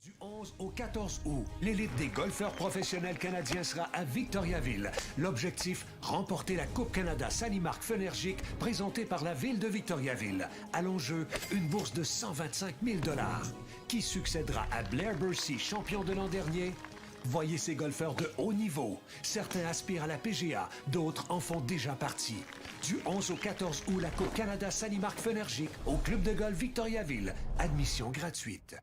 Du 11 au 14 août, l'élite des golfeurs professionnels canadiens sera à Victoriaville. L'objectif, remporter la Coupe Canada Sani-Marc Fenergic présentée par la ville de Victoriaville. À l'enjeu, une bourse de 125 000 $. Qui succédera à Blair Bursey, champion de l'an dernier? Voyez ces golfeurs de haut niveau. Certains aspirent à la PGA, d'autres en font déjà partie. Du 11 au 14 août, la Coupe Canada Sani-Marc Fenergic au Club de golf Victoriaville. Admission gratuite.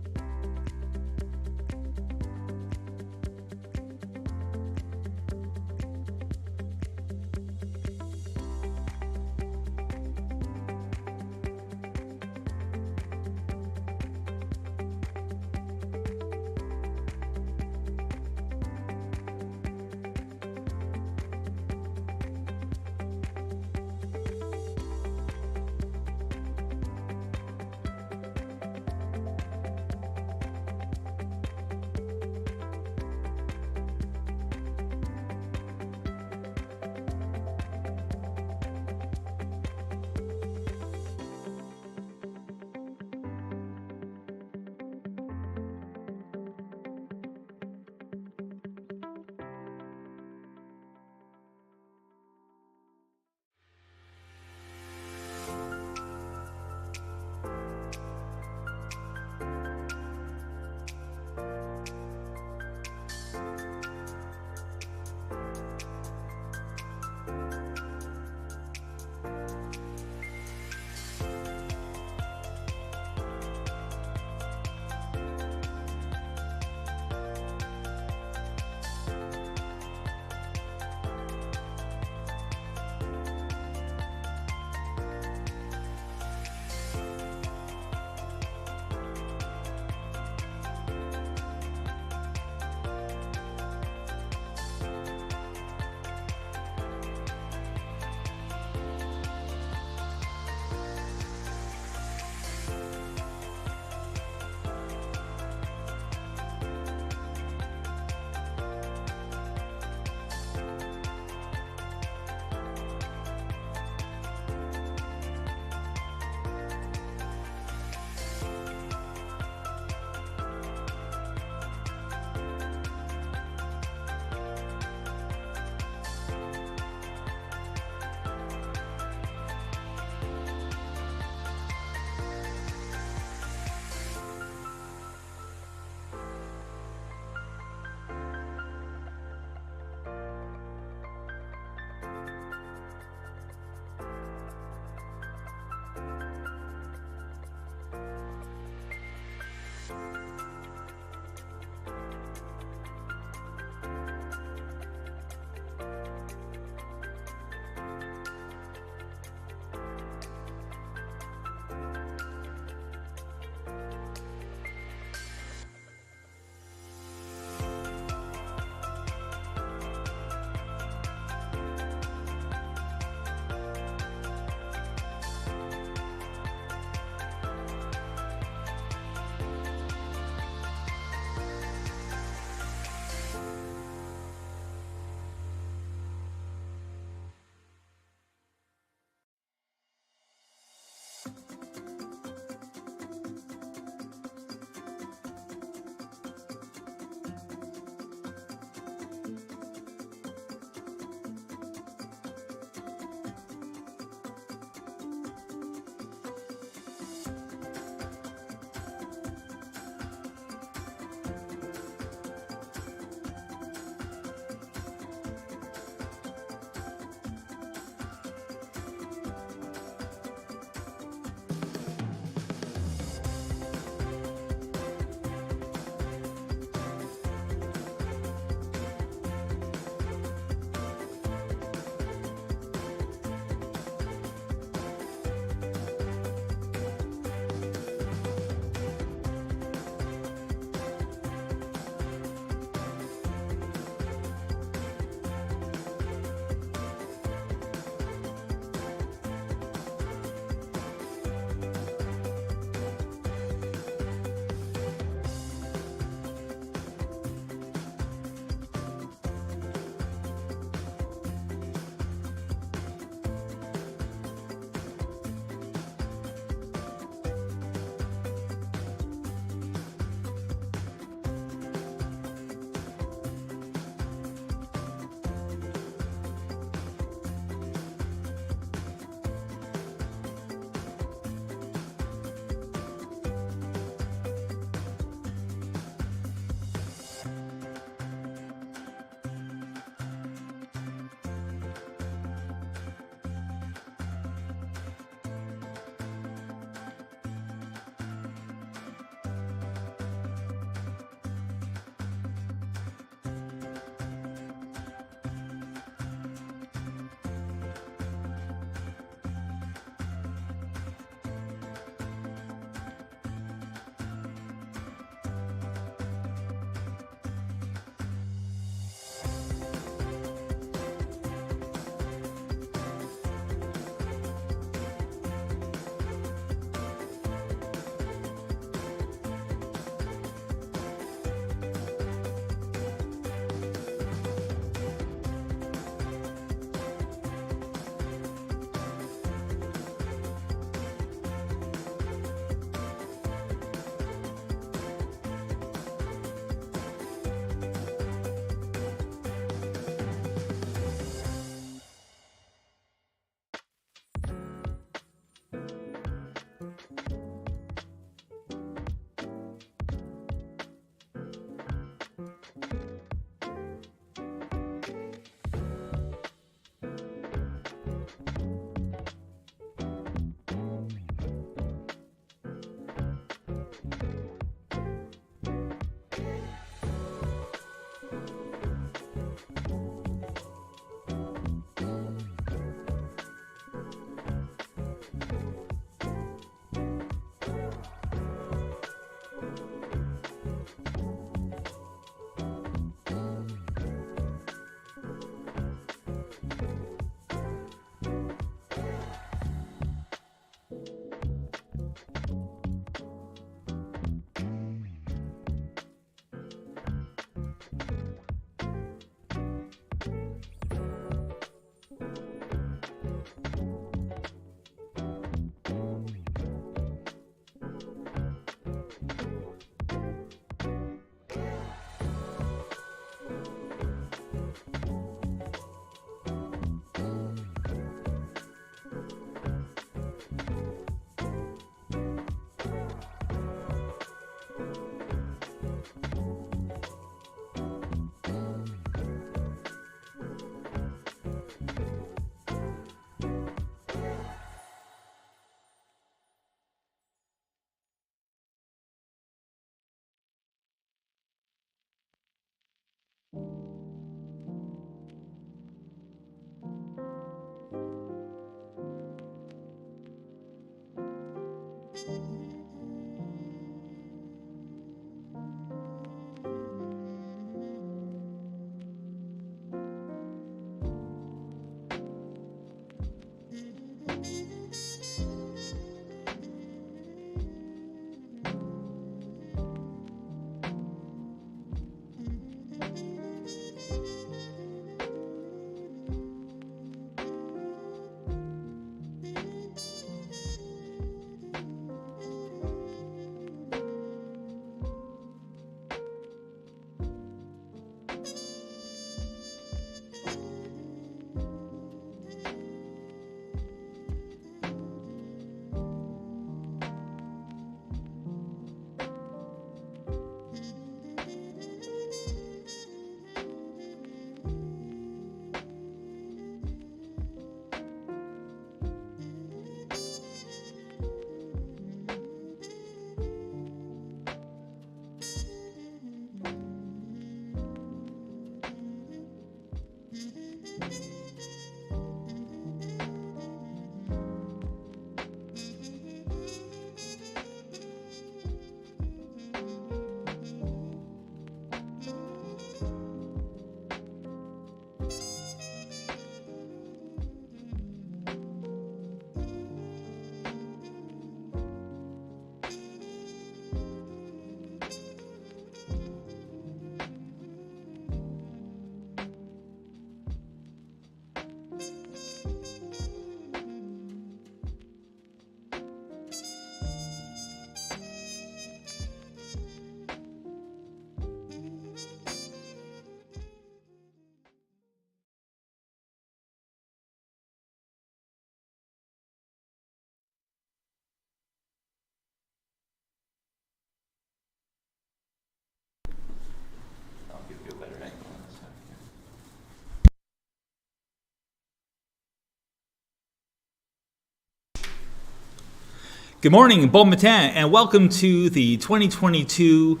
Good morning, bon matin, and welcome to the 2022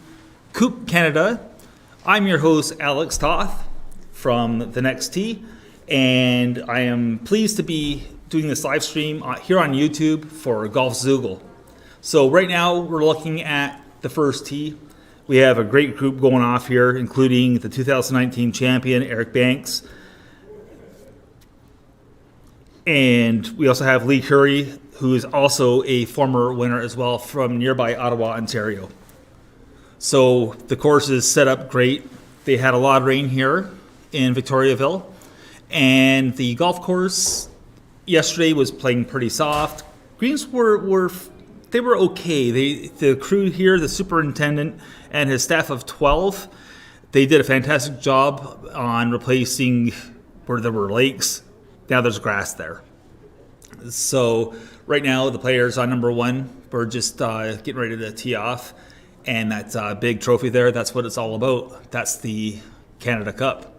Coupe Canada. I'm your host, Alex Toth from The Next Tee, and I am pleased to be doing this live stream here on YouTube for Golf Zoogle. So right now we're looking at the first tee. We have a great group going off here, including the 2019 champion, Eric Banks. And we also have Lee Curry, who is also a former winner as well from nearby Ottawa, Ontario. So the course is set up great. They had a lot of rain here in Victoriaville. And the golf course yesterday was playing pretty soft. Greens were okay. The crew here, the superintendent and his staff of 12, they did a fantastic job on replacing where there were lakes. Now there's grass there. So right now the players on number one, we're just getting ready to tee off. And that big trophy there, that's what it's all about. That's the Canada Cup.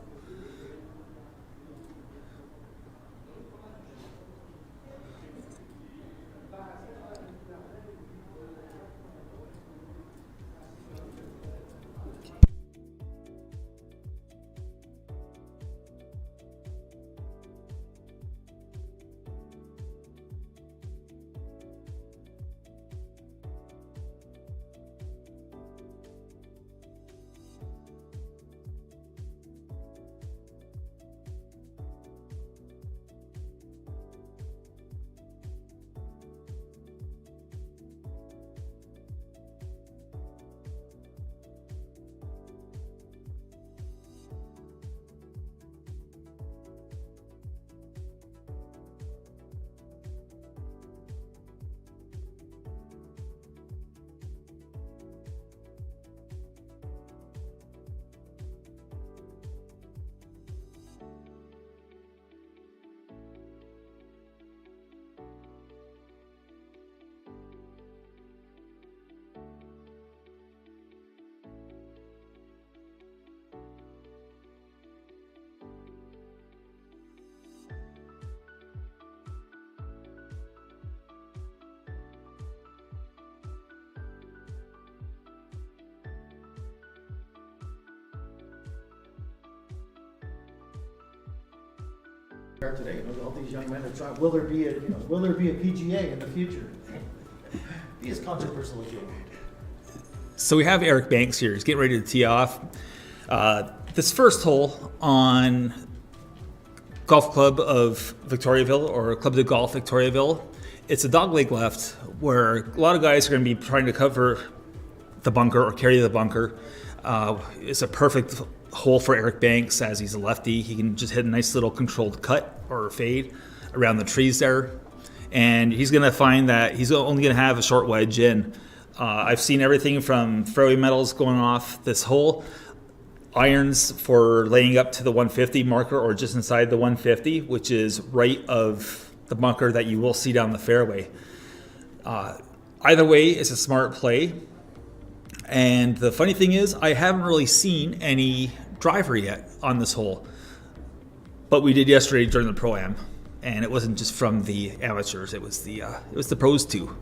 Today, all these young men are trying. Will there be a PGA in the future? His controversial again. So we have Eric Banks here. He's getting ready to tee off. This first hole on Golf Club of Victoriaville, or Club de Golf Victoriaville, it's a dogleg left where a lot of guys are going to be trying to cover the bunker or carry the bunker. It's a perfect hole for Eric Banks as he's a lefty. He can just hit a nice little controlled cut or fade around the trees there. And he's going to find that he's only going to have a short wedge in. I've seen everything from fairway metals going off this hole, irons for laying up to the 150 marker or just inside the 150, which is right of the bunker that you will see down the fairway. Either way, it's a smart play. And the funny thing is, I haven't really seen any driver yet on this hole. But we did yesterday during the Pro-Am. And it wasn't just from the amateurs, it was the pros too.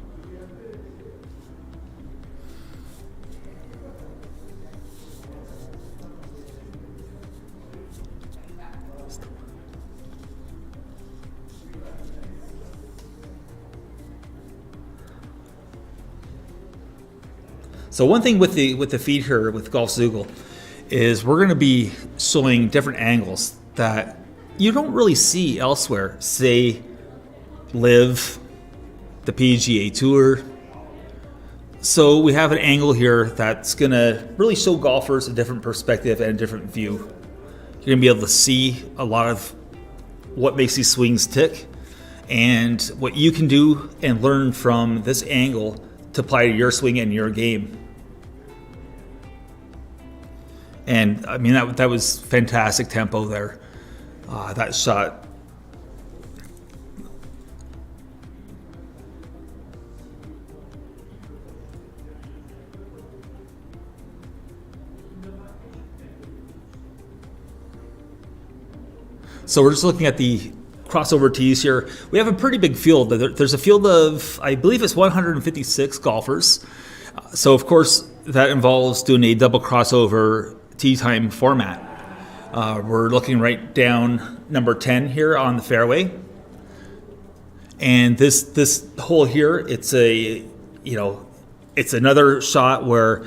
So one thing with the feed here with Golf Zoogle is we're going to be showing different angles that you don't really see elsewhere. Say Live, the PGA Tour. So we have an angle here that's going to really show golfers a different perspective and a different view. You're going to be able to see a lot of what makes these swings tick and what you can do and learn from this angle to apply to your swing and your game. And I mean, that was fantastic tempo there. That shot. So we're just looking at the crossover tees here. We have a pretty big field. There's a field of, I believe it's 156 golfers. So of course that involves doing a double crossover tee time format. We're looking right down number 10 here on the fairway. And this hole here, it's another shot where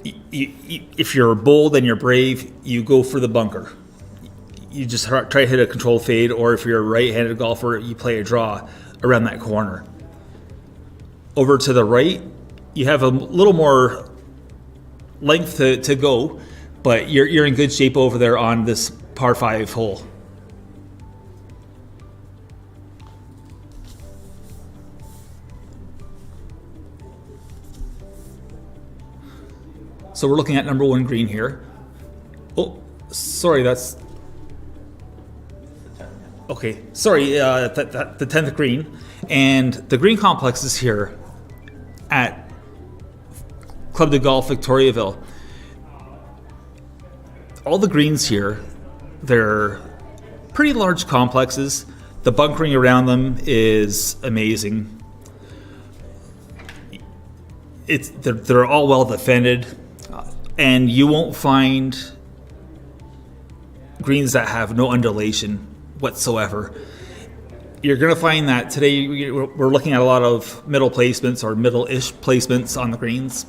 if you're bold and you're brave, you go for the bunker. You just try to hit a controlled fade, or if you're a right-handed golfer, you play a draw around that corner. Over to the right, you have a little more length to go, but you're in good shape over there on this par 5 hole. So we're looking at number 1 green here. Oh, sorry, that's... Okay, sorry, the 10th green. And the green complex is here at Club de Golf Victoriaville. All the greens here, they're pretty large complexes. The bunkering around them is amazing. They're all well defended, and you won't find greens that have no undulation whatsoever. You're going to find that today we're looking at a lot of middle placements or middle-ish placements on the greens,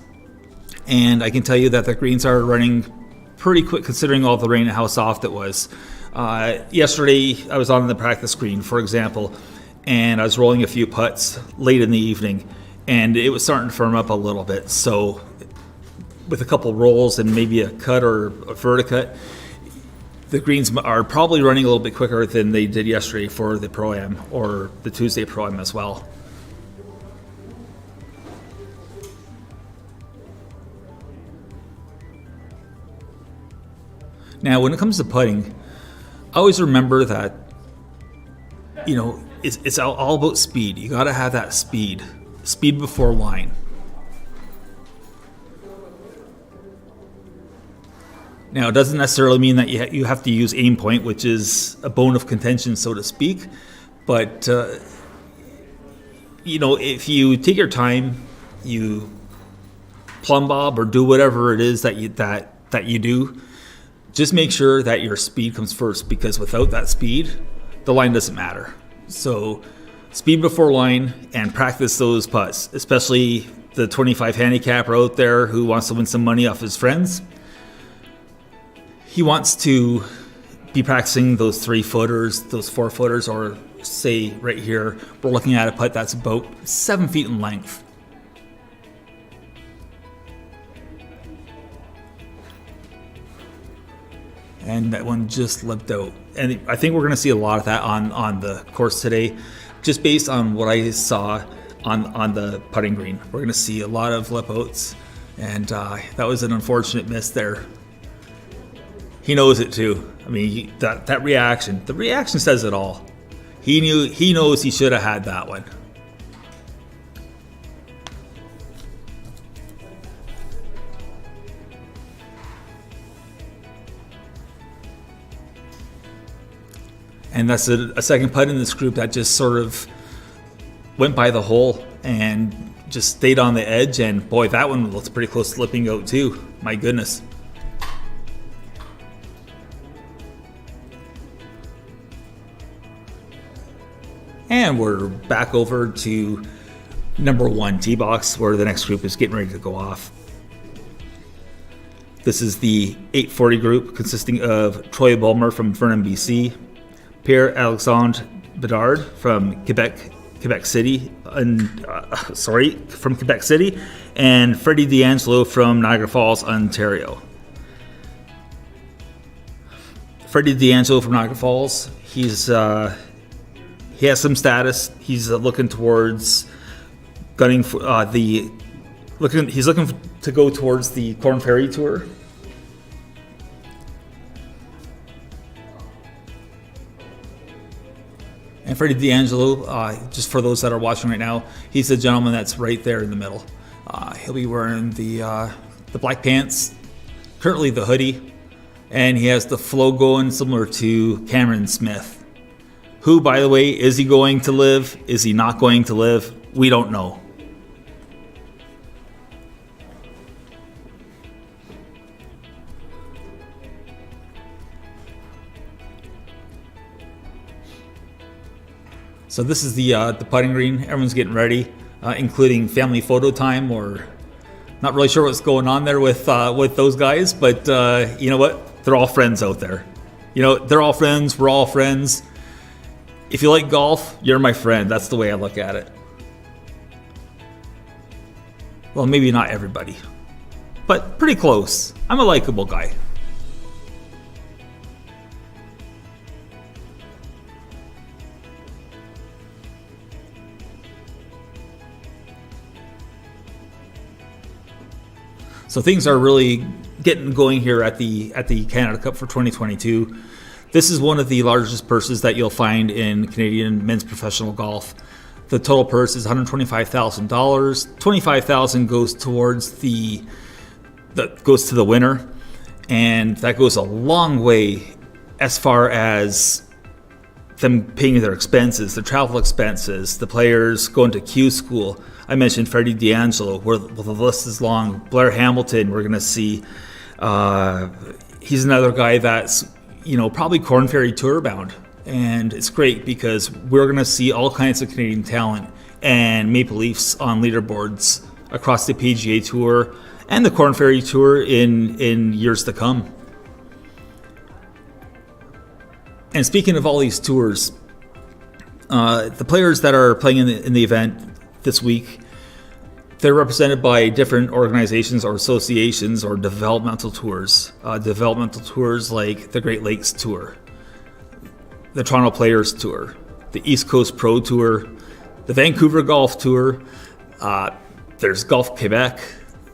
and I can tell you that the greens are running pretty quick considering all the rain and how soft it was. Yesterday I was on the practice green, for example, and I was rolling a few putts late in the evening, and it was starting to firm up a little bit. So with a couple rolls and maybe a cut or a verticut, the greens are probably running a little bit quicker than they did yesterday for the Pro-Am or the Tuesday Pro-Am as well. Now, when it comes to putting, I always remember that, it's all about speed. You got to have that speed before line. Now, it doesn't necessarily mean that you have to use aim point, which is a bone of contention, so to speak. But, if you take your time, you plumb bob or do whatever it is that you do, just make sure that your speed comes first, because without that speed, the line doesn't matter. So speed before line and practice those putts, especially the 25 handicapper out there who wants to win some money off his friends. He wants to be practicing those 3-footers, those 4-footers, or say right here, we're looking at a putt that's about 7 feet in length. And that one just lipped out. And I think we're going to see a lot of that on the course today, just based on what I saw on the putting green. We're going to see a lot of lip outs, and that was an unfortunate miss there. He knows it too. I mean, that reaction, the reaction says it all. He knows he should have had that one. And that's a second putt in this group that just sort of went by the hole and just stayed on the edge. And boy, that one looks pretty close to slipping out too. My goodness. And we're back over to number 1 tee box, where the next group is getting ready to go off. This is the 840 group, consisting of Troy Bulmer from Vernon, BC, Pierre-Alexandre Bedard from Quebec City, and Freddie D'Angelo from Niagara Falls, Ontario. Freddie D'Angelo from Niagara Falls, he has some status. He's looking towards gunning for he's looking to go towards the Corn Ferry Tour. And Freddie D'Angelo, just for those that are watching right now, he's the gentleman that's right there in the middle. He'll be wearing the black pants, currently the hoodie, and he has the flow going similar to Cameron Smith, who, by the way, is he going to live? Is he not going to live? We don't know. So this is the putting green. Everyone's getting ready, including family photo time. Or not really sure what's going on there with those guys, but you know what? They're all friends out there. You know, they're all friends. We're all friends. If you like golf, you're my friend. That's the way I look at it. Well, maybe not everybody, but pretty close. I'm a likable guy. So things are really getting going here at the Canada Cup for 2022. This is one of the largest purses that you'll find in Canadian men's professional golf. The total purse is $125,000. $25,000 goes towards goes to the winner, and that goes a long way as far as them paying their expenses, their travel expenses, the players going to Q school. I mentioned Freddie D'Angelo, where the list is long. Blair Hamilton, we're going to see. He's another guy that's, probably Corn Ferry Tour bound. And it's great because we're going to see all kinds of Canadian talent and Maple Leafs on leaderboards across the PGA Tour and the Corn Ferry Tour in years to come. And speaking of all these tours, the players that are playing in the event this week, they're represented by different organizations or associations or developmental tours. Developmental tours like the Great Lakes Tour, the Toronto Players Tour, the East Coast Pro Tour, the Vancouver Golf Tour. There's Golf Quebec.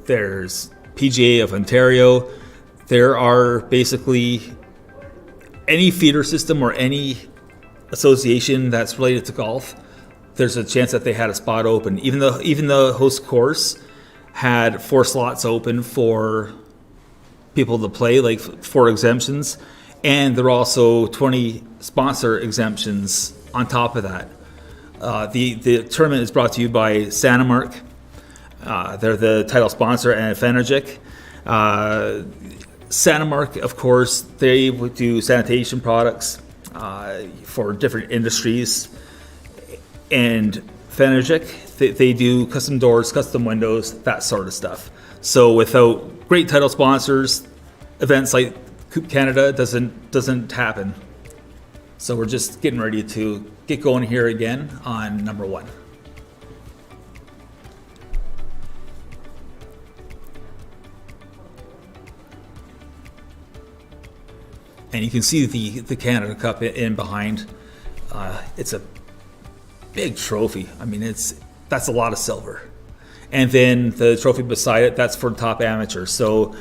There's PGA of Ontario. There are basically any feeder system or any association that's related to golf. There's a chance that they had a spot open. Even the host course had 4 slots open for people to play, like 4 exemptions. And there are also 20 sponsor exemptions on top of that. The tournament is brought to you by Sani-Marc. They're the title sponsor, and Fenergic. Sani-Marc, of course, they would do sanitation products for different industries. and Fenergic, they do custom doors, custom windows, that sort of stuff. So without great title sponsors, events like Coupe Canada doesn't happen. So we're just getting ready to get going here again on number 1. And you can see the Canada Cup in behind. It's a big trophy. I mean, that's a lot of silver. And then the trophy beside it, that's for top amateur. So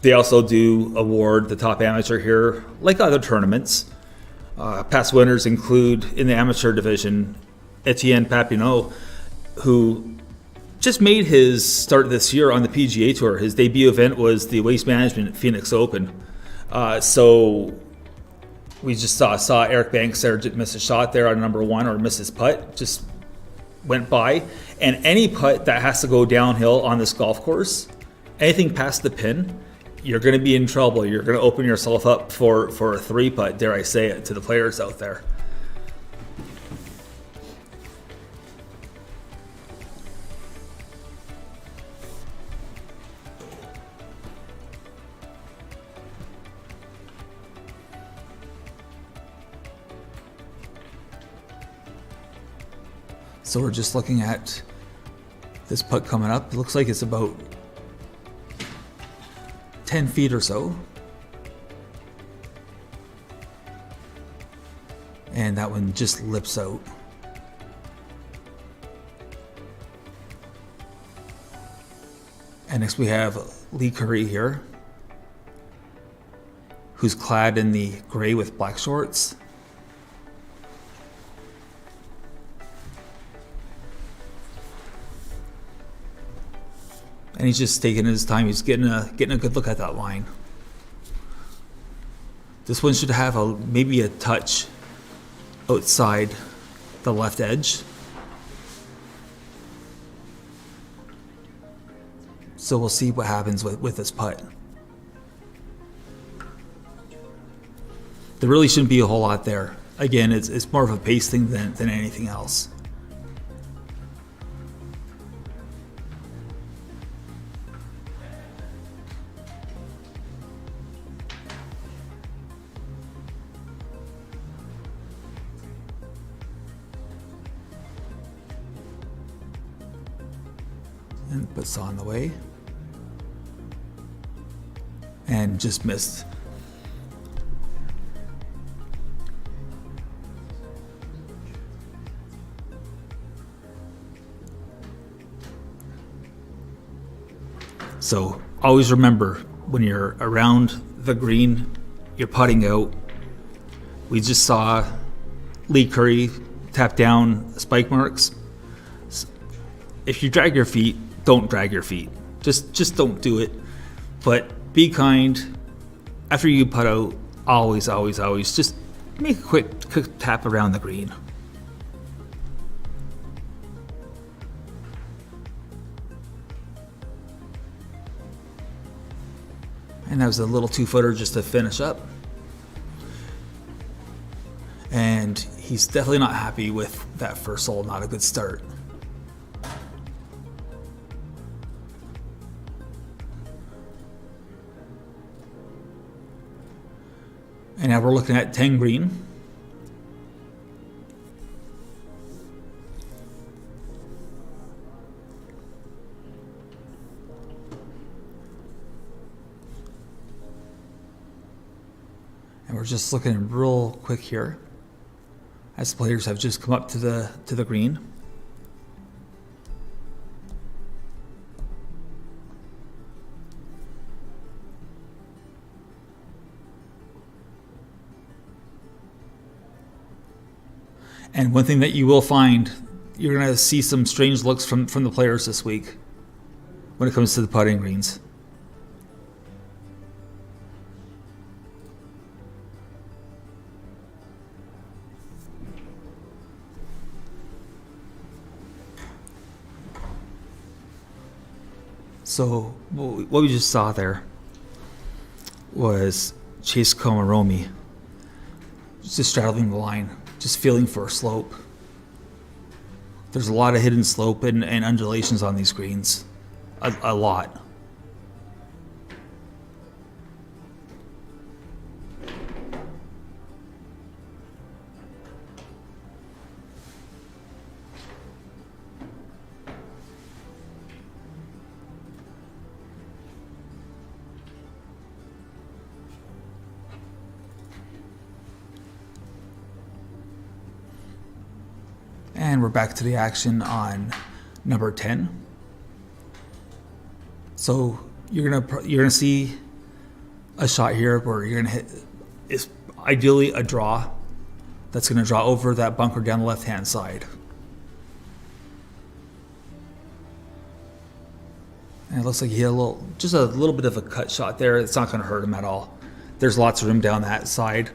they also do award the top amateur here, like other tournaments. Past winners include, in the amateur division, Etienne Papineau, who just made his start this year on the PGA Tour. His debut event was the Waste Management Phoenix Open. So we just saw Eric Banks there miss a shot there on number 1, or miss his putt, just went by. And any putt that has to go downhill on this golf course, anything past the pin, you're going to be in trouble. You're going to open yourself up for a 3-putt, dare I say it, to the players out there. So we're just looking at this putt coming up. It looks like it's about 10 feet or so. And that one just lips out. And next we have Lee Curry here, who's clad in the gray with black shorts. And he's just taking his time. He's getting a good look at that line. This one should have maybe a touch outside the left edge. So we'll see what happens with this putt. There really shouldn't be a whole lot there. Again, it's more of a pace thing than anything else. And puts on the way. And just missed. So always remember, when you're around the green, you're putting out. We just saw Lee Curry tap down spike marks. If you drag your feet, don't drag your feet. Just don't do it. But be kind. After you putt out, always just make a quick tap around the green. And that was a little 2-footer just to finish up. And he's definitely not happy with that first hole. Not a good start. And now we're looking at 10 green. And we're just looking real quick here as the players have just come up to the green. And one thing that you will find, you're going to see some strange looks from the players this week when it comes to the putting greens. So what we just saw there was Chase Komaromi just straddling the line, just feeling for a slope. There's a lot of hidden slope and undulations on these greens. A lot. And we're back to the action on number 10. So you're gonna see a shot here where you're gonna hit is ideally a draw that's gonna draw over that bunker down the left hand side. And it looks like he had just a little bit of a cut shot there. It's not gonna hurt him at all. There's lots of room down that side,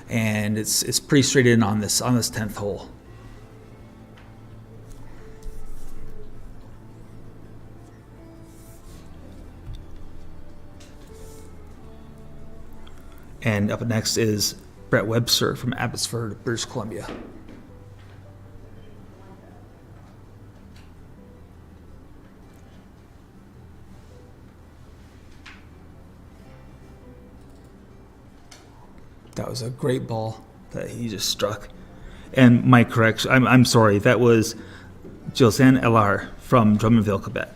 and it's pretty straight in on this 10th hole. And up next is Brett Webster from Abbotsford, British Columbia. That was a great ball that he just struck. And my correction, I'm sorry, that was Jocelyn Elar from Drummondville, Quebec.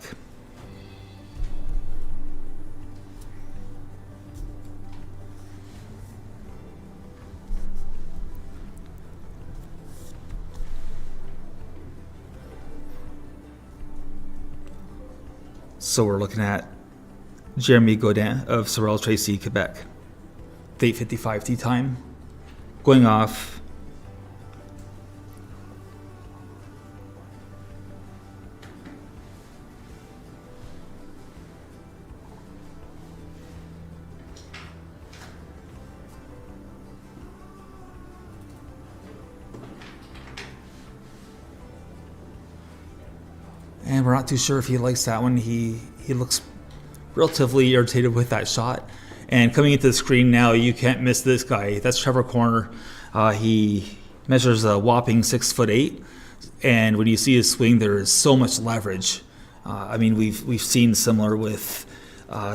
So we're looking at Jeremy Godin of Sorel Tracy, Quebec. 8:55 tee time. Going off. And we're not too sure if he likes that one. He looks relatively irritated with that shot. And coming into the screen now, you can't miss this guy. That's Trevor Corner. He measures a whopping 6'8", and when you see his swing, there is so much leverage. I mean, we've seen similar with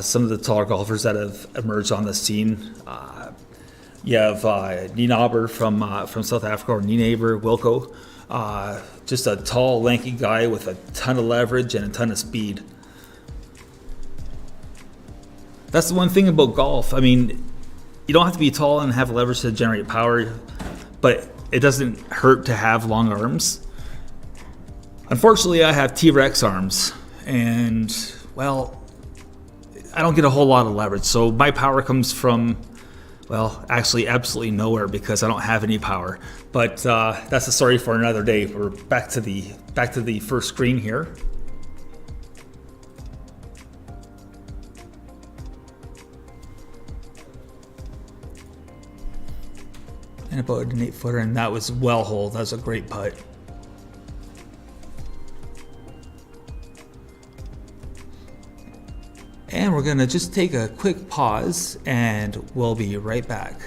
some of the taller golfers that have emerged on the scene. You have Nienaber from South Africa, or Nienaber Wilco. Just a tall, lanky guy with a ton of leverage and a ton of speed. That's the one thing about golf. I mean, you don't have to be tall and have leverage to generate power, but it doesn't hurt to have long arms. Unfortunately, I have T-Rex arms, and, well, I don't get a whole lot of leverage. So my power comes from, well, actually absolutely nowhere, because I don't have any power. But that's a story for another day. We're back to the first screen here. And about an 8-footer, and that was well holed. That was a great putt. And we're gonna just take a quick pause, and we'll be right back.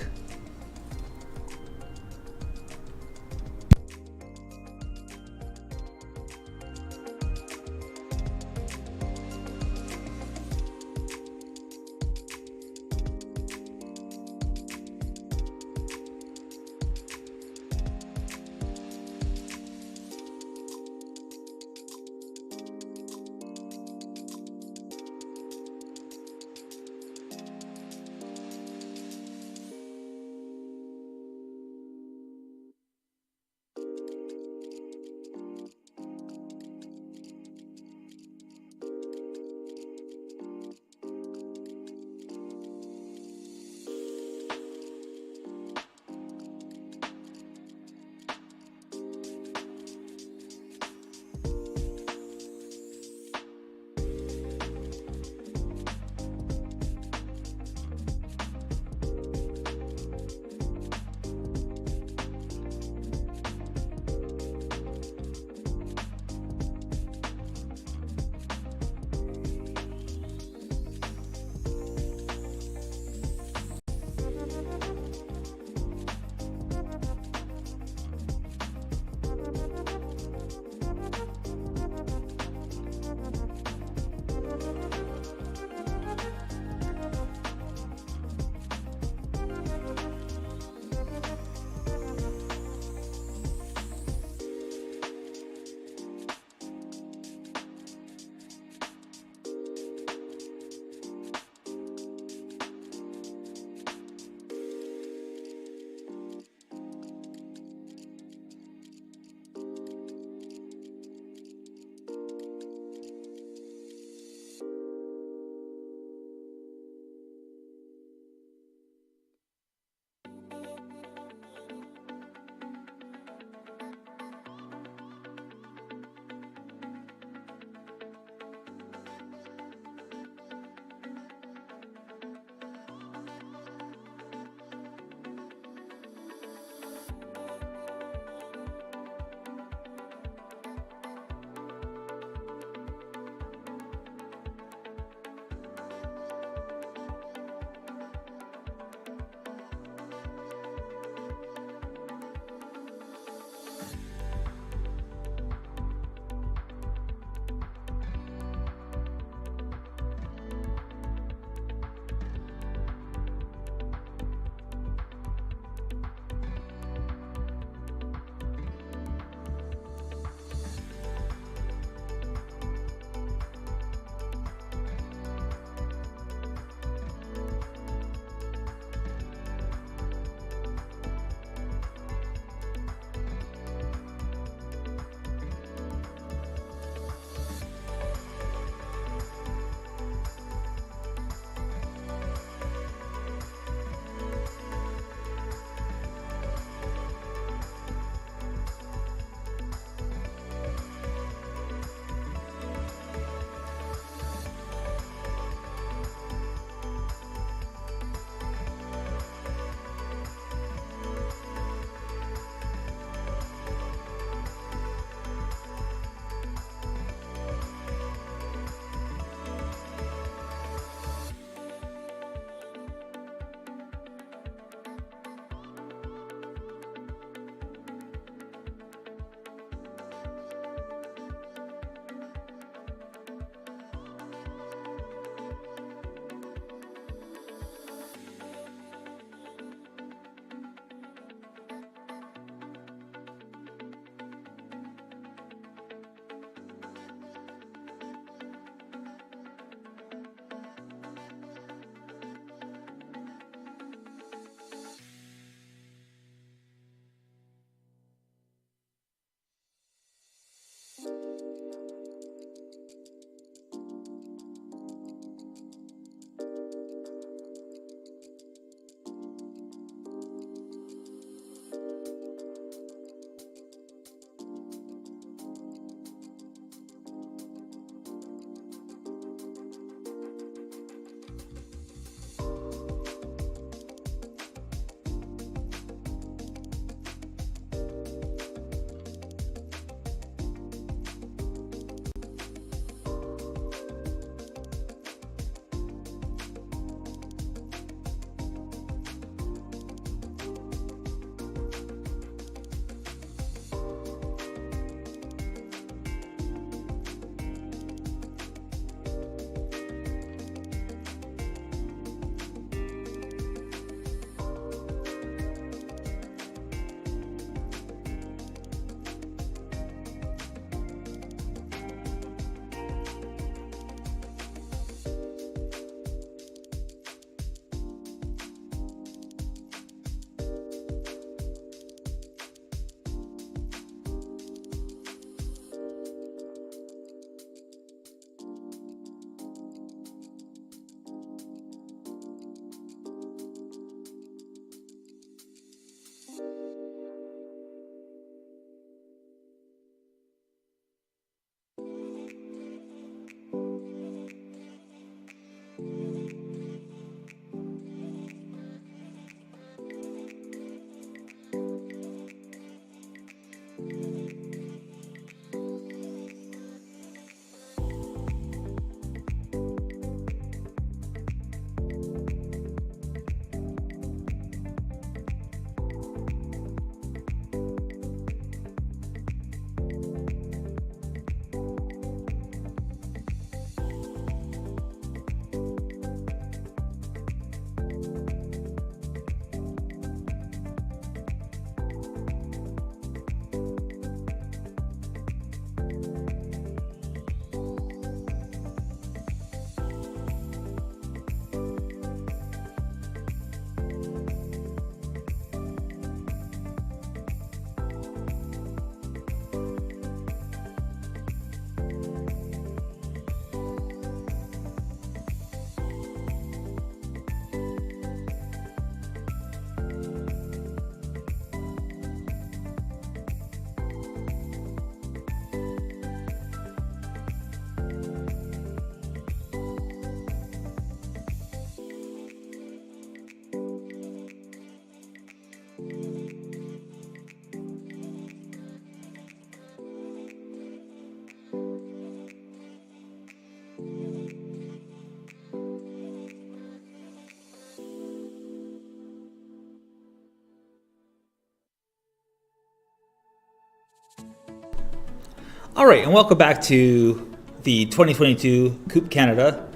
All right, and welcome back to the 2022 Coupe Canada.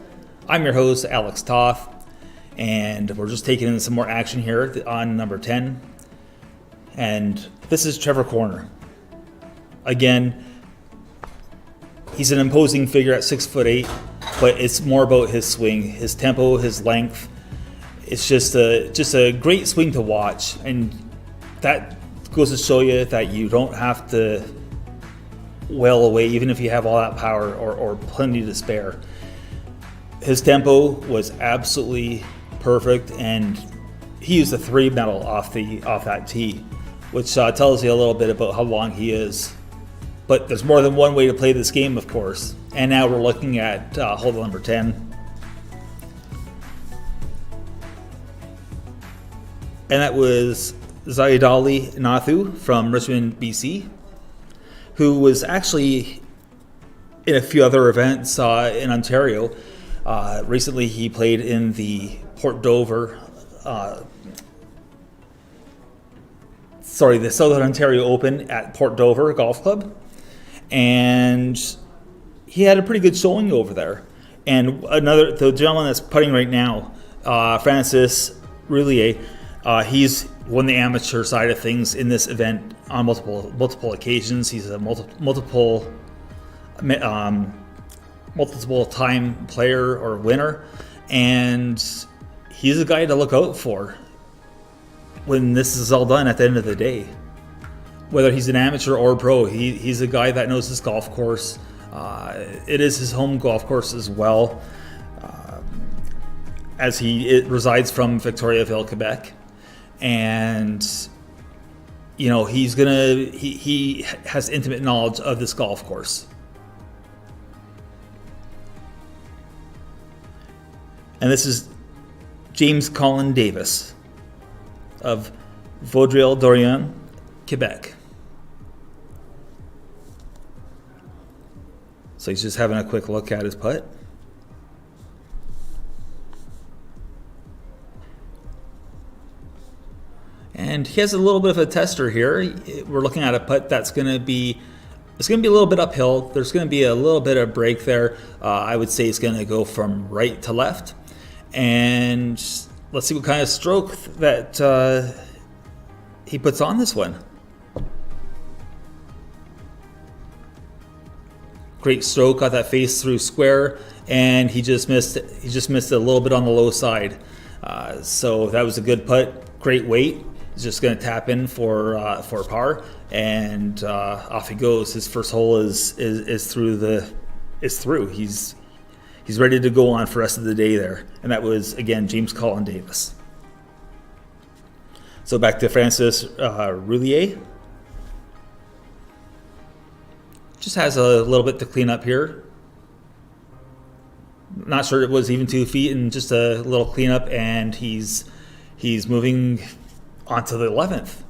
I'm your host, Alex Toth, and we're just taking in some more action here on number 10. And this is Trevor Corner. Again, he's an imposing figure at 6'8", but it's more about his swing, his tempo, his length. It's just a great swing to watch, and that goes to show you that you don't have to wail away, even if you have all that power or plenty to spare. His tempo was absolutely perfect, and he used a 3 metal off that tee, which tells you a little bit about how long he is. But there's more than one way to play this game, of course. And now we're looking at hole number 10. And that was Zaidali Nathu from Richmond, BC, who was actually in a few other events in Ontario. Recently, he played in the the Southern Ontario Open at Port Dover Golf Club, and he had a pretty good showing over there. And the gentleman that's putting right now, Francis Roulier, he's won the amateur side of things in this event on multiple occasions. He's a multiple time player or winner, and he's a guy to look out for when this is all done at the end of the day. Whether he's an amateur or pro, he's a guy that knows this golf course. It is his home golf course as well, as he resides from Victoriaville, Quebec. And he has intimate knowledge of this golf course. And this is James Colin Davis of Vaudreuil-Dorion, Quebec. So he's just having a quick look at his putt. And he has a little bit of a tester here. We're looking at a putt that's going to be a little bit uphill. There's going to be a little bit of break there. I would say it's going to go from right to left. And let's see what kind of stroke that he puts on this one. Great stroke, got that face through square, and he just missed it. He just missed it a little bit on the low side. So that was a good putt. Great weight. He's just going to tap in for par, and off he goes. His first hole is through. He's ready to go on for the rest of the day there. And that was, again, James Colin Davis. So back to Francis Roulier. Just has a little bit to clean up here. Not sure it was even 2 feet, and just a little cleanup, and he's moving onto the 11th.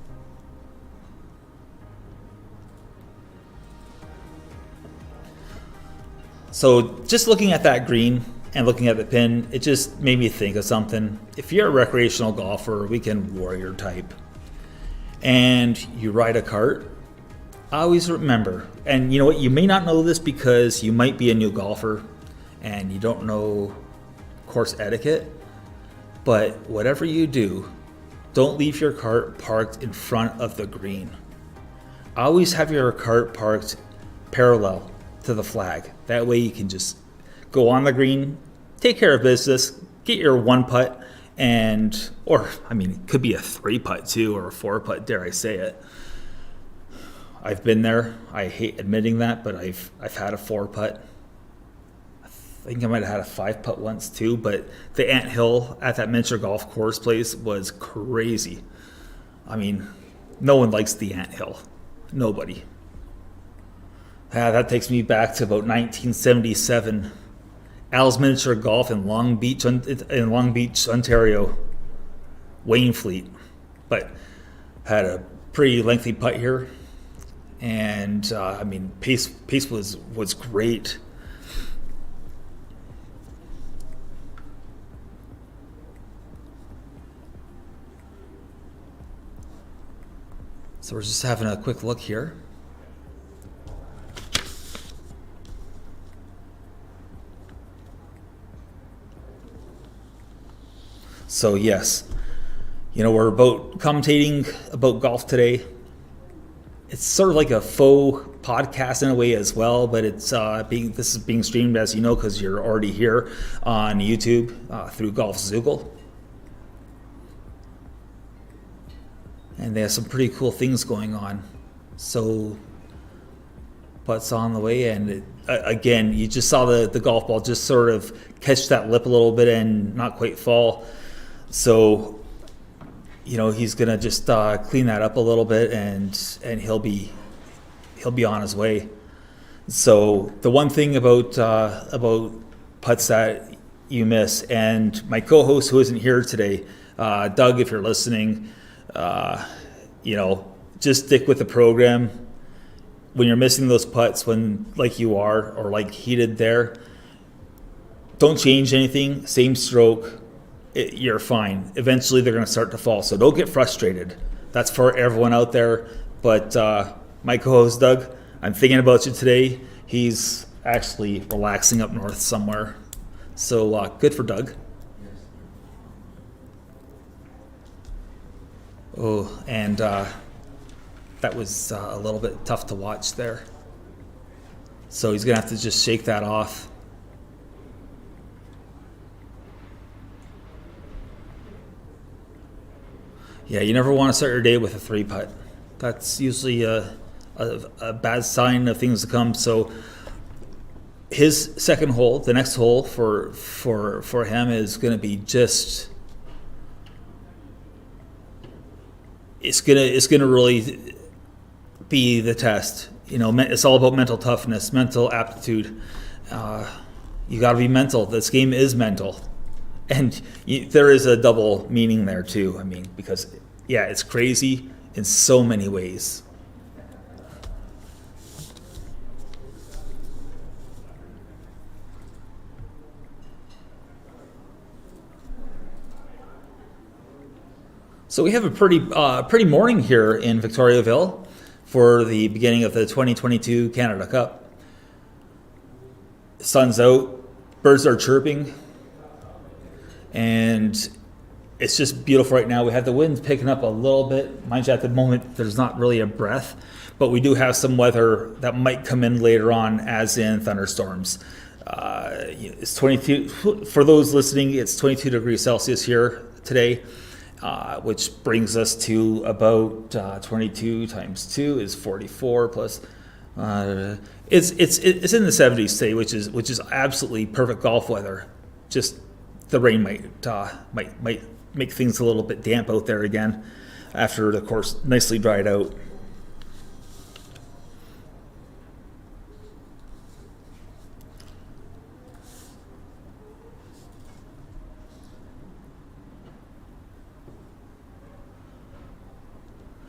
So just looking at that green and looking at the pin, it just made me think of something. If you're a recreational golfer, weekend warrior type, and you ride a cart, always remember, and you know what, you may not know this because you might be a new golfer and you don't know course etiquette, but whatever you do, don't leave your cart parked in front of the green. Always have your cart parked parallel to the flag. That way you can just go on the green, take care of business, get your 1 putt, it could be a 3 putt too, or a 4 putt, dare I say it. I've been there. I hate admitting that, but I've had a 4 putt. I think I might have had a 5 putt once too, but the anthill at that miniature golf course place was crazy. I mean, no one likes the anthill. Nobody. That takes me back to about 1977. Al's Miniature Golf in Long Beach, Ontario. Wainfleet. But had a pretty lengthy putt here. And pace was great. So we're just having a quick look here. So yes, we're about commentating about golf today. It's sort of like a faux podcast in a way as well, but this is being streamed, as you know, because you're already here on YouTube through Golf Zoogle. And they have some pretty cool things going on. So putts on the way, and again, you just saw the golf ball just sort of catch that lip a little bit and not quite fall. So he's gonna just clean that up a little bit, and he'll be on his way. So the one thing about putts that you miss, and my co-host who isn't here today, Doug, if you're listening, just stick with the program. When you're missing those putts, like you are, or like he did there, don't change anything. Same stroke. You're fine. Eventually they're going to start to fall. So don't get frustrated. That's for everyone out there. But my co-host Doug, I'm thinking about you today. He's actually relaxing up north somewhere. So good for Doug. Oh, and that was a little bit tough to watch there. So he's going to have to just shake that off. Yeah, you never want to start your day with a 3-putt. That's usually a bad sign of things to come. So his second hole, the next hole for him is going to be just. It's gonna really be the test. It's all about mental toughness, mental aptitude. You got to be mental. This game is mental. And there is a double meaning there too. I mean, because it's crazy in so many ways. So we have a pretty morning here in Victoriaville for the beginning of the 2022 Canada Cup. Sun's out, birds are chirping, and it's just beautiful right now. We have the wind picking up a little bit. Mind you, at the moment, there's not really a breath, but we do have some weather that might come in later on, as in thunderstorms. It's 22, for those listening, it's 22 degrees Celsius here today, which brings us to about 22 times 2 is 44 plus. It's in the 70s today, which is absolutely perfect golf weather. Just the rain might make things a little bit damp out there again after the course nicely dried out.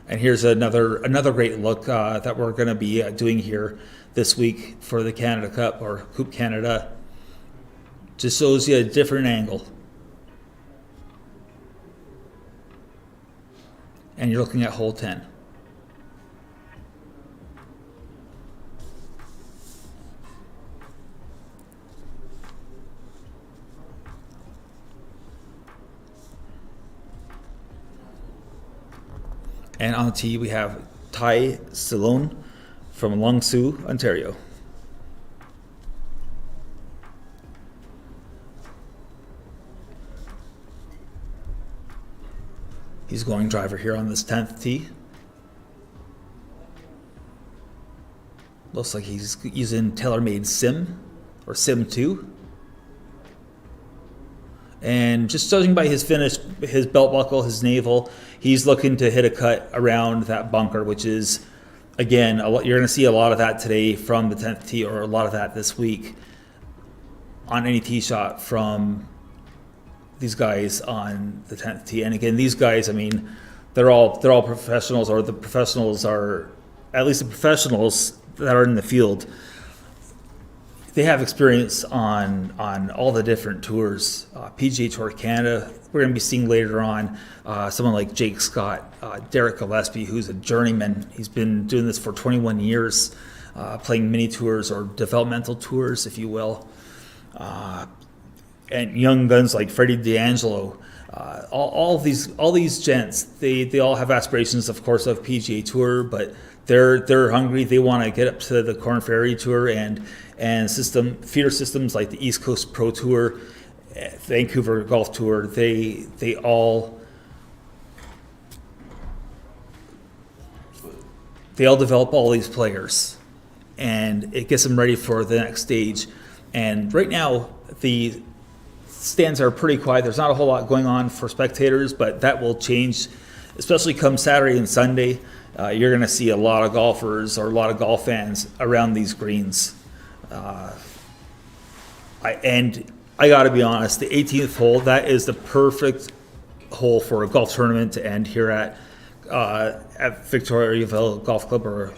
And here's another great look that we're going to be doing here this week for the Canada Cup or Coupe Canada. Just shows you a different angle. And you're looking at hole 10. And on the tee, we have Ty Stallone from Long Sault, Ontario. He's going driver here on this 10th tee. Looks like he's using TaylorMade Sim or Sim 2. And just judging by his finish, his belt buckle, his navel, he's looking to hit a cut around that bunker, which is, again, you're going to see a lot of that today from the 10th tee, or a lot of that this week on any tee shot from these guys on the 10th tee. And again, these guys, I mean, they're all professionals, or the professionals are, at least the professionals that are in the field, they have experience on all the different tours. PGA Tour Canada, we're going to be seeing later on someone like Jake Scott, Derek Gillespie, who's a journeyman. He's been doing this for 21 years, playing mini tours or developmental tours, if you will. and young guns like Freddie D'Angelo. All these gents, they all have aspirations, of course, of PGA Tour, but they're hungry. They want to get up to the Corn Ferry Tour and feeder systems like the East Coast Pro Tour, Vancouver Golf Tour. They all develop all these players, and it gets them ready for the next stage. And right now, the stands are pretty quiet. There's not a whole lot going on for spectators, but that will change, especially come Saturday and Sunday. You're going to see a lot of golfers or a lot of golf fans around these greens. I got to be honest, the 18th hole, that is the perfect hole for a golf tournament to end here at Victoriaville Golf Club, or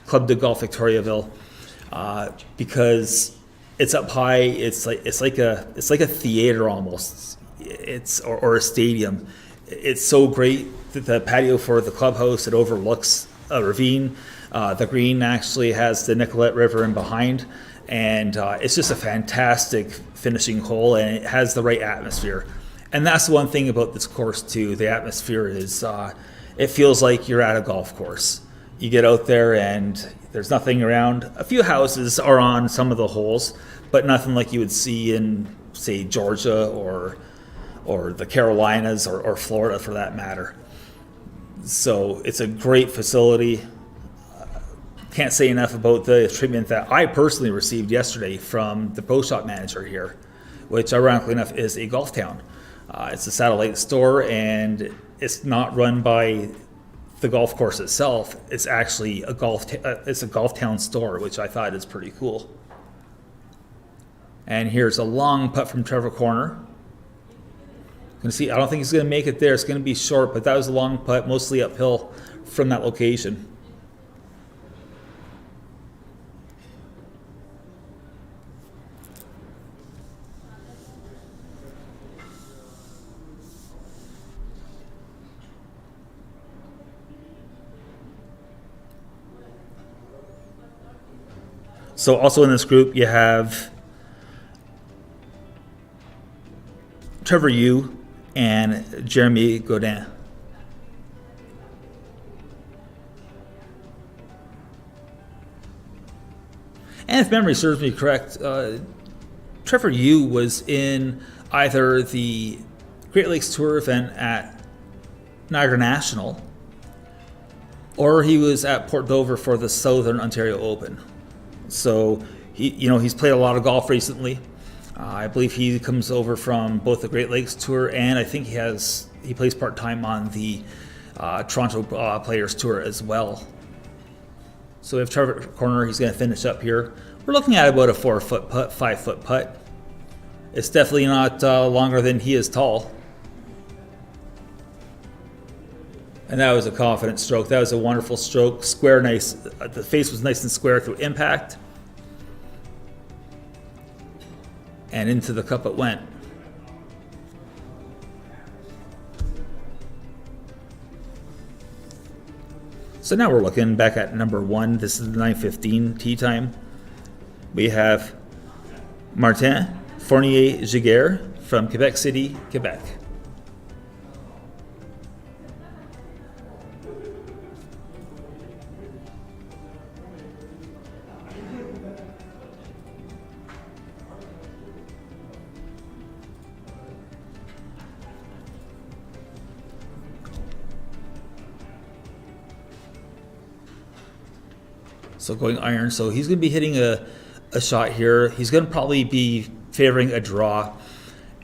Club de Golf Victoriaville, because it's up high. It's like a theater almost. Or a stadium. It's so great. The patio for the clubhouse, it overlooks a ravine. The green actually has the Nicollet River in behind, and it's just a fantastic finishing hole, and it has the right atmosphere. And that's the one thing about this course too. The atmosphere is it feels like you're at a golf course. You get out there and there's nothing around. A few houses are on some of the holes, but nothing like you would see in, say, Georgia or the Carolinas or Florida for that matter. So it's a great facility. Can't say enough about the treatment that I personally received yesterday from the Pro Shop manager here, which ironically enough is a golf town. It's a satellite store, and it's not run by the golf course itself. It's actually a golf town store, which I thought is pretty cool. And here's a long putt from Trevor Corner. You can see, I don't think he's going to make it there. It's going to be short, but that was a long putt, mostly uphill from that location. So also in this group, you have Trevor Yu and Jeremy Godin. And if memory serves me correct, Trevor Yu was in either the Great Lakes Tour event at Niagara National, or he was at Port Dover for the Southern Ontario Open. So he's played a lot of golf recently. I believe he comes over from both the Great Lakes Tour, and I think he plays part-time on the Toronto Players Tour as well. So we have Trevor Corner. He's going to finish up here. We're looking at about a 4-foot putt, 5-foot putt. It's definitely not longer than he is tall. And that was a confident stroke. That was a wonderful stroke. Square, nice. The face was nice and square through impact. And into the cup it went. So now we're looking back at number 1. This is the 9:15 tee time. We have Martin Fournier-Giguère from Quebec City, Quebec. So going iron, so he's going to be hitting a shot here. He's going to probably be favoring a draw,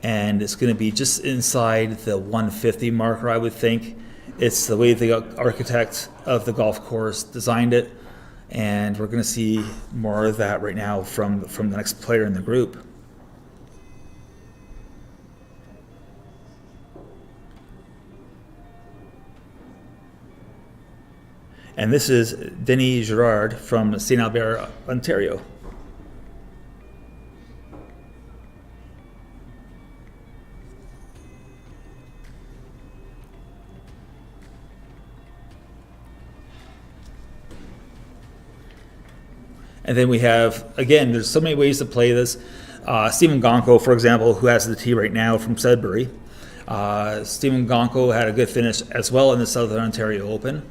and it's going to be just inside the 150 marker, I would think. It's the way the architect of the golf course designed it, and we're going to see more of that right now from the next player in the group. And this is Denis Girard from St. Albert, Ontario. And then we have, again, there's so many ways to play this. Stephen Gonko, for example, who has the tee right now from Sudbury. Stephen Gonko had a good finish as well in the Southern Ontario Open.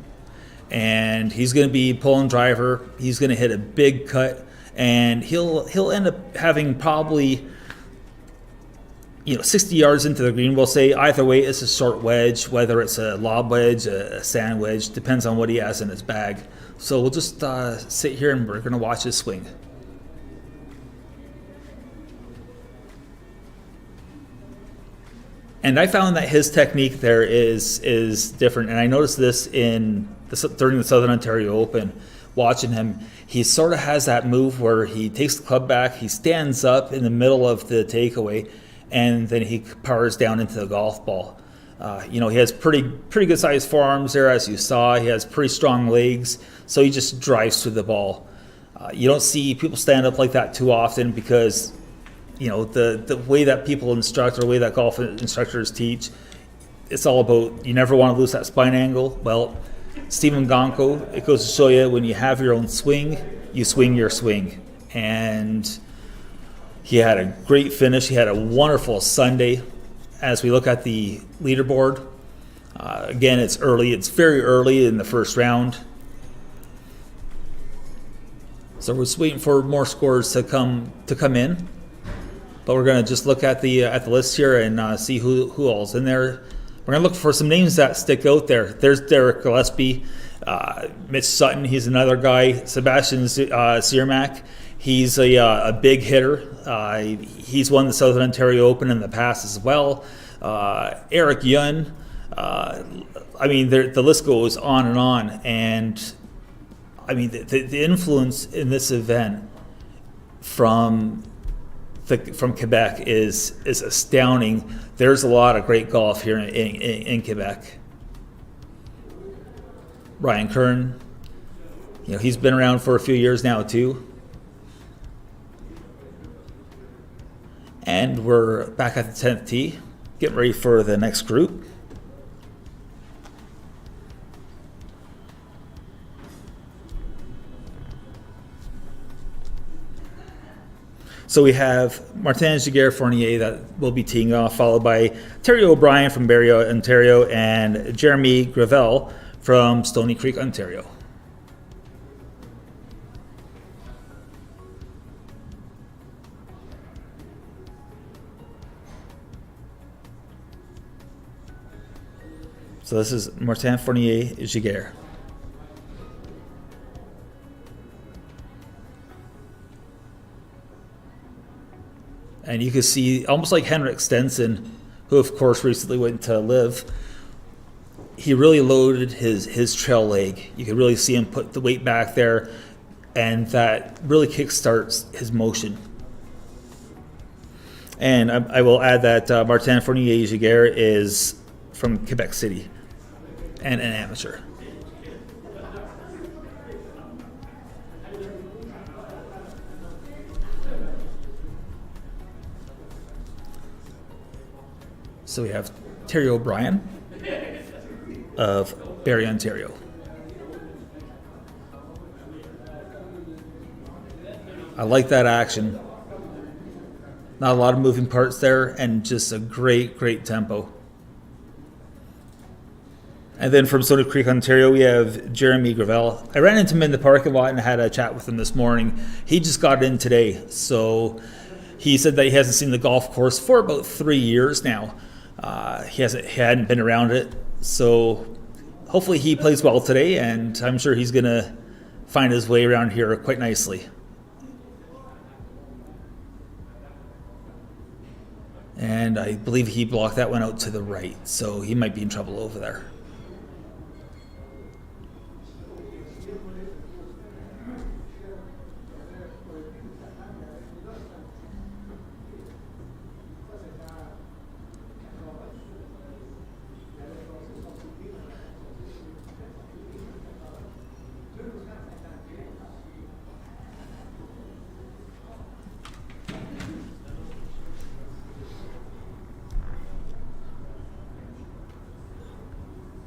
And he's going to be pulling driver. He's going to hit a big cut. And he'll end up having probably 60 yards into the green, we'll say. Either way, it's a short wedge, whether it's a lob wedge, a sand wedge, depends on what he has in his bag. So we'll just sit here and we're going to watch his swing. And I found that his technique there is different. And I noticed this during the Southern Ontario Open, watching him. He sort of has that move where he takes the club back, he stands up in the middle of the takeaway, and then he powers down into the golf ball. He has pretty good sized forearms there, as you saw. He has pretty strong legs, so he just drives through the ball. You don't see people stand up like that too often because the way that people instruct, or the way that golf instructors teach, it's all about you never want to lose that spine angle. Well, Stephen Gonko, it goes to show you when you have your own swing, you swing your swing. And he had a great finish. He had a wonderful Sunday. As we look at the leaderboard, again, it's early. It's very early in the first round. So we're just waiting for more scores to come in. But we're going to just look at the list here and see who all's in there. We're going to look for some names that stick out there. There's Derek Gillespie, Mitch Sutton. He's another guy. Sebastian Sani-Marc. He's a big hitter. He's won the Southern Ontario Open in the past as well. Eric Yun. The list goes on and on. And the influence in this event from Quebec is astounding. There's a lot of great golf here in Quebec. Ryan Kern, he's been around for a few years now too. And we're back at the 10th tee, getting ready for the next group. So we have Martin Giguère-Fournier that will be teeing off, followed by Terry O'Brien from Barrie, Ontario, and Jeremy Gravel from Stony Creek, Ontario. So this is Martin Fournier Giguère. And you can see, almost like Henrik Stenson, who of course recently went to live, he really loaded his trail leg. You could really see him put the weight back there, and that really kickstarts his motion. And I will add that Martin Fournier Giguère is from Quebec City and an amateur. So we have Terry O'Brien of Barrie, Ontario. I like that action. Not a lot of moving parts there, and just a great tempo. And then from Stony Creek, Ontario, we have Jeremy Gravel. I ran into him in the parking lot and had a chat with him this morning. He just got in today, so he said that he hasn't seen the golf course for about 3 years now. He hadn't been around it, so hopefully he plays well today, and I'm sure he's going to find his way around here quite nicely. And I believe he blocked that one out to the right, so he might be in trouble over there.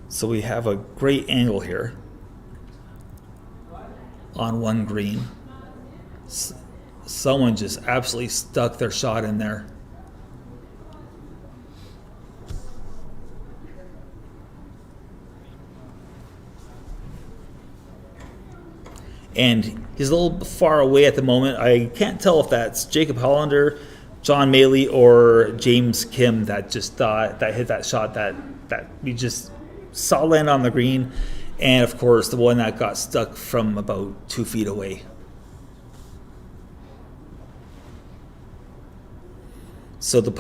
So we have a great angle here on one green. Someone just absolutely stuck their shot in there. And he's a little far away at the moment. I can't tell if that's Jacob Hollander, John Maley, or James Kim that just that hit that shot that we just saw land on the green. And of course, the one that got stuck from about 2 feet away. So the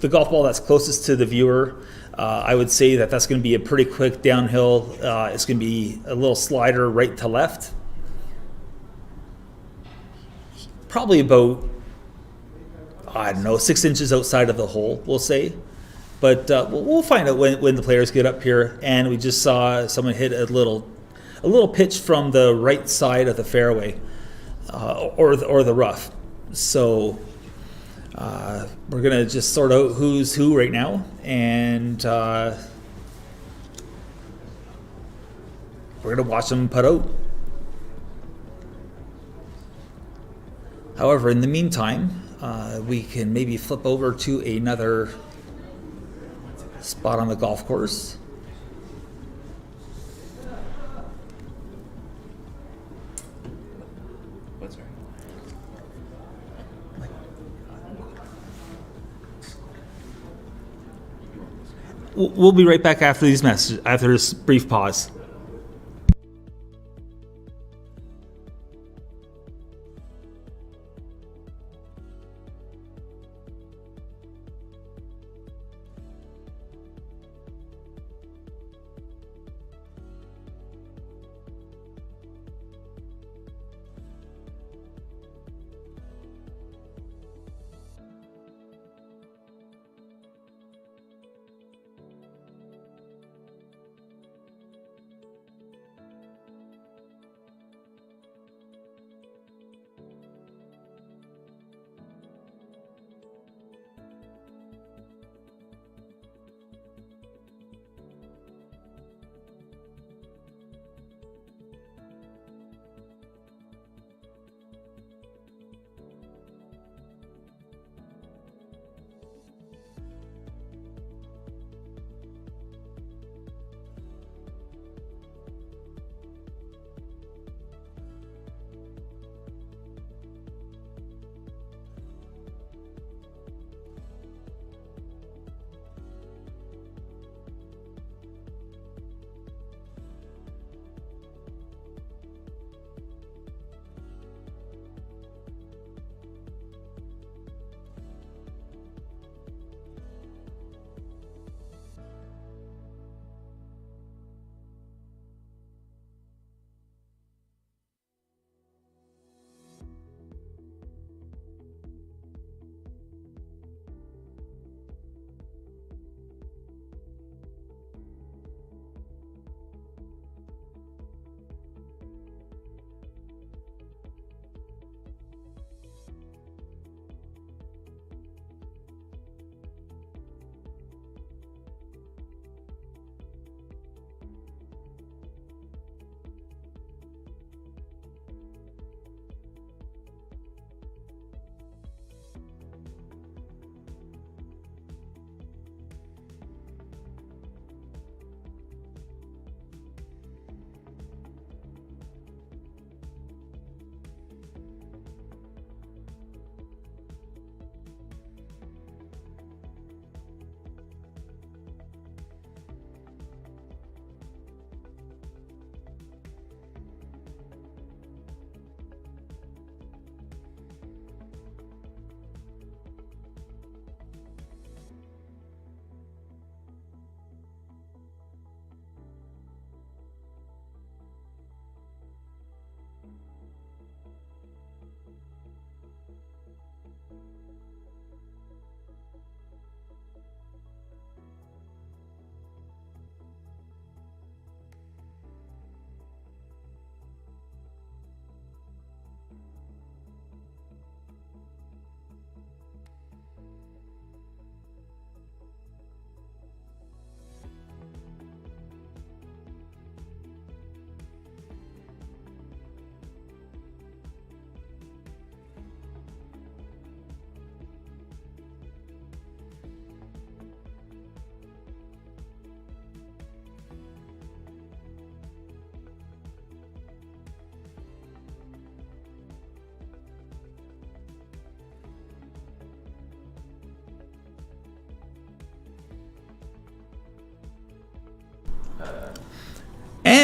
golf ball that's closest to the viewer, I would say that's going to be a pretty quick downhill. It's going to be a little slider right to left. Probably about, I don't know, 6 inches outside of the hole, we'll say. But we'll find out when the players get up here. And we just saw someone hit a little pitch from the right side of the fairway, or the rough. So we're going to just sort out who's who right now. And we're going to watch them putt out. However, in the meantime, we can maybe flip over to another spot on the golf course. We'll be right back after these messages, after this brief pause.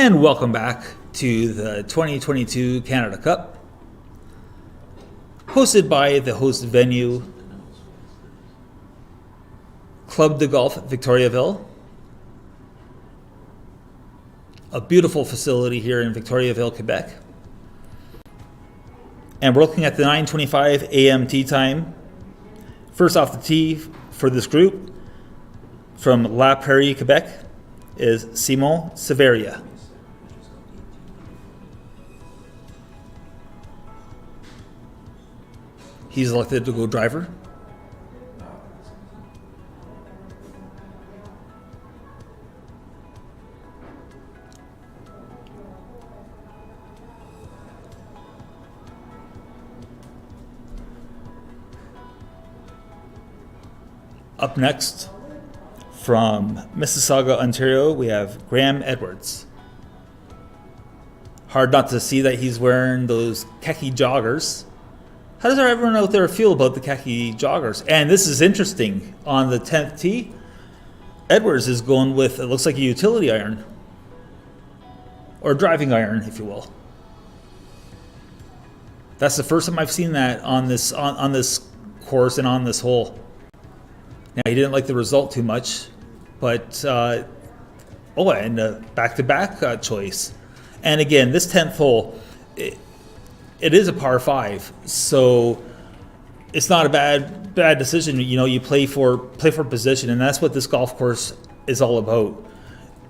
And welcome back to the 2022 Canada Cup, hosted by the host venue, Club de Golf Victoriaville, a beautiful facility here in Victoriaville, Quebec. And we're looking at the 9:25 a.m. tee time. First off the tee for this group from La Prairie, Quebec, is Simon Severia. He's elected to go driver. Up next, from Mississauga, Ontario, we have Graham Edwards. Hard not to see that he's wearing those khaki joggers. How does everyone out there feel about the khaki joggers? And this is interesting. On the 10th tee, Edwards is going with, it looks like a utility iron. Or driving iron, if you will. That's the first time I've seen that on this on this course and on this hole. Now, he didn't like the result too much, but and a back-to-back choice. And again, this 10th hole, it is a par 5, so it's not a bad decision. You know, you play for position, and that's what this golf course is all about.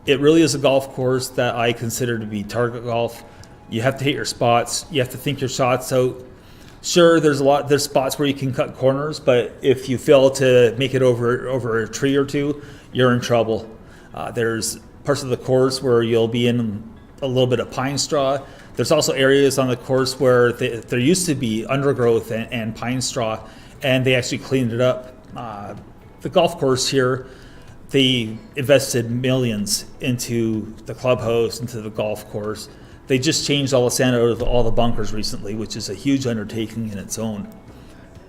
It really is a golf course that I consider to be target golf. You have to hit your spots. You have to think your shots out. Sure, there's spots where you can cut corners, but if you fail to make it over a tree or two, you're in trouble. There's parts of the course where you'll be in a little bit of pine straw. There's also areas on the course where there used to be undergrowth and pine straw, and they actually cleaned it up. The golf course here, they invested millions into the clubhouse, into the golf course. They just changed all the sand out of all the bunkers recently, which is a huge undertaking in its own.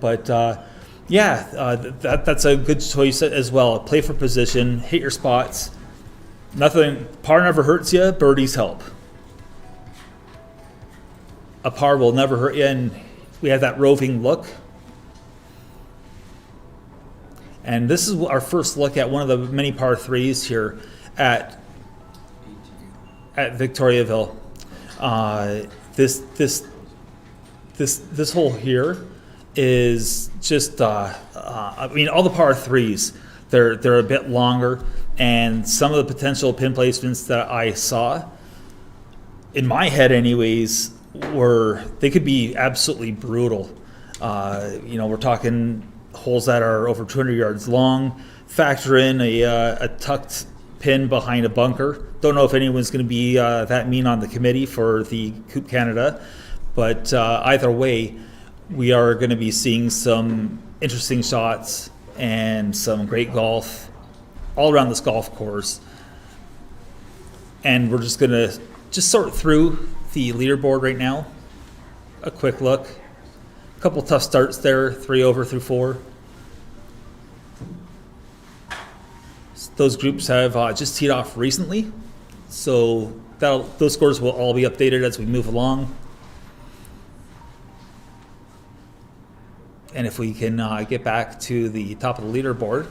But that's a good choice as well. Play for position, hit your spots. Nothing, par never hurts you, birdies help. A par will never hurt you, and we have that roving look. And this is our first look at one of the many par 3s here at Victoriaville. This hole here is just all the par 3s, they're a bit longer, and some of the potential pin placements that I saw in my head anyways they could be absolutely brutal. We're talking holes that are over 200 yards long. Factor in a tucked pin behind a bunker. Don't know if anyone's going to be that mean on the committee for the Coupe Canada, but either way, we are going to be seeing some interesting shots and some great golf all around this golf course. And we're just going to sort through the leaderboard right now. A quick look. A couple tough starts there, 3 over through 4. Those groups have just teed off recently, so those scores will all be updated as we move along. And if we can get back to the top of the leaderboard,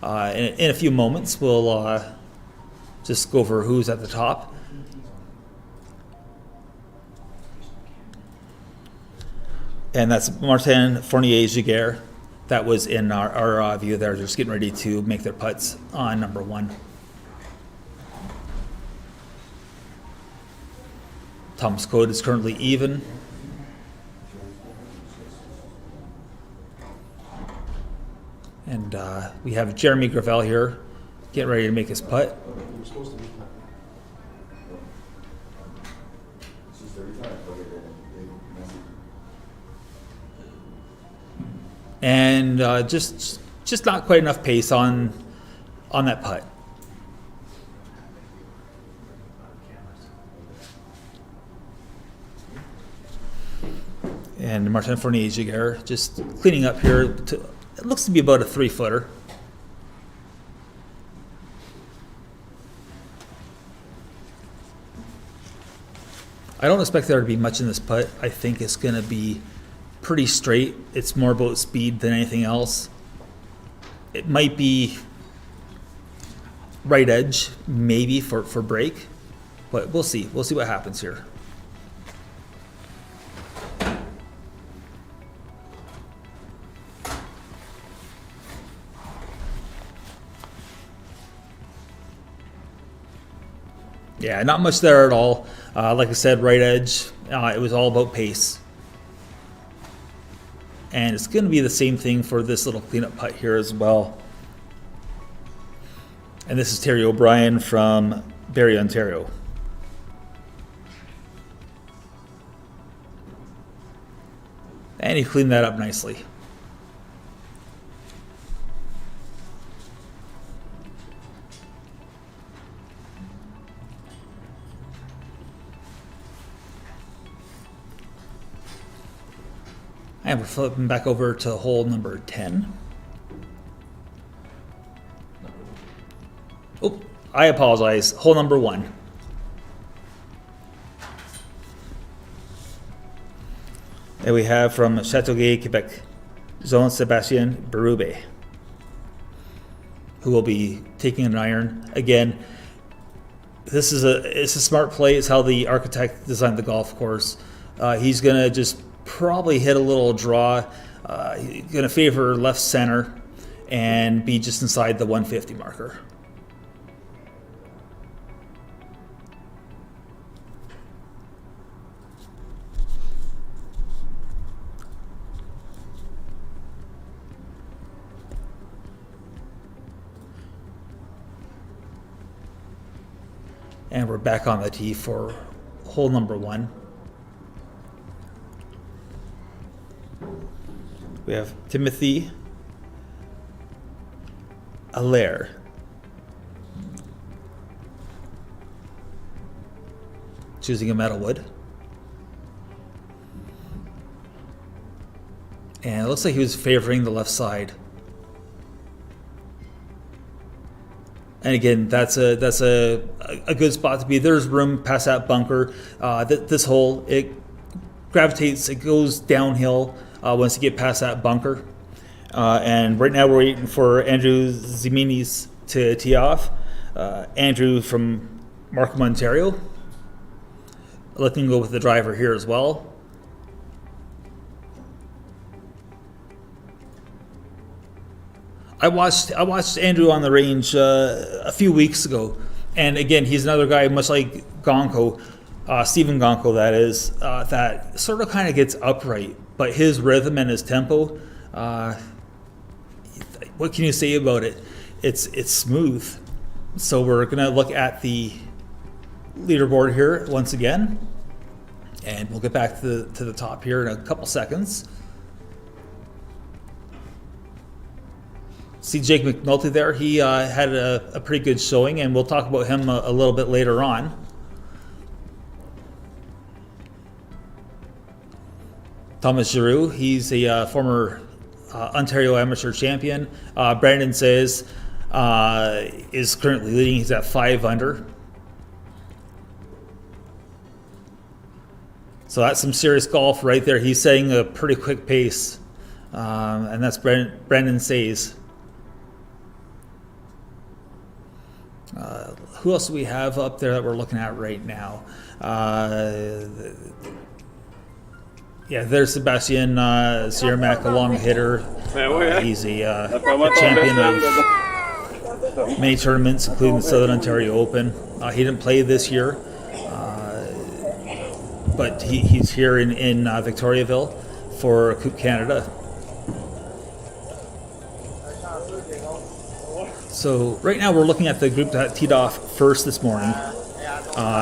in a few moments, we'll just go over who's at the top. And that's Martin Fournier-Giguère. That was in our view there. They're just getting ready to make their putts on number 1. Thomas Code is currently even. And we have Jeremy Gravel here getting ready to make his putt. And just not quite enough pace on that putt. And Martin Fournier-Giguère just cleaning up here. It looks to be about a 3-footer. I don't expect there to be much in this putt. I think it's going to be pretty straight. It's more about speed than anything else. It might be right edge, maybe for break, but we'll see. We'll see what happens here. Yeah, not much there at all. Like I said, right edge. It was all about pace. And it's going to be the same thing for this little cleanup putt here as well. And this is Terry O'Brien from Barrie, Ontario. And he cleaned that up nicely. And we're flipping back over to hole number 10. Oh, I apologize. Hole number 1. And we have from Châteauguay, Quebec, Jean-Sébastien Berube, who will be taking an iron. Again, it's a smart play. It's how the architect designed the golf course. He's going to just probably hit a little draw, going to favor left center and be just inside the 150 marker. And we're back on the tee for hole number 1. We have Timothy Allaire. Choosing a metalwood. And it looks like he was favoring the left side. And again, that's a good spot to be. There's room past that bunker. This hole, it gravitates, it goes downhill once you get past that bunker. And right now we're waiting for Andrew Ziminis to tee off. Andrew from Markham, Ontario. Looking to go with the driver here as well. I watched Andrew on the range a few weeks ago, and again, he's another guy much like Gonko, Stephen Gonko, that is, that sort of kind of gets upright, but his rhythm and his tempo, what can you say about it? It's smooth. So we're gonna look at the leaderboard here once again, and we'll get back to the top here in a couple seconds. See Jake McNulty there. He had a pretty good showing, and we'll talk about him a little bit later on. Thomas Giroux, he's a former Ontario amateur champion. Brandon says is currently leading. He's at 5 under. So that's some serious golf right there. He's setting a pretty quick pace, and that's Brandon Says. Who else do we have up there that we're looking at right now? Yeah, there's Sebastian Siermac, a long hitter. He's a champion of many tournaments, including the Southern Ontario Open. He didn't play this year, but he's here in Victoriaville for Coupe Canada. So right now we're looking at the group that teed off first this morning.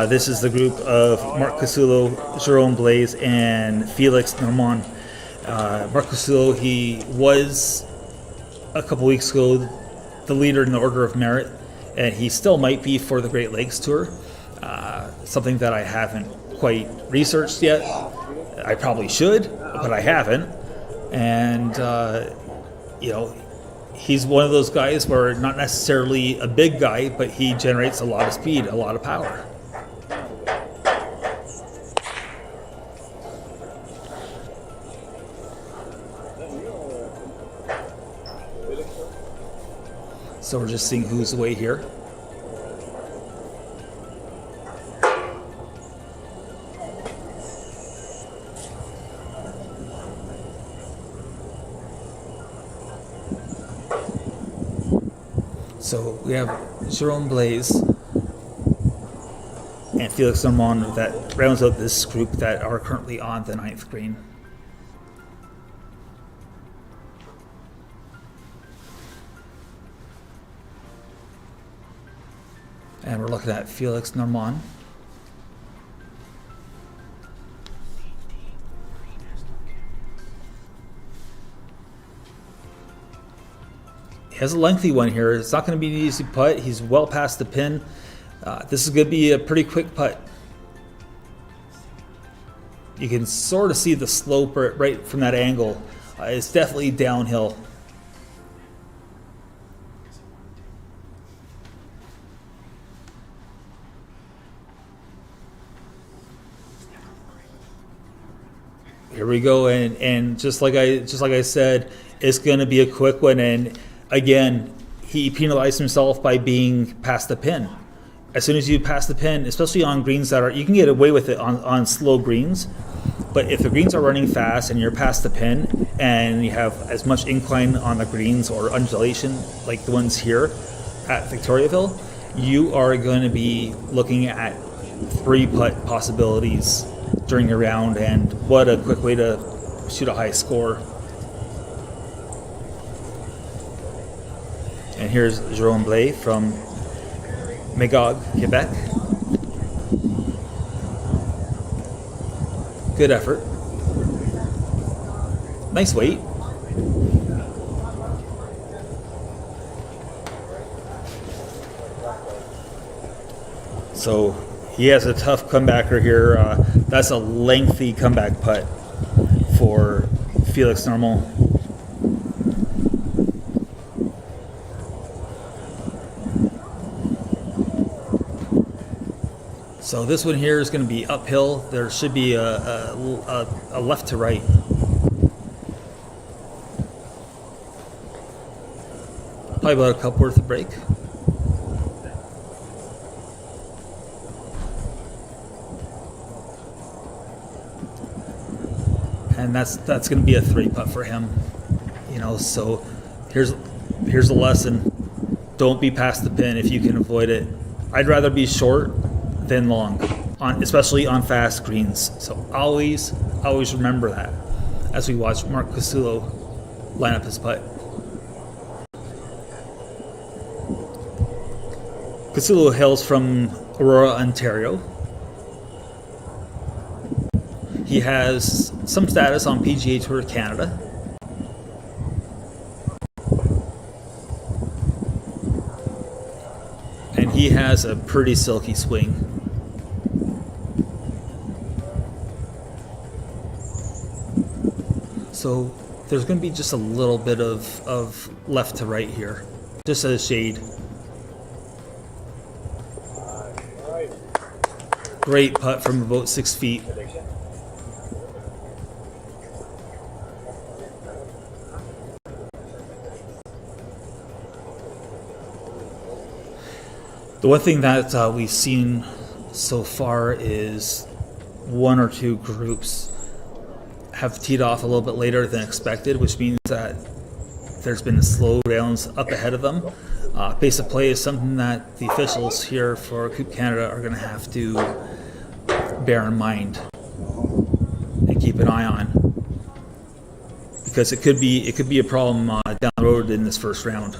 This is the group of Marc Casullo, Jerome Blaise, and Felix Normand. Marc Casullo, he was a couple weeks ago the leader in the order of merit, and he still might be for the Great Lakes Tour. Something that I haven't quite researched yet. I probably should, but I haven't. And he's one of those guys where not necessarily a big guy, but he generates a lot of speed, a lot of power. So we're just seeing who's away here. So we have Jerome Blaze and Felix Normand that rounds out this group that are currently on the 9th green. And we're looking at Felix Normand. He has a lengthy one here. It's not going to be an easy putt. He's well past the pin. This is going to be a pretty quick putt. You can sort of see the slope right from that angle. It's definitely downhill. Here we go, and just like I said, it's going to be a quick one. And again, he penalized himself by being past the pin. As soon as you pass the pin, especially on greens you can get away with it on slow greens, but if the greens are running fast and you're past the pin and you have as much incline on the greens or undulation like the ones here at Victoriaville, you are going to be looking at 3-putt possibilities during a round, and what a quick way to shoot a high score. And here's Jerome Blais from Magog, Quebec. Good effort. Nice weight. So he has a tough comebacker here. That's a lengthy comeback putt for Felix Normand. So this one here is going to be uphill. There should be a left to right. Probably about a cup worth of break. And that's going to be a 3-putt for him. So here's a lesson. Don't be past the pin if you can avoid it. I'd rather be short than long, especially on fast greens. So always remember that as we watch Mark Casullo line up his putt. Casullo hails from Aurora, Ontario. He has some status on PGA Tour Canada. And he has a pretty silky swing. So there's going to be just a little bit of left to right here, just a shade. Great putt from about 6 feet. The one thing that we've seen so far is 1 or 2 groups have teed off a little bit later than expected, which means that there's been slow rounds up ahead of them. Pace of play is something that the officials here for Coupe Canada are going to have to bear in mind and keep an eye on, because it could be a problem down the road in this first round.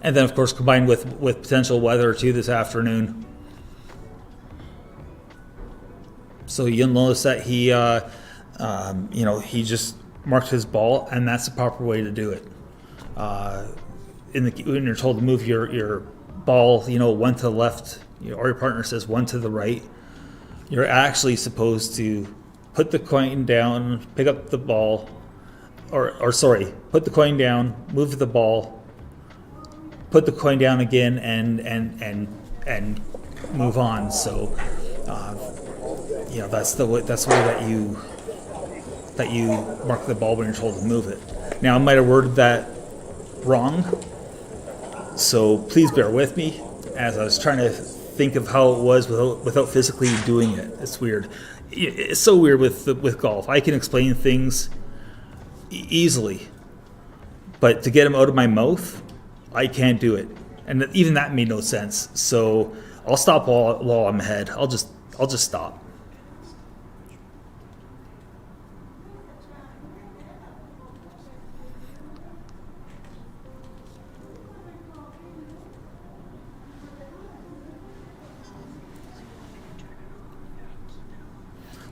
And then, of course, combined with potential weather too this afternoon. So you'll notice that he, he just marked his ball, and that's the proper way to do it. When you're told to move your ball, 1 to the left, or your partner says 1 to the right, you're actually supposed to put the coin down, pick up the ball, put the coin down, move the ball, put the coin down again, and move on. So. That's the way that you mark the ball when you're told to move it. Now, I might have worded that wrong, so please bear with me as I was trying to think of how it was without physically doing it. It's weird. It's so weird with golf. I can explain things easily, but to get them out of my mouth, I can't do it. And even that made no sense. So I'll stop while I'm ahead. I'll just stop.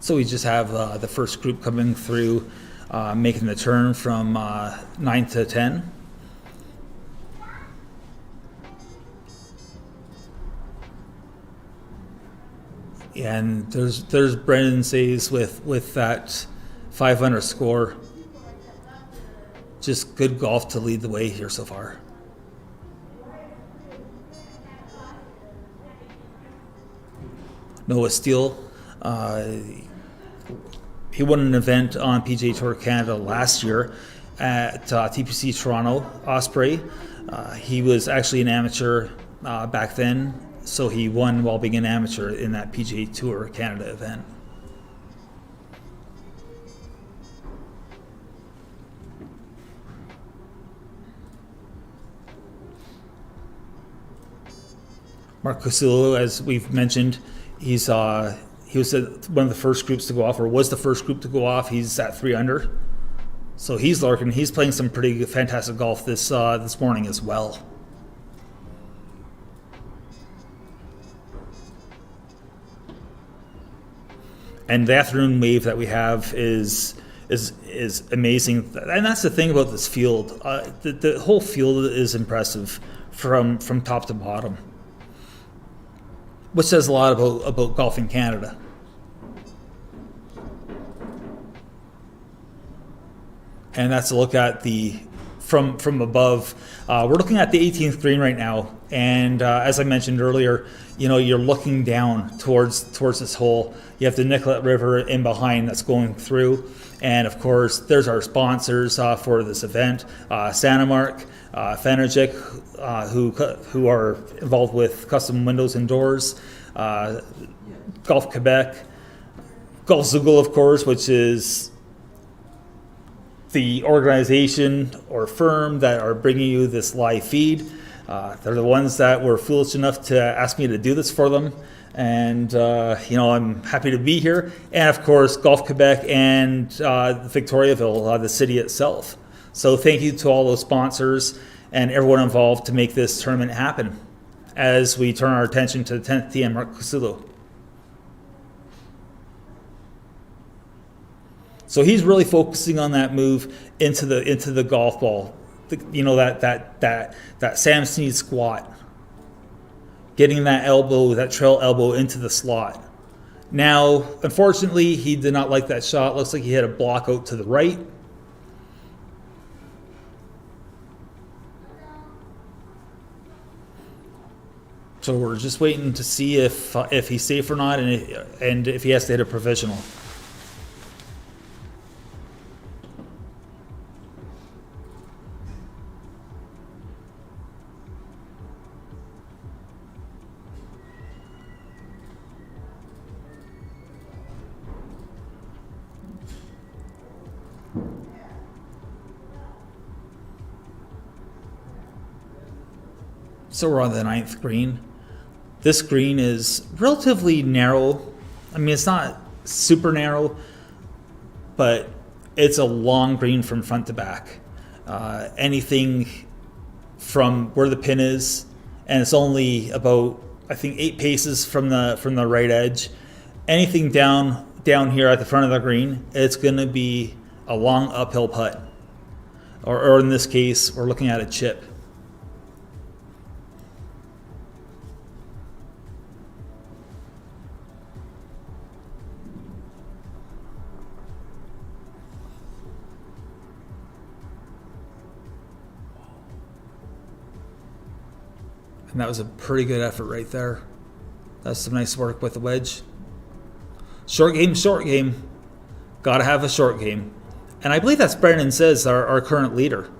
So we just have the first group coming through, making the turn from 9 to 10. And there's Brendan Says with that 500 score. Just good golf to lead the way here so far. Noah Steele, he won an event on PGA Tour Canada last year at TPC Toronto Osprey. He was actually an amateur back then, so he won while being an amateur in that PGA Tour Canada event. Mark Cosillo, as we've mentioned, he was one of the first groups to go off, or was the first group to go off. He's at 3 under, so he's lurking. He's playing some pretty fantastic golf this morning as well. And the afternoon wave that we have is amazing, and that's the thing about this field. The whole field is impressive from top to bottom, which says a lot about golf in Canada. And that's a look at from above. We're looking at the 18th green right now, and as I mentioned earlier, you're looking down towards this hole. You have the Nicollet River in behind that's going through, and of course, there's our sponsors for this event, Sani-Marc Fenergic, who are involved with custom windows and doors, Golf Quebec, Golf Zoogle, of course, which is the organization or firm that are bringing you this live feed. They're the ones that were foolish enough to ask me to do this for them. And, I'm happy to be here. And, of course, Golf Quebec and Victoriaville, the city itself. So thank you to all those sponsors and everyone involved to make this tournament happen as we turn our attention to the 10th tee and Mark Cosillo. So he's really focusing on that move into the golf ball. That Sam Snead squat. Getting that elbow, that trail elbow into the slot. Now, unfortunately, he did not like that shot. Looks like he had a block out to the right. So we're just waiting to see if he's safe or not, and if he has to hit a provisional. So we're on the 9th green. This green is relatively narrow. I mean, it's not super narrow, but it's a long green from front to back. Anything from where the pin is, and it's only about, I think, 8 paces from the right edge. Anything down here at the front of the green, it's going to be a long uphill putt, or in this case, we're looking at a chip. And that was a pretty good effort right there. That's some nice work with the wedge. Short game. Gotta have a short game. And I believe that's Brendan Says, our current leader.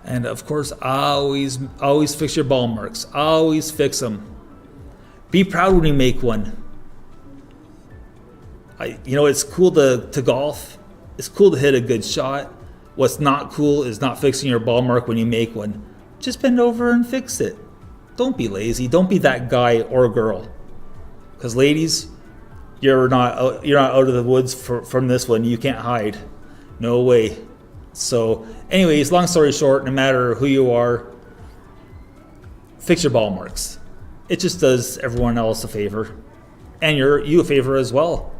And of course, always fix your ball marks. Always fix them. Be proud when you make one. It's cool to golf. It's cool to hit a good shot. What's not cool is not fixing your ball mark when you make one. Just bend over and fix it. Don't be lazy. Don't be that guy or girl. Because ladies, you're not out of the woods from this one. You can't hide. No way. So anyways, long story short, no matter who you are, fix your ball marks. It just does everyone else a favor. And you a favor as well.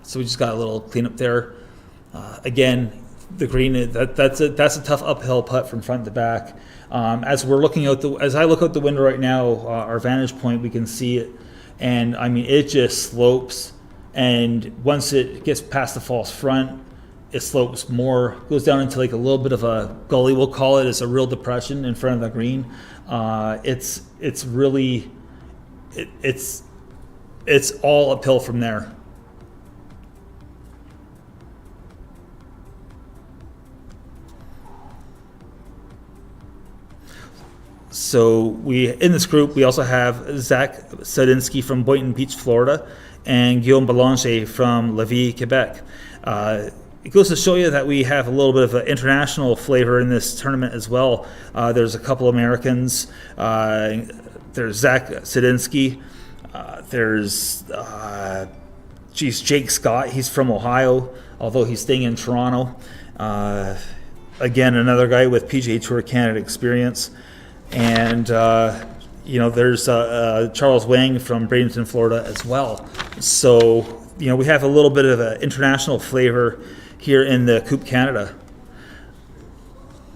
So we just got a little cleanup there. Again, the green, that's a tough uphill putt from front to back. As I look out the window right now, our vantage point, we can see it, and I mean it just slopes. And once it gets past the false front, it slopes more, goes down into like a little bit of a gully. We'll call it. It's a real depression in front of the green. It's all uphill from there. So in this group, we also have Zach Sadinsky from Boynton Beach, Florida, and Guillaume Belanger from Lévis, Quebec. It goes to show you that we have a little bit of an international flavor in this tournament as well. There's a couple Americans. There's Zach Sadinsky. There's Jake Scott. He's from Ohio, although he's staying in Toronto. Again, another guy with PGA Tour Canada experience. And, there's Charles Wang from Bradenton, Florida as well. So, we have a little bit of an international flavor here in the Coupe Canada.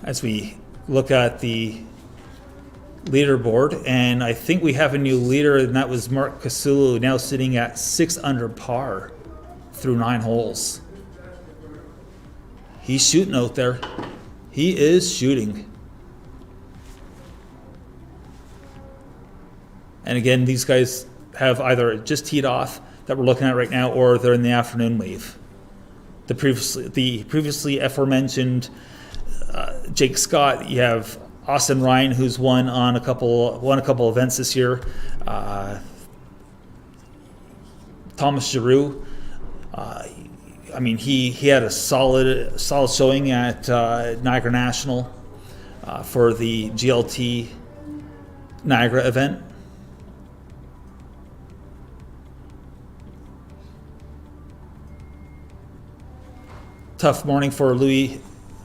As we look at the leaderboard, and I think we have a new leader, and that was Mark Casulu, now sitting at 6 under par through 9 holes. He's shooting out there. He is shooting. And again, these guys have either just teed off that we're looking at right now, or they're in the afternoon wave. The previously aforementioned Jake Scott. You have Austin Ryan, who's won a couple events this year. Thomas Giroux. He had a solid showing at Niagara National for the GLT Niagara event. Tough morning for Louis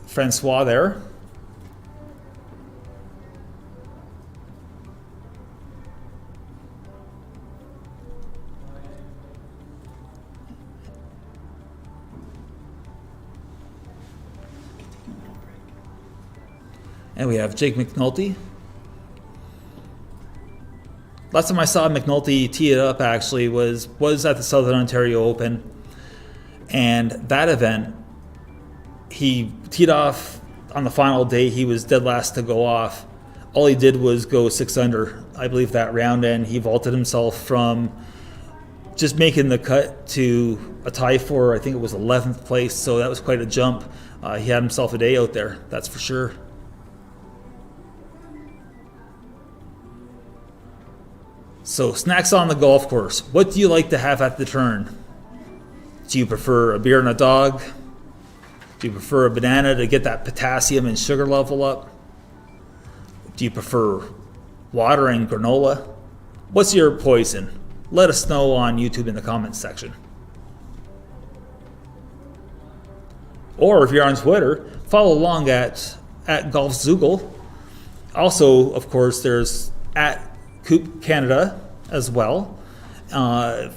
Francois there. And we have Jake McNulty. Last time I saw McNulty tee it up actually was at the Southern Ontario Open. And that event, he teed off on the final day. He was dead last to go off. All he did was go 6 under, I believe, that round, and he vaulted himself from just making the cut to a tie for, I think it was 11th place, so that was quite a jump. He had himself a day out there, that's for sure. So, snacks on the golf course. What do you like to have at the turn? Do you prefer a beer and a dog? Do you prefer a banana to get that potassium and sugar level up? Do you prefer water and granola? What's your poison? Let us know on YouTube in the comments section. Or if you're on Twitter, follow along at GolfZoogle. Also, of course, there's at Coupe Canada as well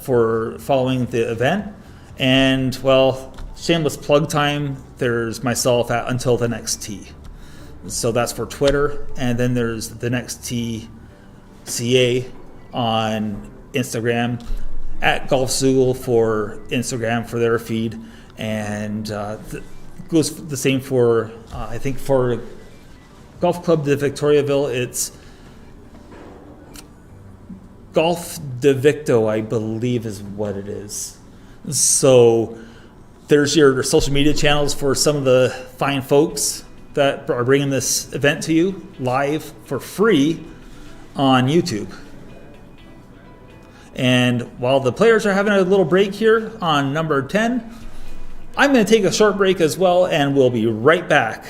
for following the event. And, well, shameless plug time, there's myself at Until the Next Tee. So that's for Twitter. And then there's the Next Tee CA on Instagram, at Golf Zoogle for Instagram for their feed. And goes the same for, I think for Golf Club de Victoriaville, it's Golf de Victo, I believe is what it is. So there's your social media channels for some of the fine folks that are bringing this event to you live for free on YouTube. And while the players are having a little break here on number 10, I'm going to take a short break as well, and we'll be right back.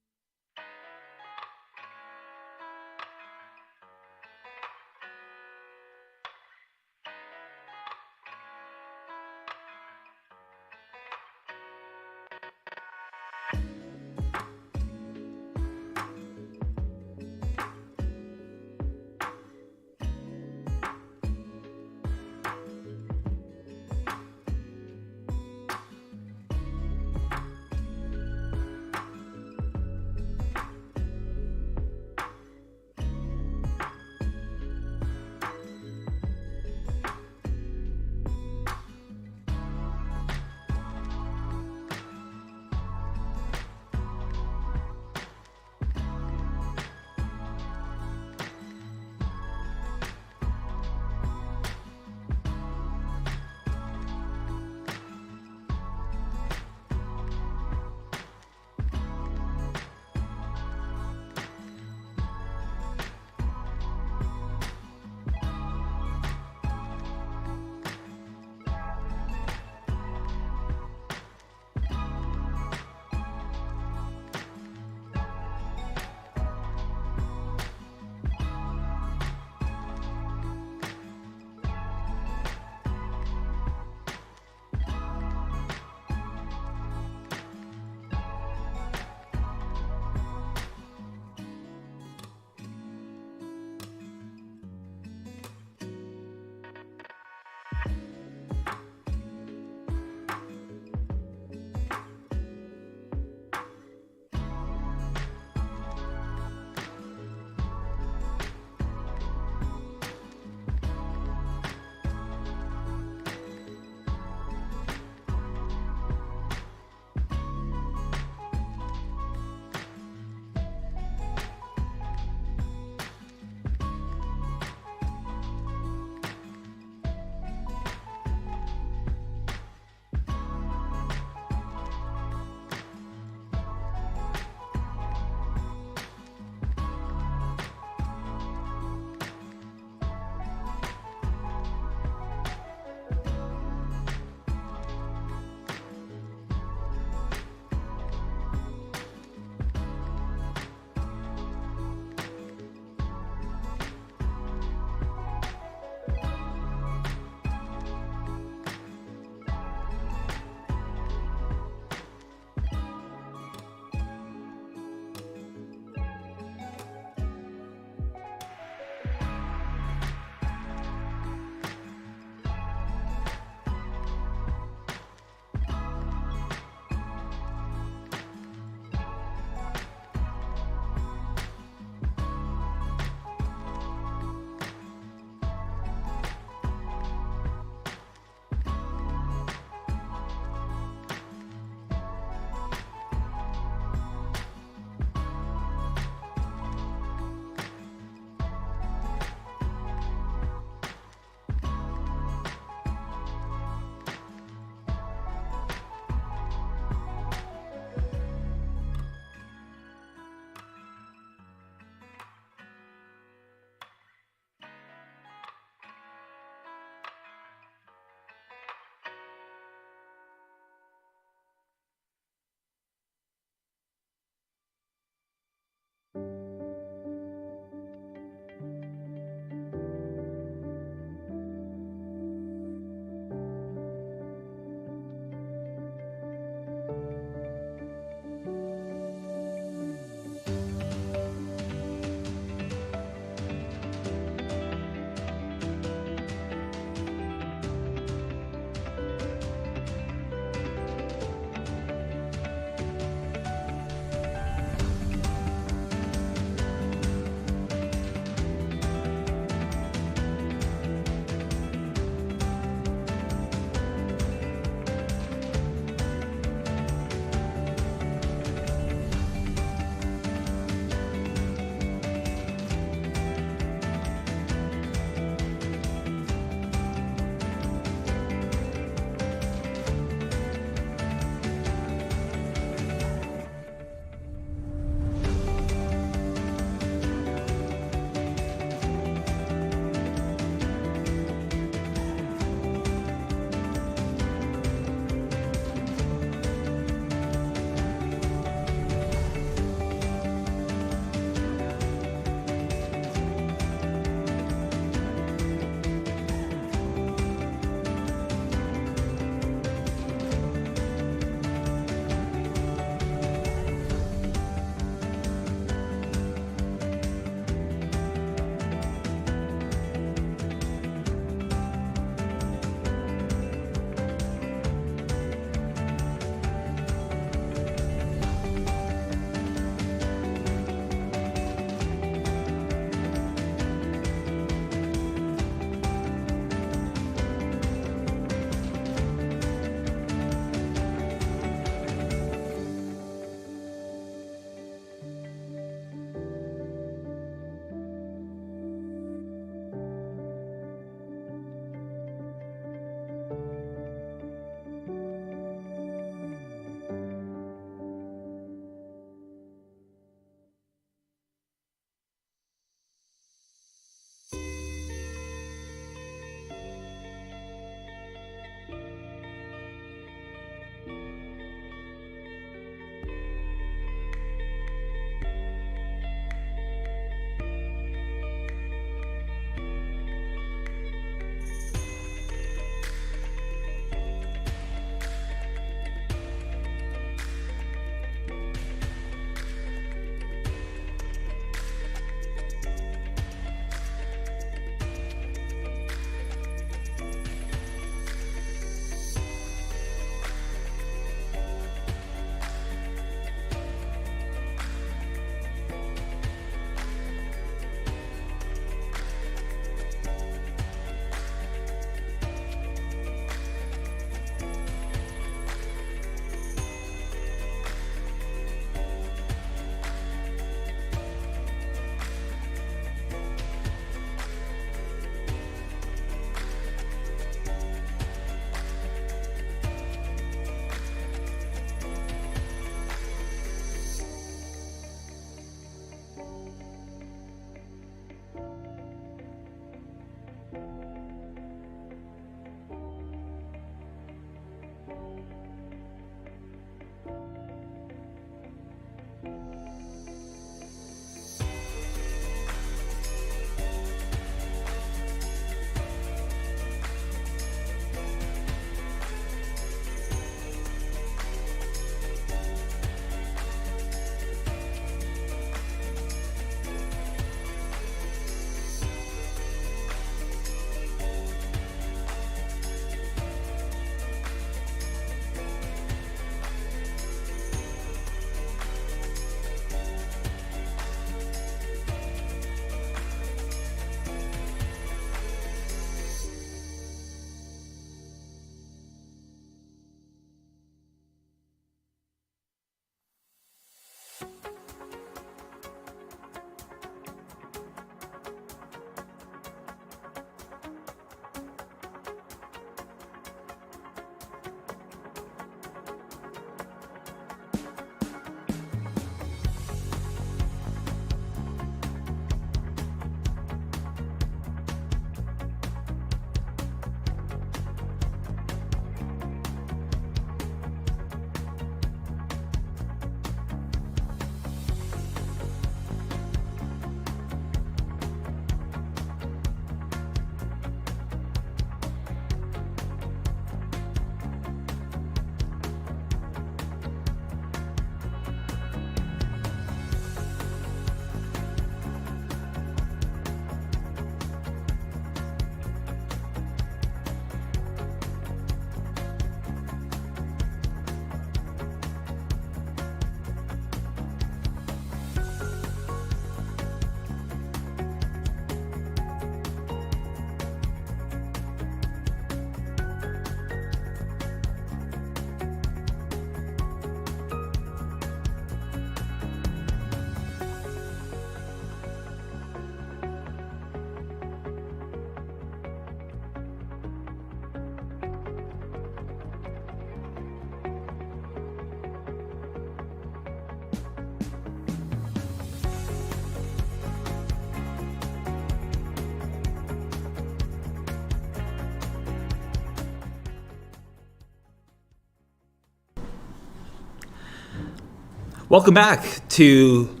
Welcome back to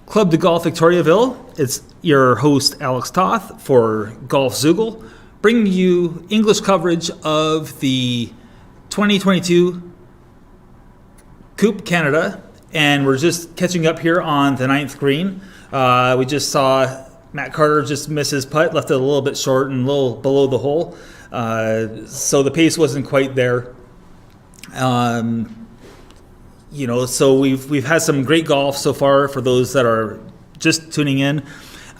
Club de Golf Victoriaville. It's your host, Alex Toth, for Golf Zoogle, bringing you English coverage of the 2022 Coupe Canada. And we're just catching up here on the 9th green. We just saw Matt Carter just miss his putt, left it a little bit short and a little below the hole. So the pace wasn't quite there. So we've had some great golf so far for those that are just tuning in.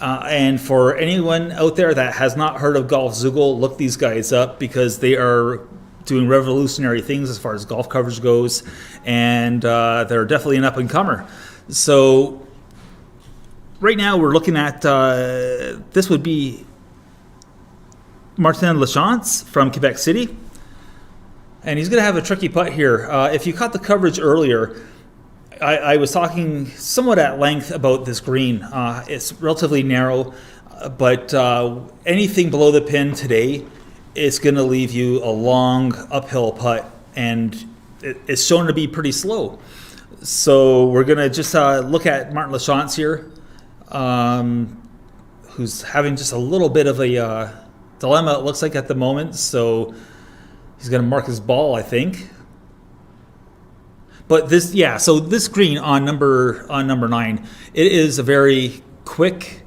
And for anyone out there that has not heard of Golf Zoogle, look these guys up because they are doing revolutionary things as far as golf coverage goes. And they're definitely an up-and-comer. So right now we're looking at, this would be Martin Lachance from Quebec City. And he's going to have a tricky putt here. If you caught the coverage earlier, I was talking somewhat at length about this green. It's relatively narrow, but anything below the pin today, it's going to leave you a long uphill putt, and it's shown to be pretty slow. So we're going to just look at Martin Lachance here, who's having just a little bit of a dilemma, it looks like, at the moment. So he's going to mark his ball, I think. But so this green on number 9, it is a very quick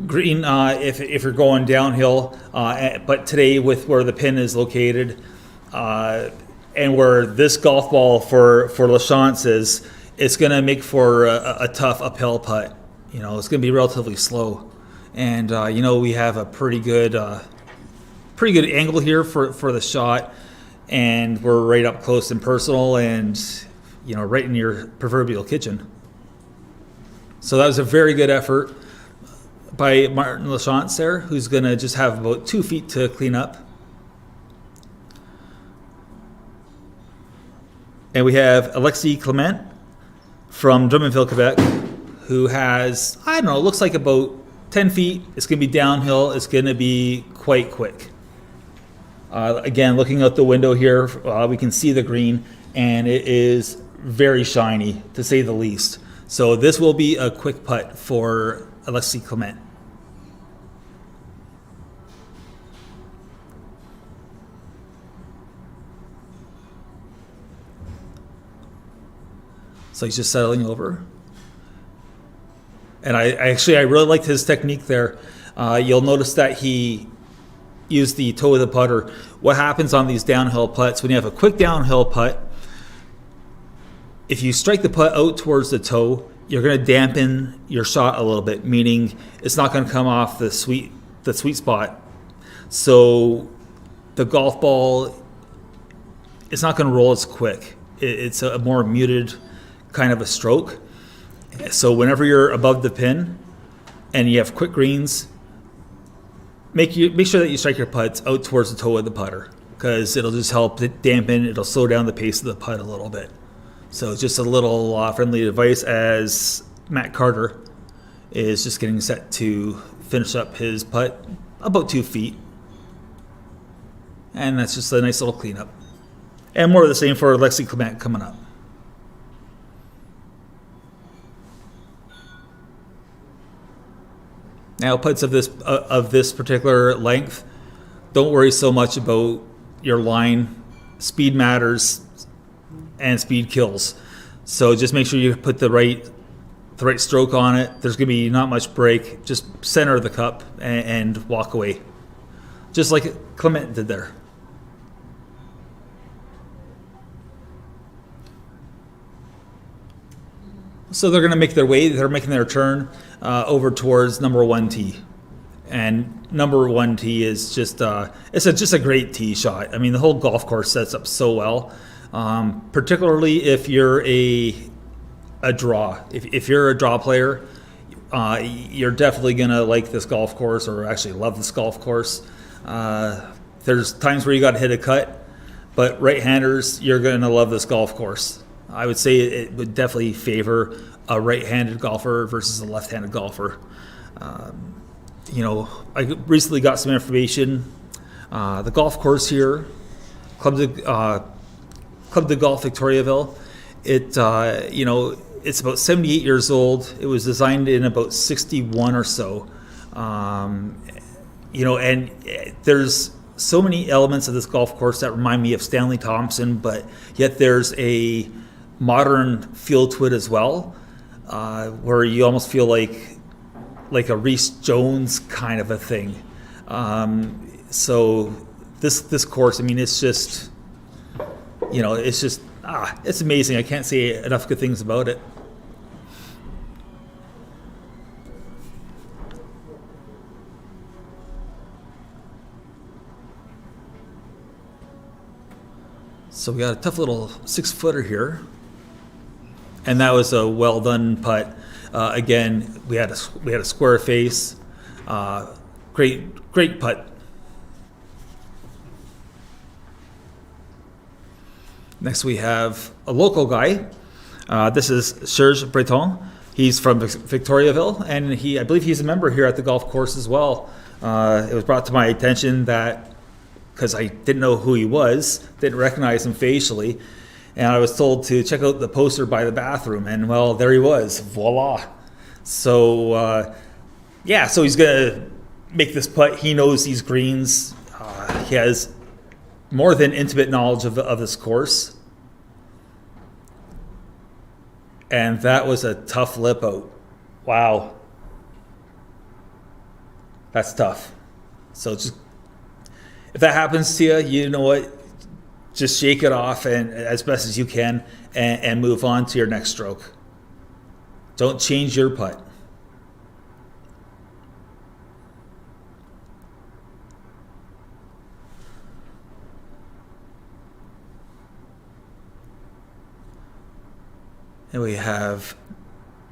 green if you're going downhill. But today, with where the pin is located, and where this golf ball for Lachance is, it's going to make for a tough uphill putt. It's going to be relatively slow, and we have a pretty good angle here for the shot, and we're right up close and personal, and right in your proverbial kitchen. So that was a very good effort by Martin Lachance there, who's going to just have about 2 feet to clean up. And we have Alexis Clement from Drummondville, Quebec, who has, looks like about 10 feet. It's going to be downhill. It's going to be quite quick. Again, looking out the window here, we can see the green, and it is very shiny, to say the least. So this will be a quick putt for Alexis Clement. So he's just settling over. And I really liked his technique there. You'll notice that he used the toe of the putter. What happens on these downhill putts, when you have a quick downhill putt, if you strike the putt out towards the toe, you're going to dampen your shot a little bit, meaning it's not going to come off the sweet spot. So the golf ball, it's not going to roll as quick. It's a more muted kind of a stroke. So whenever you're above the pin and you have quick greens, make sure that you strike your putts out towards the toe of the putter, because it'll just help it dampen. It'll slow down the pace of the putt a little bit. So just a little friendly advice as Matt Carter is just getting set to finish up his putt about 2 feet. And that's just a nice little cleanup. And more of the same for Alexis Clement coming up. Now, putts of this particular length, don't worry so much about your line. Speed matters, and speed kills. So just make sure you put the right stroke on it. There's going to be not much break. Just center the cup and walk away, just like Clement did there. So they're going to make their way. They're making their turn over towards number 1 tee, and number 1 tee is just just a great tee shot. I mean, the whole golf course sets up so well, particularly if you're a draw. If you're a draw player, you're definitely going to like this golf course, or actually love this golf course. There's times where you got to hit a cut, but right-handers, you're going to love this golf course. I would say it would definitely favor a right-handed golfer versus a left-handed golfer. I recently got some information. The golf course here, Club de Golf Victoriaville, It's about 78 years old. It was designed in about 61 or so. And there's so many elements of this golf course that remind me of Stanley Thompson, but yet there's a modern feel to it as well, where you almost feel like a Reese Jones kind of a thing. So this course, I mean, it's just, it's amazing. I can't say enough good things about it. So we got a tough little 6-footer here, and that was a well done putt. Again, we had a square face. Great putt. Next we have a local guy. This is Serge Breton. He's from Victoriaville, and I believe he's a member here at the golf course as well. It was brought to my attention that, because I didn't know who he was, didn't recognize him facially, and I was told to check out the poster by the bathroom, and well, there he was, voila. So so he's gonna make this putt. He knows these greens. He has more than intimate knowledge of this course, and that was a tough lip out. Wow, that's tough. So just, if that happens to you, you know what? Just shake it off and as best as you can, and move on to your next stroke. Don't change your putt. And we have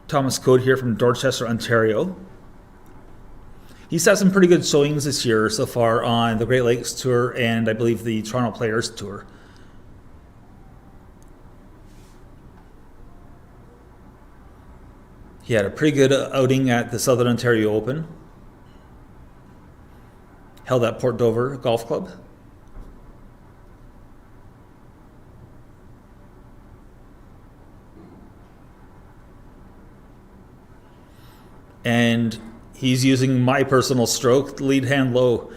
Thomas Code here from Dorchester, Ontario. He's had some pretty good showings this year so far on the Great Lakes Tour and I believe the Toronto Players Tour. He had a pretty good outing at the Southern Ontario Open, held at Port Dover Golf Club. And he's using my personal stroke, lead hand low.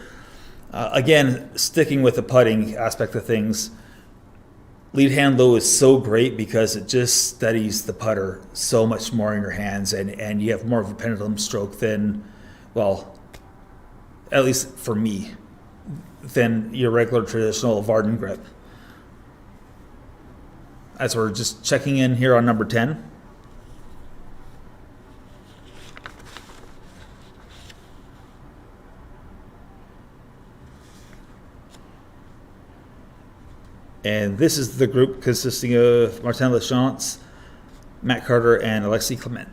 Again, sticking with the putting aspect of things, lead hand low is so great because it just steadies the putter so much more in your hands, and you have more of a pendulum stroke than, well, at least for me, than your regular traditional Varden grip. As we're just checking in here on number 10. And this is the group consisting of Martin Lachance, Matt Carter, and Alexis Clement.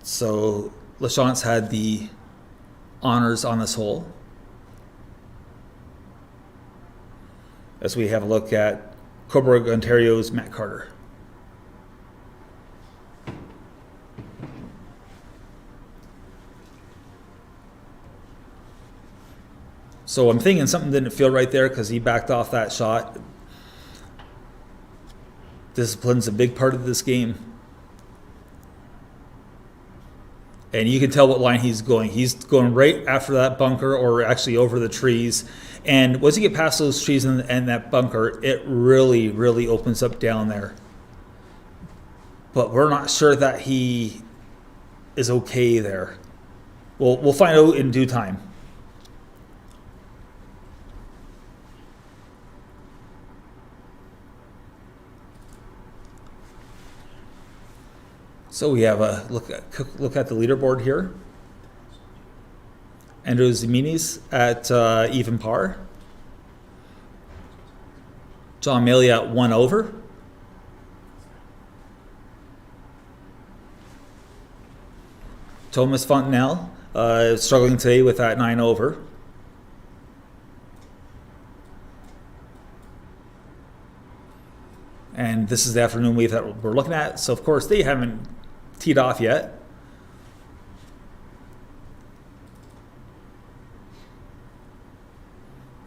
So Lachance had the honors on this hole. As we have a look at Cobourg, Ontario's Matt Carter. So I'm thinking something didn't feel right there because he backed off that shot. Discipline's a big part of this game. And you can tell what line he's going. He's going right after that bunker, or actually over the trees. And once you get past those trees and that bunker, it really, really opens up down there. But we're not sure that he is okay there. We'll find out in due time. So we have a look at the leaderboard here. Andrew Ziminis at even par. John Maley at 1 over. Thomas Fontenelle struggling today with that 9 over. And this is the afternoon wave that we're looking at. So of course they haven't teed off yet.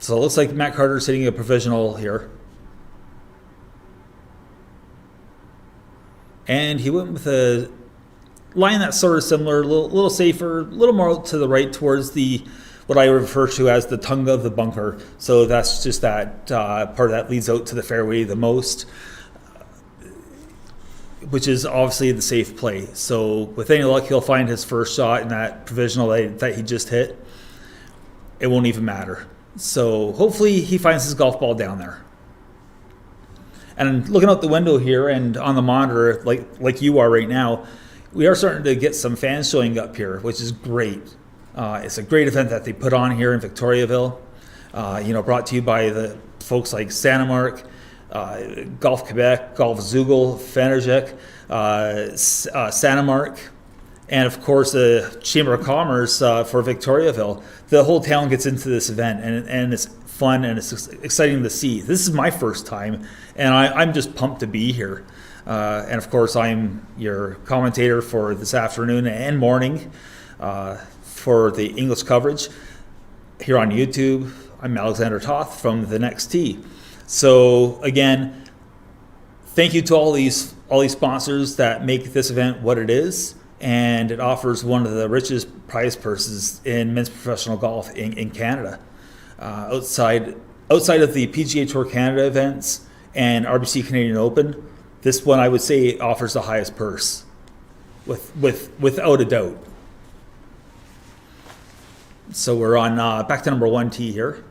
So it looks like Matt Carter's hitting a provisional here. And he went with a line that's sort of similar, a little safer, a little more to the right towards the what I refer to as the tongue of the bunker. So that's just that part that leads out to the fairway the most, which is obviously the safe play. So with any luck, he'll find his first shot in that provisional that he just hit. It won't even matter. So hopefully he finds his golf ball down there. And looking out the window here and on the monitor, like you are right now, we are starting to get some fans showing up here, which is great. It's a great event that they put on here in Victoriaville. Brought to you by the folks like Sani-Marc, Golf Quebec, Golf Zoogle, Fenergic, Sani-Marc, and of course the Chamber of Commerce for Victoriaville. The whole town gets into this event, and it's fun and it's exciting to see. This is my first time, and I'm just pumped to be here. And of course, I'm your commentator for this afternoon and morning for the English coverage here on YouTube. I'm Alexander Toth from The Next Tee. So again, thank you to all these sponsors that make this event what it is, and it offers one of the richest prize purses in men's professional golf in Canada. Outside of the PGA Tour Canada events and RBC Canadian Open, this one I would say offers the highest purse, without a doubt. So we're on back to number 1 tee here.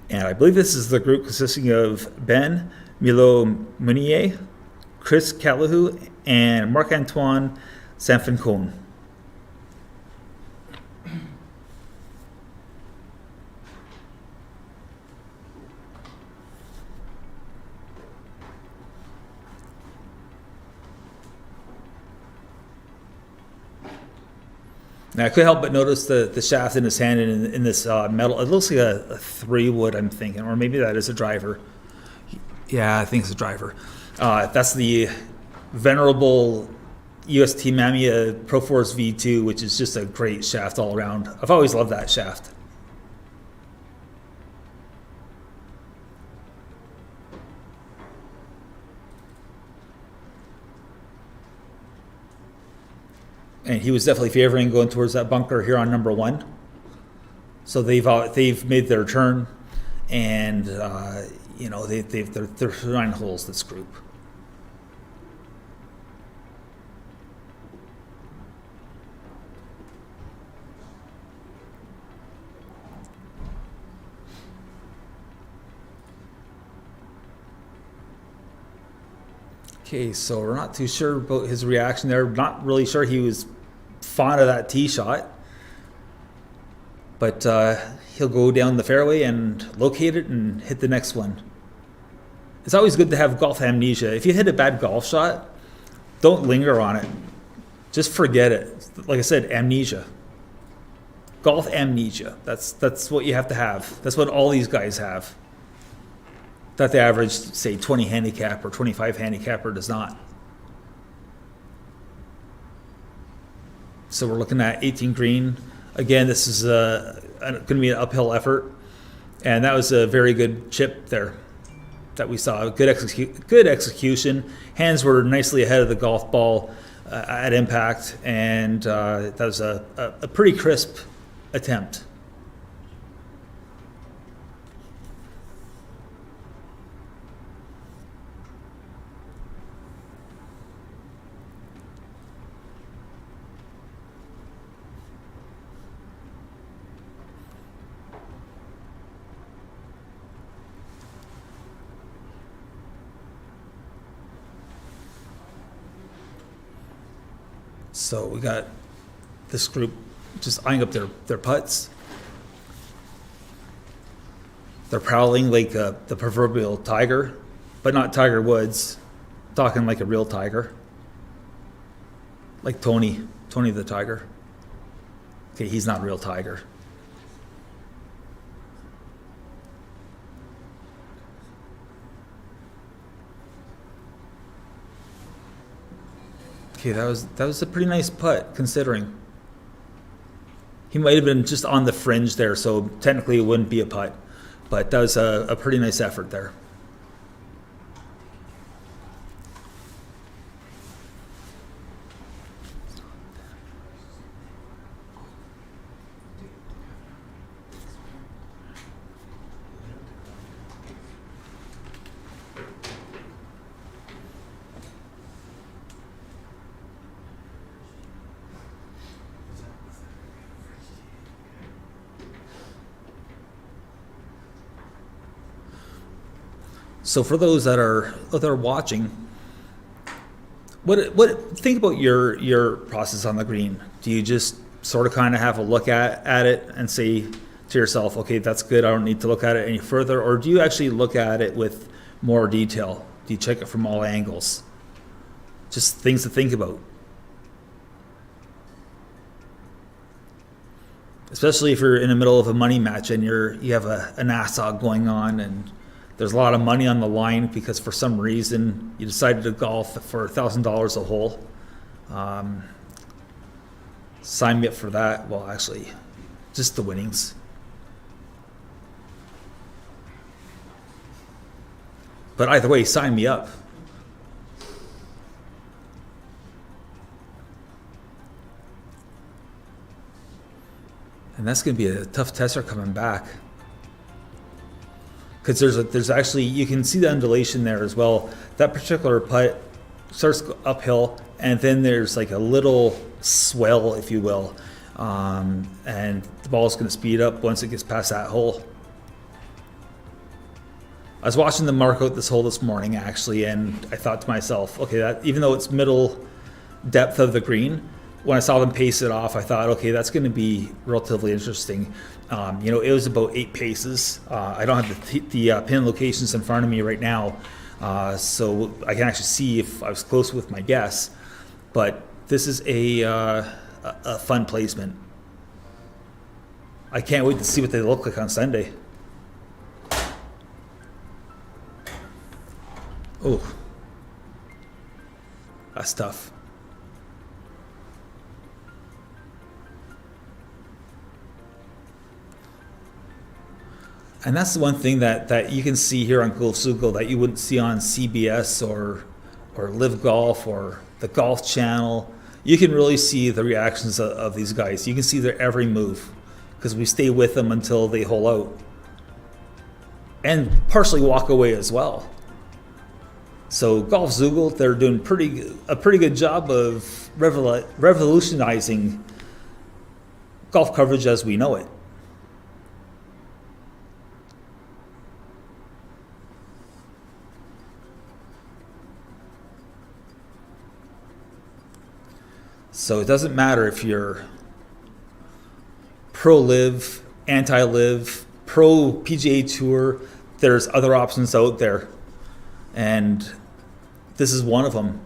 And I believe this is the group consisting of Ben Milo Munier, Chris Callahoo, and Marc-Antoine Sanfincone. Now, I couldn't help but notice the shaft in his hand in this metal. It looks like a 3-wood, I'm thinking, or maybe that is a driver. Yeah, I think it's a driver. That's the venerable UST Mamiya Proforce V2, which is just a great shaft all around. I've always loved that shaft. And he was definitely favoring going towards that bunker here on number 1. So they've made their turn, and they're 9 holes, this group. Okay, so we're not too sure about his reaction there. Not really sure he was fond of that tee shot, but he'll go down the fairway and locate it and hit the next one. It's always good to have golf amnesia. If you hit a bad golf shot, don't linger on it. Just forget it. Like I said, amnesia. Golf amnesia. That's what you have to have. That's what all these guys have. That the average, say, 20 handicap or 25 handicapper does not. So we're looking at 18 green. Again, this is going to be an uphill effort. And that was a very good chip there that we saw. Good execution. Hands were nicely ahead of the golf ball at impact. And that was a pretty crisp attempt. So we got this group just eyeing up their putts. They're prowling like the proverbial tiger, but not Tiger Woods. Talking like a real tiger. Like Tony the tiger. Okay, he's not a real tiger. Okay, that was a pretty nice putt considering. He might have been just on the fringe there, so technically it wouldn't be a putt. But that was a pretty nice effort there. So for those that are watching, what think about your process on the green? Do you just sort of kind of have a look at it and say to yourself, okay, that's good, I don't need to look at it any further, or do you actually look at it with more detail? Do you check it from all angles? Just things to think about. Especially if you're in the middle of a money match and you have an ASOG going on and there's a lot of money on the line because for some reason you decided to golf for $1,000 a hole. Sign me up for that. Well, actually, just the winnings. But either way, sign me up. And that's going to be a tough tester coming back. Because there's actually, you can see the undulation there as well. That particular putt starts uphill, and then there's like a little swell, if you will. And the ball is going to speed up once it gets past that hole. I was watching them mark out this hole this morning, actually, and I thought to myself, okay, that even though it's middle depth of the green, when I saw them pace it off, I thought, okay, that's going to be relatively interesting. It was about 8 paces. I don't have the pin locations in front of me right now, so I can actually see if I was close with my guess. But this is a fun placement. I can't wait to see what they look like on Sunday. Oh, that's tough. And that's the one thing that you can see here on Golfsugo that you wouldn't see on CBS or Live Golf or the Golf Channel. You can really see the reactions of these guys. You can see their every move because we stay with them until they hole out and partially walk away as well. So Golfsugo, they're doing a pretty good job of revolutionizing golf coverage as we know it. So it doesn't matter if you're pro-live, anti-live, pro-PGA Tour, there's other options out there. And this is one of them.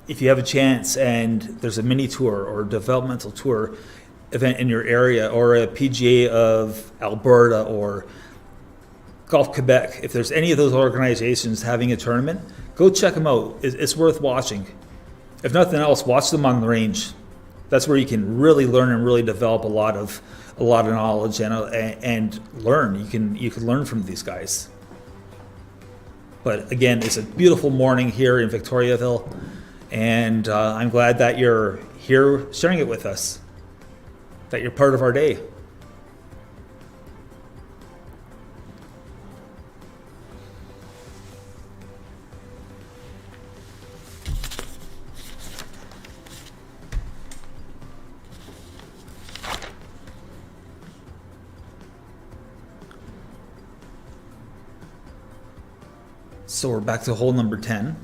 If you have a chance and there's a mini tour or developmental tour event in your area or a PGA of Alberta or Golf Quebec, if there's any of those organizations having a tournament, go check them out. It's worth watching. If nothing else, watch them on the range. That's where you can really learn and really develop a lot of knowledge and learn. You can learn from these guys. But again, it's a beautiful morning here in Victoriaville, and I'm glad that you're here sharing it with us, that you're part of our day. So we're back to hole number 10.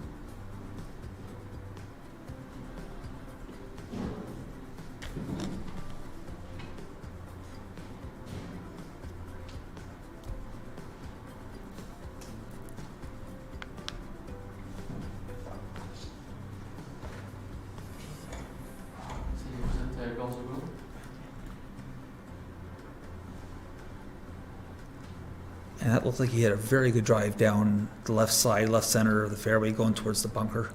And that looked like he had a very good drive down the left side, left center of the fairway going towards the bunker.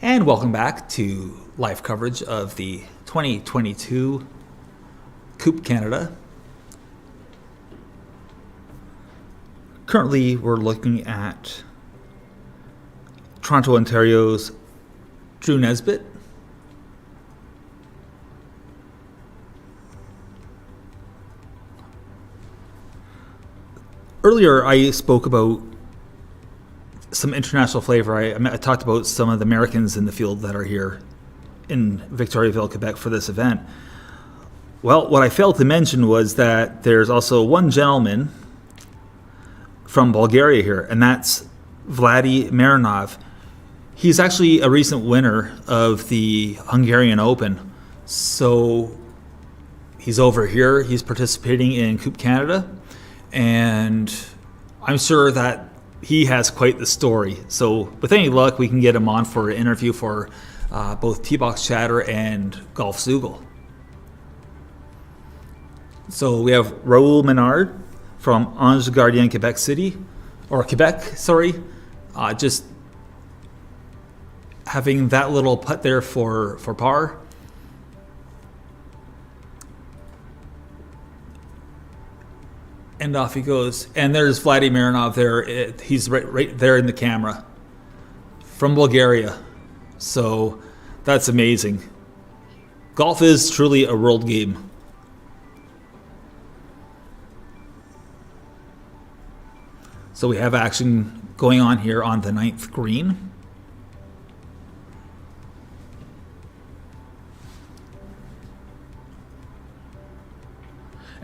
And welcome back to live coverage of the 2022 Coupe Canada. Currently, we're looking at Toronto, Ontario's Drew Nesbitt. Earlier, I spoke about some international flavor. I talked about some of the Americans in the field that are here in Victoriaville, Quebec for this event. Well, what I failed to mention was that there's also one gentleman from Bulgaria here, and that's Vladi Marinov. He's actually a recent winner of the Hungarian Open. So he's over here. He's participating in Coupe Canada, and I'm sure that he has quite the story. So with any luck, we can get him on for an interview for both T-Box Chatter and Golf Zoogle. So we have Raoul Menard from Ange Gardien, Quebec, just having that little putt there for par. And off he goes. And there's Vladi Marinov there. He's right there in the camera from Bulgaria. So that's amazing. Golf is truly a world game. So we have action going on here on the 9th green.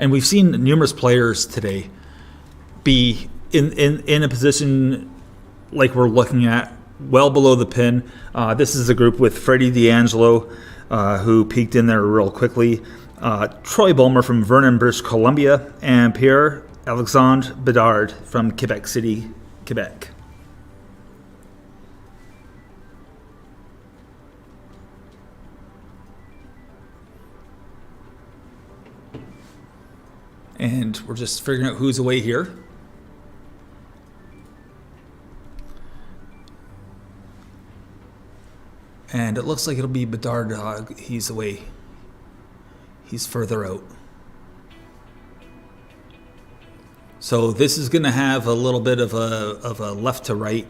And we've seen numerous players today be in a position like we're looking at, well below the pin. This is a group with Freddie D'Angelo, who peeked in there real quickly. Troy Bulmer from Vernon, British Columbia, and Pierre-Alexandre Bedard from Quebec City, Quebec. And we're just figuring out who's away here. And it looks like it'll be Bedard. He's away. He's further out. So this is going to have a little bit of a left to right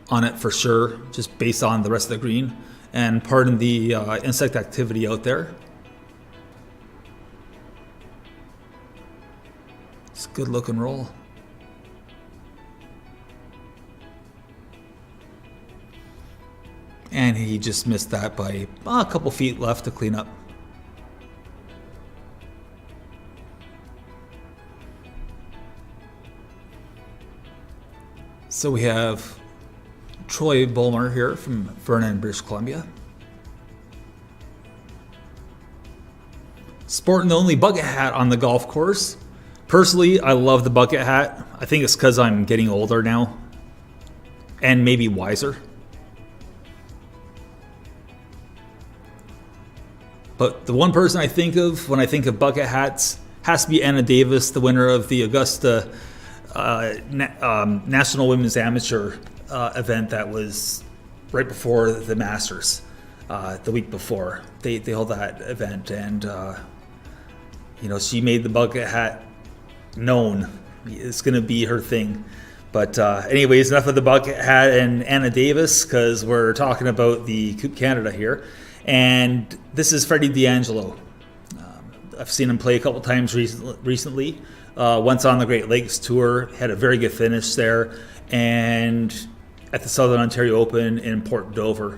on it for sure, just based on the rest of the green. And pardon the insect activity out there. It's a good look and roll. And he just missed that by a couple feet left to clean up. So we have Troy Bulmer here from Vernon, British Columbia. Sporting the only bucket hat on the golf course. Personally, I love the bucket hat. I think it's because I'm getting older now and maybe wiser. But the one person I think of when I think of bucket hats has to be Anna Davis, the winner of the Augusta National Women's Amateur event that was right before the Masters, the week before. They held that event, and she made the bucket hat known. It's going to be her thing. But anyways, enough of the bucket hat and Anna Davis, because we're talking about the Coupe Canada here. And this is Freddie D'Angelo. I've seen him play a couple times recently. Once on the Great Lakes Tour, had a very good finish there. And at the Southern Ontario Open in Port Dover.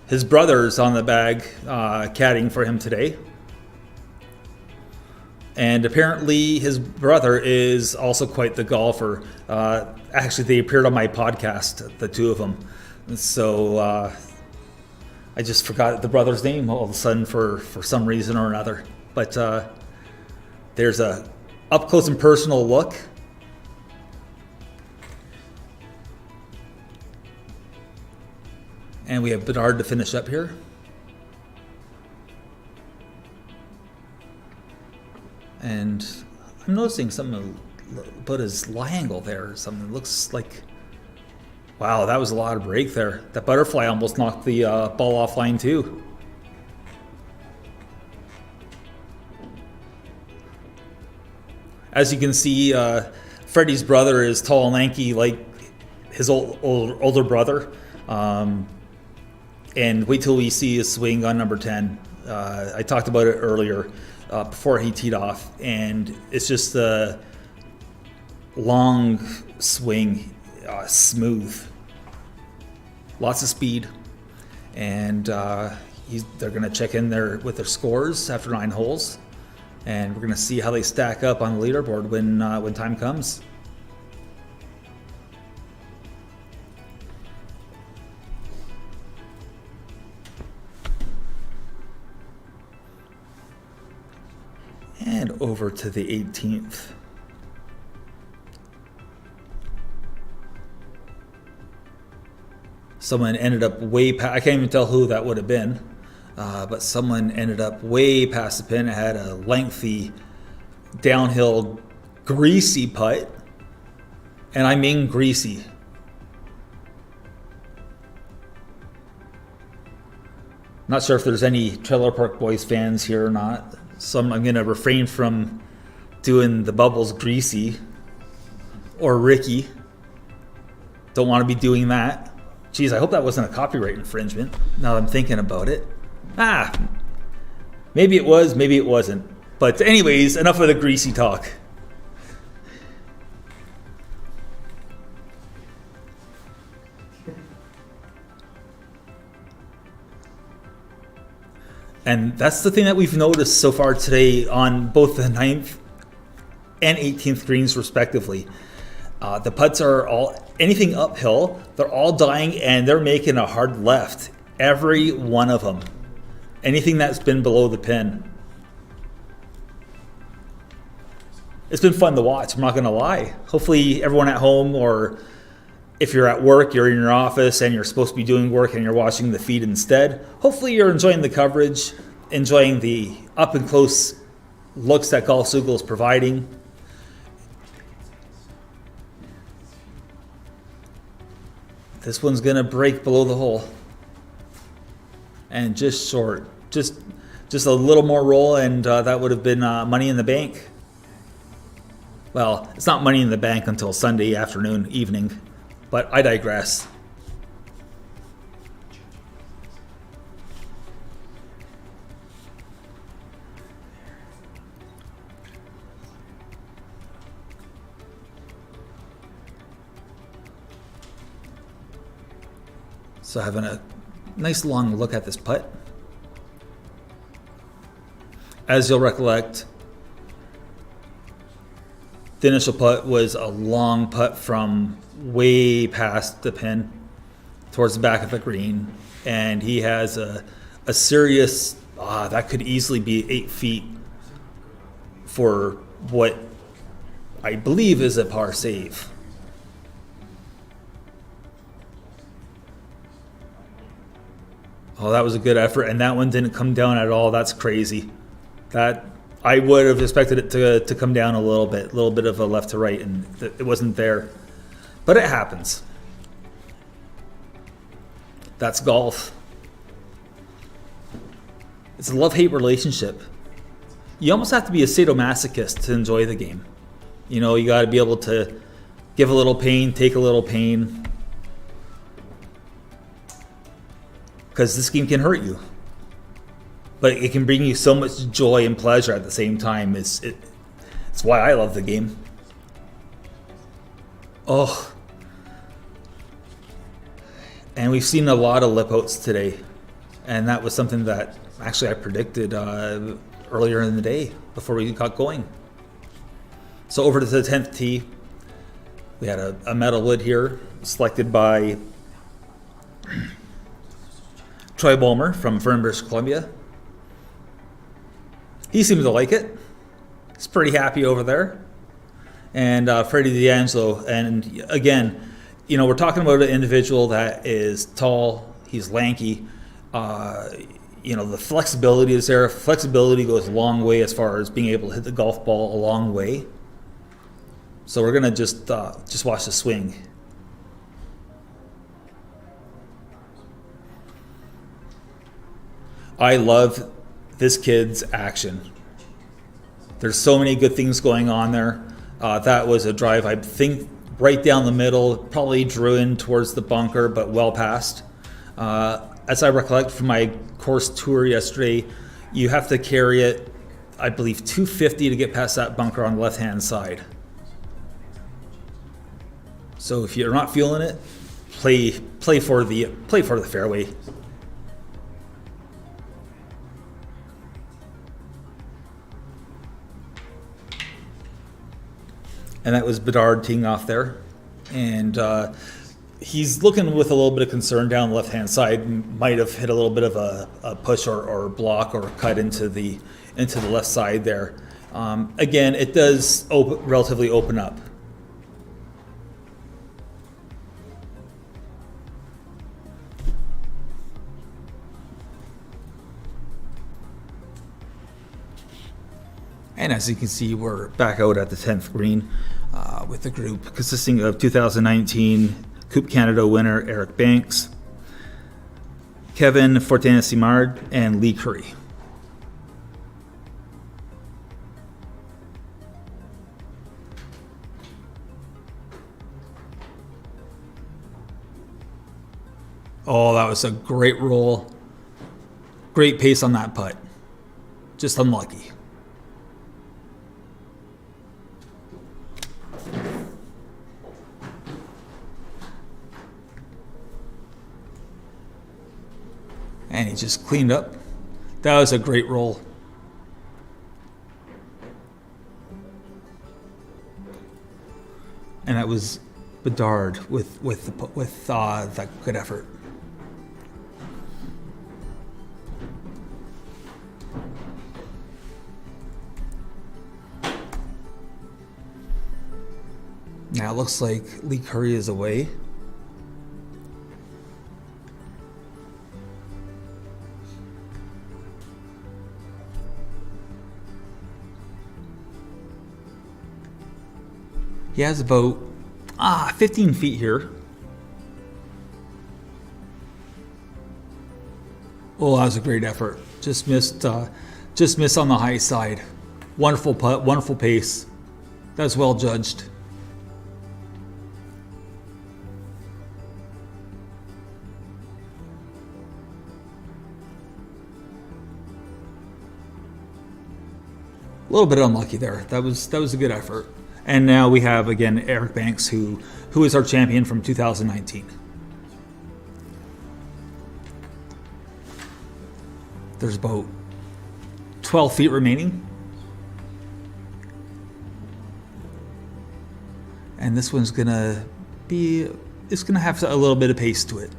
His brother's on the bag caddying for him today. And apparently his brother is also quite the golfer. Actually, they appeared on my podcast, the two of them. So I just forgot the brother's name all of a sudden for some reason or another. But there's a up close and personal look. And we have Bedard to finish up here. And I'm noticing something about his lie angle there. Something looks like Wow, that was a lot of break there. That butterfly almost knocked the ball offline too. As you can see, Freddie's brother is tall and lanky like his older brother. And wait till we see his swing on number 10. I talked about it earlier before he teed off. And it's just a long swing, smooth. Lots of speed. And they're going to check in there with their scores after 9 holes. And we're going to see how they stack up on the leaderboard when time comes. And over to the 18th. Someone ended up way past, I can't even tell who that would have been, but someone ended up way past the pin. It had a lengthy downhill greasy putt, and I mean greasy. Not sure if there's any Trailer Park Boys fans here or not, so I'm going to refrain from doing the Bubbles greasy or Ricky. Don't want to be doing that. Geez, I hope that wasn't a copyright infringement, now that I'm thinking about it. Maybe it was, maybe it wasn't. But anyways, enough of the greasy talk. And that's the thing that we've noticed so far today on both the 9th and 18th greens respectively. The putts are all, anything uphill, they're all dying and they're making a hard left. Every one of them. Anything that's been below the pin. It's been fun to watch, I'm not going to lie. Hopefully everyone at home, or if you're at work, you're in your office and you're supposed to be doing work and you're watching the feed instead. Hopefully you're enjoying the coverage, enjoying the up and close looks that Golf Sugal is providing. This one's going to break below the hole. And just short. Just a little more roll and that would have been money in the bank. Well, it's not money in the bank until Sunday afternoon, evening. But I digress. So having a nice long look at this putt. As you'll recollect, the initial putt was a long putt from way past the pin towards the back of the green. And he has a serious, that could easily be 8 feet for what I believe is a par save. Oh, that was a good effort, and that one didn't come down at all. That's crazy. That I would have expected it to come down a little bit of a left to right, and it wasn't there. But it happens. That's golf. It's a love-hate relationship. You almost have to be a sadomasochist to enjoy the game. You know, you got to be able to give a little pain, take a little pain. Because this game can hurt you. But it can bring you so much joy and pleasure at the same time. It's why I love the game. Oh. And we've seen a lot of lip outs today. And that was something that actually I predicted earlier in the day before we got going. So over to the 10th tee. We had a metal wood here selected by Troy Bulmer from Fern, British Columbia. He seems to like it. He's pretty happy over there. And Freddie D'Angelo, and again, you know, we're talking about an individual that is tall, he's lanky. You know, the flexibility is there. Flexibility goes a long way as far as being able to hit the golf ball a long way. So we're gonna just watch the swing. I love this kid's action. There's so many good things going on there. That was a drive, I think, right down the middle, probably drew in towards the bunker, but well past. As I recollect from my course tour yesterday, you have to carry it, I believe, 250 to get past that bunker on the left-hand side. So if you're not feeling it, play for the fairway. And that was Bedard teeing off there. And he's looking with a little bit of concern down the left-hand side. Might have hit a little bit of a push or block or cut into the left side there. Again, it does relatively open up. And as you can see, we're back out at the 10th green with the group consisting of 2019 Coupe Canada winner Eric Banks, Kevin Fortin-Simard, and Lee Curry. Oh, that was a great roll. Great pace on that putt. Just unlucky. And he just cleaned up. That was a great roll. And that was Bedard with that good effort. Now it looks like Lee Curry is away. He has about 15 feet here. Oh, that was a great effort. Just missed on the high side. Wonderful putt, wonderful pace. That was well judged. A little bit unlucky there. That was a good effort. And now we have, again, Eric Banks, who is our champion from 2019. There's about 12 feet remaining. And this one's going to be, it's going to have a little bit of pace to it.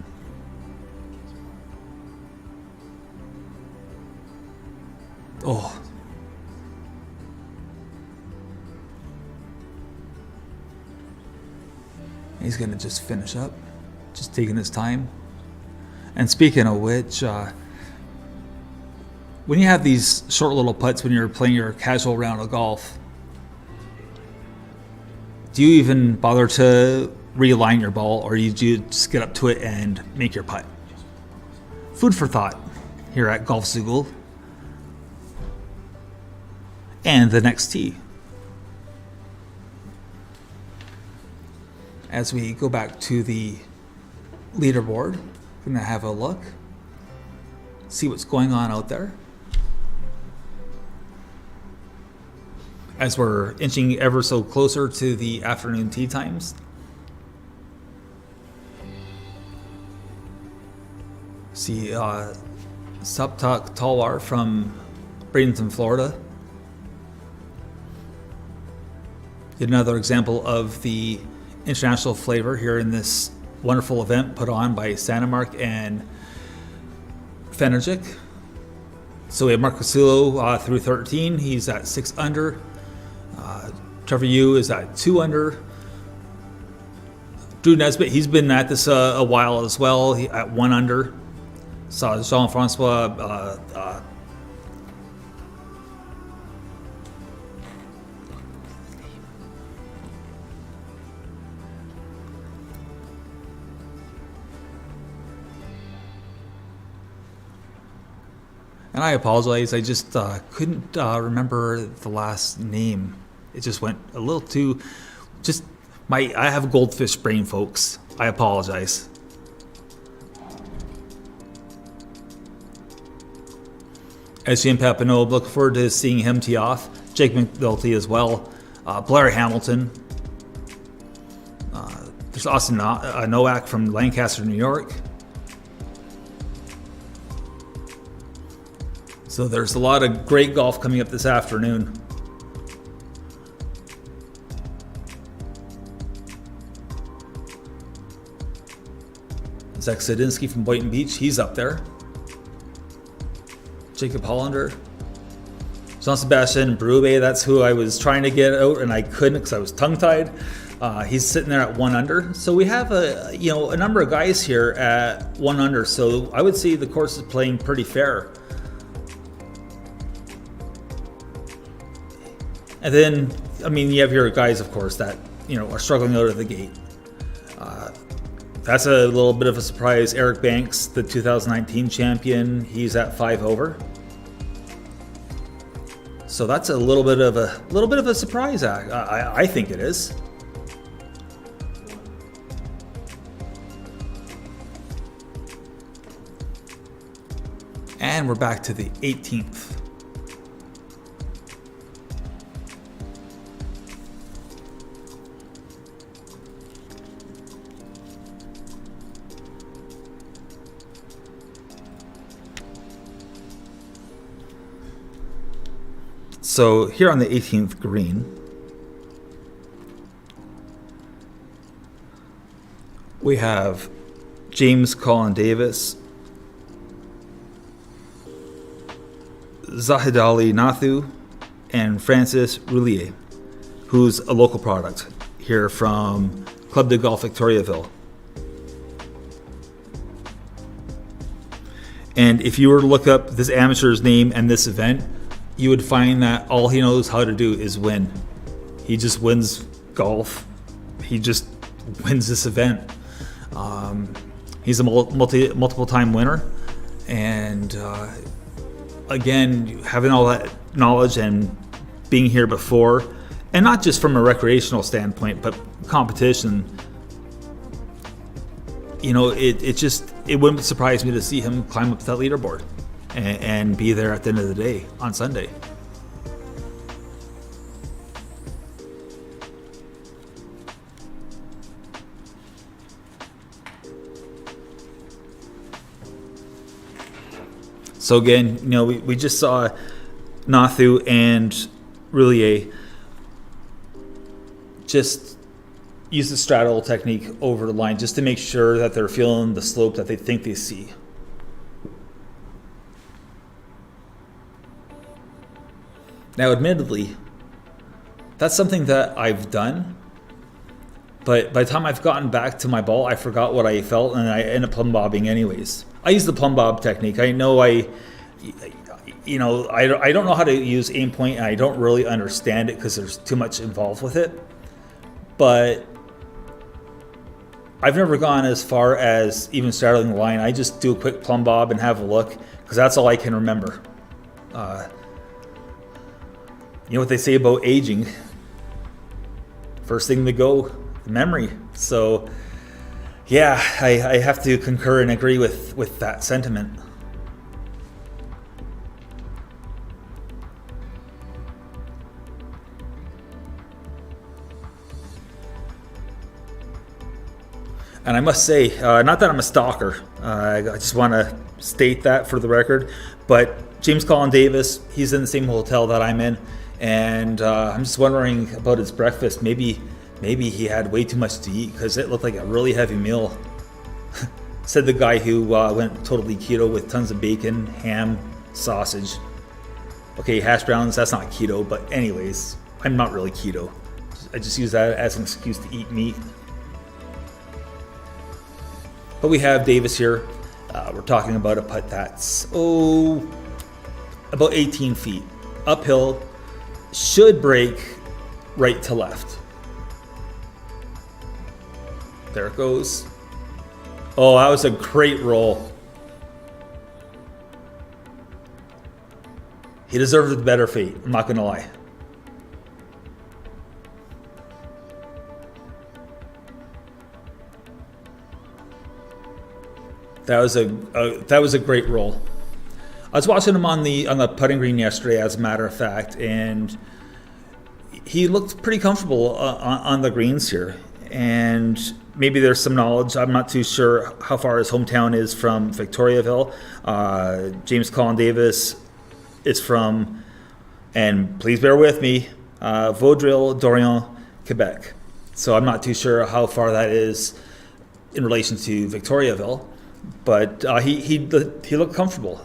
Oh. He's going to just finish up, just taking his time. And speaking of which, when you have these short little putts when you're playing your casual round of golf, do you even bother to realign your ball, or do you just get up to it and make your putt? Food for thought here at Golf Zoogle. And the next tee. As we go back to the leaderboard, we're going to have a look, see what's going on out there. As we're inching ever so closer to the afternoon tee times. See Saptak Talwar from Bradenton, Florida. Yet another example of the international flavor here in this wonderful event put on by Sani-Marc and Fenergic. So we have Mark Casillo through 13. He's at 6 under. Trevor Yu is at 2 under. Drew Nesbitt, he's been at this a while as well. He at 1 under. Saw Jean-Francois And I apologize, I just couldn't remember the last name. It just went a little too, I have goldfish brain, folks. I apologize. SGM Papineau, looking forward to seeing him tee off. Jake McNulty as well. Blair Hamilton. There's Austin Nowak from Lancaster, New York. So there's a lot of great golf coming up this afternoon. Zach Sadinsky from Boynton Beach, he's up there. Jacob Hollander. Jean-Sebastien Berube, that's who I was trying to get out and I couldn't because I was tongue-tied. He's sitting there at 1 under. So we have a number of guys here at 1 under. So I would say the course is playing pretty fair. And then, you have your guys, of course, that are struggling out of the gate. That's a little bit of a surprise. Eric Banks, the 2019 champion, he's at 5 over. So that's a little bit of a surprise. I think it is. And we're back to the 18th. So here on the 18th green, we have James Colin Davis, Zahid Ali Nathu, and Francis Roulier, who's a local product here from Club de Golf Victoriaville. And if you were to look up this amateur's name and this event, you would find that all he knows how to do is win. He just wins golf. He just wins this event. He's a multiple time winner. And again, having all that knowledge and being here before, and not just from a recreational standpoint, but competition, it wouldn't surprise me to see him climb up that leaderboard and be there at the end of the day on Sunday. So again, we just saw Nathu and Roulier just use the straddle technique over the line just to make sure that they're feeling the slope that they think they see. Now, admittedly, that's something that I've done, but by the time I've gotten back to my ball, I forgot what I felt, and I end up plumb bobbing anyways. I use the plumb bob technique. I know I don't know how to use aim point, and I don't really understand it because there's too much involved with it. But I've never gone as far as even straddling the line. I just do a quick plumb bob and have a look because that's all I can remember. You know what they say about aging? First thing to go, memory. So, yeah, I have to concur and agree with that sentiment. And I must say, not that I'm a stalker, I just want to state that for the record, but James Colin Davis, he's in the same hotel that I'm in, and I'm just wondering about his breakfast. Maybe he had way too much to eat because it looked like a really heavy meal. Said the guy who went totally keto with tons of bacon, ham, sausage. Okay, hash browns, that's not keto, but anyways, I'm not really keto. I just use that as an excuse to eat meat. But we have Davis here. We're talking about a putt that's, about 18 feet. Uphill, should break right to left. There it goes. Oh, that was a great roll. He deserved a better fate, I'm not going to lie. That was a great roll. I was watching him on the putting green yesterday, as a matter of fact, and he looked pretty comfortable on the greens here. And maybe there's some knowledge. I'm not too sure how far his hometown is from Victoriaville. James Colin Davis is from, and please bear with me, Vaudreuil-Dorion, Quebec. So I'm not too sure how far that is in relation to Victoriaville, but he looked comfortable.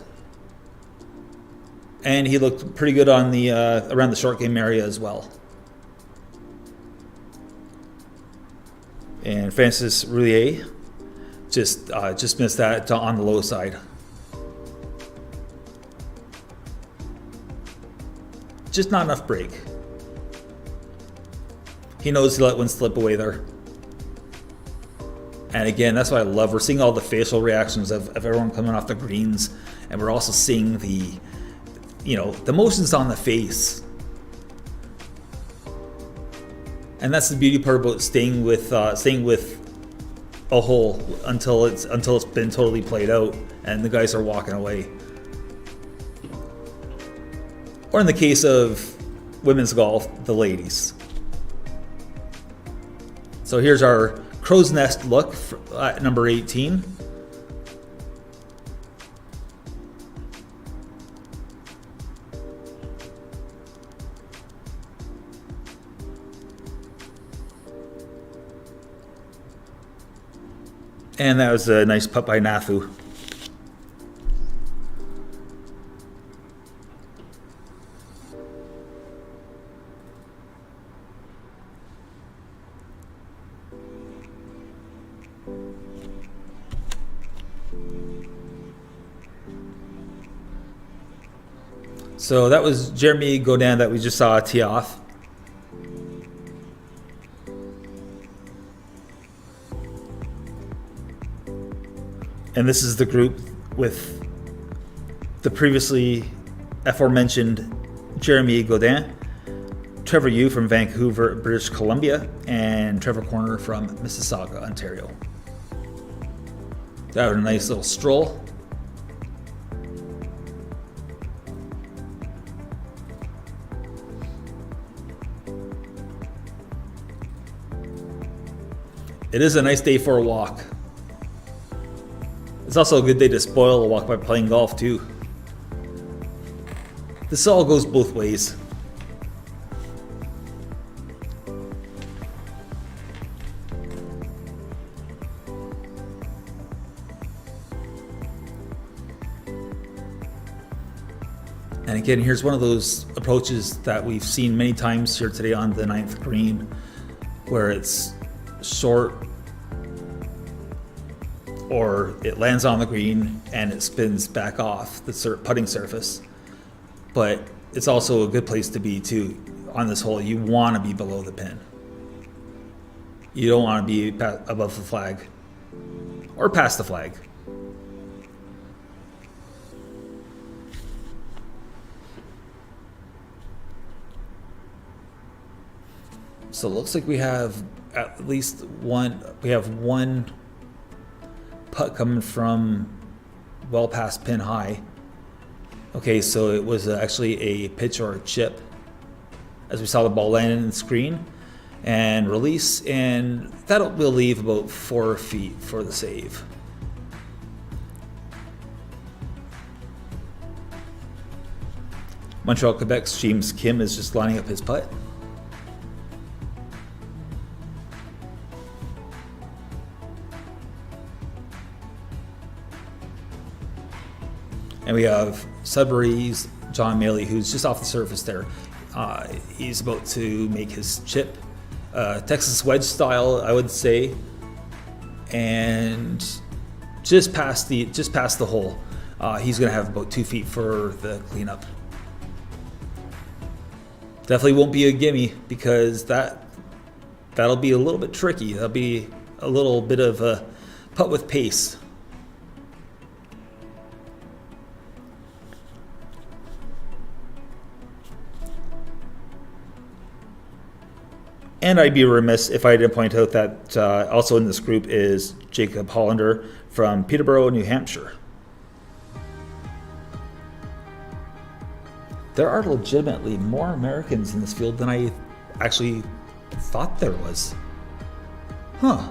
And he looked pretty good on the around the short game area as well. And Francis Roulier just missed that on the low side. Just not enough break. He knows to let one slip away there. And again, that's what I love. We're seeing all the facial reactions of everyone coming off the greens, and we're also seeing the emotions on the face. And that's the beauty part about staying with a hole until it's been totally played out and the guys are walking away. Or in the case of women's golf, the ladies. So here's our crow's nest look at number 18. And that was a nice putt by Nathu. So that was Jeremy Godin that we just saw tee off. And this is the group with the previously aforementioned Jeremy Godin, Trevor Yu from Vancouver, British Columbia, and Trevor Corner from Mississauga, Ontario. That was a nice little stroll. It is a nice day for a walk. It's also a good day to spoil a walk by playing golf too. This all goes both ways. And again, here's one of those approaches that we've seen many times here today on the 9th green, where it's short, or it lands on the green and it spins back off the putting surface. But it's also a good place to be too. On this hole, you want to be below the pin. You don't want to be above the flag or past the flag. So it looks like we have at least one. We have one putt coming from well past pin high. Okay, so it was actually a pitch or a chip, as we saw the ball land in the screen and release, and that will leave about 4 feet for the save. Montreal, Quebec's James Kim is just lining up his putt. And we have Sudbury's John Maley, who's just off the surface there. He's about to make his chip, Texas wedge style, I would say, and just past the hole. He's going to have about 2 feet for the cleanup. Definitely won't be a gimme, because that'll be a little bit tricky. That'll be a little bit of a putt with pace. And I'd be remiss if I didn't point out that also in this group is Jacob Hollander from Peterborough, New Hampshire. There are legitimately more Americans in this field than I actually thought there was. Huh.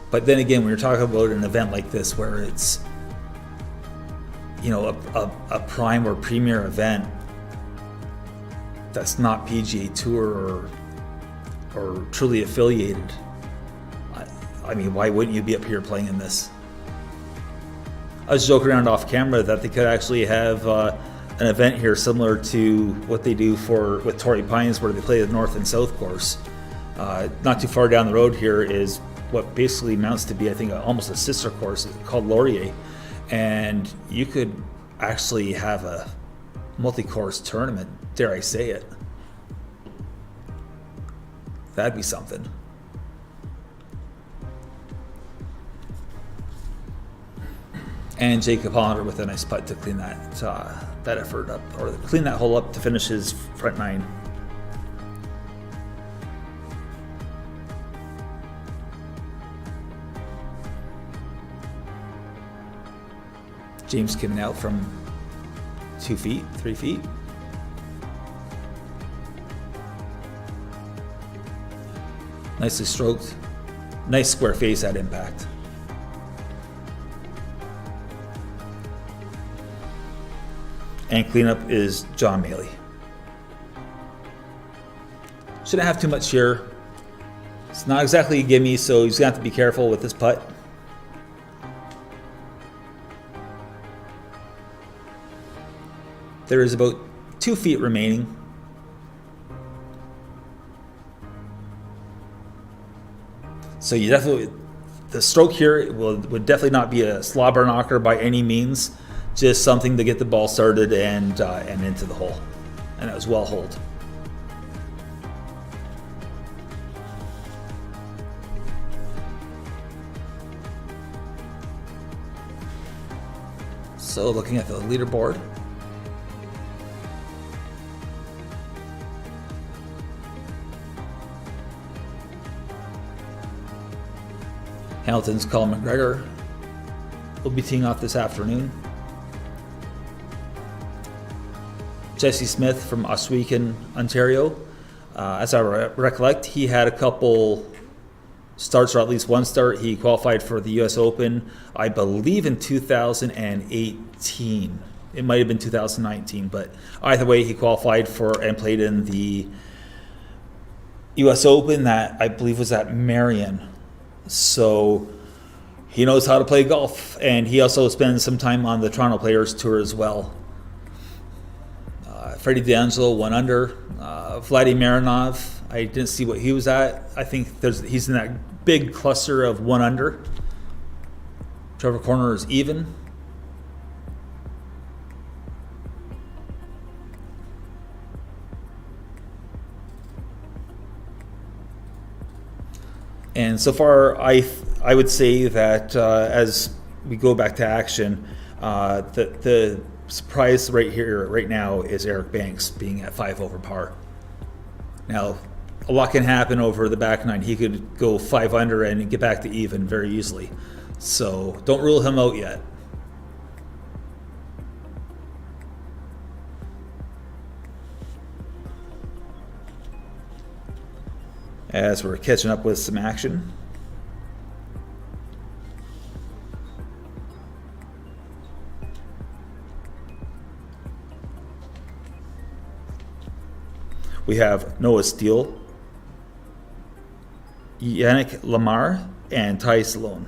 But then again, when you're talking about an event like this where it's, a prime or premier event that's not PGA Tour or truly affiliated, I mean, why wouldn't you be up here playing in this? I was joking around off camera that they could actually have an event here similar to what they do with Torrey Pines, where they play the North and South course. Not too far down the road here is what basically amounts to be, I think, almost a sister course called Laurier. And you could actually have a multi-course tournament, dare I say it. That'd be something. And Jacob Hollander with a nice putt to clean that effort up, or clean that hole up to finish his front nine. James coming out from 2 feet, 3 feet. Nicely stroked. Nice square face at impact. And cleanup is John Maley. Shouldn't have too much here. It's not exactly a gimme, so he's gonna have to be careful with this putt. There is about 2 feet remaining. So you definitely, the stroke here would definitely not be a slobber knocker by any means. Just something to get the ball started and into the hole. And it was well holed. So looking at the leaderboard. Hamilton's Colin McGregor will be teeing off this afternoon. Jesse Smith from Oswego, Ontario. As I recollect, he had a couple starts, or at least one start. He qualified for the U.S. Open, I believe, in 2018. It might have been 2019, but either way, he qualified for and played in the U.S. Open that I believe was at Marion. So he knows how to play golf, and he also spends some time on the Toronto Players Tour as well. Freddie D'Angelo 1 under. Vladimir Marinov, I didn't see what he was at. I think he's in that big cluster of 1 under. Trevor Corner is even. And so far, I would say that as we go back to action, the surprise right now is Eric Banks being at 5 over par. Now, a lot can happen over the back nine. He could go 5 under and get back to even very easily. So don't rule him out yet. As we're catching up with some action. We have Noah Steele, Yannick Lamar, and Ty Sloan.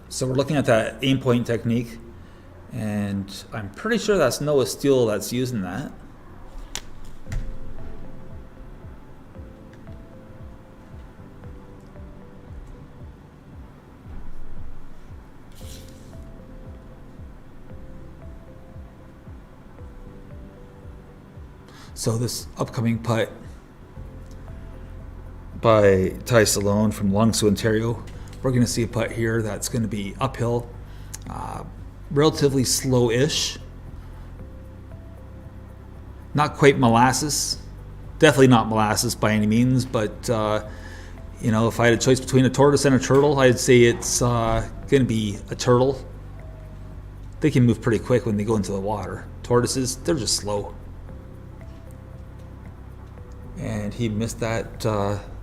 So we're looking at that aim point technique, and I'm pretty sure that's Noah Steele that's using that. So this upcoming putt by Ty Salone from Longsu, Ontario. We're going to see a putt here that's going to be uphill, relatively slow-ish. Not quite molasses. Definitely not molasses by any means, but if I had a choice between a tortoise and a turtle, I'd say it's going to be a turtle. They can move pretty quick when they go into the water. Tortoises, they're just slow. And he missed that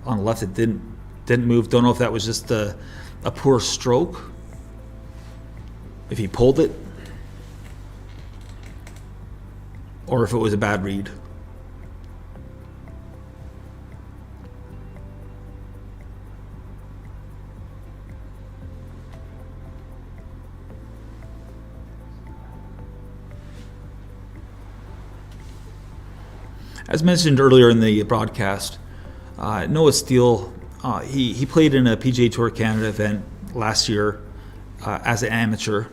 on the left. It didn't move. Don't know if that was just a poor stroke, if he pulled it, or if it was a bad read. As mentioned earlier in the broadcast, Noah Steele, he played in a PGA Tour Canada event last year as an amateur,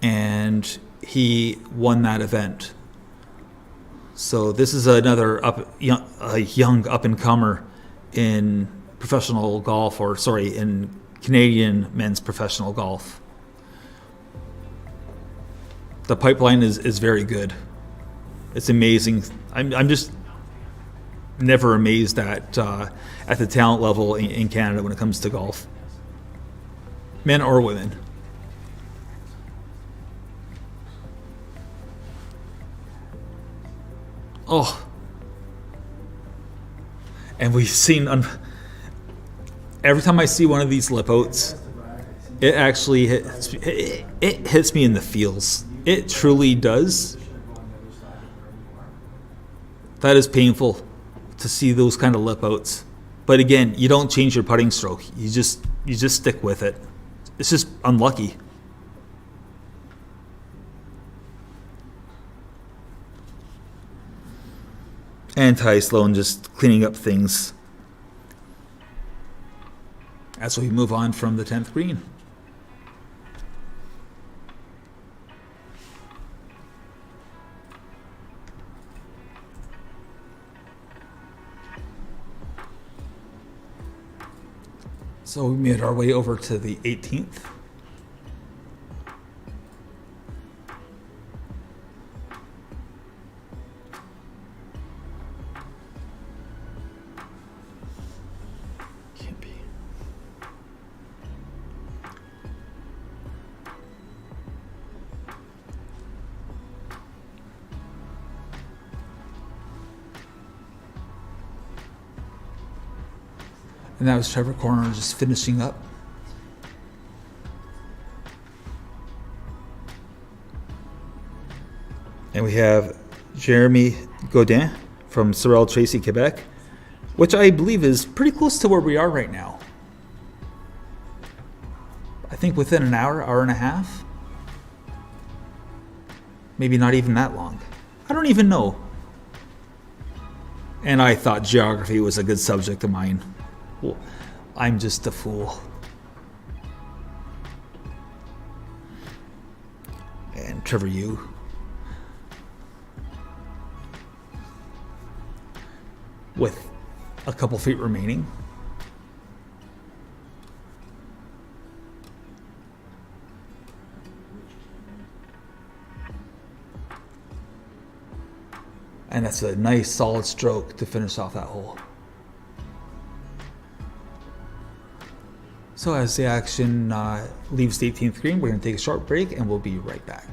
and he won that event. So this is another young up-and-comer in professional golf, in Canadian men's professional golf. The pipeline is very good. It's amazing. I'm just never amazed at the talent level in Canada when it comes to golf, men or women. Oh, and we've seen every time I see one of these lip outs, it actually hits me in the feels. It truly does. That is painful to see those kind of lip outs. But again, you don't change your putting stroke. You just stick with it. It's just unlucky. And Ty Sloan just cleaning up things as we move on from the 10th green. So we made our way over to the 18th. Can't be. And that was Trevor Corner just finishing up. And we have Jeremy Godin from Sorel Tracy, Quebec, which I believe is pretty close to where we are right now. I think within an hour and a half. Maybe not even that long. I don't even know. And I thought geography was a good subject of mine. Well, I'm just a fool. And Trevor Yu. With a couple feet remaining. And that's a nice solid stroke to finish off that hole. So as the action leaves the 18th green, we're going to take a short break and we'll be right back.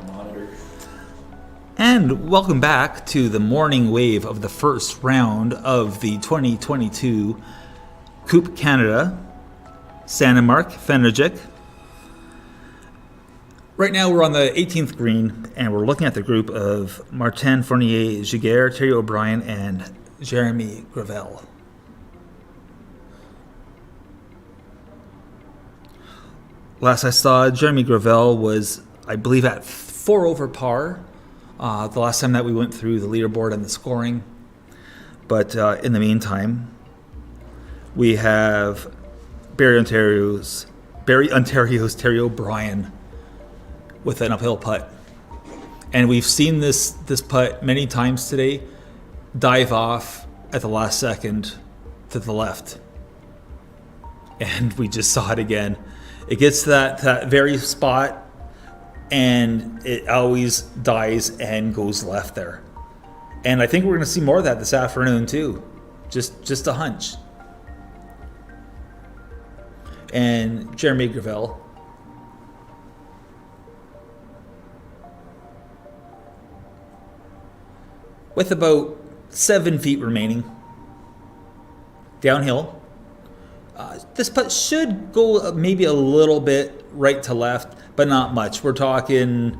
monitor. And welcome back to the morning wave of the first round of the 2022 Coupe Canada, Sani-Marc Fenergic. Right now we're on the 18th green, and we're looking at the group of Martin Fournier, Giguère, Terry O'Brien, and Jeremy Gravel. Last I saw, Jeremy Gravel was, I believe, at 4 over par. The last time that we went through the leaderboard and the scoring. But in the meantime, we have Barrie, Ontario's Terry O'Brien with an uphill putt. And we've seen this putt many times today dive off at the last second to the left. And we just saw it again. It gets to that very spot, and it always dies and goes left there. And I think we're going to see more of that this afternoon too. Just a hunch. And Jeremy Gravel. With about 7 feet remaining. Downhill. This putt should go maybe a little bit right to left, but not much. We're talking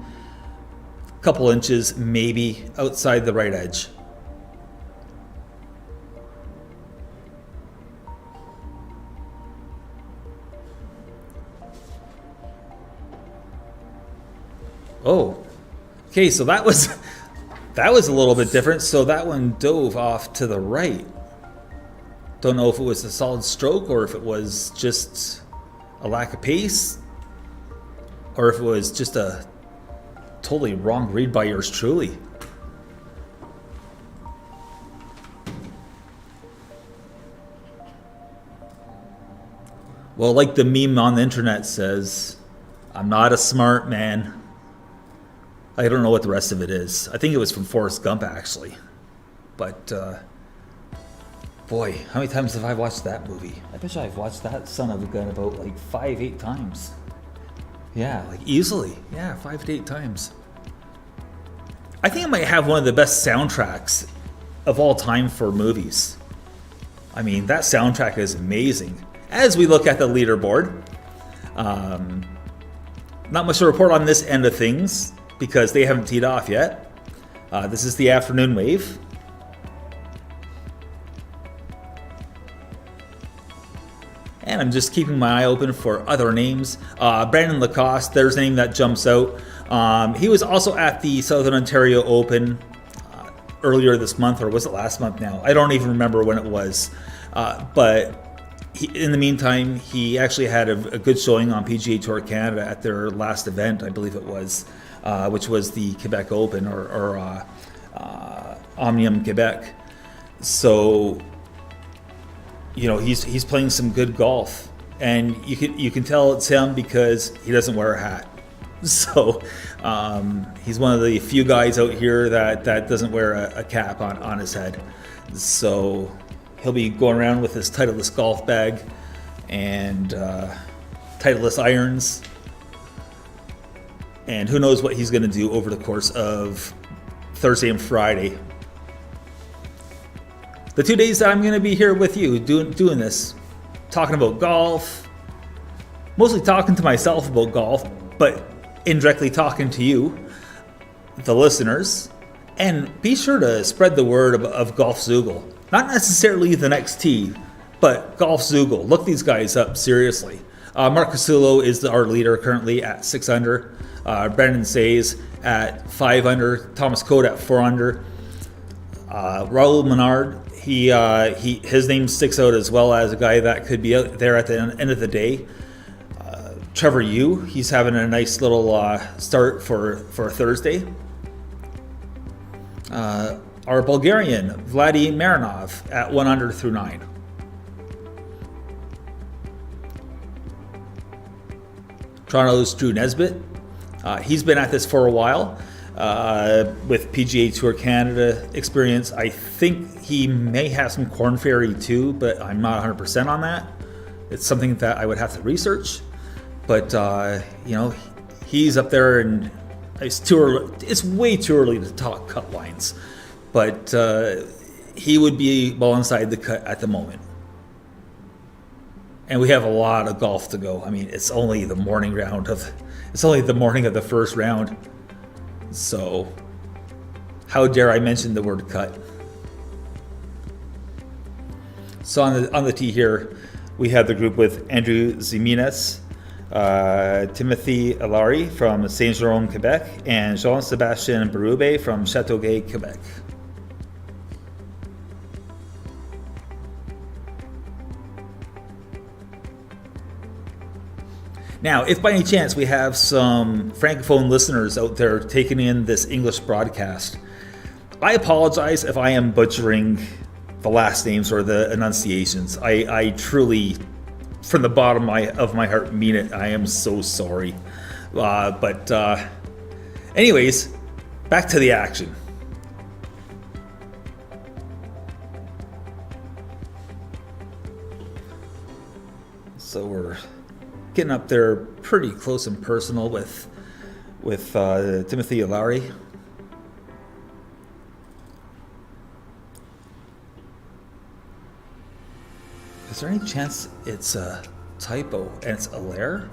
a couple inches maybe outside the right edge. Oh, okay, so that was a little bit different. So that one dove off to the right. Don't know if it was a solid stroke or if it was just a lack of pace or if it was just a totally wrong read by yours truly. Well, like the meme on the internet says, I'm not a smart man. I don't know what the rest of it is. I think it was from Forrest Gump, actually. But, boy, how many times have I watched that movie? I bet I've watched that son of a gun about like 5-8 times. Yeah, like easily. Yeah, 5 to 8 times. I think it might have one of the best soundtracks of all time for movies. I mean, that soundtrack is amazing. As we look at the leaderboard, not much to report on this end of things because they haven't teed off yet. This is the afternoon wave. And I'm just keeping my eye open for other names. Brandon Lacoste, there's a name that jumps out. He was also at the Southern Ontario Open earlier this month, or was it last month now? I don't even remember when it was. But in the meantime, he actually had a good showing on PGA Tour Canada at their last event, I believe it was, which was the Quebec Open or Omnium Quebec. So, you know, he's playing some good golf, and you can tell it's him because he doesn't wear a hat. So he's one of the few guys out here that doesn't wear a cap on his head. So he'll be going around with his Titleist golf bag and Titleist irons, and who knows what he's going to do over the course of Thursday and Friday. The 2 days that I'm going to be here with you doing this, talking about golf, mostly talking to myself about golf, but indirectly talking to you, the listeners, and be sure to spread the word of Golf Zoogle. Not necessarily the next tee, but Golf Zoogle. Look these guys up, seriously. Mark Casullo is our leader currently at 6 under. Brendan Says at 5 under. Thomas Cote at 4 under. Raul Menard, his name sticks out as well as a guy that could be out there at the end of the day. Trevor Yu, he's having a nice little start for Thursday. Our Bulgarian, Vladi Marinov, at 1 under through 9. Toronto's Drew Nesbitt. He's been at this for a while with PGA Tour Canada experience. I think he may have some Korn Ferry too, but I'm not 100% on that. It's something that I would have to research. But, he's up there, and It's too early. It's way too early to talk cut lines, but he would be well inside the cut at the moment. And we have a lot of golf to go. I mean, it's only the morning of the first round. So, how dare I mention the word cut? So on the tee here, we have the group with Andrew Zimenez, Timothy Allary from Saint Jerome, Quebec, and Jean-Sébastien Berube from Châteauguay, Quebec. Now, if by any chance we have some Francophone listeners out there taking in this English broadcast, I apologize if I am butchering the last names or the enunciations. I truly, from the bottom of my heart, mean it. I am so sorry. But anyways, back to the action. So we're getting up there pretty close and personal with Timothy Allary. Is there any chance it's a typo and it's Allaire?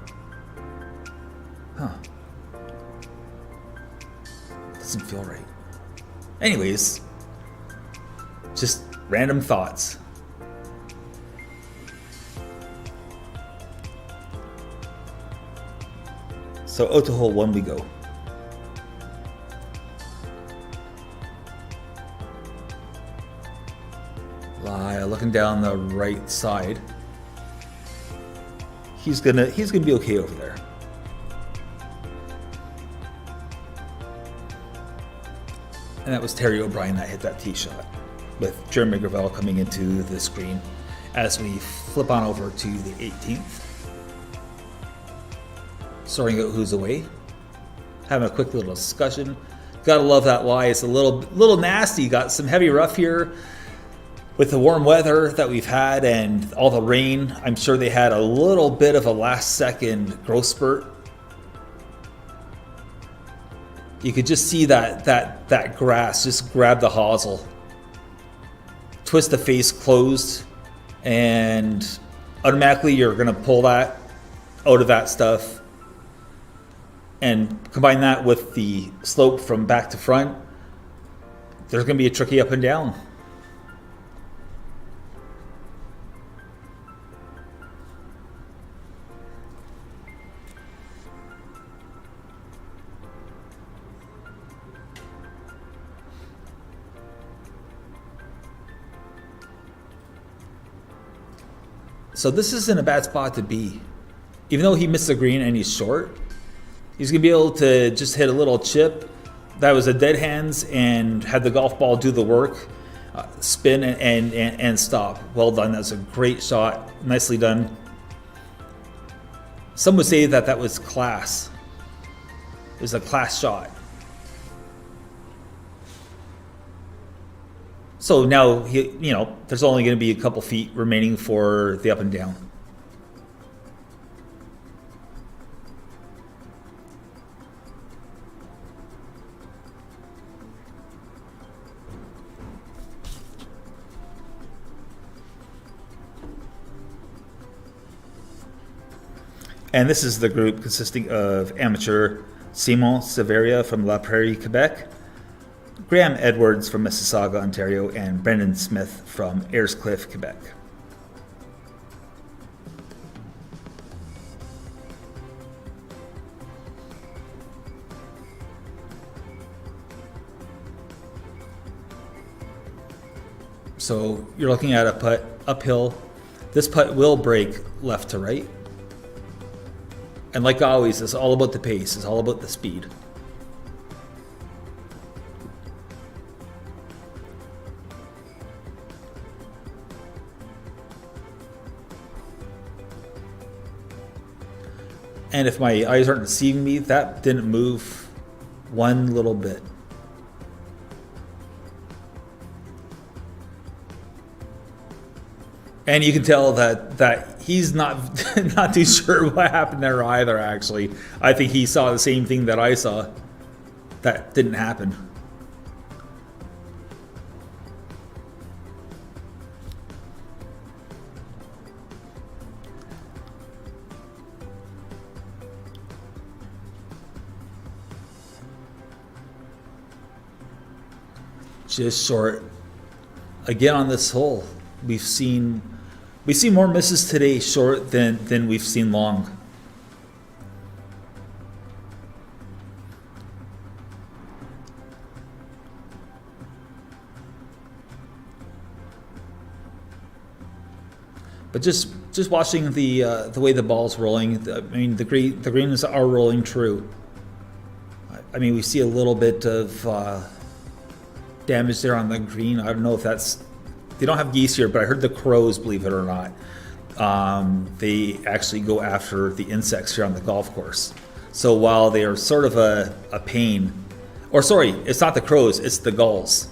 Huh. Doesn't feel right. Anyways, just random thoughts. So out to hole 1 we go. Looking down the right side. He's gonna be okay over there. And that was Terry O'Brien that hit that tee shot, with Jeremy Gravel coming into the screen as we flip on over to the 18th. Sorting out who's away. Having a quick little discussion. Gotta love that lie. It's a little nasty. Got some heavy rough here. With the warm weather that we've had and all the rain, I'm sure they had a little bit of a last second growth spurt. You could just see that grass just grab the hosel, twist the face closed, and automatically you're going to pull that out of that stuff. And combine that with the slope from back to front, there's going to be a tricky up and down. So this isn't a bad spot to be. Even though he missed the green and he's short, he's going to be able to just hit a little chip. That was a dead hands and had the golf ball do the work, spin and stop. Well done. That's a great shot. Nicely done. Some would say that was class. It was a class shot. So now, there's only going to be a couple feet remaining for the up and down. And this is the group consisting of amateur Simon Severia from La Prairie, Quebec, Graham Edwards from Mississauga, Ontario, and Brendan Smith from Ayrscliff, Quebec. So you're looking at a putt uphill. This putt will break left to right. And like always, it's all about the pace. It's all about the speed. And if my eyes aren't deceiving me, that didn't move one little bit. And you can tell that he's not too sure what happened there either, actually. I think he saw the same thing that I saw. that didn't happen. Just short. Again on this hole, we've seen more misses today short than we've seen long. But just watching the way the ball's rolling, I mean the greens are rolling true. I mean we see a little bit of damage there on the green. I don't know if they don't have geese here, but I heard the crows, believe it or not, they actually go after the insects here on the golf course. So while they are sort of a pain, or sorry, it's not the crows, it's the gulls.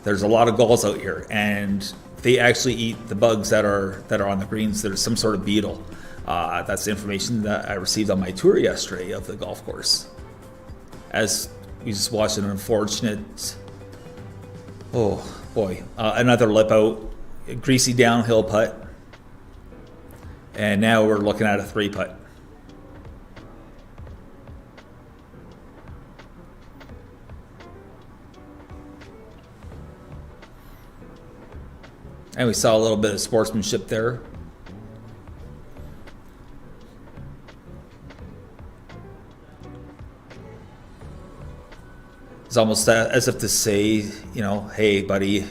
There's a lot of gulls out here, and they actually eat the bugs that are on the greens. There's some sort of beetle. That's the information that I received on my tour yesterday of the golf course. As we just watched an unfortunate, oh boy, another lip out, greasy downhill putt, and now we're looking at a 3-putt. And we saw a little bit of sportsmanship there. It's almost as if to say, hey, buddy,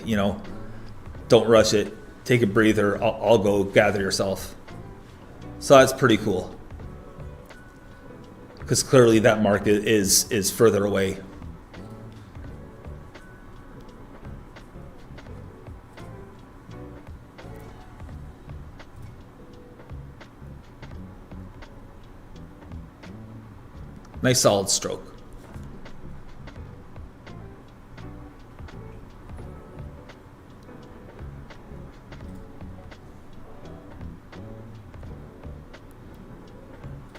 don't rush it. Take a breather. I'll go gather yourself. So that's pretty cool. Because clearly that mark is further away. Nice solid stroke.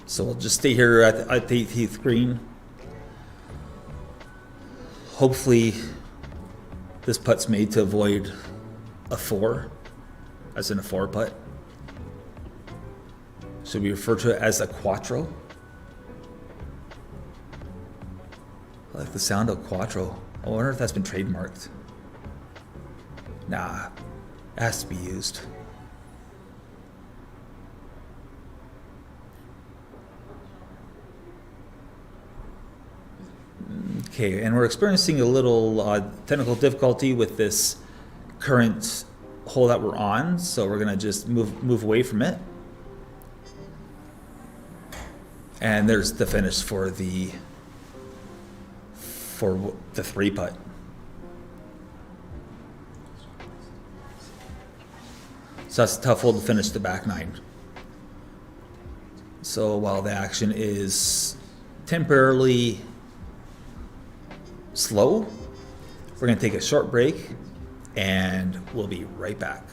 So we'll just stay here at the 18th green. Hopefully this putt's made to avoid a 4, as in a 4 putt. Should we refer to it as a quattro? I like the sound of quattro. I wonder if that's been trademarked. Nah, it has to be used. Okay, and we're experiencing a little technical difficulty with this current hole that we're on, so we're gonna just move away from it. And there's the finish for the 3-putt. So that's a tough hole to finish the back 9. So while the action is temporarily slow, we're going to take a short break and we'll be right back.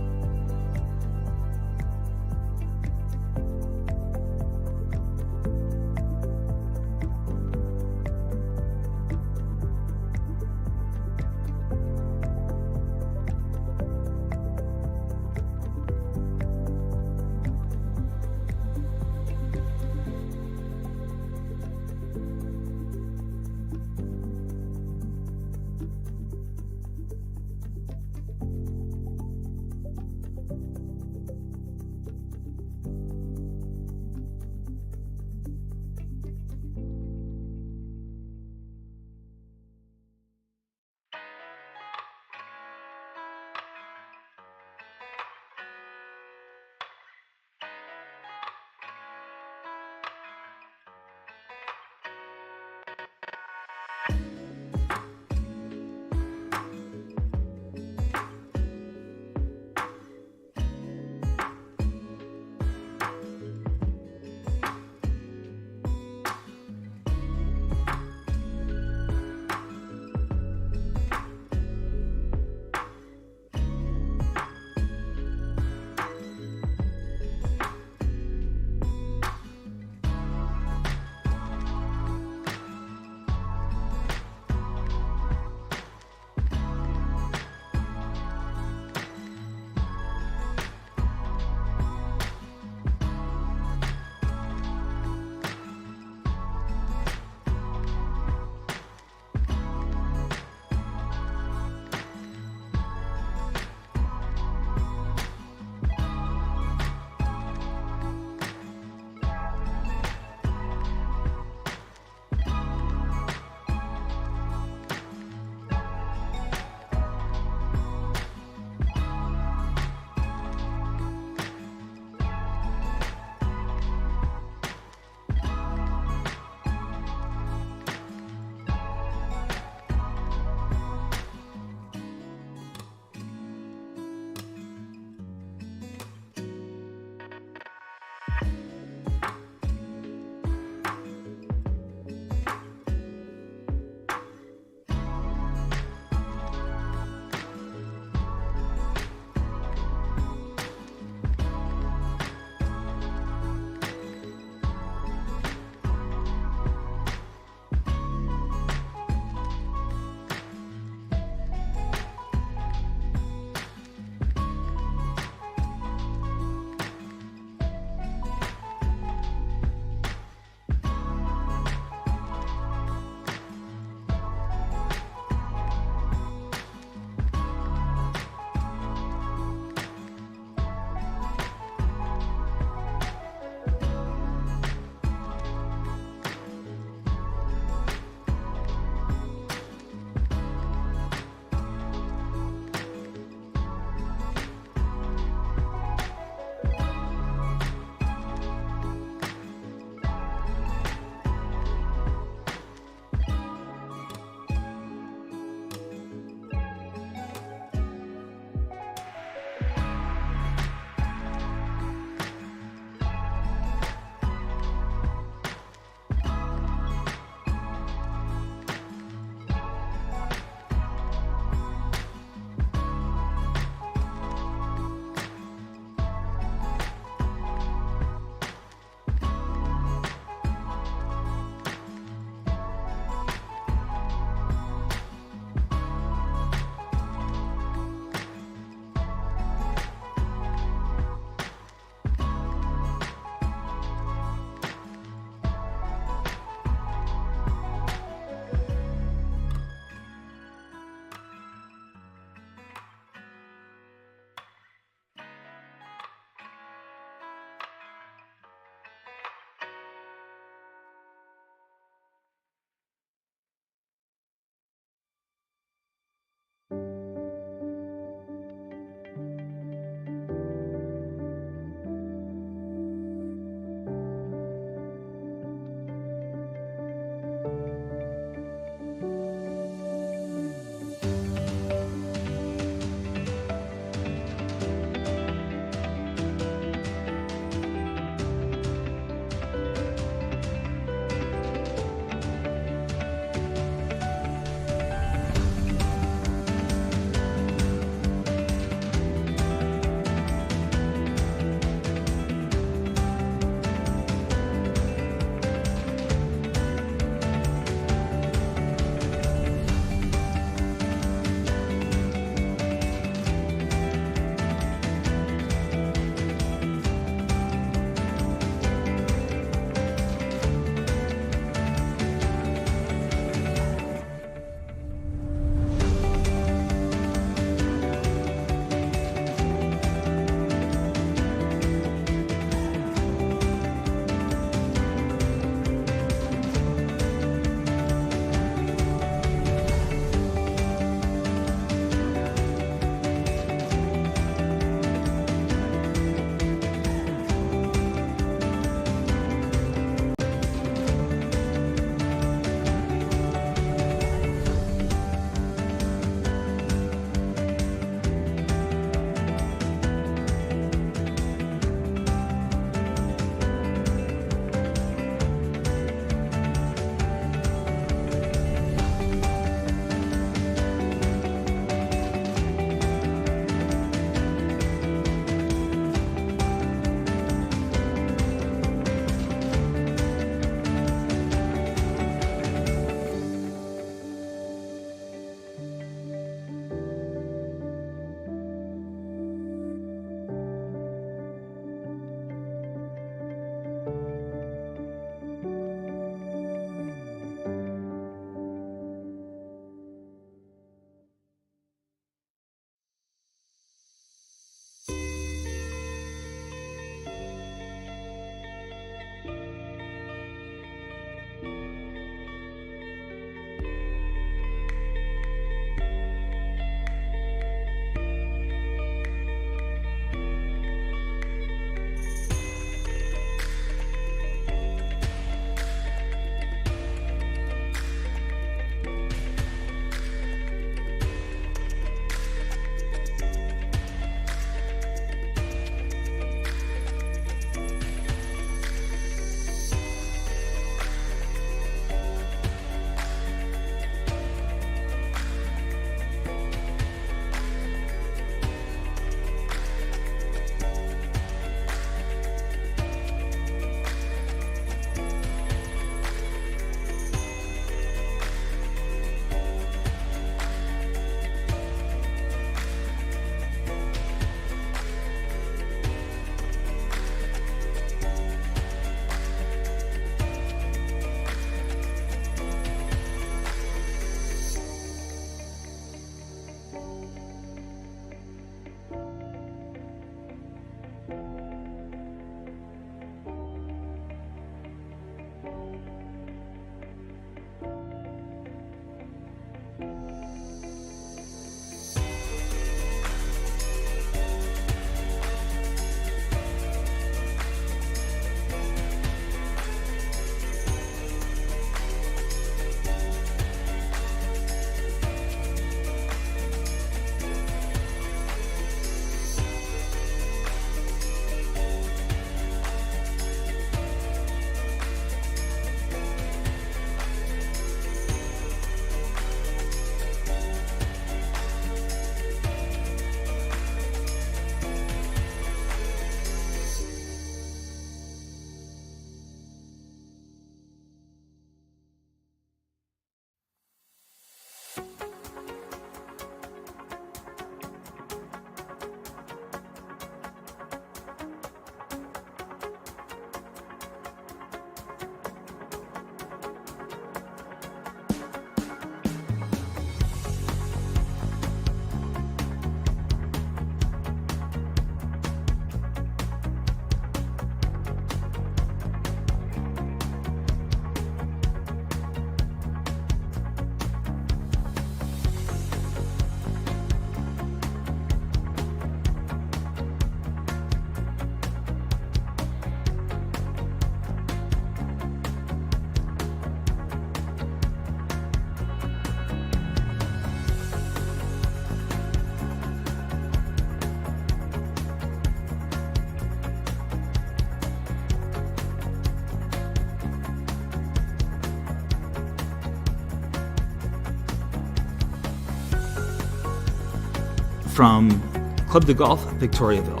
From Club de Golf Victoriaville.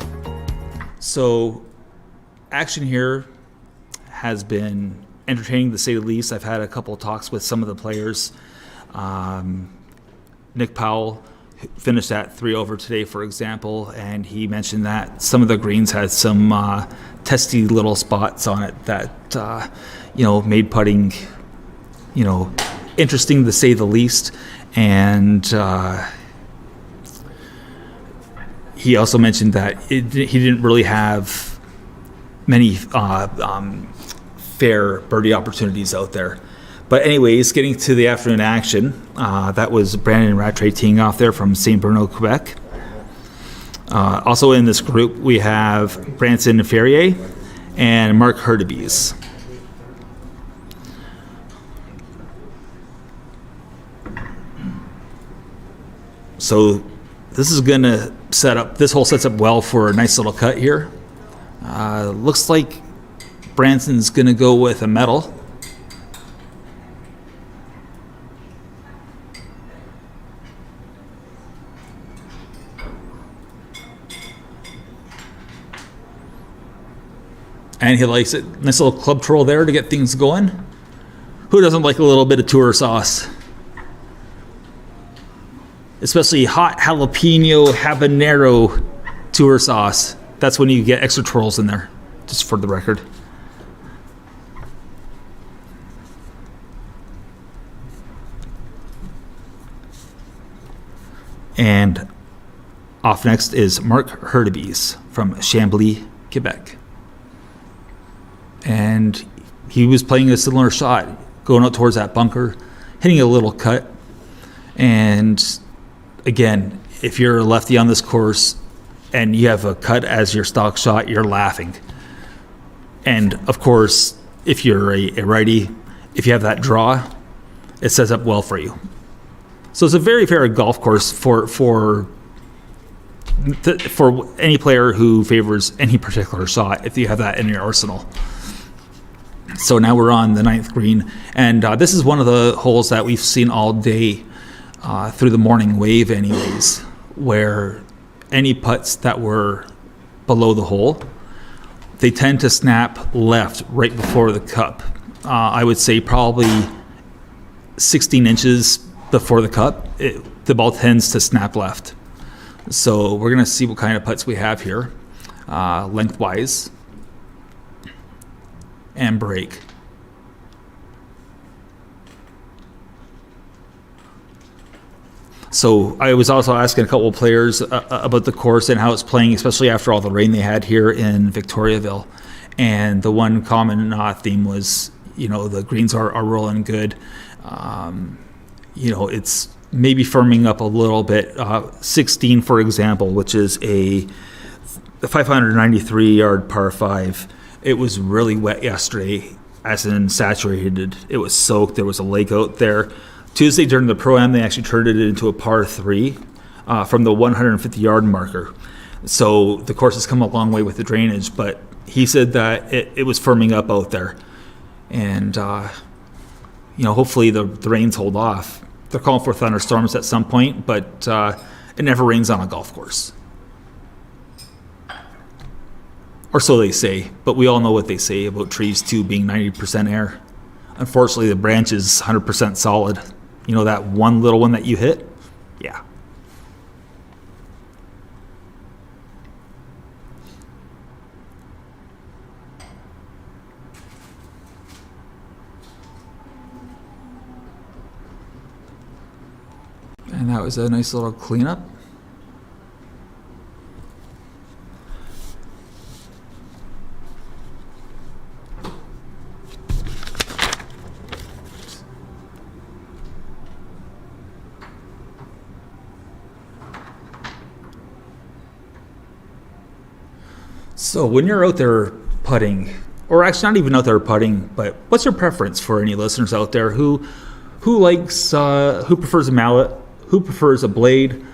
So action here has been entertaining to say the least. I've had a couple of talks with some of the players. Nick Powell finished at 3 over today, for example, and he mentioned that some of the greens had some testy little spots on it that made putting interesting to say the least. And he also mentioned that he didn't really have many fair birdie opportunities out there. But anyways, getting to the afternoon action, that was Brandon Rattray teeing off there from St. Bruno, Quebec. Also in this group, we have Branson Ferrier and Mark Hurtubise. So this is going to this hole sets up well for a nice little cut here. Looks like Branson's going to go with a medal. And he likes it. Nice little club twirl there to get things going. Who doesn't like a little bit of tour sauce? Especially hot jalapeno habanero tour sauce. That's when you get extra twirls in there, just for the record. And off next is Mark Hurtubise from Chambly, Quebec. And he was playing a similar shot, going out towards that bunker, hitting a little cut. And again, if you're a lefty on this course and you have a cut as your stock shot, you're laughing. And of course, if you're a righty, if you have that draw, it sets up well for you. So it's a very fair golf course for any player who favors any particular shot, if you have that in your arsenal. So now we're on the 9th green, and this is one of the holes that we've seen all day through the morning wave anyways, where any putts that were below the hole, they tend to snap left right before the cup. I would say probably 16 inches before the cup, the ball tends to snap left. So we're going to see what kind of putts we have here, lengthwise, and break. So I was also asking a couple of players about the course and how it's playing, especially after all the rain they had here in Victoriaville. And the one common theme was, the greens are rolling good. It's maybe firming up a little bit. 16, for example, which is a 593-yard par 5. It was really wet yesterday, as in saturated. It was soaked. There was a lake out there. Tuesday during the Pro-Am, they actually turned it into a par 3 from the 150-yard marker. So the course has come a long way with the drainage, but he said that it was firming up out there. And, hopefully the rains hold off. They're calling for thunderstorms at some point, but it never rains on a golf course. Or so they say, but we all know what they say about trees too being 90% air. Unfortunately, the branch is 100% solid. You know that one little one that you hit? Yeah. And that was a nice little cleanup. So when you're out there putting, or actually not even out there putting, but what's your preference for any listeners out there who likes, who prefers a mallet, who prefers a blade?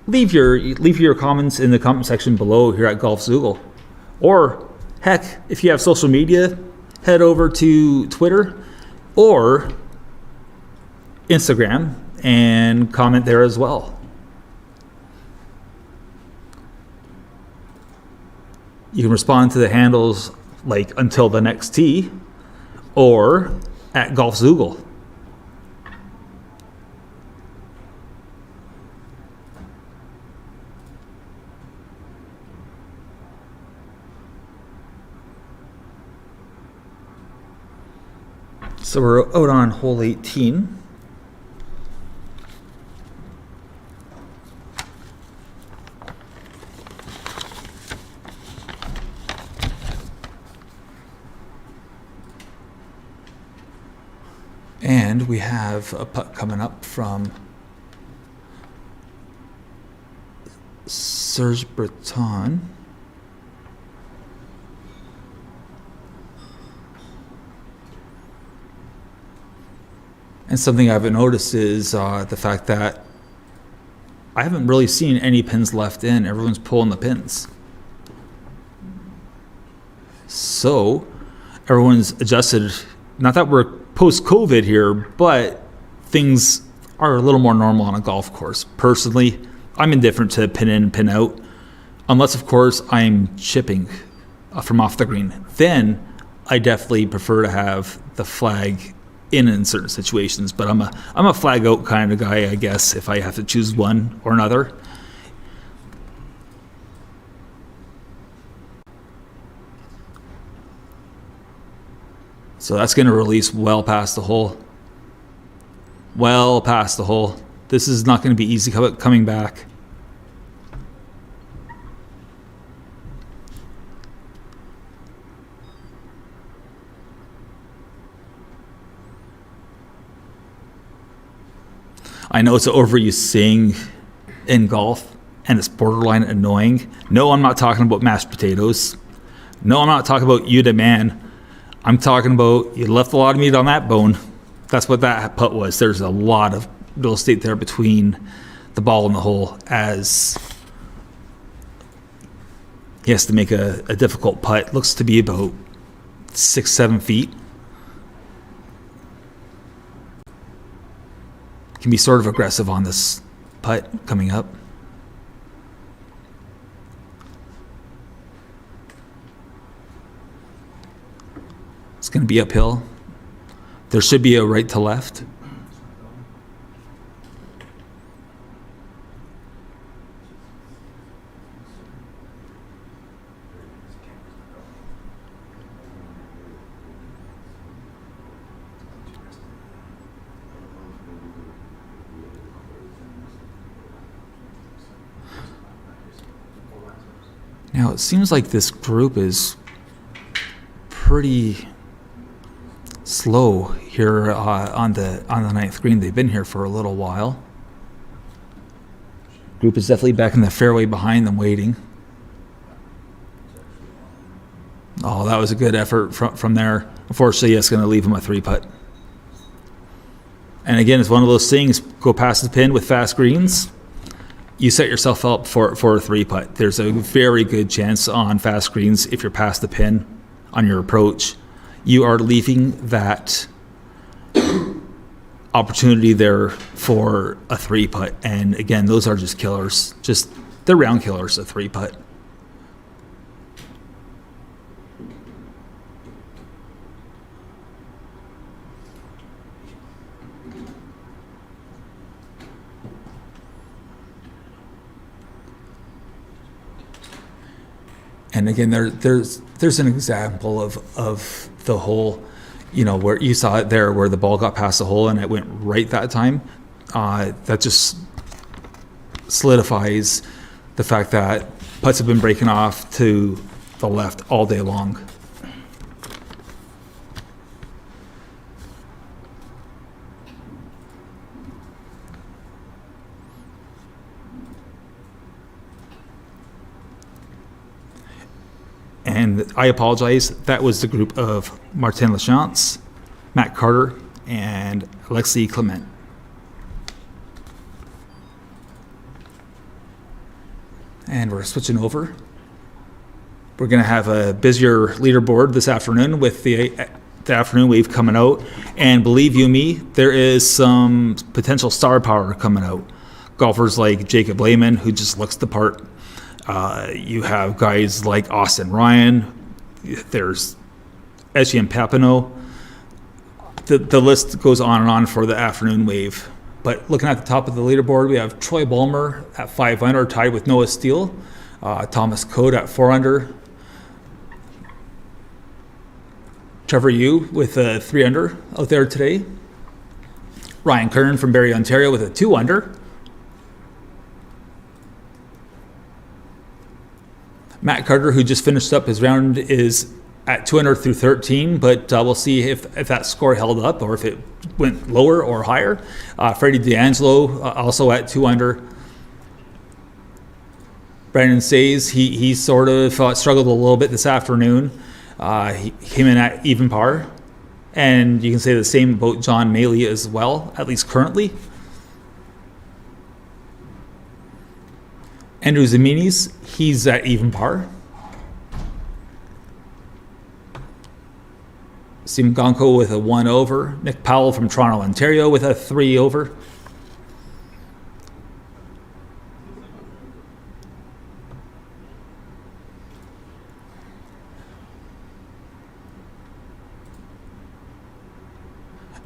Leave your comments in the comment section below here at Golfzoogle. Or heck, if you have social media, head over to Twitter or Instagram and comment there as well. You can respond to the handles like Until the Next Tee or at Golfzoogle. So we're out on hole 18. And we have a putt coming up from Serge Breton. And something I've noticed is the fact that I haven't really seen any pins left in. Everyone's pulling the pins. So everyone's adjusted. Not that we're post-COVID here, but things are a little more normal on a golf course. Personally, I'm indifferent to pin in, pin out, unless, of course, I'm chipping from off the green. Then I definitely prefer to have the flag in certain situations, but I'm a flag out kind of guy, I guess, if I have to choose one or another. So that's going to release well past the hole. Well past the hole. This is not going to be easy coming back. I know it's an overused saying in golf, and it's borderline annoying. No, I'm not talking about mashed potatoes. No, I'm not talking about you the man. I'm talking about you left a lot of meat on that bone. That's what that putt was. There's a lot of real estate there between the ball and the hole, as he has to make a difficult putt. Looks to be about 6-7 feet. Can be sort of aggressive on this putt coming up. It's going to be uphill. There should be a right to left. Now it seems like this group is pretty slow here on the ninth green. They've been here for a little while. Group is definitely back in the fairway behind them waiting. Oh, that was a good effort from there. Unfortunately, it's going to leave him a 3-putt. And again, it's one of those things, go past the pin with fast greens, you set yourself up for a 3-putt. There's a very good chance on fast greens, if you're past the pin on your approach, you are leaving that opportunity there for a 3-putt. And again, those are just killers. They're round killers, a 3-putt. And again, there's an example of the hole, where you saw it there, where the ball got past the hole and it went right that time. That just solidifies the fact that putts have been breaking off to the left all day long. And I apologize, that was the group of Martin Lachance, Matt Carter, and Alexis Clement. And we're switching over. We're going to have a busier leaderboard this afternoon with the afternoon wave coming out. And believe you me, there is some potential star power coming out. Golfers like Jacob Lehman, who just looks the part. You have guys like Austin Ryan. There's Etienne Papineau. The list goes on and on for the afternoon wave. But looking at the top of the leaderboard, we have Troy Ballmer at 5 under, tied with Noah Steele. Thomas Code at 4 under. Trevor Yu with a 3 under out there today. Ryan Kern from Barrie, Ontario with a 2 under. Matt Carter, who just finished up his round, is at 2 under through 13, but we'll see if that score held up or if it went lower or higher. Freddie D'Angelo also at 2 under. Brandon Says, he sort of struggled a little bit this afternoon. He came in at even par. And you can say the same about John Maley as well, at least currently. Andrew Zaminis, he's at even par. Steve Gonko with a 1 over. Nick Powell from Toronto, Ontario with a 3 over.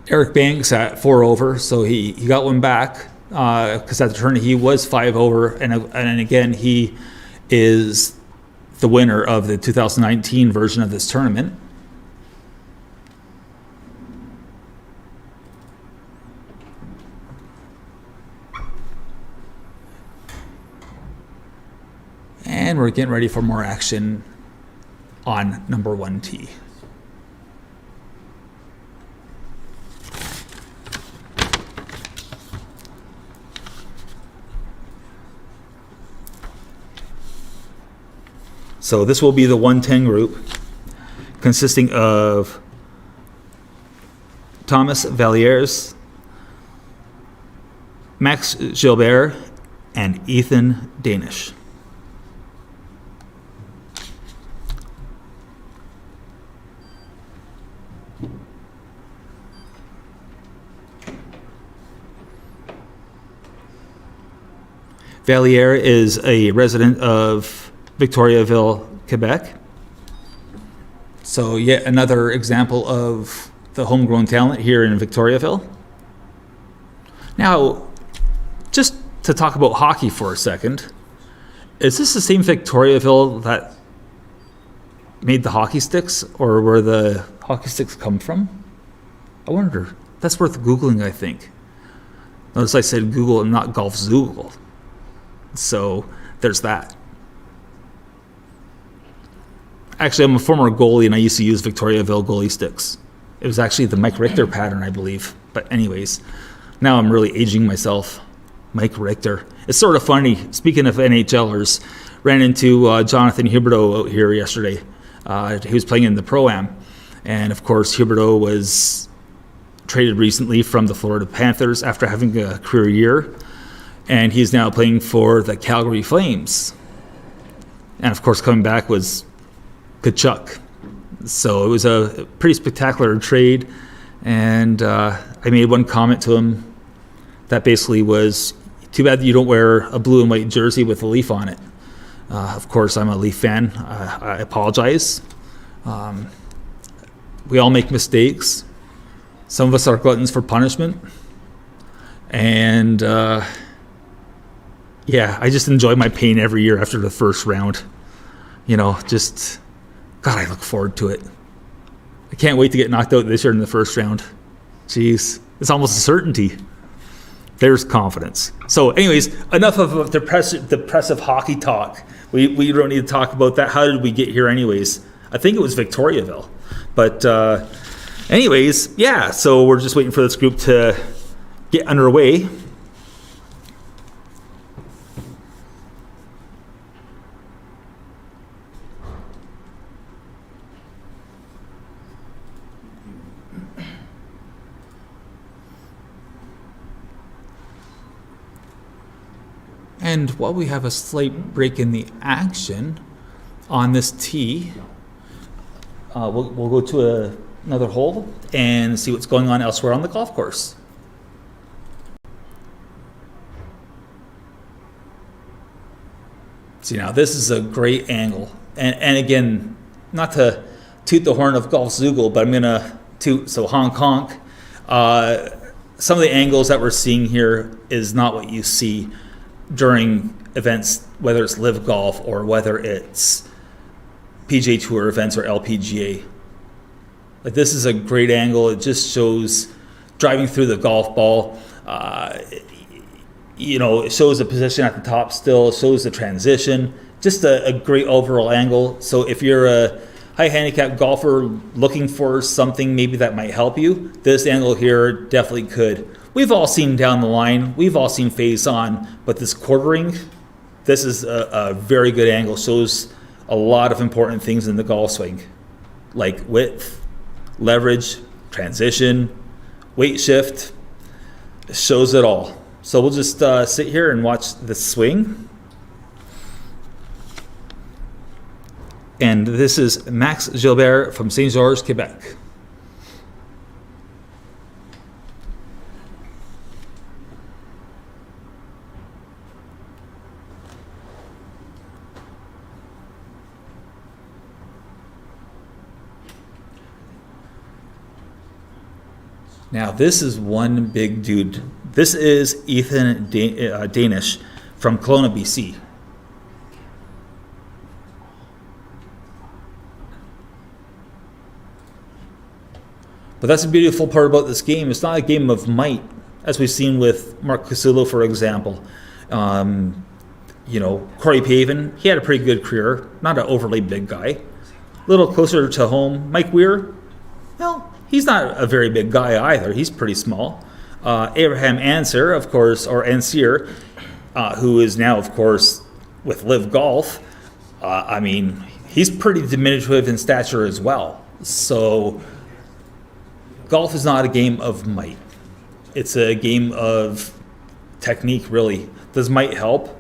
Eric Banks at 4 over, so he got one back. Because at the tournament he was 5 over, and again he is the winner of the 2019 version of this tournament. And we're getting ready for more action on number 1 tee. So this will be the 110 group, consisting of Thomas Vallières, Max Gilbert, and Ethan Danish. Vallières is a resident of Victoriaville, Quebec. So yet another example of the homegrown talent here in Victoriaville. Now, just to talk about hockey for a second, is this the same Victoriaville that made the hockey sticks, or where the hockey sticks come from? I wonder. That's worth Googling, I think. Notice I said Google and not Golf Zoogle. So there's that. Actually, I'm a former goalie, and I used to use Victoriaville goalie sticks. It was actually the Mike Richter pattern, I believe. But anyways, now I'm really aging myself. Mike Richter. It's sort of funny. Speaking of NHLers, ran into Jonathan Huberdeau out here yesterday. He was playing in the Pro-Am. And of course, Huberdeau was traded recently from the Florida Panthers after having a career year. And he's now playing for the Calgary Flames. And of course, coming back was Kachuk. So it was a pretty spectacular trade. And I made one comment to him that basically was, too bad that you don't wear a blue and white jersey with a leaf on it. Of course, I'm a Leaf fan. I apologize. We all make mistakes. Some of us are gluttons for punishment. And yeah, I just enjoy my pain every year after the first round. Just, God, I look forward to it. I can't wait to get knocked out this year in the first round. Jeez, it's almost a certainty. There's confidence. So anyways, enough of depressive hockey talk. We don't need to talk about that. How did we get here anyways? I think it was Victoriaville. But anyways, yeah, so we're just waiting for this group to get underway. And while we have a slight break in the action on this tee, we'll go to another hole and see what's going on elsewhere on the golf course. See, now this is a great angle. And again, not to toot the horn of Golf Zoogle, but I'm going to toot, so honk honk. Some of the angles that we're seeing here is not what you see during events, whether it's Live Golf or whether it's PGA Tour events or LPGA. Like, this is a great angle. It just shows driving through the golf ball. It shows the position at the top still, it shows the transition. Just a great overall angle. So if you're a high handicap golfer looking for something maybe that might help you, this angle here definitely could. We've all seen down the line, we've all seen face on, but this quartering, this is a very good angle. Shows a lot of important things in the golf swing, like width, leverage, transition, weight shift. It shows it all. So we'll just sit here and watch the swing. And this is Max Gilbert from St. Georges, Quebec. Now, this is one big dude. This is Ethan Danish from Kelowna, BC. But that's the beautiful part about this game. It's not a game of might, as we've seen with Mark Casullo, for example. Corey Pavin, he had a pretty good career. Not an overly big guy. A little closer to home. Mike Weir, well, he's not a very big guy either. He's pretty small. Abraham Anser, of course, or Ansier, who is now, of course, with Live Golf. He's pretty diminutive in stature as well. So golf is not a game of might. It's a game of technique, really. Does might help?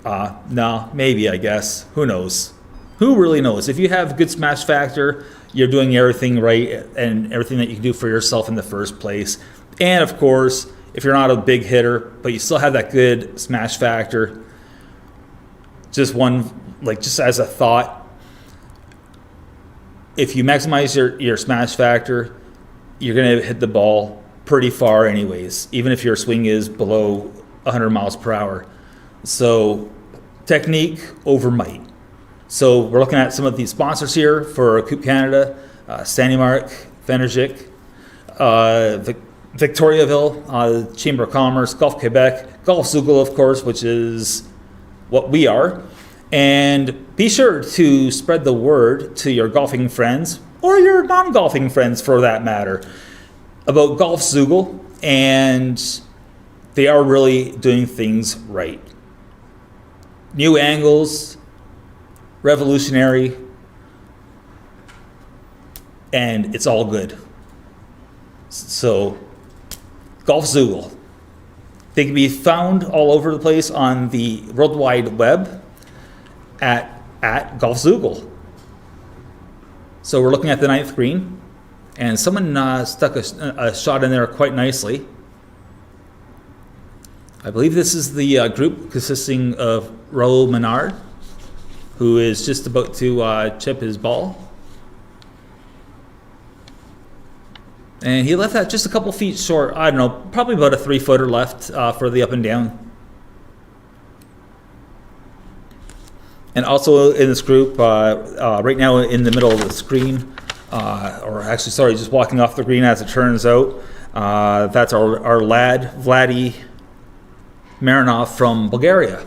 No, maybe, I guess. Who knows? Who really knows? If you have good smash factor, you're doing everything right and everything that you can do for yourself in the first place. And of course, if you're not a big hitter, but you still have that good smash factor, just as a thought, if you maximize your smash factor, you're going to hit the ball pretty far anyways, even if your swing is below 100 miles per hour. So technique over might. So we're looking at some of these sponsors here for Coupe Canada, Sani-Marc Fenergic, Victoriaville, Chamber of Commerce, Golf Quebec, Golf Zoogle, of course, which is what we are. And be sure to spread the word to your golfing friends. or your non-golfing friends for that matter, about Golf Zoogle, and they are really doing things right. New angles, revolutionary, and it's all good. So, Golf Zoogle. They can be found all over the place on the World Wide Web at Golf Zoogle. So we're looking at the ninth green, and someone stuck a shot in there quite nicely. I believe this is the group consisting of Raul Menard, who is just about to chip his ball. And he left that just a couple feet short. I don't know, probably about a 3-footer left for the up and down. And also in this group, right now in the middle of the screen, or actually, sorry, just walking off the green as it turns out, that's our lad, Vladi Marinov from Bulgaria.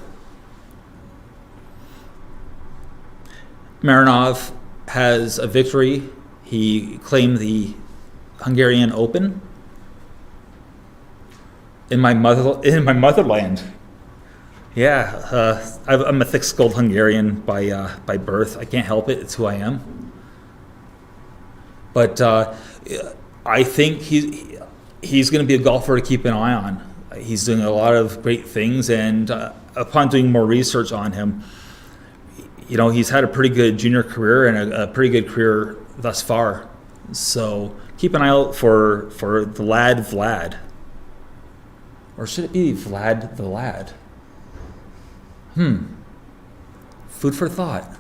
Marinov has a victory. He claimed the Hungarian Open in my motherland. Yeah, I'm a thick-skulled Hungarian by birth. I can't help it. It's who I am. But I think he's going to be a golfer to keep an eye on. He's doing a lot of great things, and upon doing more research on him, he's had a pretty good junior career and a pretty good career thus far. So keep an eye out for the lad Vlad. Or should it be Vlad the lad? Food for thought.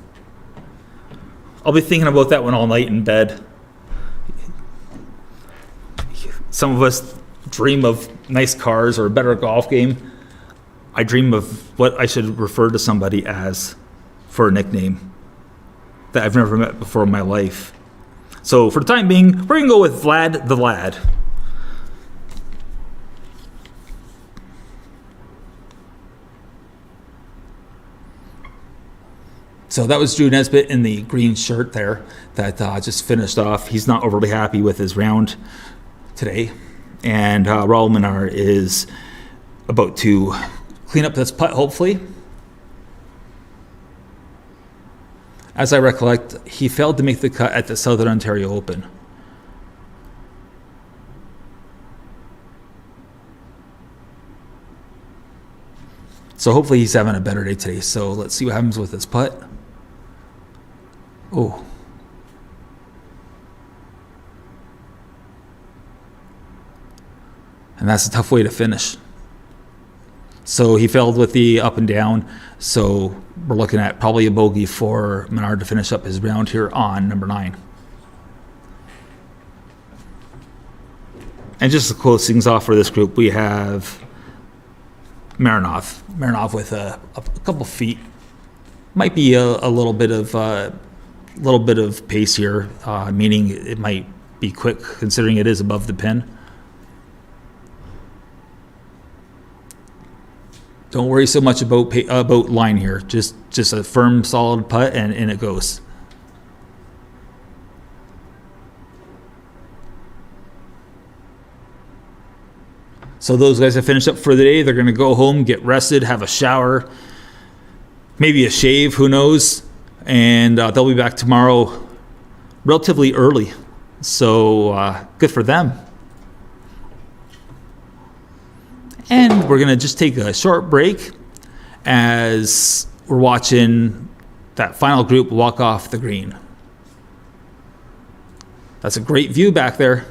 I'll be thinking about that one all night in bed. Some of us dream of nice cars or a better golf game. I dream of what I should refer to somebody as for a nickname that I've never met before in my life. So for the time being, we're going to go with Vlad the lad. So that was Drew Nesbitt in the green shirt there that just finished off. He's not overly happy with his round today. And Raul Menard is about to clean up this putt, hopefully. As I recollect, he failed to make the cut at the Southern Ontario Open. So hopefully he's having a better day today. So let's see what happens with this putt. Oh. And that's a tough way to finish. So he failed with the up and down. So we're looking at probably a bogey for Menard to finish up his round here on number 9. And just to close things off for this group, we have Marinov. Marinov with a couple feet. Might be a little bit of pace here, meaning it might be quick considering it is above the pin. Don't worry so much about line here. Just a firm, solid putt, and in it goes. So those guys have finished up for the day. They're going to go home, get rested, have a shower, maybe a shave, who knows. And they'll be back tomorrow relatively early. So good for them. And we're going to just take a short break as we're watching that final group walk off the green. That's a great view back there.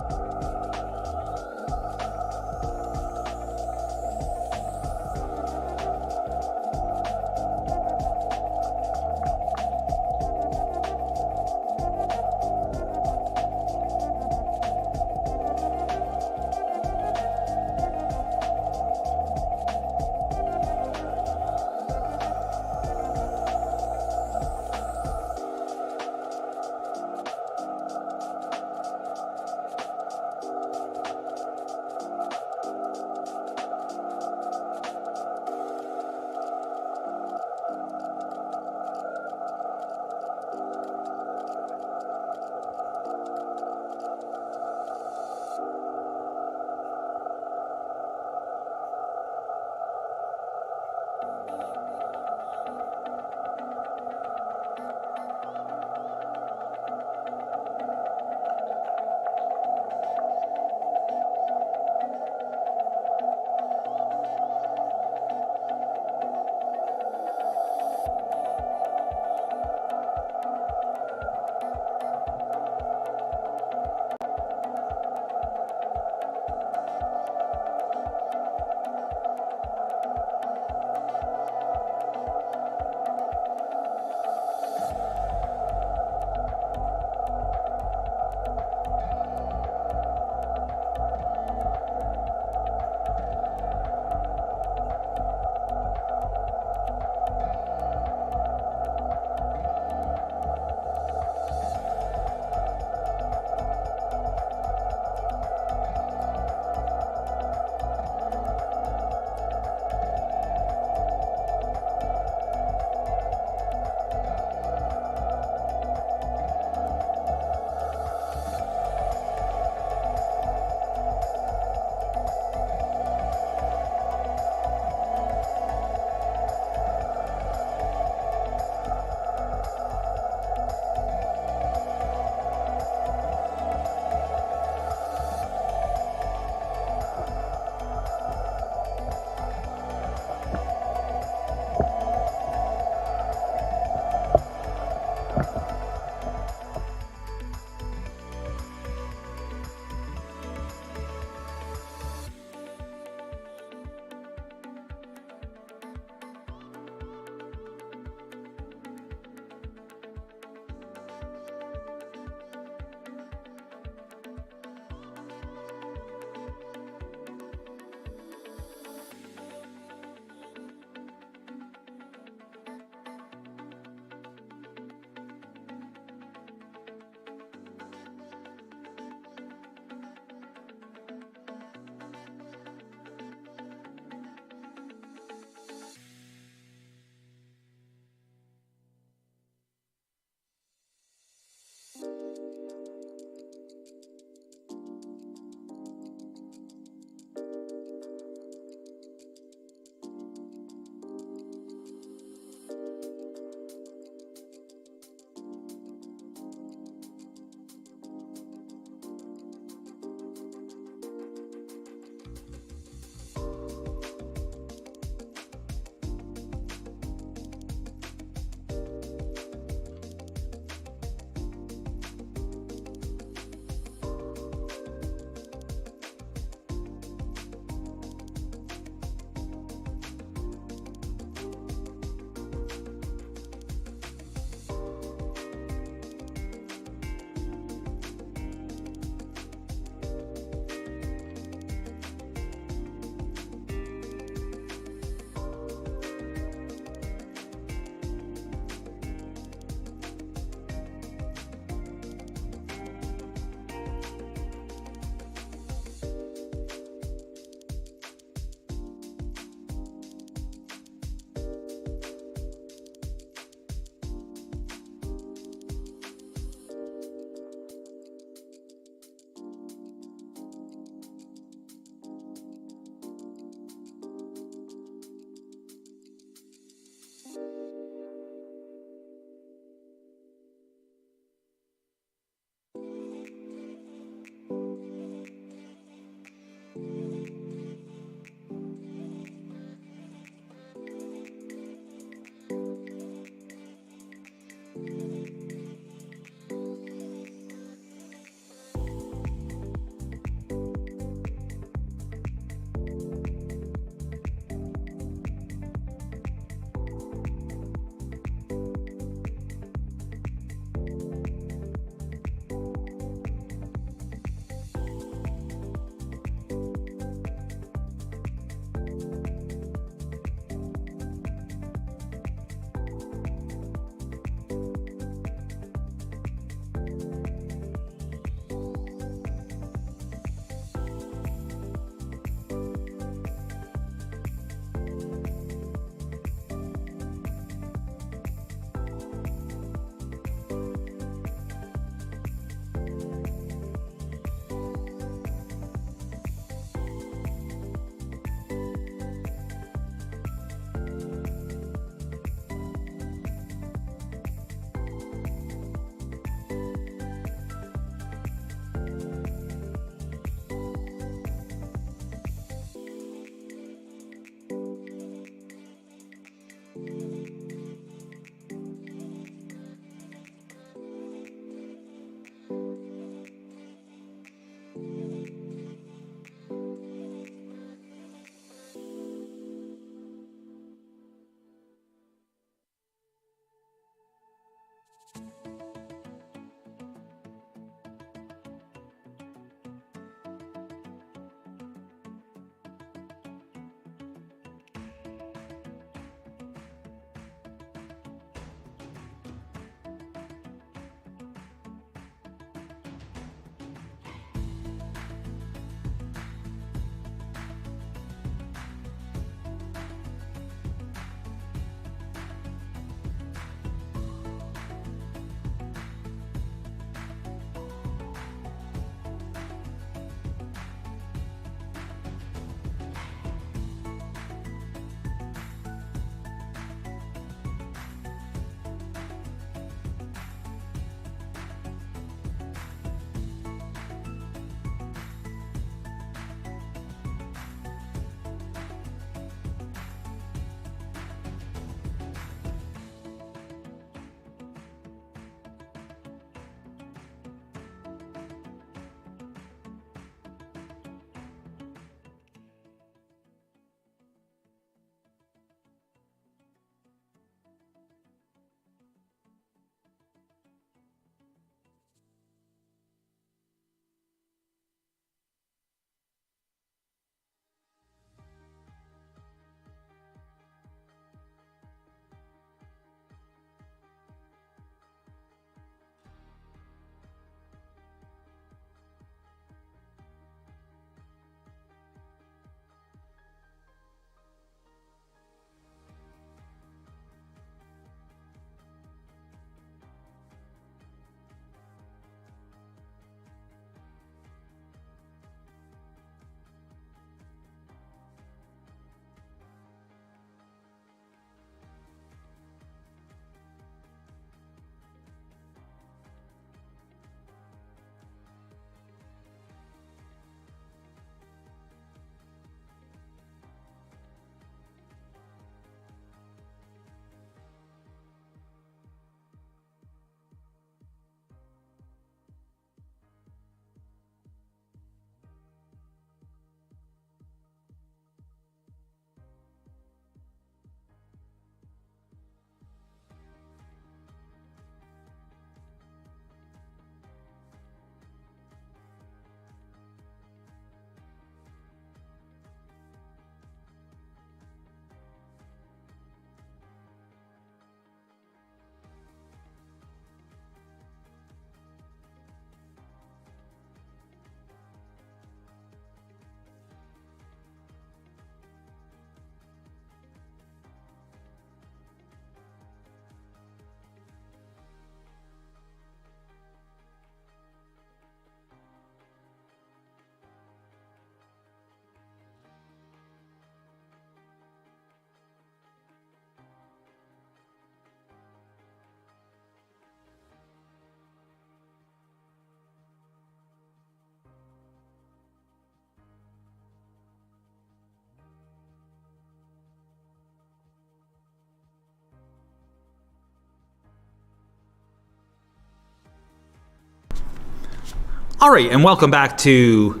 All right, and welcome back to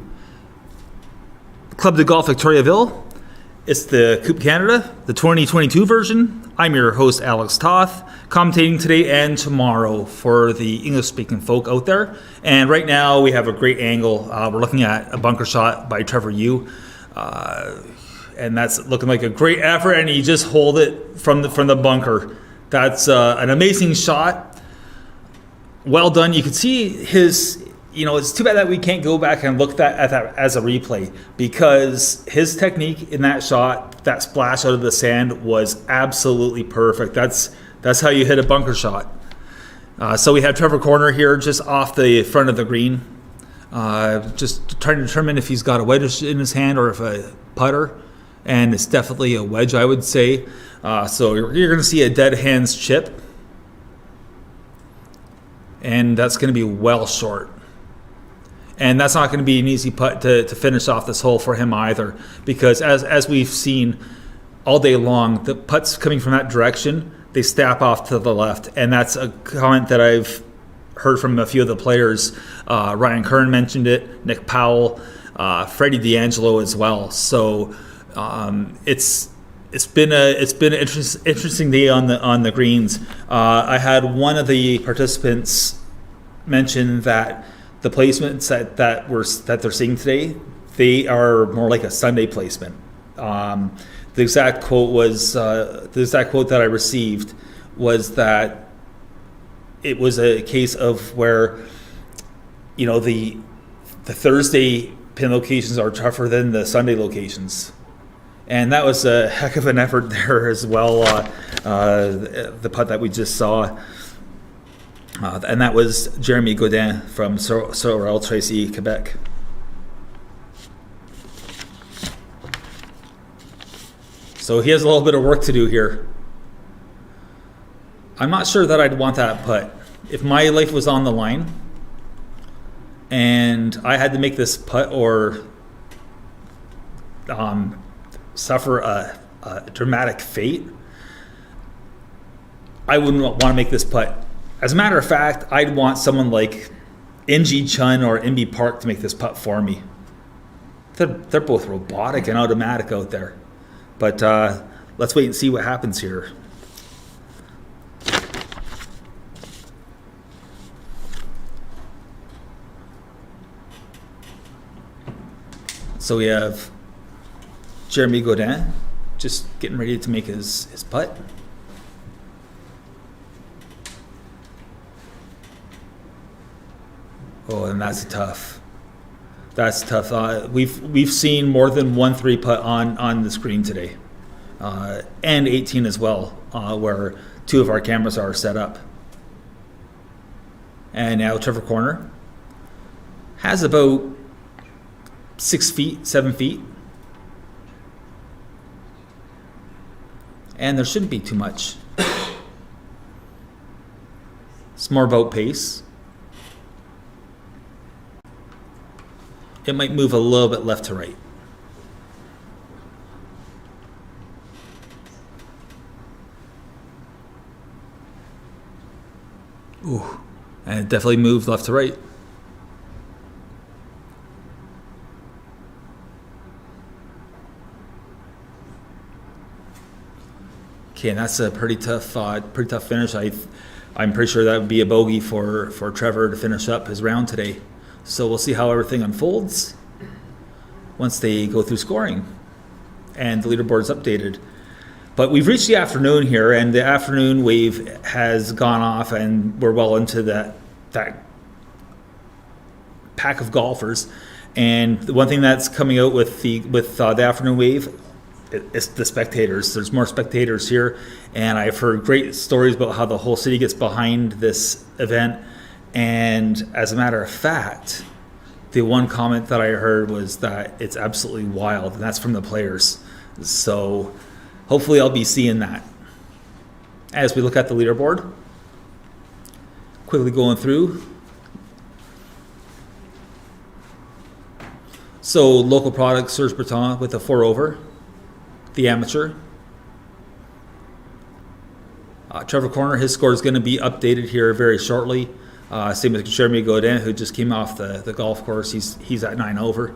Club de Golf Victoriaville. It's the Coupe Canada, the 2022 version. I'm your host, Alex Toth, commentating today and tomorrow for the English-speaking folk out there. And right now, we have a great angle. We're looking at a bunker shot by Trevor Yu. And that's looking like a great effort, and he just hold it from the bunker. That's an amazing shot. Well done. You can see his... it's too bad that we can't go back and look at that as a replay, because his technique in that shot, that splash out of the sand, was absolutely perfect. That's how you hit a bunker shot. So we have Trevor Corner here just off the front of the green, just trying to determine if he's got a wedge in his hand or if a putter, and it's definitely a wedge, I would say. So you're going to see a dead hands chip, and that's going to be well short. And that's not going to be an easy putt to finish off this hole for him either, because as we've seen all day long, the putts coming from that direction, they snap off to the left. And that's a comment that I've heard from a few of the players. Ryan Kern mentioned it, Nick Powell, Freddie D'Angelo as well. So it's been an interesting day on the greens. I had one of the participants mention that the placements that they're seeing today, they are more like a Sunday placement. The exact quote that I received was that it was a case of where, the Thursday pin locations are tougher than the Sunday locations, and that was a heck of an effort there as well. The putt that we just saw. And that was Jeremy Godin from Sorel Tracy, Quebec. So he has a little bit of work to do here. I'm not sure that I'd want that putt. If my life was on the line and I had to make this putt or suffer a dramatic fate, I wouldn't want to make this putt. As a matter of fact, I'd want someone like Inji Chun or Inby Park to make this putt for me. They're both robotic and automatic out there. But let's wait and see what happens here. So we have Jeremy Godin just getting ready to make his putt. Oh, and that's tough. That's tough. We've seen more than 1-3 putt on the screen today, and 18 as well, where two of our cameras are set up. And now Trevor Corner has about 6 feet, 7 feet, and there shouldn't be too much. It's more about pace. It might move a little bit left to right. Ooh, and it definitely moved left to right. Okay, and that's a pretty tough finish. I'm pretty sure that would be a bogey for Trevor to finish up his round today. So we'll see how everything unfolds once they go through scoring and the leaderboard's updated. But we've reached the afternoon here, and the afternoon wave has gone off, and we're well into that pack of golfers. And the one thing that's coming out with the afternoon wave is the spectators. There's more spectators here, and I've heard great stories about how the whole city gets behind this event. And as a matter of fact, the one comment that I heard was that it's absolutely wild, and that's from the players. So hopefully I'll be seeing that. As we look at the leaderboard, quickly going through. So local product, Serge Breton with a 4 over, the amateur. Trevor Corner, his score is going to be updated here very shortly. Same with Jeremy Godin, who just came off the golf course. He's at 9 over.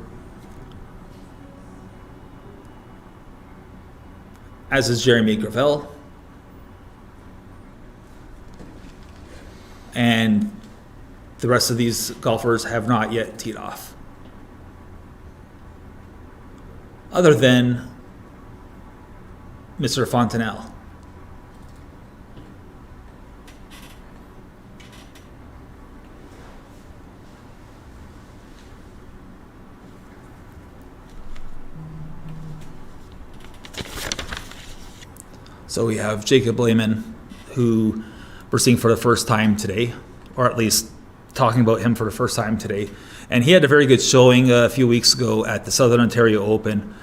As is Jeremy Gravel. And the rest of these golfers have not yet teed off. Other than Mr. Fontenelle. So we have Jacob Lehman, who we're seeing for the first time today, or at least talking about him for the first time today. And he had a very good showing a few weeks ago at the Southern Ontario Open.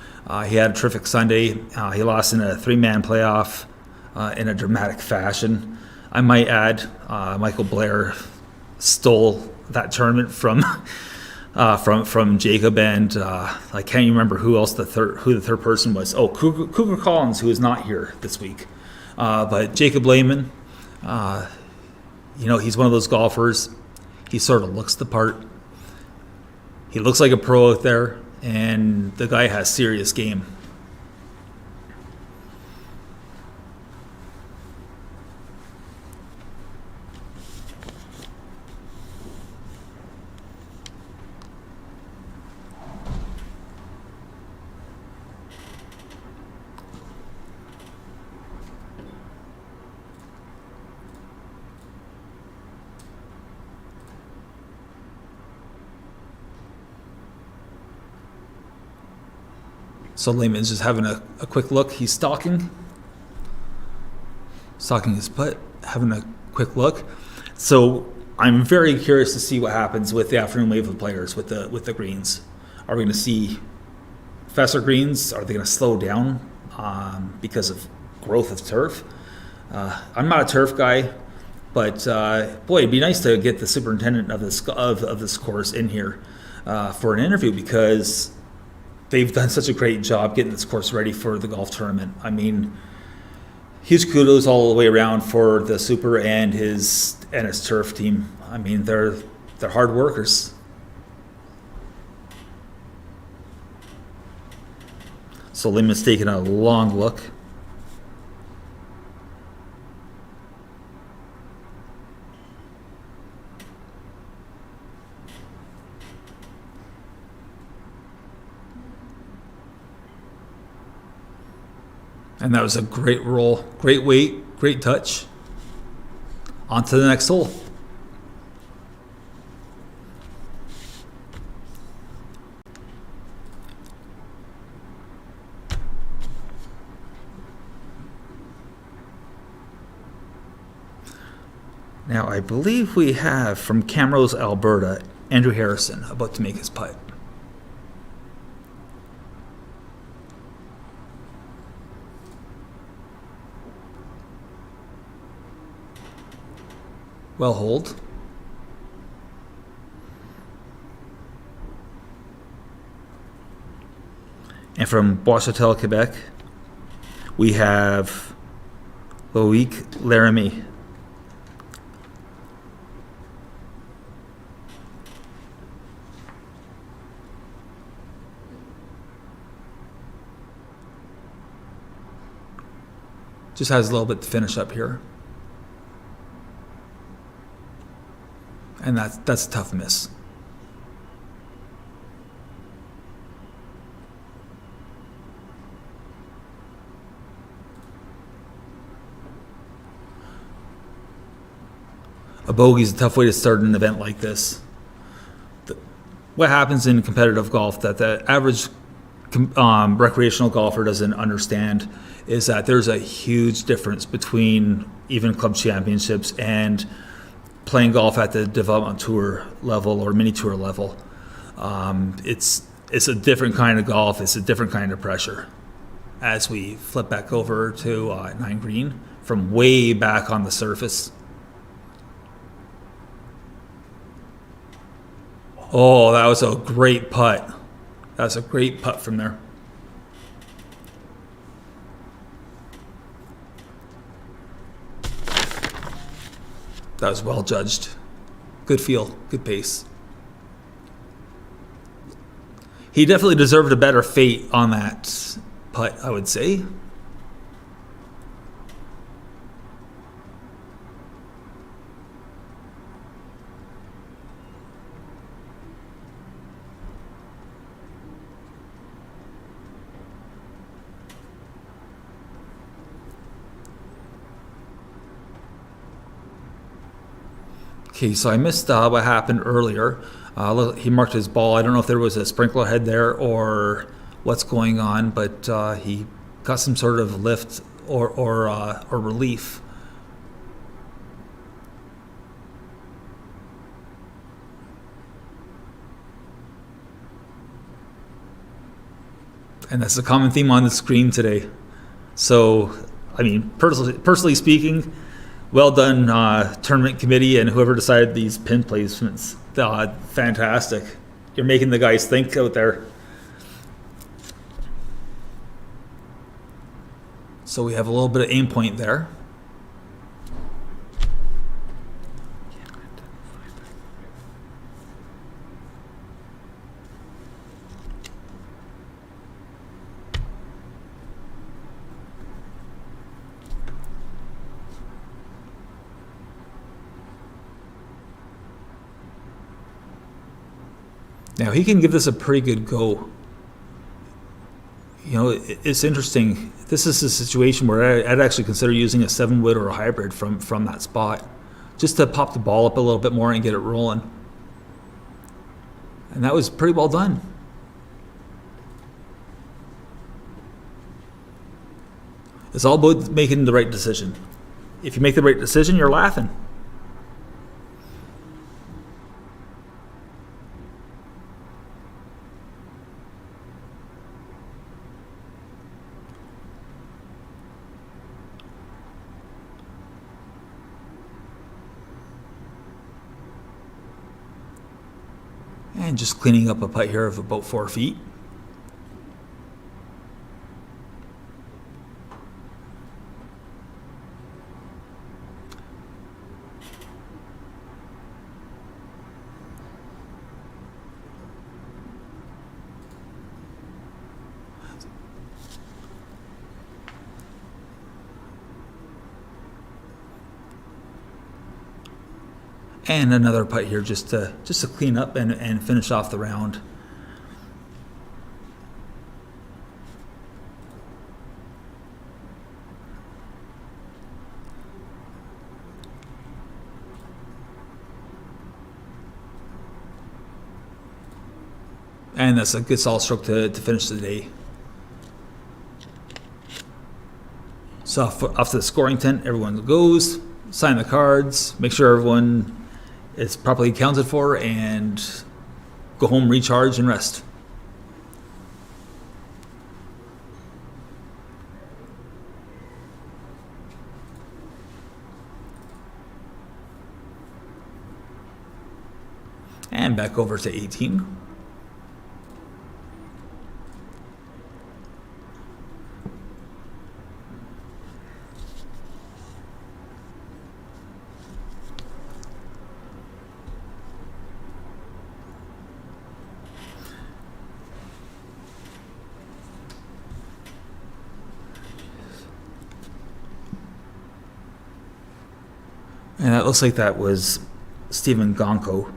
He had a terrific Sunday. He lost in a 3-man playoff in a dramatic fashion. I might add, Michael Blair stole that tournament from Jacob, and I can't even remember who the third person was. Oh, Cougar Collins, who is not here this week. But Jacob Lehman, he's one of those golfers. He sort of looks the part. He looks like a pro out there, and the guy has serious game. So Lehman's just having a quick look. He's stalking his putt, having a quick look. So I'm very curious to see what happens with the afternoon wave of players with the greens. Are we going to see faster greens? Are they going to slow down because of growth of turf? I'm not a turf guy, but boy, it'd be nice to get the superintendent of this course in here for an interview, because they've done such a great job getting this course ready for the golf tournament. I mean, huge kudos all the way around for the super and his turf team. I mean, they're hard workers. So Lehman's taking a long look. And that was a great roll, great weight, great touch. On to the next hole. Now, I believe we have from Camrose, Alberta, Andrew Harrison about to make his putt. Well hold. And from Bois-Chatel, Quebec, we have Loic Laramie. Just has a little bit to finish up here. And that's a tough miss. A bogey is a tough way to start an event like this. What happens in competitive golf that the average recreational golfer doesn't understand is that there's a huge difference between even club championships and playing golf at the development tour level or mini tour level. It's a different kind of golf. It's a different kind of pressure. As we flip back over to 9 green from way back on the surface. Oh, that was a great putt. That's a great putt from there. That was well judged. good feel, good pace. He definitely deserved a better fate on that putt, I would say. Okay, so I missed what happened earlier. He marked his ball. I don't know if there was a sprinkler head there or what's going on, but he got some sort of lift or relief. And that's a common theme on the screen today. So, I mean, personally speaking, well done, tournament committee and whoever decided these pin placements. Fantastic. You're making the guys think out there. So we have a little bit of aim point there. Now he can give this a pretty good go. You know, it's interesting. This is a situation where I'd actually consider using a 7-wood or a hybrid from that spot, just to pop the ball up a little bit more and get it rolling. And that was pretty well done. It's all about making the right decision. If you make the right decision, you're laughing. And just cleaning up a putt here of about 4 feet. And another putt here just to clean up and finish off the round. And that's a good solid stroke to finish the day. So off to the scoring tent, everyone goes, sign the cards, make sure everyone is properly accounted for, and go home, recharge, and rest. And back over to 18. And it looks like that was Stephen Gonko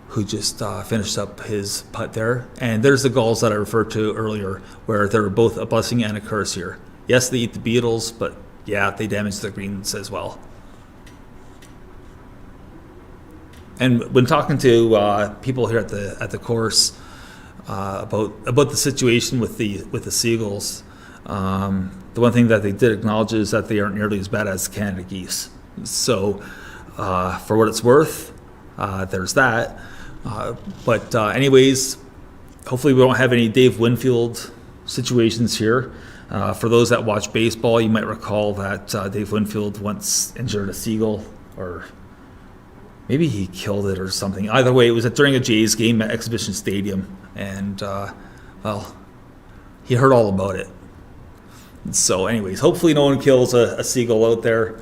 who just finished up his putt there. And there's the goals that I referred to earlier, where they're both a blessing and a curse here. Yes, they eat the beetles, but yeah, they damage the greens as well. And when talking to people here at the course about the situation with the seagulls, the one thing that they did acknowledge is that they aren't nearly as bad as Canada geese. So, for what it's worth, there's that. But anyways, hopefully we don't have any Dave Winfield situations here. For those that watch baseball, you might recall that Dave Winfield once injured a seagull, or maybe he killed it or something. Either way, it was during a Jays game at Exhibition Stadium, and well, he heard all about it. So anyways, hopefully no one kills a seagull out there.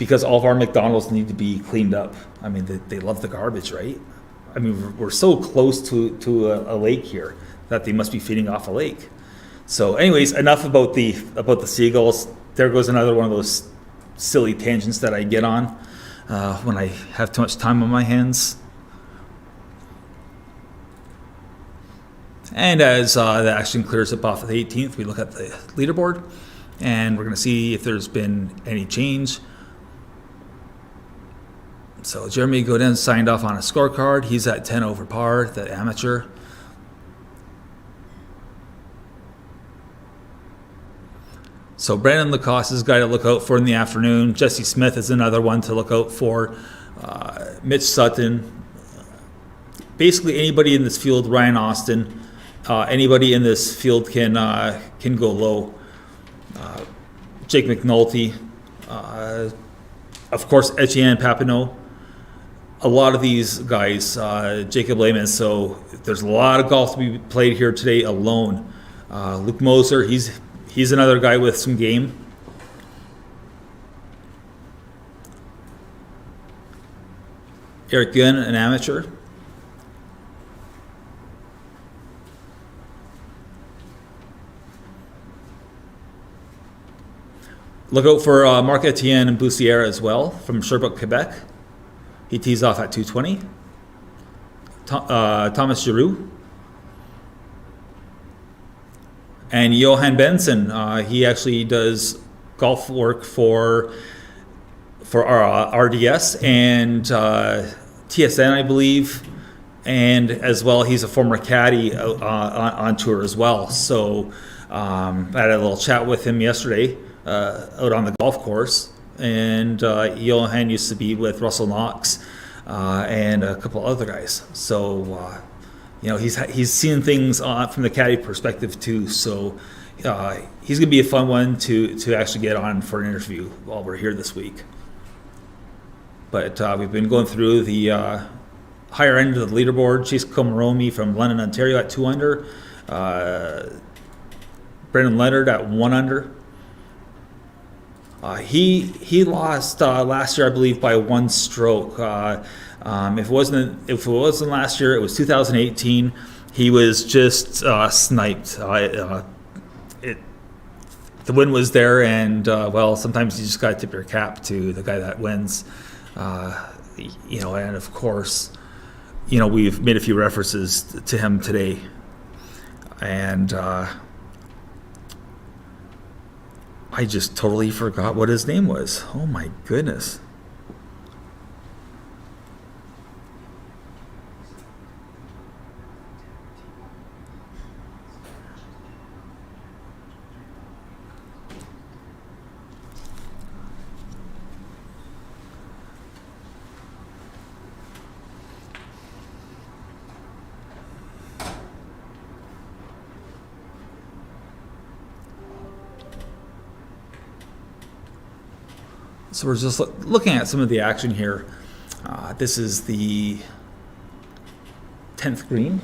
because all of our McDonald's need to be cleaned up. I mean, they love the garbage, right? I mean, we're so close to a lake here that they must be feeding off a lake. So anyways, enough about the seagulls. There goes another one of those silly tangents that I get on when I have too much time on my hands. And as the action clears up off of the 18th, we look at the leaderboard, and we're going to see if there's been any change. So Jeremy Godin signed off on a scorecard. He's at 10 over par, the amateur. So Brandon Lacoste is a guy to look out for in the afternoon. Jesse Smith is another one to look out for. Mitch Sutton. Basically anybody in this field, Ryan Austin, anybody in this field can go low. Jake McNulty, of course Etienne Papineau. A lot of these guys, Jacob Lehman. So there's a lot of golf to be played here today alone. Luke Moser, he's another guy with some game. Eric Gunn, an amateur. Look out for Marc Etienne and Boussière as well from Sherbrooke, Quebec. He tees off at 220. Thomas Giroux. And Johan Benson, he actually does golf work for our RDS and TSN, I believe. And as well, he's a former caddy on tour as well. So I had a little chat with him yesterday out on the golf course. And Johan used to be with Russell Knox and a couple other guys. So, he's seeing things from the caddy perspective too. So he's going to be a fun one to actually get on for an interview while we're here this week. But we've been going through the higher end of the leaderboard. Chase Komaromi from London, Ontario at 2 under. Brendan Leonard at 1 under. He lost last year, I believe, by 1 stroke. If it wasn't last year, it was 2018. He was just sniped. The win was there, and sometimes you just got to tip your cap to the guy that wins. And of course, we've made a few references to him today, and I just totally forgot what his name was. Oh my goodness. So we're just looking at some of the action here. This is the 10th green.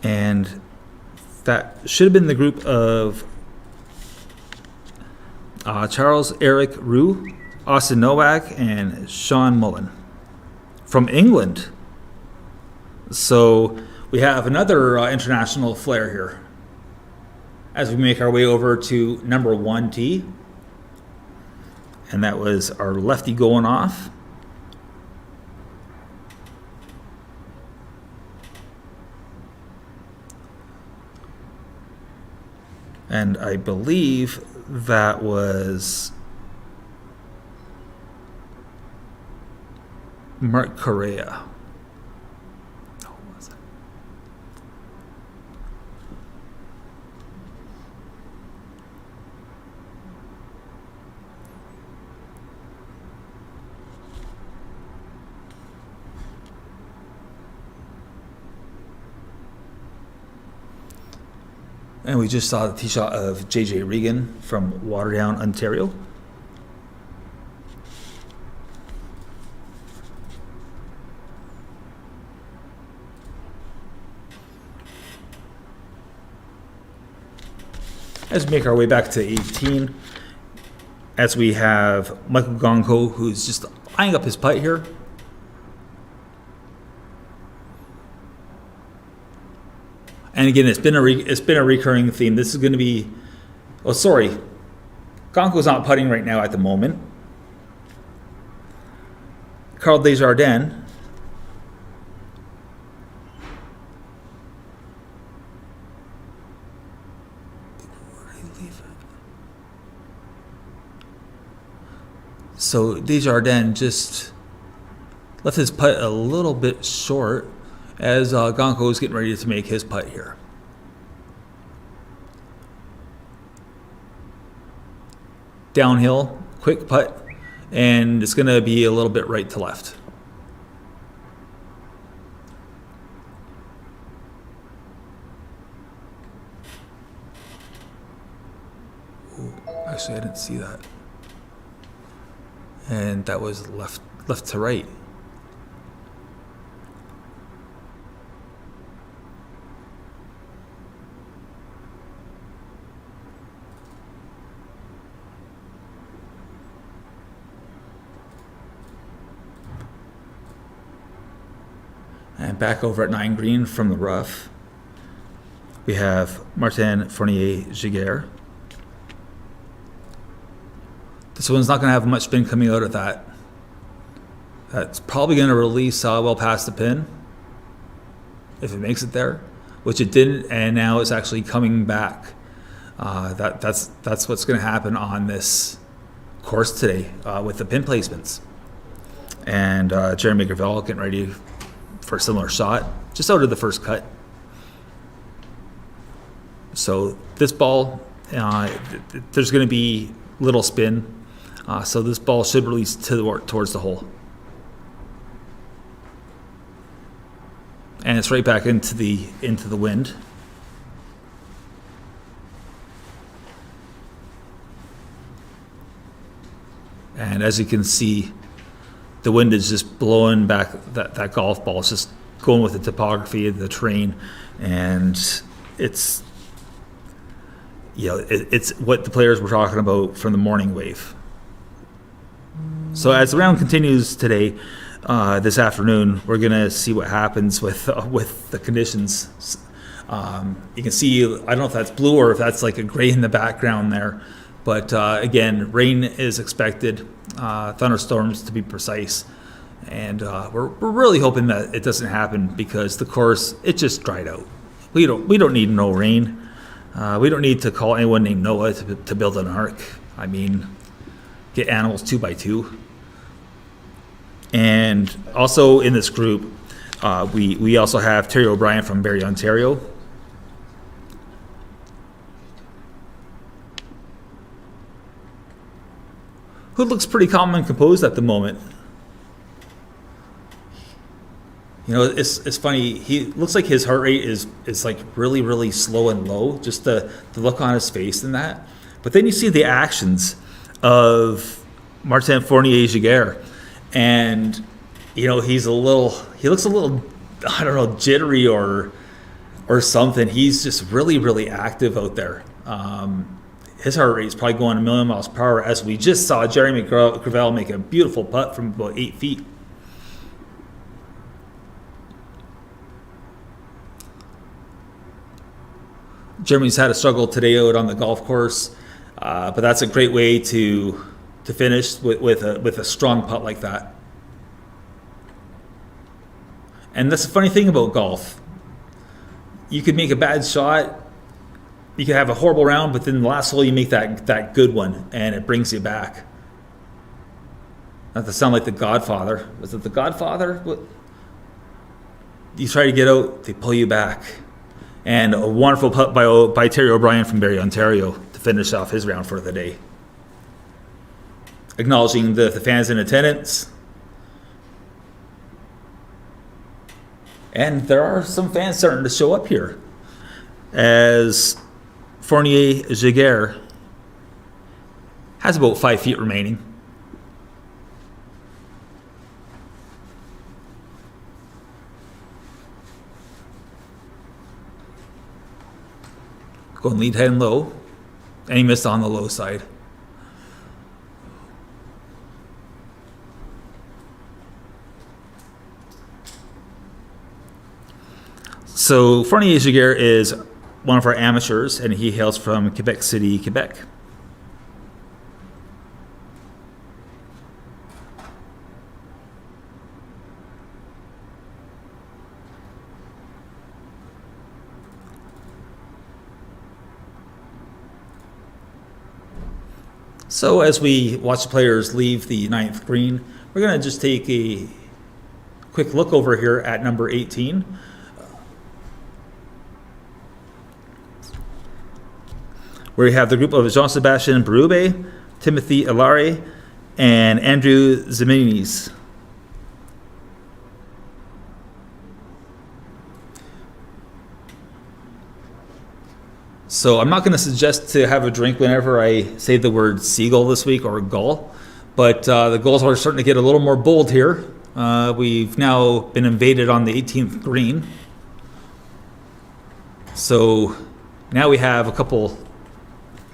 And that should have been the group of Charles Eric Roux, Austin Nowak, and Sean Mullen from England. So we have another international flair here as we make our way over to number 1 tee. And that was our lefty going off. And I believe that was Mark Correa. Oh, what was it? And we just saw the tee shot of JJ Regan from Waterdown, Ontario. As we make our way back to 18, as we have Michael Gonko, who's just eyeing up his putt here. And again, it's been a recurring theme. This is going to be, Gonko's not putting right now at the moment. Carl Desjardins. So Desjardins just left his putt a little bit short as Gonko is getting ready to make his putt here. Downhill, quick putt, and it's going to be a little bit right to left. Ooh, actually, I didn't see that. And that was left to right. And back over at 9 green from the rough, we have Martin Fournier-Giguère. This one's not going to have much spin coming out of that. That's probably going to release well past the pin, if it makes it there, which it didn't, and now it's actually coming back. That's what's going to happen on this course today with the pin placements. And Jeremy Gravel getting ready for a similar shot, just out of the first cut. So this ball, there's going to be little spin. So this ball should release towards the hole. And it's right back into the wind. And as you can see, the wind is just blowing back that golf ball. It's just going with the topography of the terrain, and it's it's what the players were talking about from the morning wave. So as the round continues today, this afternoon, we're gonna see what happens with the conditions. You can see, I don't know if that's blue or if that's like a gray in the background there, but again, rain is expected, thunderstorms to be precise, and we're really hoping that it doesn't happen because the course, it just dried out. We don't need no rain. We don't need to call anyone named Noah to build an ark. I mean, get animals 2x2. And also in this group, we also have Terry O'Brien from Barrie, Ontario. Who looks pretty calm and composed at the moment. You know, it's funny. He looks like his heart rate is like really, really slow and low. Just the look on his face and that. But then you see the actions of Martin Fournier-Giguère, and he looks a little, I don't know, jittery or something. He's just really, really active out there. His heart rate is probably going a million miles per hour, as we just saw Jeremy Gravel make a beautiful putt from about 8 feet. Jeremy's had a struggle today out on the golf course, but that's a great way to finish with a strong putt like that. And that's the funny thing about golf. You could make a bad shot, you could have a horrible round, but then the last hole you make that good one, and it brings you back. Not to sound like The Godfather. Was it The Godfather? What? You try to get out, they pull you back. And a wonderful putt by Terry O'Brien from Barrie, Ontario, to finish off his round for the day. Acknowledging the fans in attendance. And there are some fans starting to show up here, as Fournier-Giguère has about 5 feet remaining. Going lead head and low, and he missed on the low side. So Fournier-Giguère is one of our amateurs, and he hails from Quebec City, Quebec. So as we watch the players leave the 9th green, we're going to just take a quick look over here at number 18. Where you have the group of Jean-Sébastien Berube, Timothy Ilare, and Andrew Ziminis. So I'm not going to suggest to have a drink whenever I say the word seagull this week or gull, but the gulls are starting to get a little more bold here. We've now been invaded on the 18th green. So now we have a couple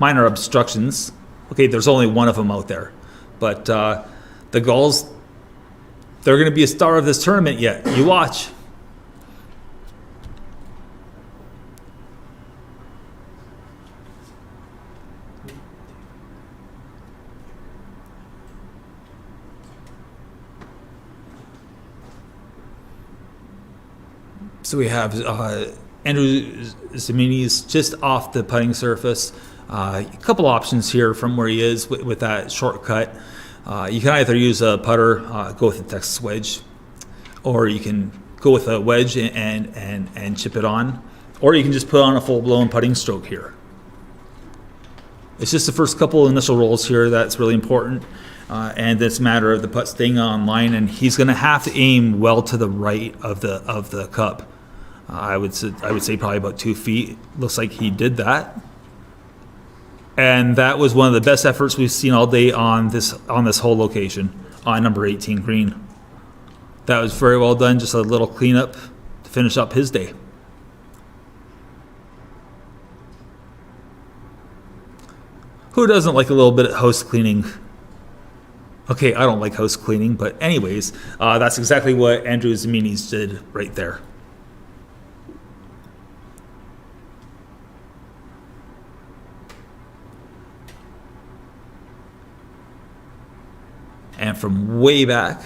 minor obstructions. Okay, there's only one of them out there, but the gulls, they're going to be a star of this tournament yet. You watch. So we have Andrew Ziminis just off the putting surface. A couple options here from where he is with that shortcut. You can either use a putter, go with a Texas wedge, or you can go with a wedge and chip it on, or you can just put on a full-blown putting stroke here. It's just the first couple initial rolls here that's really important, and it's a matter of the putt staying on line, and he's going to have to aim well to the right of the cup. I would say probably about 2 feet. Looks like he did that. And that was one of the best efforts we've seen all day on this whole location, on number 18 green. That was very well done, just a little cleanup to finish up his day. Who doesn't like a little bit of house cleaning? Okay, I don't like house cleaning, but anyways, that's exactly what Andrew Ziminis did right there. And from way back,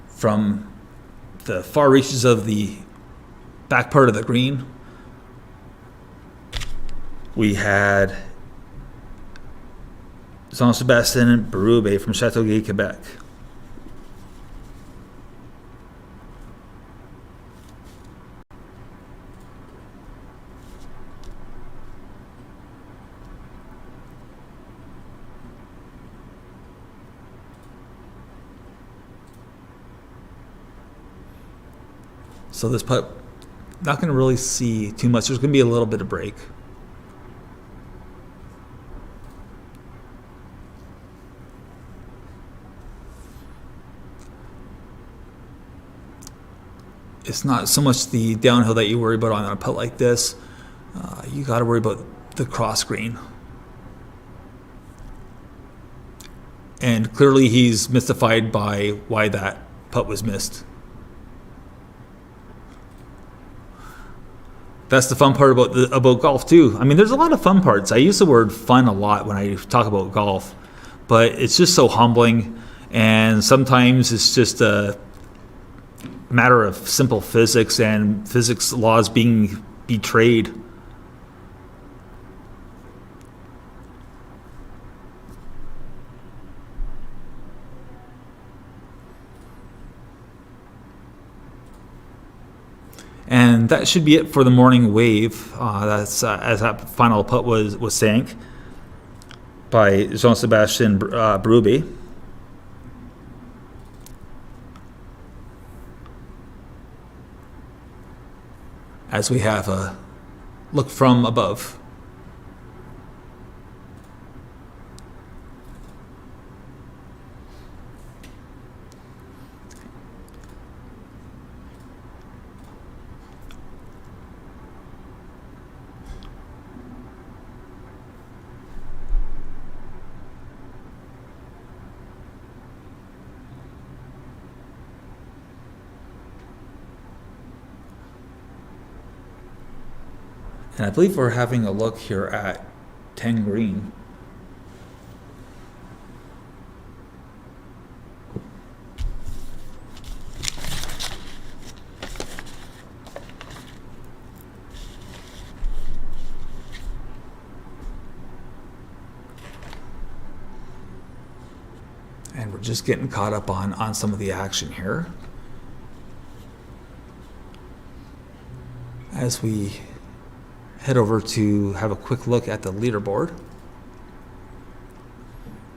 from the far reaches of the back part of the green, we had Jean-Sébastien Berube from Châteauguay, Quebec. So this putt, not going to really see too much. There's going to be a little bit of break. It's not so much the downhill that you worry about on a putt like this. You got to worry about the cross green. And clearly he's mystified by why that putt was missed. That's the fun part about golf too. I mean, there's a lot of fun parts. I use the word fun a lot when I talk about golf, but it's just so humbling, and sometimes it's just a matter of simple physics and physics laws being betrayed. And that should be it for the morning wave. That's as that final putt was sank by Jean-Sébastien Berube. as we have a look from above. And I believe we're having a look here at 10 green. And we're just getting caught up on some of the action here. As we head over to have a quick look at the leaderboard.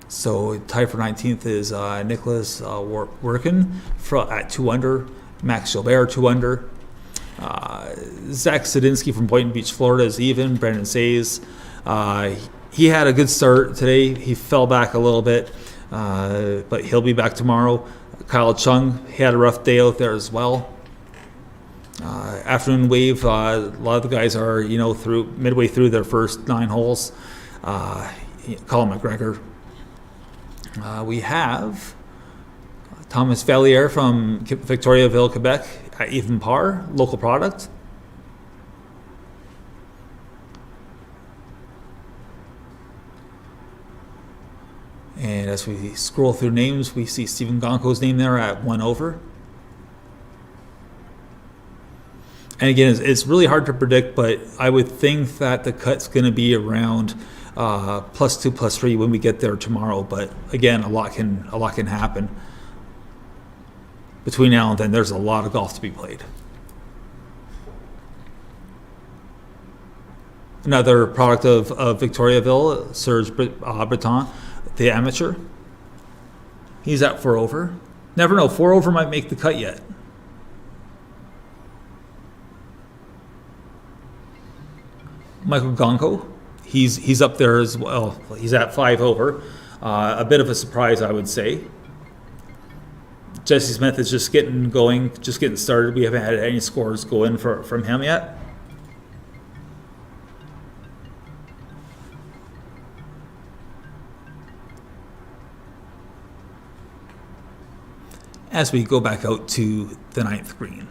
So tied for 19th is Nicholas Workin at 2 under, Max Gilbert 2 under, Zach Sadinsky from Boynton Beach, Florida is even. Brendan Says, he had a good start today. He fell back a little bit, but he'll be back tomorrow. Kyle Chung, he had a rough day out there as well. Afternoon wave, a lot of the guys are, midway through their first 9 holes. Colin McGregor. We have Thomas Valliere from Victoriaville, Quebec at even par, local product. And as we scroll through names, we see Stephen Gonko's name there at 1 over. And again, it's really hard to predict, but I would think that the cut's going to be around +2, +3 when we get there tomorrow. But again, a lot can happen between now and then. There's a lot of golf to be played. Another product of Victoriaville, Serge Breton, the amateur. He's at 4 over. Never know, 4 over might make the cut yet. Michael Gonko, he's up there as well. He's at 5 over. A bit of a surprise, I would say. Jesse Smith is just getting going, just getting started. We haven't had any scores go in from him yet. As we go back out to the 9th green.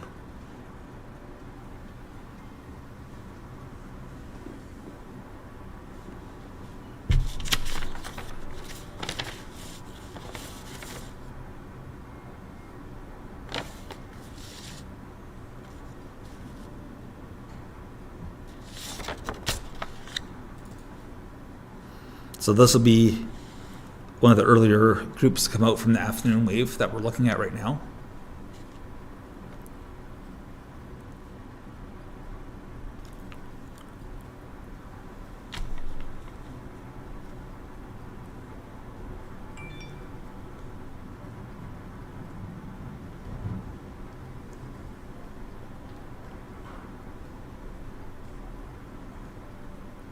So this will be one of the earlier groups to come out from the afternoon wave that we're looking at right now.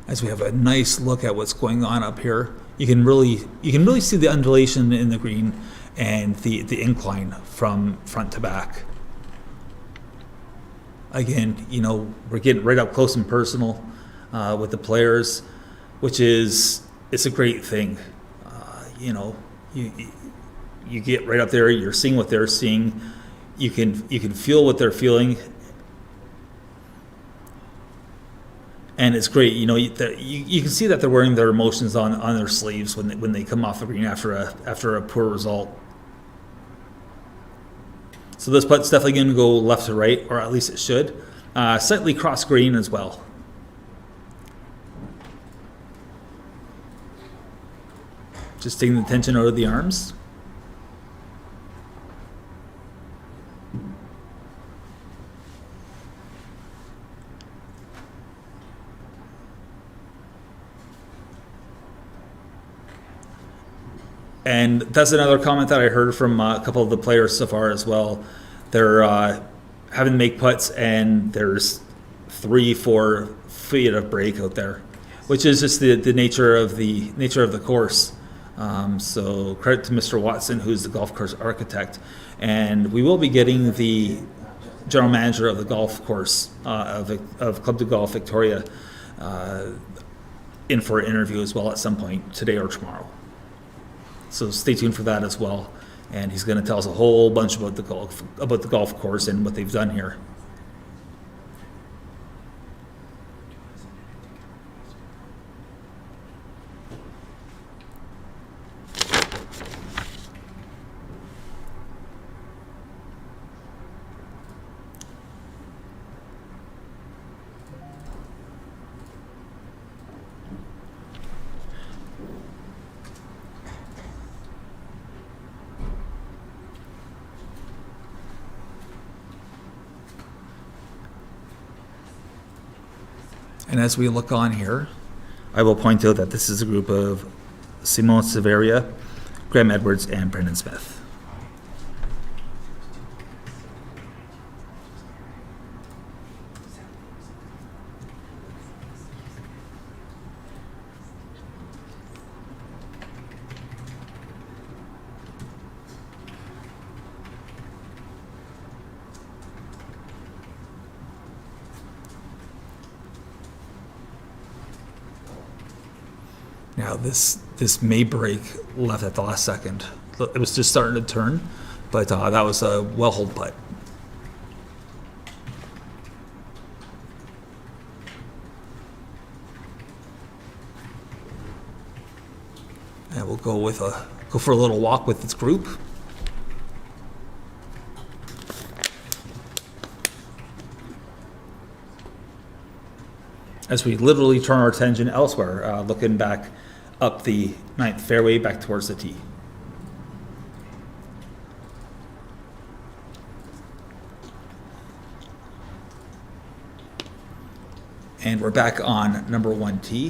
As we have a nice look at what's going on up here, you can really see the undulation in the green and the incline from front to back. Again, we're getting right up close and personal with the players, which it's a great thing. You get right up there, you're seeing what they're seeing, you can feel what they're feeling. And it's great, you can see that they're wearing their emotions on their sleeves when they come off the green after a poor result. So this putt's definitely going to go left to right, or at least it should. Slightly cross green as well. Just taking the tension out of the arms. And that's another comment that I heard from a couple of the players so far as well. They're having to make putts, and there's 3-4 feet of break out there, which is just the nature of the course. So credit to Mr. Watson, who's the golf course architect, and we will be getting the general manager of the golf course of Club de Golf Victoria in for an interview as well at some point today or tomorrow. So stay tuned for that as well. And he's going to tell us a whole bunch about the golf course and what they've done here. And as we look on here, I will point out that this is a group of Simon Severia, Graham Edwards, and Brendan Smith. Now this may break left at the last second. It was just starting to turn, but that was a well-hold putt. And we'll go for a little walk with this group. As we literally turn our attention elsewhere, looking back up the 9th fairway back towards the tee. And we're back on number 1 tee.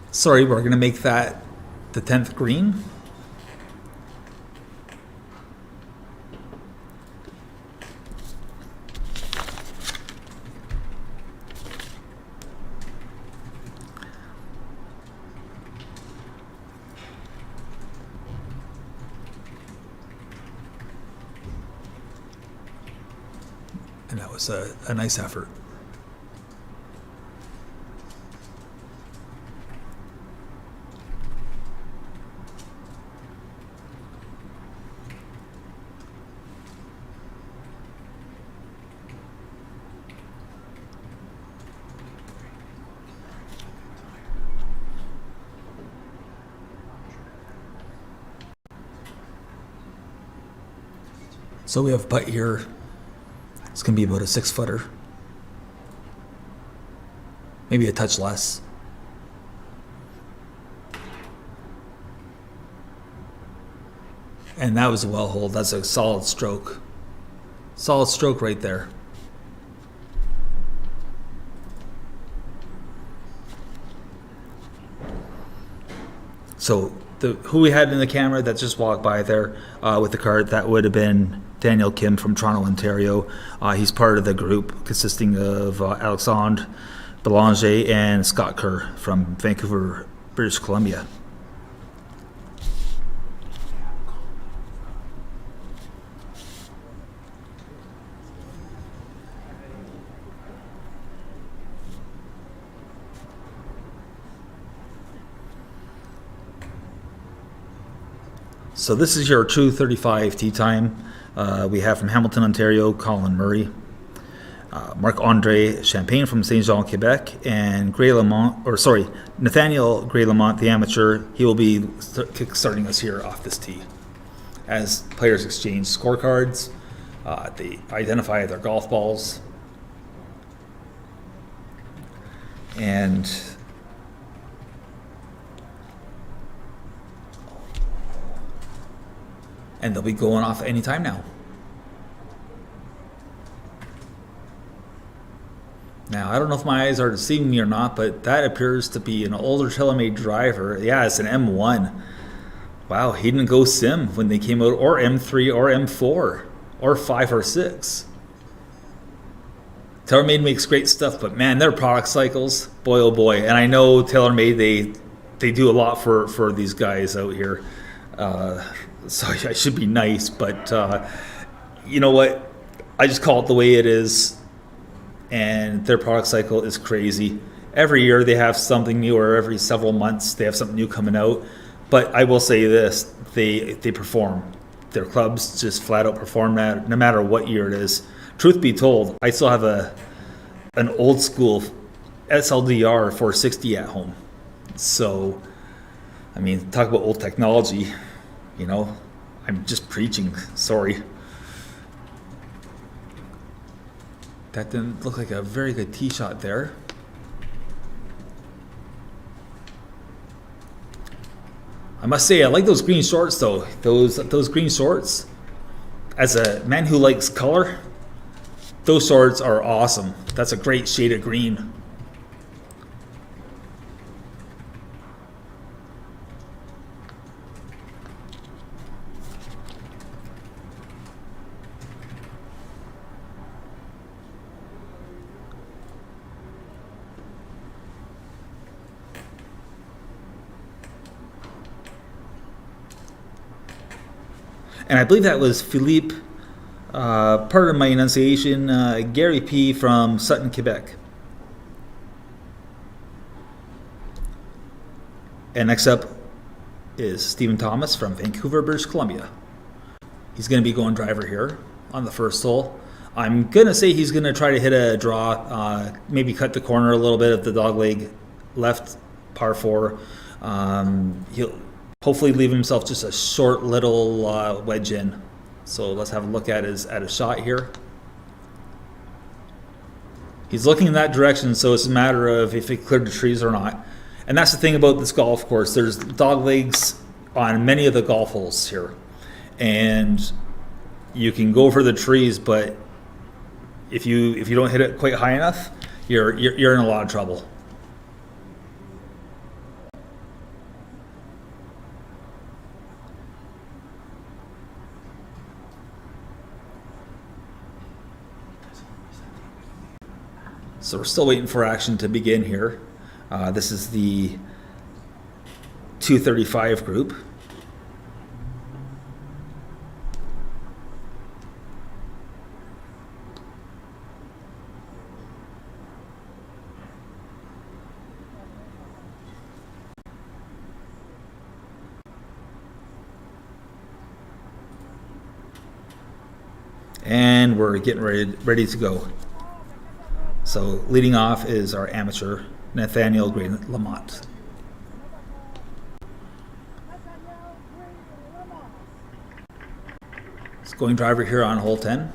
Sorry, we're going to make that the 10th green. And that was a nice effort. So we have a putt here. It's going to be about a 6-footer. Maybe a touch less. And that was a well hold. That's a solid stroke. Solid stroke right there. So who we had in the camera that just walked by there with the cart, that would have been Daniel Kim from Toronto, Ontario. He's part of the group consisting of Alexandre Belanger and Scott Kerr from Vancouver, British Columbia. So this is your 2:35 tee time. We have from Hamilton, Ontario, Colin Murray, Marc-Andre Champagne from Saint Jean, Quebec, and Nathaniel Gray Lamont, the amateur. He will be starting us here off this tee. As players exchange scorecards, they identify their golf balls, and they'll be going off any time now. Now, I don't know if my eyes are deceiving me or not, but that appears to be an older TaylorMade driver. Yeah, it's an M1. Wow, he didn't go sim when they came out, or M3 or M4 or 5 or 6. TaylorMade makes great stuff, but man, their product cycles, boy oh boy. And I know TaylorMade, they do a lot for these guys out here. So I should be nice, but you know what? I just call it the way it is, and their product cycle is crazy. Every year they have something new, or every several months they have something new coming out. But I will say this, they perform. Their clubs just flat out perform no matter what year it is. Truth be told, I still have an old school SLDR 460 at home. So, I mean, talk about old technology, you know, I'm just preaching, sorry. That didn't look like a very good tee shot there. I must say, I like those green shorts though. Those green shorts, as a man who likes color, those shorts are awesome. That's a great shade of green. And I believe that was Philippe, pardon my enunciation, Gary P. from Sutton, Quebec. And next up is Stephen Thomas from Vancouver, British Columbia. He's going to be going driver here on the first hole. I'm going to say he's going to try to hit a draw, maybe cut the corner a little bit of the dogleg left par 4. He'll hopefully leave himself just a short little wedge in. So let's have a look at his shot here. He's looking in that direction, so it's a matter of if he cleared the trees or not. And that's the thing about this golf course. There's dog legs on many of the golf holes here. And you can go for the trees, but if you don't hit it quite high enough, you're in a lot of trouble. So we're still waiting for action to begin here. This is the 235 group. And we're getting ready to go. So leading off is our amateur, Nathaniel Green Lamont. It's going driver here on hole 10.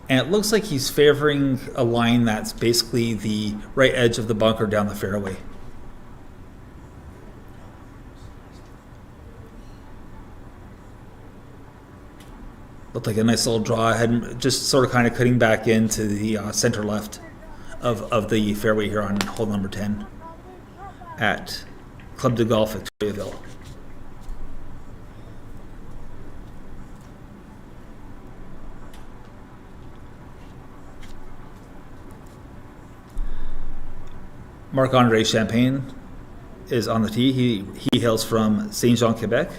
And it looks like he's favoring a line that's basically the right edge of the bunker down the fairway. Looked like a nice little draw ahead, just sort of kind of cutting back into the center left of the fairway here on hole number 10 at Club de Golf Victoriaville. Marc-Andre Champagne is on the tee. He hails from Saint Jean, Quebec.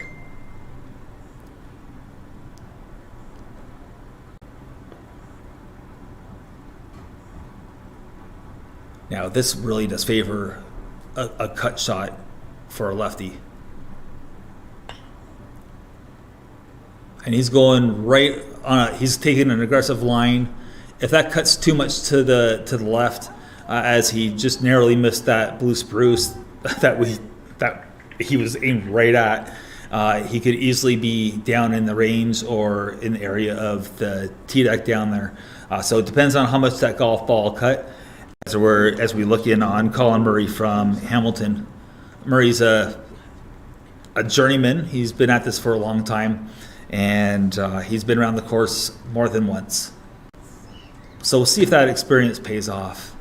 Now this really does favor a cut shot for a lefty. And he's going right on he's taking an aggressive line. If that cuts too much to the left, as he just narrowly missed that blue spruce that he was aimed right at, he could easily be down in the range or in the area of the tee deck down there. So it depends on how much that golf ball cut. As we look in on Colin Murray from Hamilton. Murray's a journeyman. He's been at this for a long time, and he's been around the course more than once. So we'll see if that experience pays off.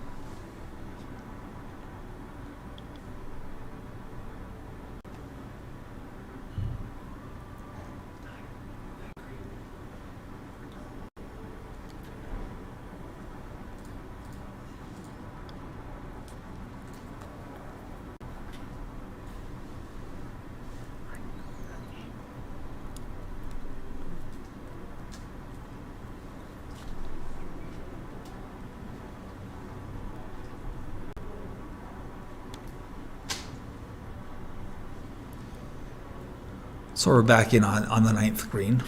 So we're back in on the 9th green.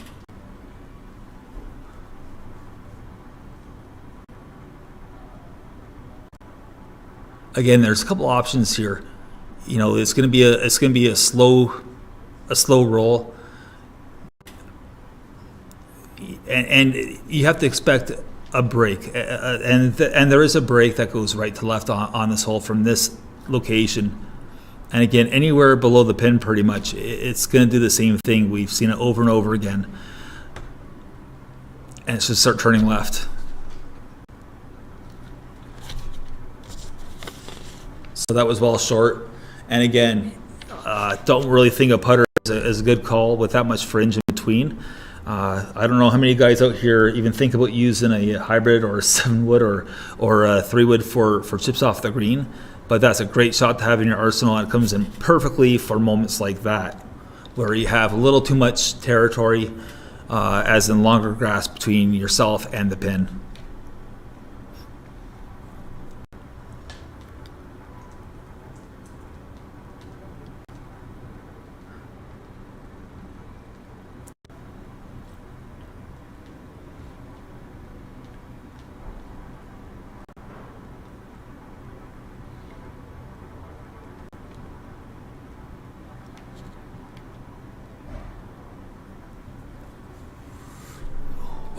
Again, there's a couple options here. You know, it's going to be a slow roll, and you have to expect a break, and there is a break that goes right to left on this hole from this location. And again, anywhere below the pin, pretty much, it's going to do the same thing. We've seen it over and over again. And it's just start turning left. So that was well short. And again, don't really think a putter is a good call with that much fringe in between. I don't know how many guys out here even think about using a hybrid or a 7-wood or a 3-wood for chips off the green. But that's a great shot to have in your arsenal, and it comes in perfectly for moments like that, where you have a little too much territory, as in longer grass between yourself and the pin.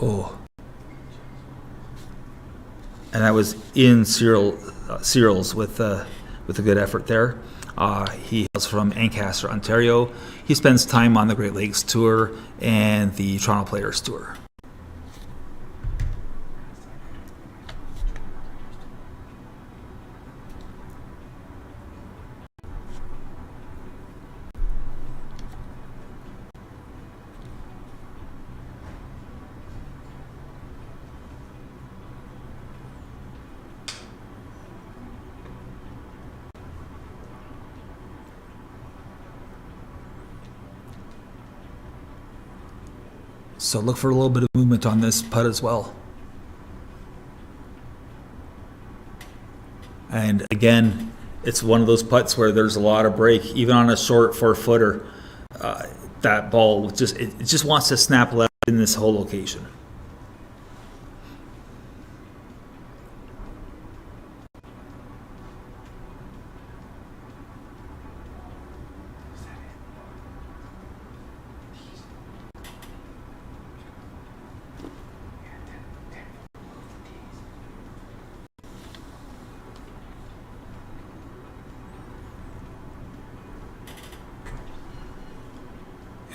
Oh, and that was in Cyril's with a good effort there. He hails from Ancaster, Ontario. He spends time on the Great Lakes Tour and the Toronto Players Tour. So look for a little bit of movement on this putt as well. And again, it's one of those putts where there's a lot of break. Even on a short 4-footer, that ball it just wants to snap left in this whole location.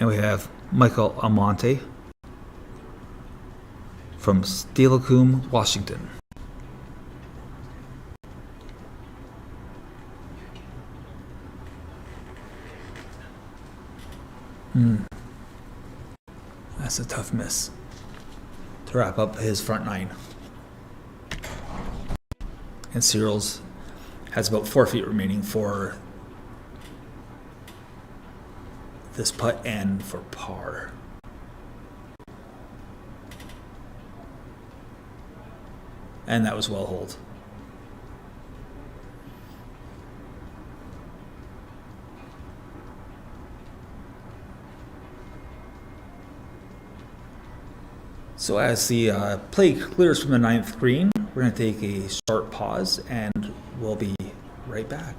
And we have Michael Almonte from Steilacoom, Washington. That's a tough miss to wrap up his front 9. And Cyril's has about 4 feet remaining for this putt and for par. And that was well holed. So as the play clears from the 9th green, we're going to take a short pause and we'll be right back.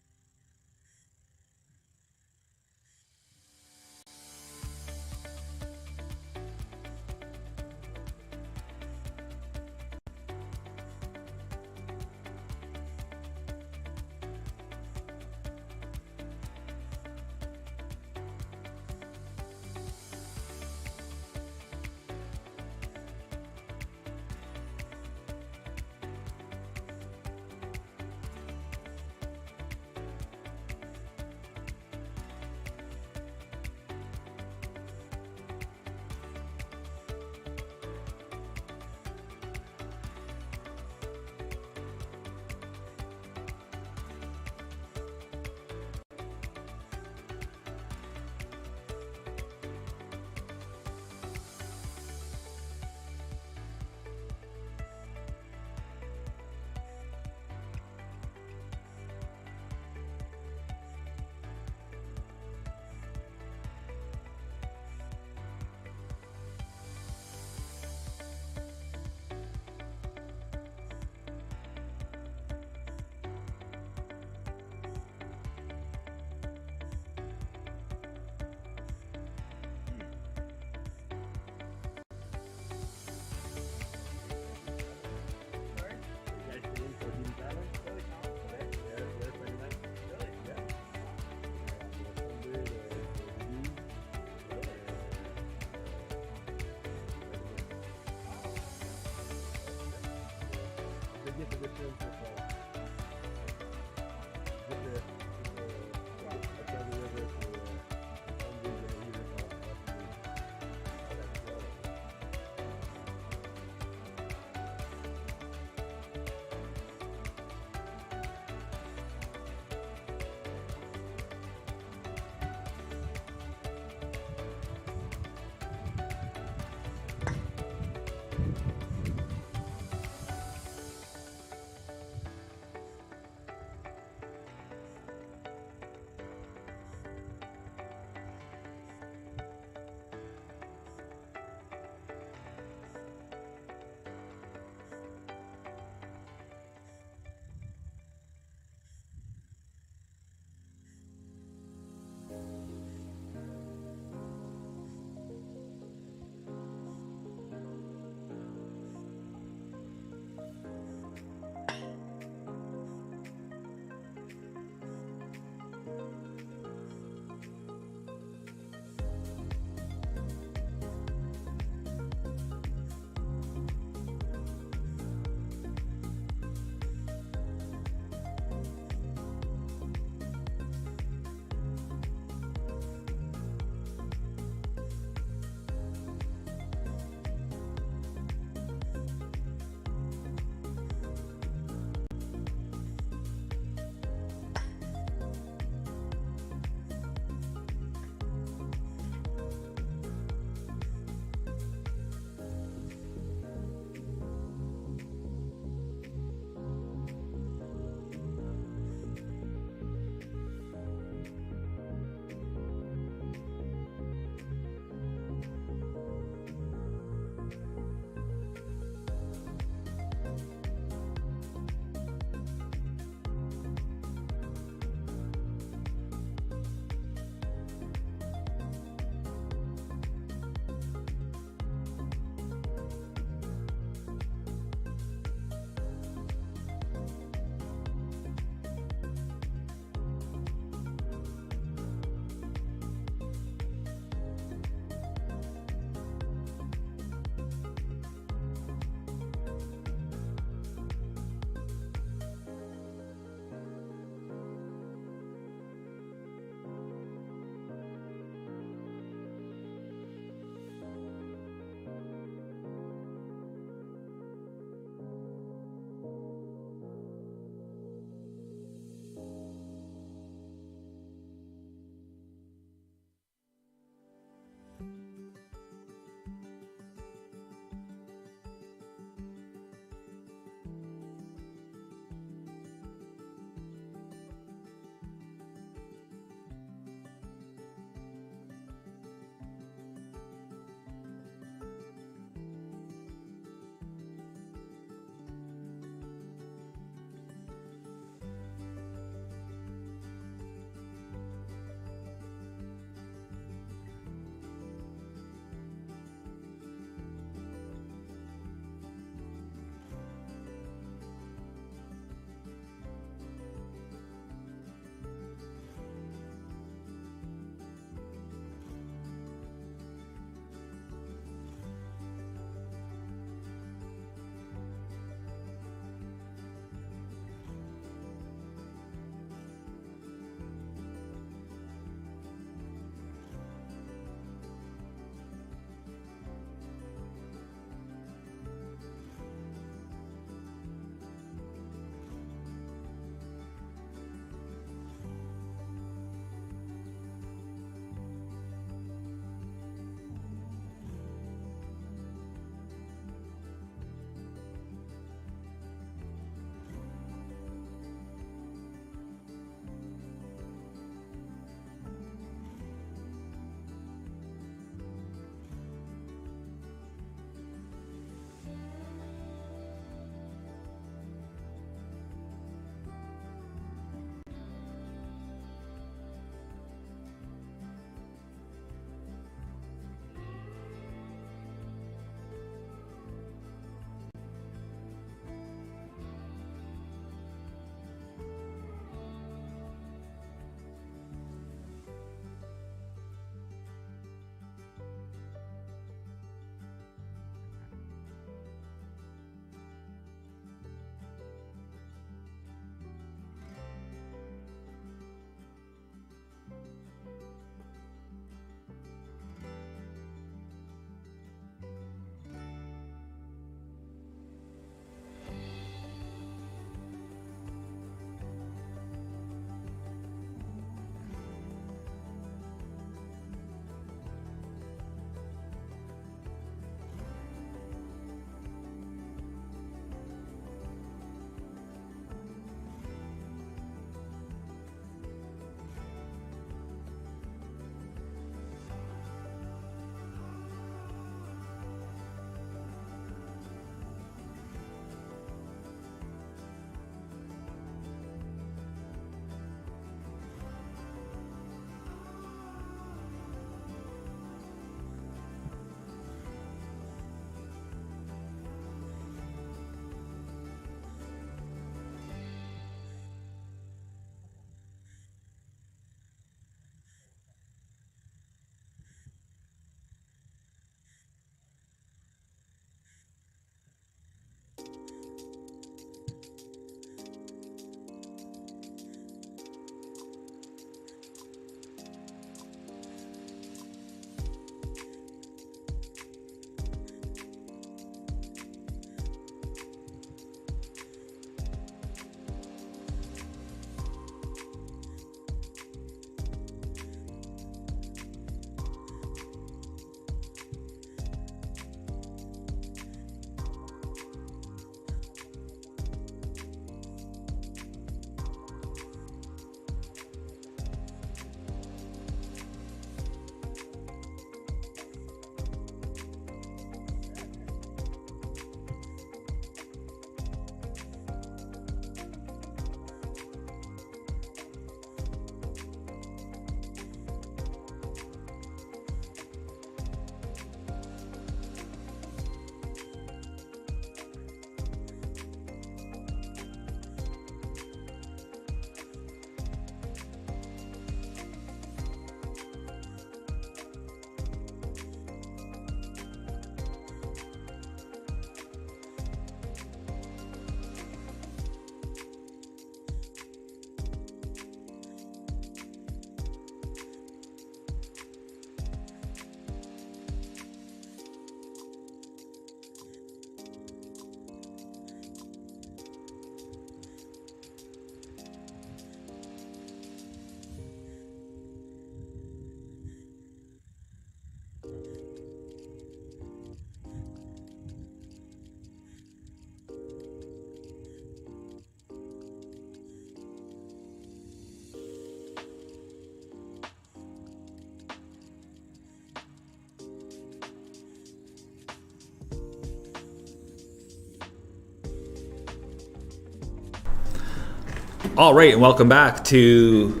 All right, and welcome back to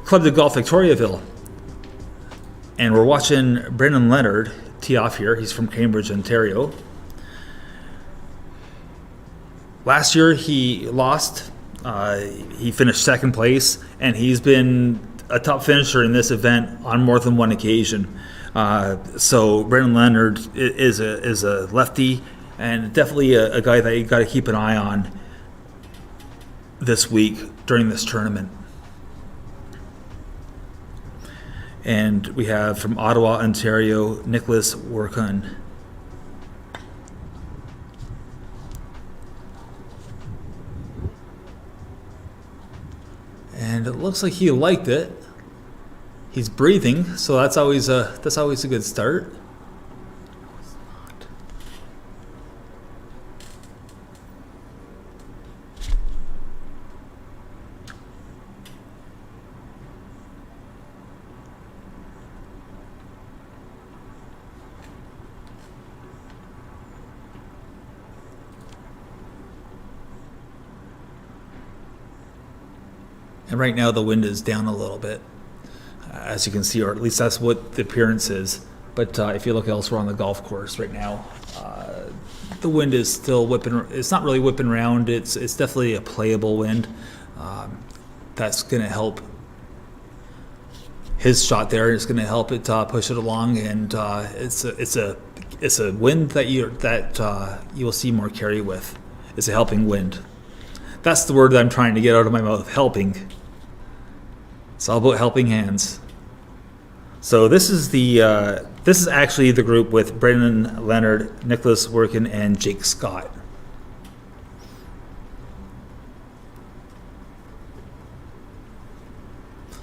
Club de Golf Victoriaville. And we're watching Brendan Leonard tee off here. He's from Cambridge, Ontario. Last year he lost. He finished second place, and he's been a top finisher in this event on more than one occasion. So Brendan Leonard is a lefty, and definitely a guy that you got to keep an eye on this week during this tournament. And we have from Ottawa, Ontario, Nicholas Workun. And it looks like he liked it. He's breathing, so that's always a good start. And right now the wind is down a little bit, as you can see, or at least that's what the appearance is. But if you look elsewhere on the golf course right now, the wind is still whipping. It's not really whipping around. It's definitely a playable wind. That's going to help his shot there. It's going to help it push it along, and it's a wind that you will see more carry with. It's a helping wind. That's the word that I'm trying to get out of my mouth. Helping. It's all about helping hands. So this is actually the group with Brendan Leonard, Nicholas Workin, and Jake Scott.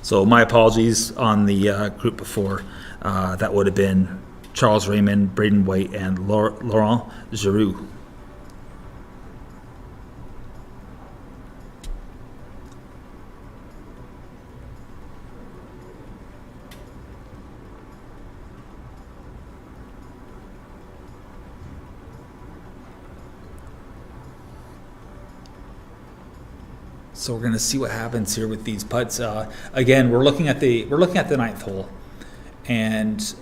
So my apologies on the group before. That would have been Charles Raymond, Braden White, and Laurent Giroux. So we're going to see what happens here with these putts. Again, we're looking at the ninth hole, and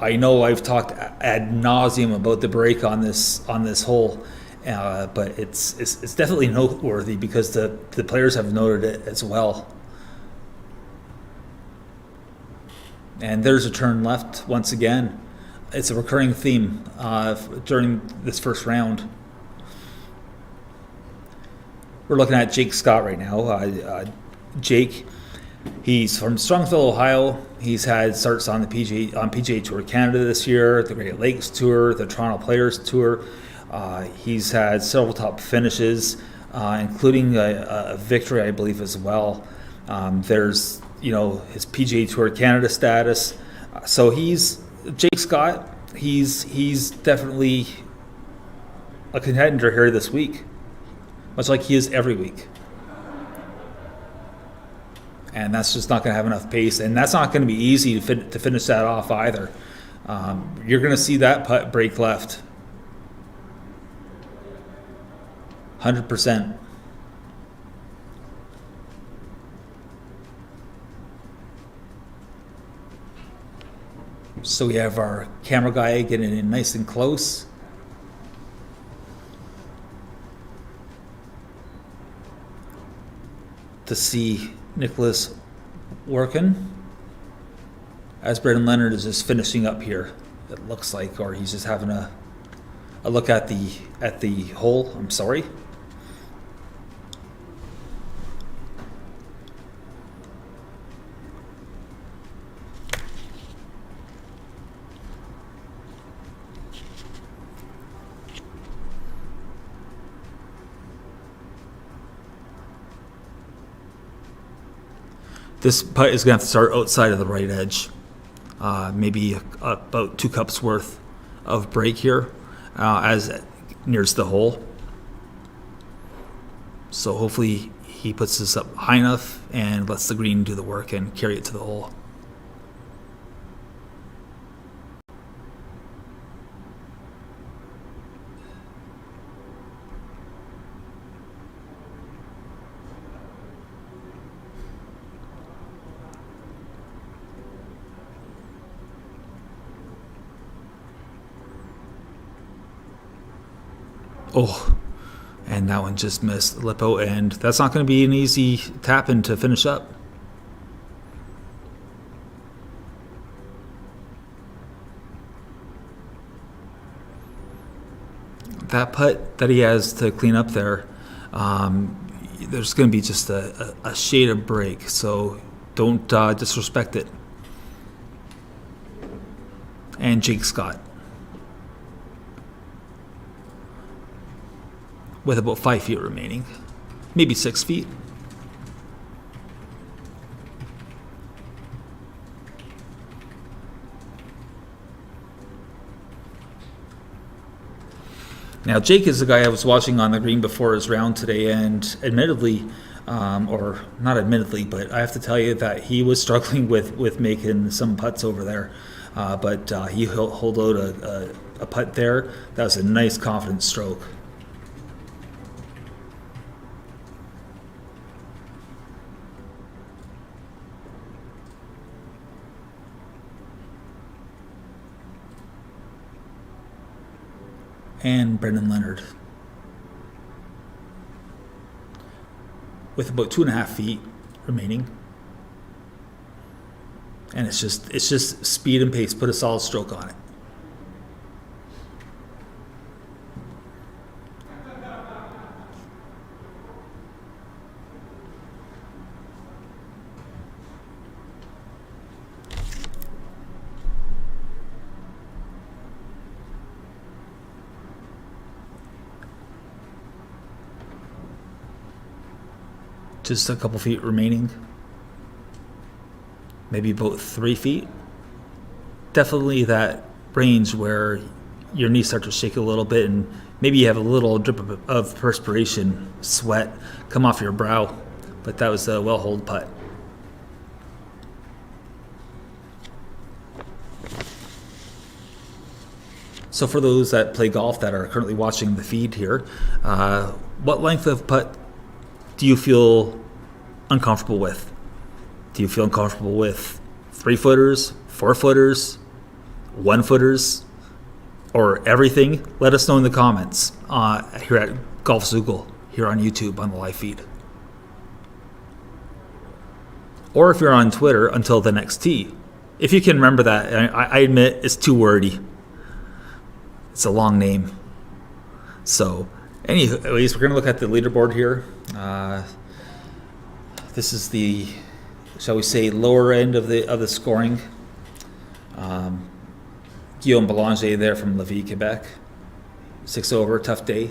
I know I've talked ad nauseum about the break on this hole, but it's definitely noteworthy because the players have noted it as well. And there's a turn left once again. It's a recurring theme during this first round. We're looking at Jake Scott right now. Jake, he's from Strongsville, Ohio. He's had starts on the PGA Tour Canada this year, the Great Lakes Tour, the Toronto Players Tour. He's had several top finishes, including a victory, I believe, as well. There's his PGA Tour Canada status. So Jake Scott. He's definitely a contender here this week, much like he is every week. And that's just not going to have enough pace, and that's not going to be easy to finish that off either. You're going to see that putt break left. 100%. So we have our camera guy getting in nice and close. To see Nicholas Workin as Brendan Leonard is just finishing up here, it looks like, or he's just having a look at the hole. I'm sorry. This putt is going to have to start outside of the right edge. Maybe about 2 cups worth of break here as it nears the hole. So hopefully he puts this up high enough and lets the green do the work and carry it to the hole. Oh, and that one just missed the lip out, and that's not going to be an easy tap in to finish up. That putt that he has to clean up there, there's going to be just a shade of break, so don't disrespect it. And Jake Scott, with about 5 feet remaining, maybe 6 feet. Now, Jake is the guy I was watching on the green before his round today, and admittedly, or not admittedly, but I have to tell you that he was struggling with making some putts over there. But he holed out a putt there. That was a nice, confident stroke. And Brendan Leonard, with about 2.5 feet remaining, and it's just speed and pace. Put a solid stroke on it. Just a couple feet remaining. Maybe about 3 feet. Definitely that range where your knees start to shake a little bit and maybe you have a little drip of perspiration, sweat come off your brow. But that was a well-holed putt. So for those that play golf that are currently watching the feed here, what length of putt do you feel uncomfortable with? Do you feel uncomfortable with 3-footers, 4-footers, 1-footers, or everything? Let us know in the comments here at Golf Zoogle, here on YouTube on the live feed. Or if you're on Twitter, Until the Next Tee. If you can remember that, I admit it's too wordy. It's a long name. So, anyways, we're going to look at the leaderboard here. This is the, shall we say, lower end of the scoring. Guillaume Belanger there from Lévis, Quebec. 6 over, tough day.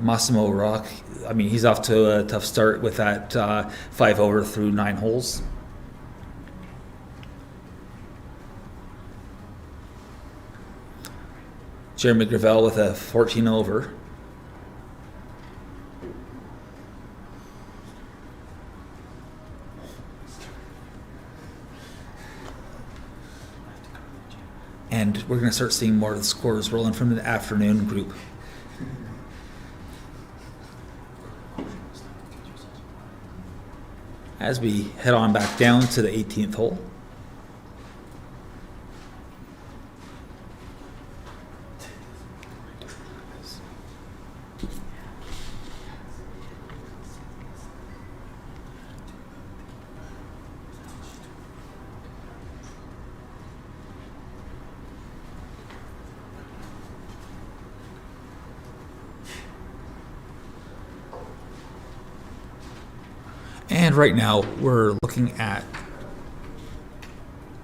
Massimo Rock, I mean, he's off to a tough start with that 5 over through 9 holes. Jeremy Gravel with a 14 over. And we're going to start seeing more of the scores rolling from the afternoon group. As we head on back down to the 18th hole. And right now, we're looking at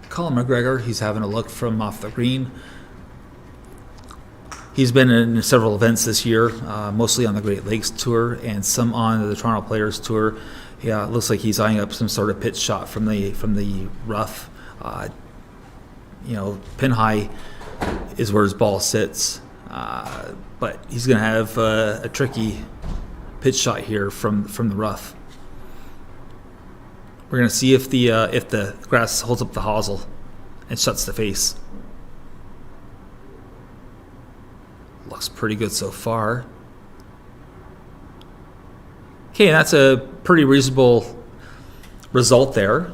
Colin McGregor. He's having a look from off the green. He's been in several events this year, mostly on the Great Lakes Tour and some on the Toronto Players Tour. Yeah, it looks like he's eyeing up some sort of pitch shot from the rough. Pin high is where his ball sits, but he's going to have a tricky pitch shot here from the rough. We're going to see if the grass holds up the hosel and shuts the face. Looks pretty good so far. Okay, that's a pretty reasonable result there,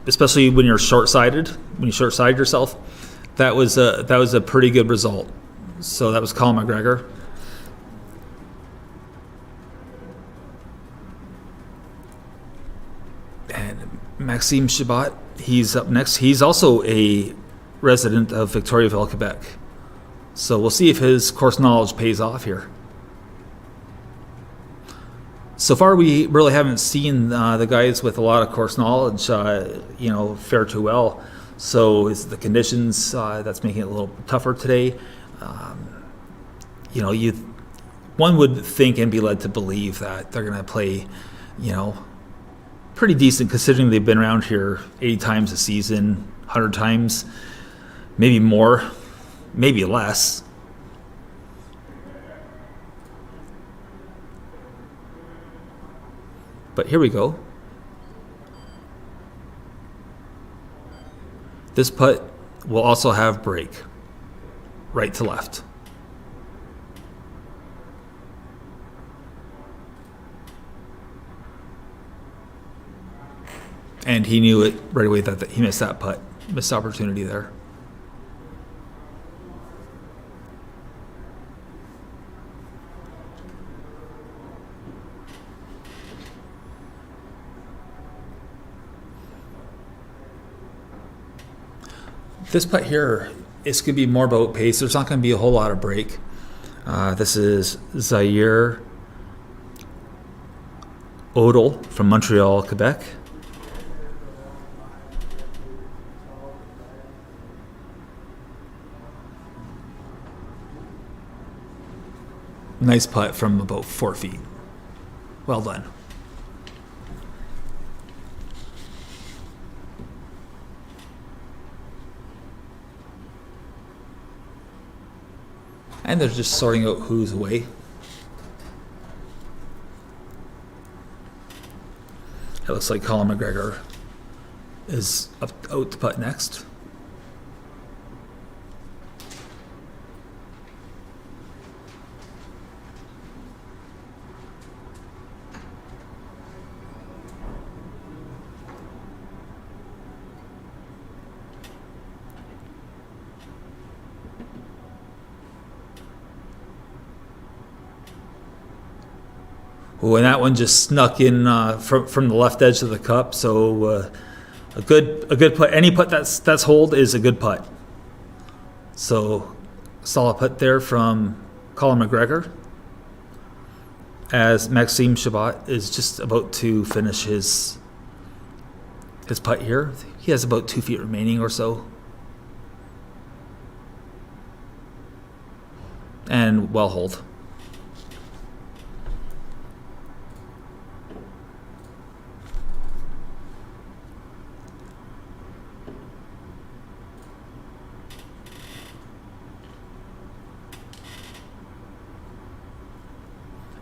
especially when you're short-sighted. When you short-side yourself, That was a pretty good result. So that was Colin McGregor. And Maxime Chabot, he's up next. He's also a resident of Victoriaville, Quebec. So we'll see if his course knowledge pays off here. So far, we really haven't seen the guys with a lot of course knowledge, fare too well. So it's the conditions that's making it a little tougher today. One would think and be led to believe that they're going to play, pretty decent considering they've been around here 80 times a season, 100 times, maybe more, maybe less. But here we go. This putt will also have break, right to left. And he knew it right away that he missed that putt, missed opportunity there. This putt here is going to be more about pace. There's not going to be a whole lot of break. This is Zaire Odell from Montreal, Quebec. Nice putt from about 4 feet. Well done. And they're just sorting out who's away. It looks like Colin McGregor is out to putt next. Oh, and that one just snuck in from the left edge of the cup. So a good putt. Any putt that's holed is a good putt. So solid putt there from Colin McGregor. As Maxime Chabot is just about to finish his putt here. He has about 2 feet remaining or so. And well holed.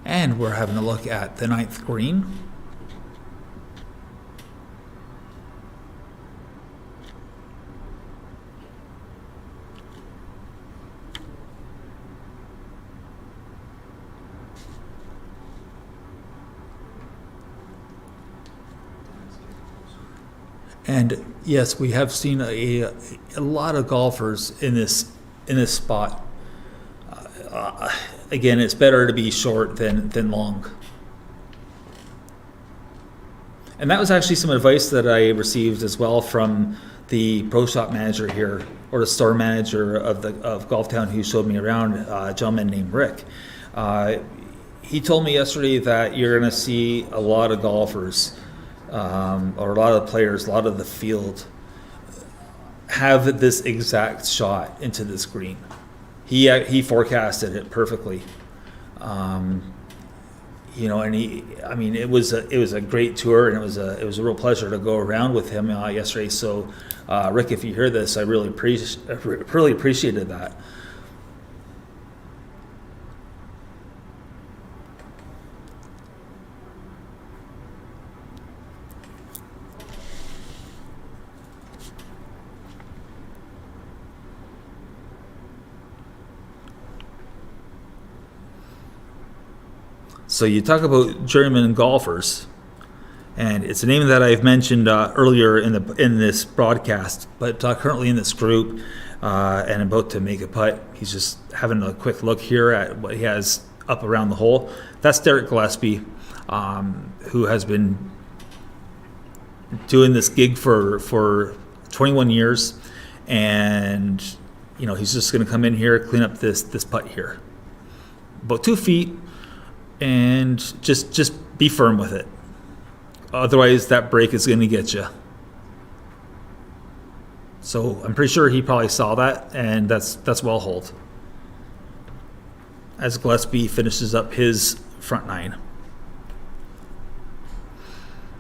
And we're having a look at the 9th green. And yes, we have seen a lot of golfers in this spot. Again, it's better to be short than long. And that was actually some advice that I received as well from the pro shop manager here, or the store manager of Golf Town, who showed me around, a gentleman named Rick. He told me yesterday that you're going to see a lot of golfers, or a lot of players, a lot of the field, have this exact shot into this green. He forecasted it perfectly, and it was a great tour, and it was a real pleasure to go around with him yesterday. So, Rick, if you hear this, I really appreciated that. So you talk about journeyman golfers, and it's a name that I've mentioned earlier in this broadcast, but currently in this group, and about to make a putt. He's just having a quick look here at what he has up around the hole. That's Derek Gillespie, who has been doing this gig for 21 years, and he's just going to come in here, clean up this putt here, about 2 feet, and just be firm with it. Otherwise, that break is going to get you. So I'm pretty sure he probably saw that, and that's well holed. As Gillespie finishes up his front 9.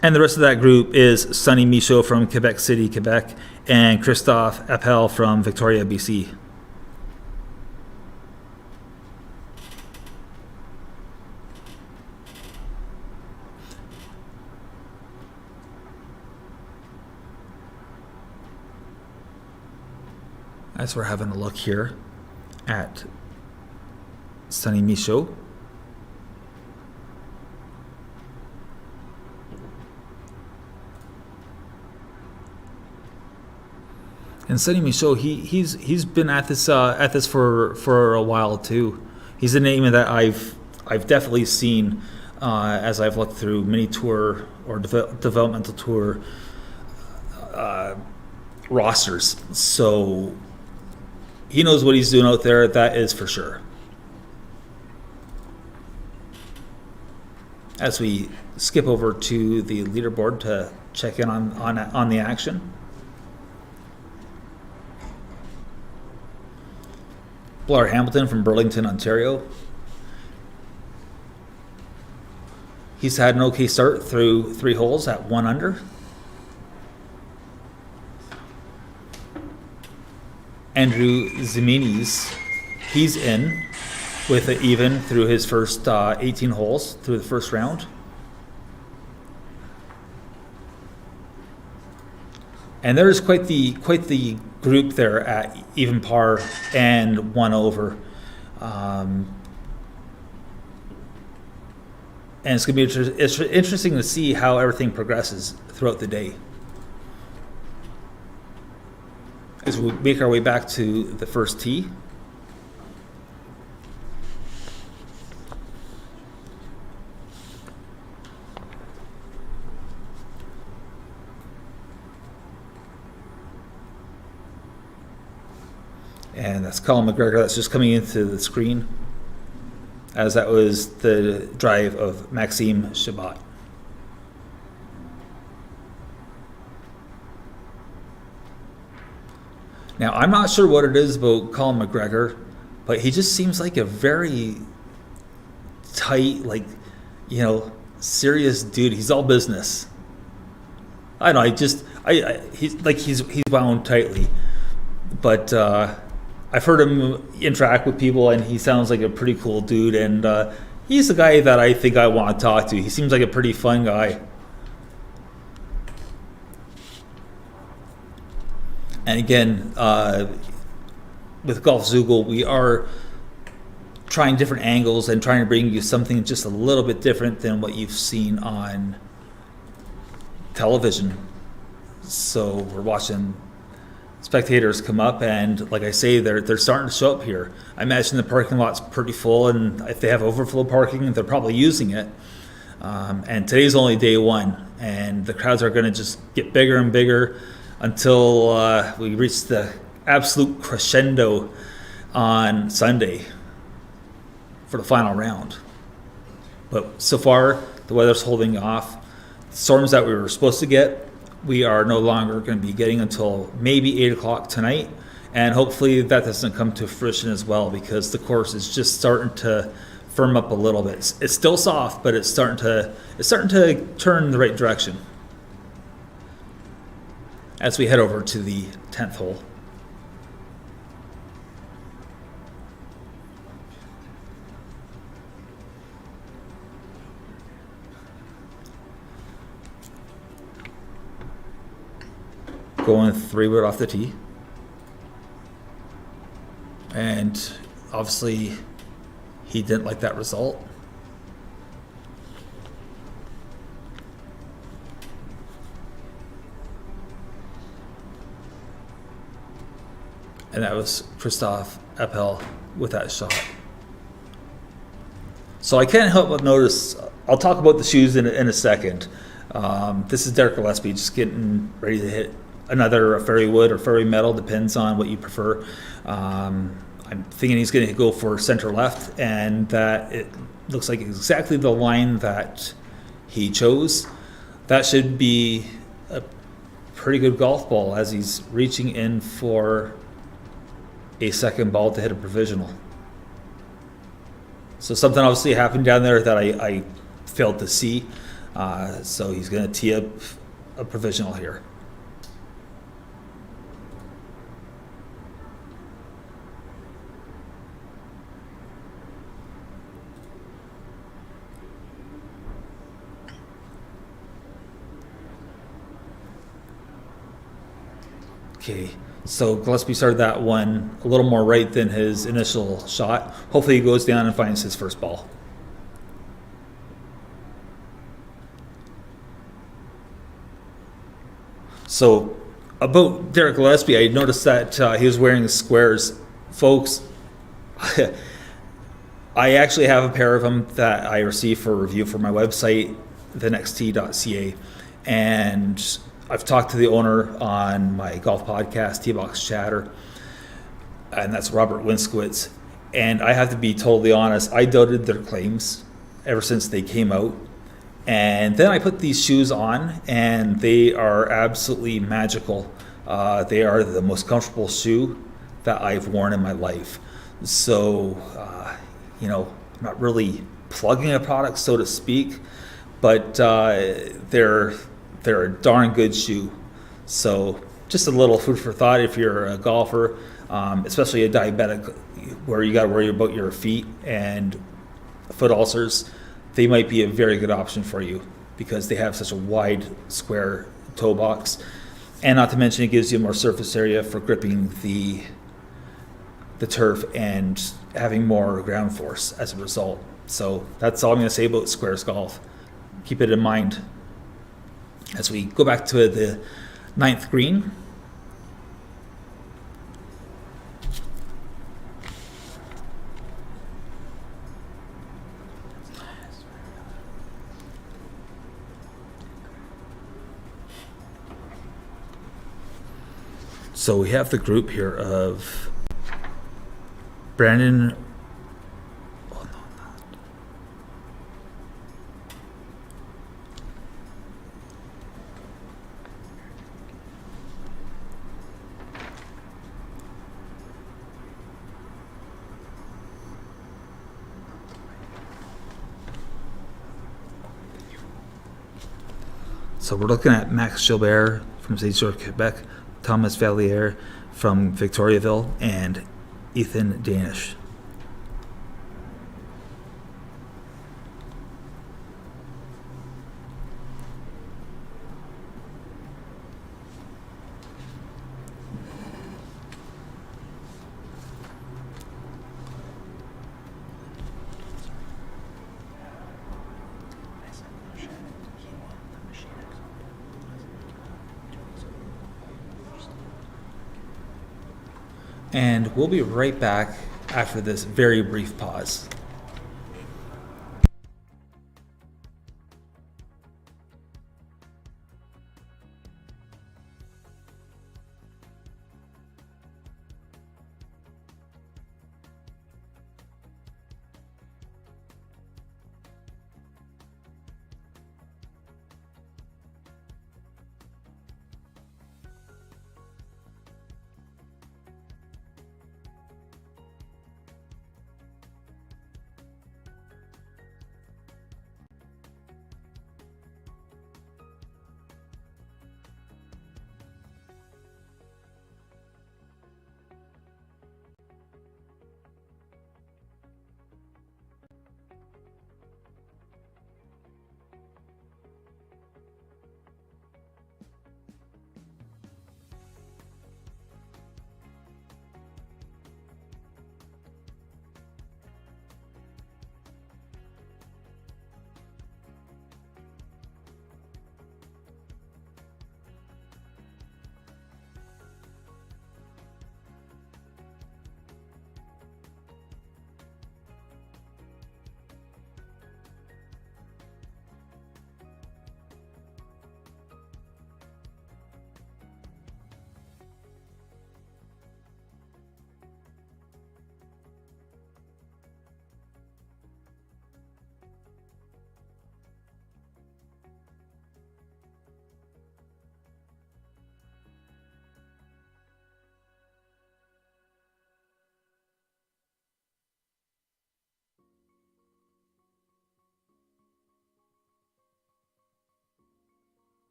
And the rest of that group is Sonny Michaud from Quebec City, Quebec, and Christophe Appel from Victoria, BC. As we're having a look here at Sonny Michaud. And Sonny Michaud, he's been at this for a while too. He's a name that I've definitely seen as I've looked through mini tour or developmental tour rosters. So he knows what he's doing out there, that is for sure. As we skip over to the leaderboard to check in on the action. Blair Hamilton from Burlington, Ontario. He's had an okay start through 3 holes at 1 under. Andrew Ziminis, he's in with an even through his first 18 holes through the first round. And there's quite the group there at even par and 1 over. And it's going to be interesting to see how everything progresses throughout the day. As we make our way back to the first tee. And that's Colin McGregor that's just coming into the screen, as that was the drive of Maxime Chabot. Now, I'm not sure what it is about Colin McGregor, but he just seems like a very tight, serious dude. He's all business. I don't know. He's wound tightly, but I've heard him interact with people, and he sounds like a pretty cool dude. And he's the guy that I think I want to talk to. He seems like a pretty fun guy. And again, with Golf Zoogle, we are trying different angles and trying to bring you something just a little bit different than what you've seen on television. So we're watching spectators come up, and like I say, they're starting to show up here. I imagine the parking lot's pretty full, and if they have overflow parking, they're probably using it. And today's only day 1, and the crowds are going to just get bigger and bigger until we reach the absolute crescendo on Sunday for the final round. But so far, the weather's holding off. Storms that we were supposed to get, we are no longer going to be getting until maybe 8 o'clock tonight. And hopefully that doesn't come to fruition as well, because the course is just starting to firm up a little bit. It's still soft, but it's starting to turn in the right direction. As we head over to the 10th hole. Going 3-wood off the tee. And obviously he didn't like that result. and that was Christophe Appel with that shot. So I can't help but notice, I'll talk about the shoes in a second. This is Derek Gillespie just getting ready to hit another fairy wood or fairy metal, depends on what you prefer. I'm thinking he's going to go for center left, and that it looks like exactly the line that he chose. That should be a pretty good golf ball as he's reaching in for a second ball to hit a provisional. So something obviously happened down there that I failed to see. So he's going to tee up a provisional here. Okay, so Gillespie started that one a little more right than his initial shot. Hopefully he goes down and finds his first ball. So about Derek Gillespie, I noticed that he was wearing squares. Folks, I actually have a pair of them that I received for review for my website, thenextt.ca, and I've talked to the owner on my golf podcast, T-Box Chatter, and that's Robert Winskowitz. And I have to be totally honest, I doubted their claims ever since they came out. And then I put these shoes on, and they are absolutely magical. They are the most comfortable shoe that I've worn in my life. So, I'm not really plugging a product, so to speak, but they're a darn good shoe. So just a little food for thought if you're a golfer, especially a diabetic where you got to worry about your feet and foot ulcers. They might be a very good option for you because they have such a wide square toe box. And not to mention it gives you more surface area for gripping the turf and having more ground force as a result. So that's all I'm going to say about squares golf. Keep it in mind. As we go back to the 9th green, so we have the group here of Brandon. So we're looking at Max Gilbert from Jour, Quebec, Thomas Valliere from Victoriaville, and Ethan Danish. And we'll be right back after this very brief pause.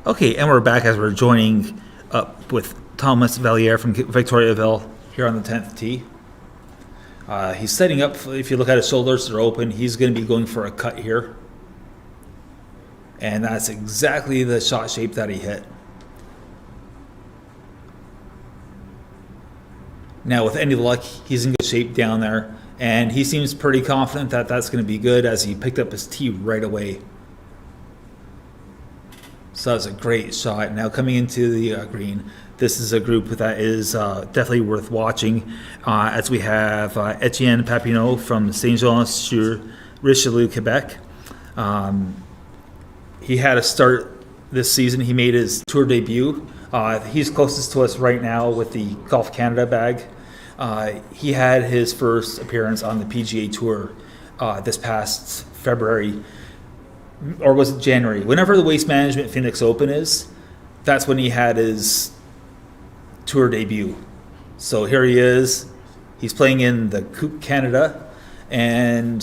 Okay, and we're back as we're joining up with Thomas Valliere from Victoriaville here on the 10th tee. He's setting up, if you look at his shoulders, they're open. He's going to be going for a cut here. And that's exactly the shot shape that he hit. Now, with any luck, he's in good shape down there. And he seems pretty confident that that's going to be good as he picked up his tee right away. So that's a great shot. Now coming into the green, this is a group that is definitely worth watching, as we have Etienne Papineau from Saint-Jean-sur-Richelieu, Quebec. He had a start this season. He made his tour debut. He's closest to us right now with the Golf Canada bag. He had his first appearance on the PGA Tour this past February. Or was it January? Whenever the Waste Management Phoenix Open is, that's when he had his tour debut. So here he is. He's playing in the Coupe Canada, and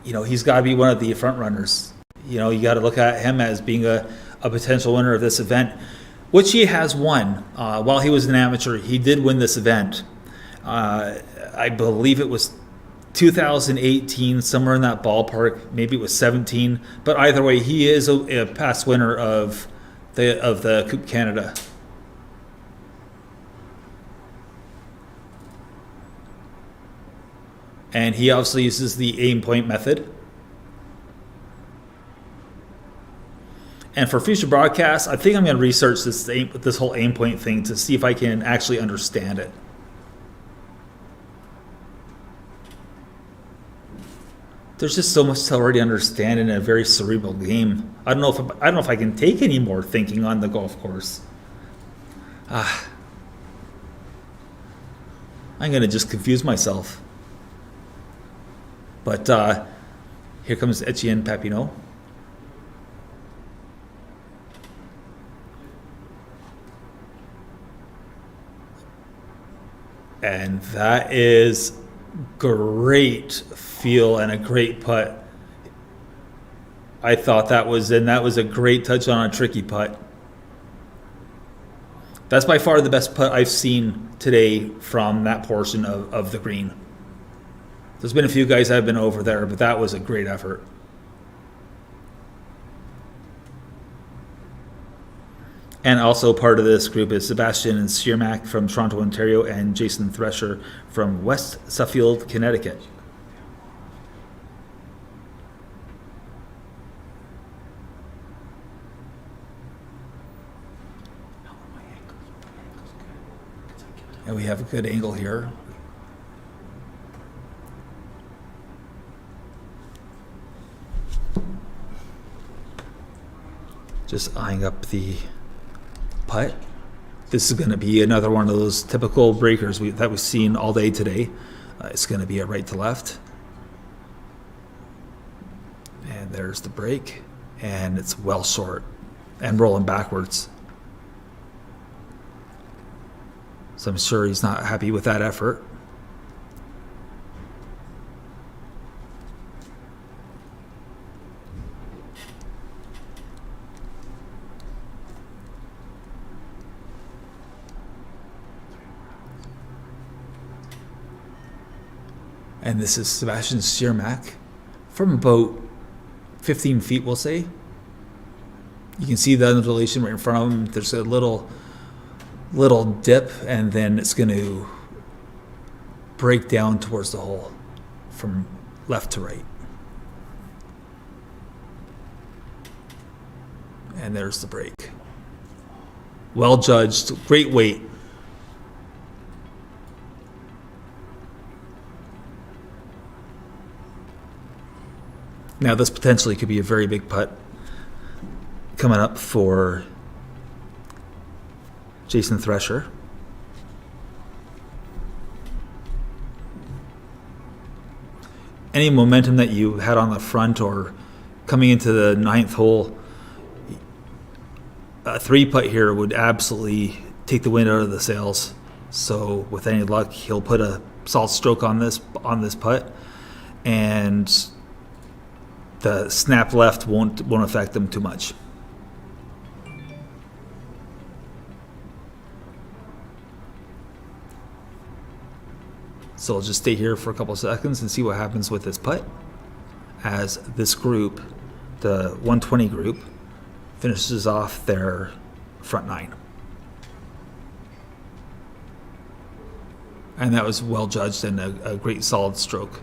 he's got to be one of the front runners. You got to look at him as being a potential winner of this event, which he has won. While he was an amateur, he did win this event. I believe it was 2018, somewhere in that ballpark. Maybe it was 17, but either way, he is a past winner of the Coupe Canada. And he obviously uses the aim point method. And for future broadcasts, I think I'm going to research this whole aim point thing to see if I can actually understand it. There's just so much to already understand in a very cerebral game. I don't know if I can take any more thinking on the golf course. I'm going to just confuse myself. But here comes Etienne Papineau. And that is great feel and a great putt. I thought that was a great touch on a tricky putt. That's by far the best putt I've seen today from that portion of the green. There's been a few guys that have been over there, but that was a great effort. And also part of this group is Sebastian and Sani-Marc from Toronto, Ontario, and Jason Thresher from West Suffield, Connecticut. And we have a good angle here. Just eyeing up the putt. This is going to be another one of those typical breakers that we've seen all day today. It's going to be a right to left. And there's the break. And it's well short and rolling backwards. So I'm sure he's not happy with that effort. And this is Sebastian Sani-Marc from about 15 feet, we'll say. You can see the undulation right in front of him. There's a little dip, and then it's going to break down towards the hole from left to right. And there's the break. Well judged, great weight. Now this potentially could be a very big putt coming up for Jason Thresher. Any momentum that you had on the front or coming into the ninth hole, a 3-putt here would absolutely take the wind out of the sails. So with any luck, he'll put a salt stroke on this putt, and the snap left won't affect them too much. So I'll just stay here for a couple of seconds and see what happens with this putt as this group, the 120 group, finishes off their front nine. And that was well judged and a great solid stroke.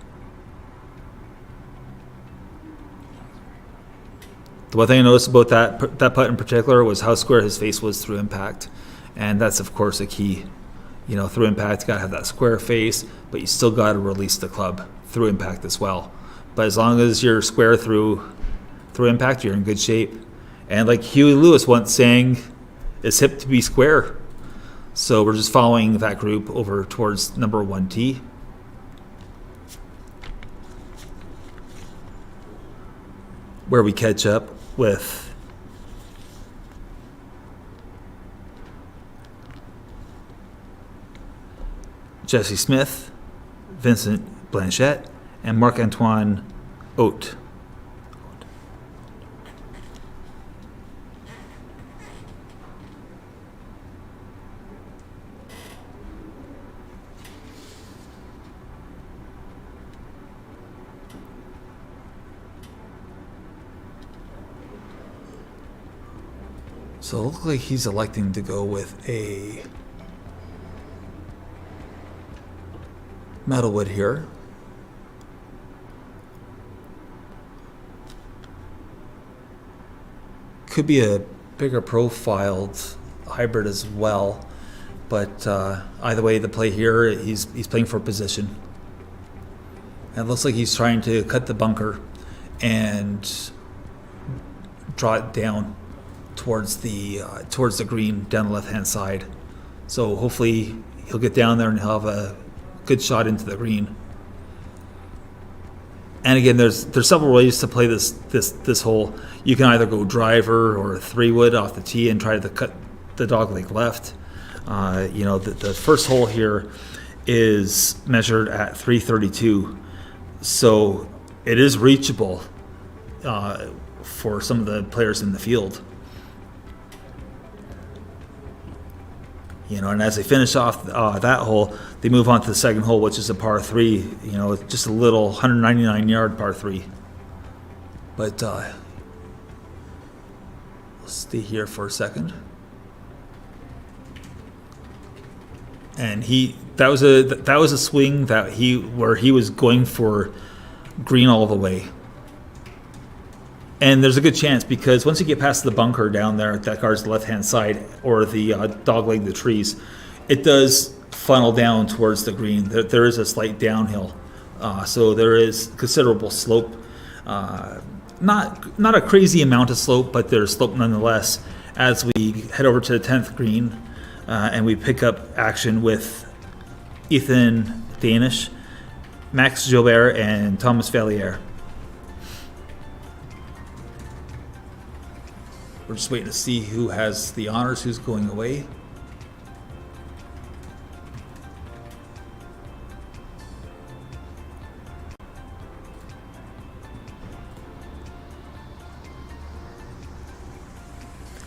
The one thing I noticed about that putt in particular was how square his face was through impact. And that's, of course, a key. You know, through impact, you got to have that square face, but you still got to release the club through impact as well. But as long as you're square through impact, you're in good shape. And like Huey Lewis once sang, it's hip to be square. So we're just following that group over towards number 1 tee. Where we catch up with Jesse Smith, Vincent Blanchette, and Marc-Antoine Haute. So it looks like he's electing to go with a metalwood here. Could be a bigger profiled hybrid as well, but either way, the play here, he's playing for position. And it looks like he's trying to cut the bunker and draw it down towards the green down the left-hand side. So hopefully he'll get down there and he'll have a good shot into the green. And again, there's several ways to play this hole. You can either go driver or 3-wood off the tee and try to cut the dogleg left. The first hole here is measured at 332, so it is reachable for some of the players in the field. And as they finish off that hole, they move on to the second hole, which is a par 3. Just a little 199-yard par 3. But let's stay here for a second. And that was a swing where he was going for green all the way. And there's a good chance because once you get past the bunker down there, that guards the left-hand side, or the dogleg, the trees, it does funnel down towards the green. There is a slight downhill, so there is considerable slope. Not a crazy amount of slope, but there's slope nonetheless. As we head over to the 10th green, and we pick up action with Ethan Danish, Max Jobert, and Thomas Valliere. We're just waiting to see who has the honors, who's going away.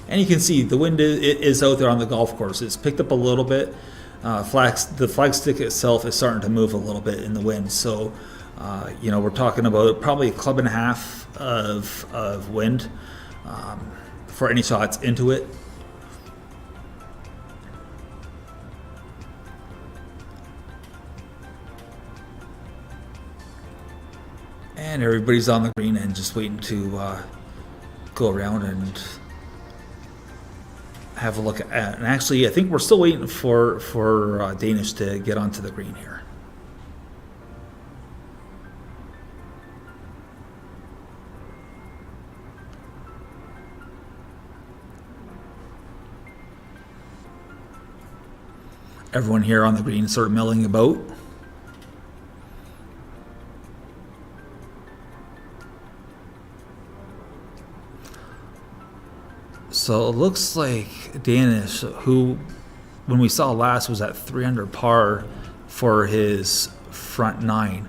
And you can see the wind is out there on the golf course. It's picked up a little bit. The flag stick itself is starting to move a little bit in the wind. So, we're talking about probably a club and a half of wind. For any shots into it. And everybody's on the green and just waiting to go around and have a look at. And actually, I think we're still waiting for Danish to get onto the green here. Everyone here on the green is sort of milling about. So it looks like Danish, who when we saw last was at 300 par for his front nine,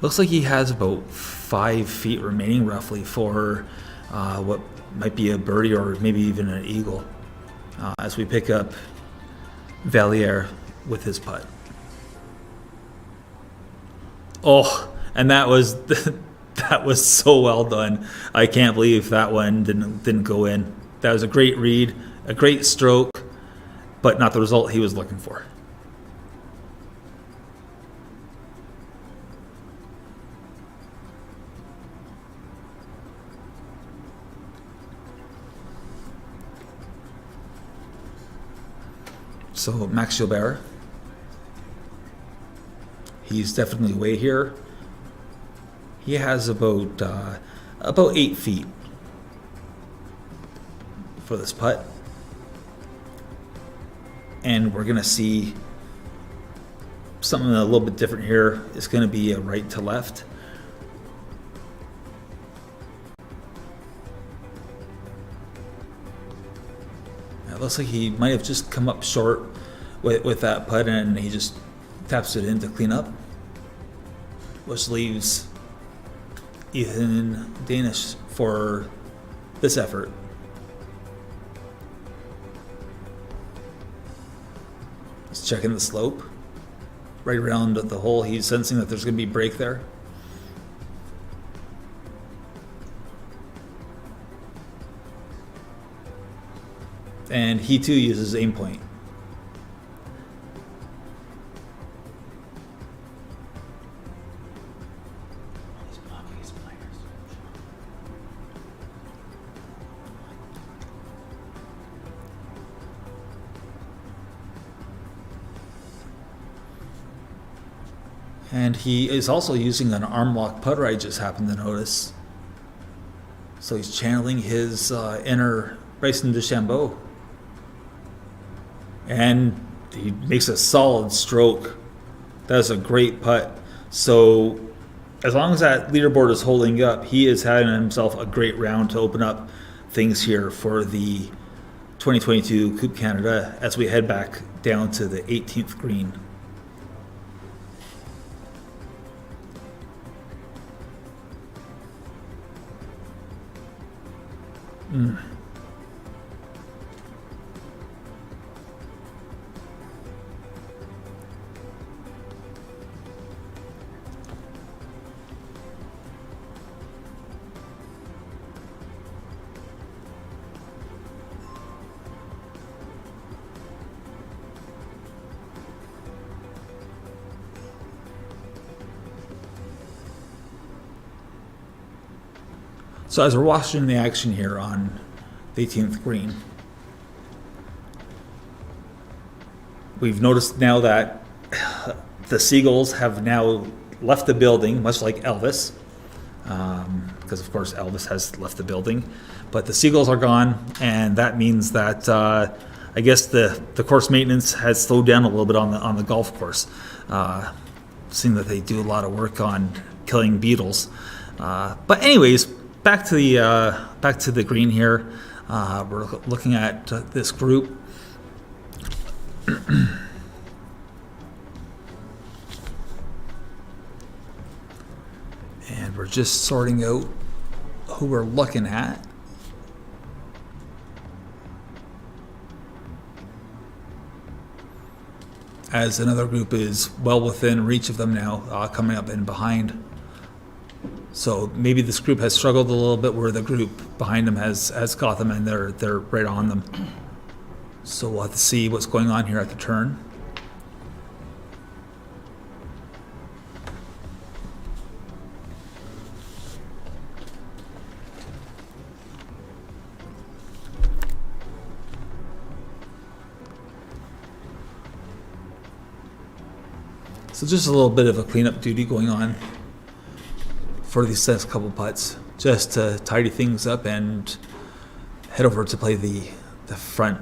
Looks like he has about 5 feet remaining roughly for what might be a birdie or maybe even an eagle as we pick up Valliere with his putt. Oh, and that was that was so well done. I can't believe that one didn't go in. That was a great read, a great stroke, but not the result he was looking for. So Max Gilbert, he's definitely way here. He has about 8 feet for this putt, and we're gonna see something a little bit different here. It's gonna be a right to left. It looks like he might have just come up short with that putt, and he just taps it in to clean up, which leaves Ethan Danish for this effort. He's checking the slope right around the hole. He's sensing that there's going to be break there. And he too uses aim point. And he is also using an arm lock putter, I just happened to notice. So he's channeling his inner Bryson DeChambeau. And he makes a solid stroke. That's a great putt. So as long as that leaderboard is holding up, he is having himself a great round to open up things here for the 2022 Coupe Canada as we head back down to the 18th green. So as we're watching the action here on the 18th green, we've noticed now that the seagulls have now left the building, much like Elvis, because of course Elvis has left the building, but the seagulls are gone, and that means that I guess the course maintenance has slowed down a little bit on the golf course, seeing that they do a lot of work on killing beetles. But anyways, back to the green here. We're looking at this group. And we're just sorting out who we're looking at. As another group is well within reach of them now, coming up in behind. So maybe this group has struggled a little bit where the group behind them has got them and they're right on them. So we'll have to see what's going on here at the turn. So just a little bit of a cleanup duty going on for these next couple putts, just to tidy things up and head over to play the front.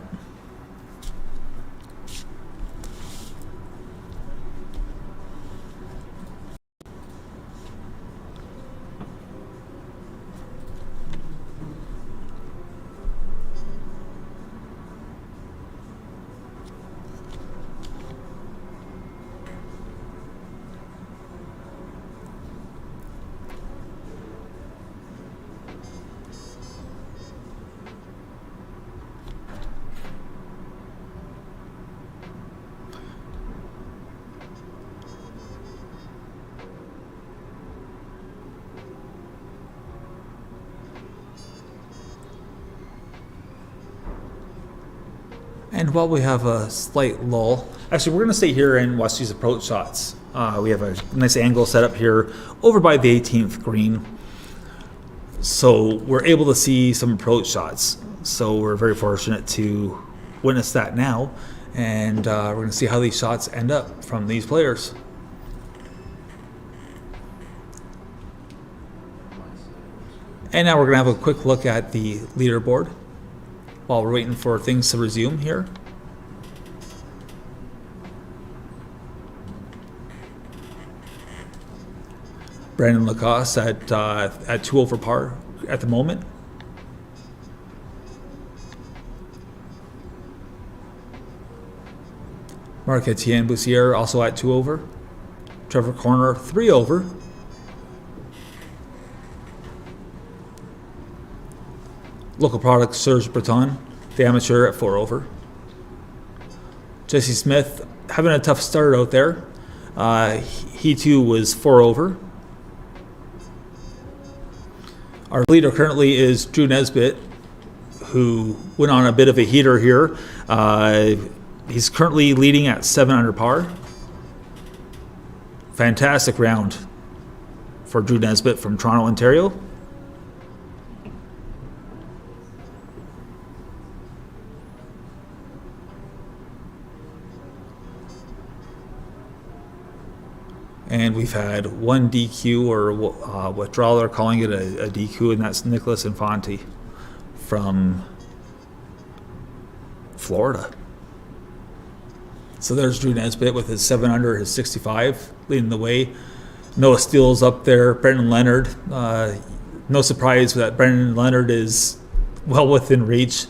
And while we have a slight lull, actually, we're going to stay here and watch these approach shots. We have a nice angle set up here over by the 18th green. So we're able to see some approach shots. So we're very fortunate to witness that now. And we're going to see how these shots end up from these players. And now we're going to have a quick look at the leaderboard while we're waiting for things to resume here. Brandon Lacoste at 2 over par at the moment. Marc-Etienne Boussier also at 2 over. Trevor Corner 3 over. Local product Serge Breton, the amateur, at 4 over. Jesse Smith having a tough start out there. He too was 4 over. Our leader currently is Drew Nesbitt, who went on a bit of a heater here. He's currently leading at 7 under par. Fantastic round for Drew Nesbitt from Toronto, Ontario. And we've had one DQ, or withdrawal, they're calling it a DQ, and that's Nicholas Infante from Florida. So there's Drew Nesbitt with his 7 under, his 65, leading the way. Noah Steele's up there. Brendan Leonard. No surprise that Brendan Leonard is well within reach.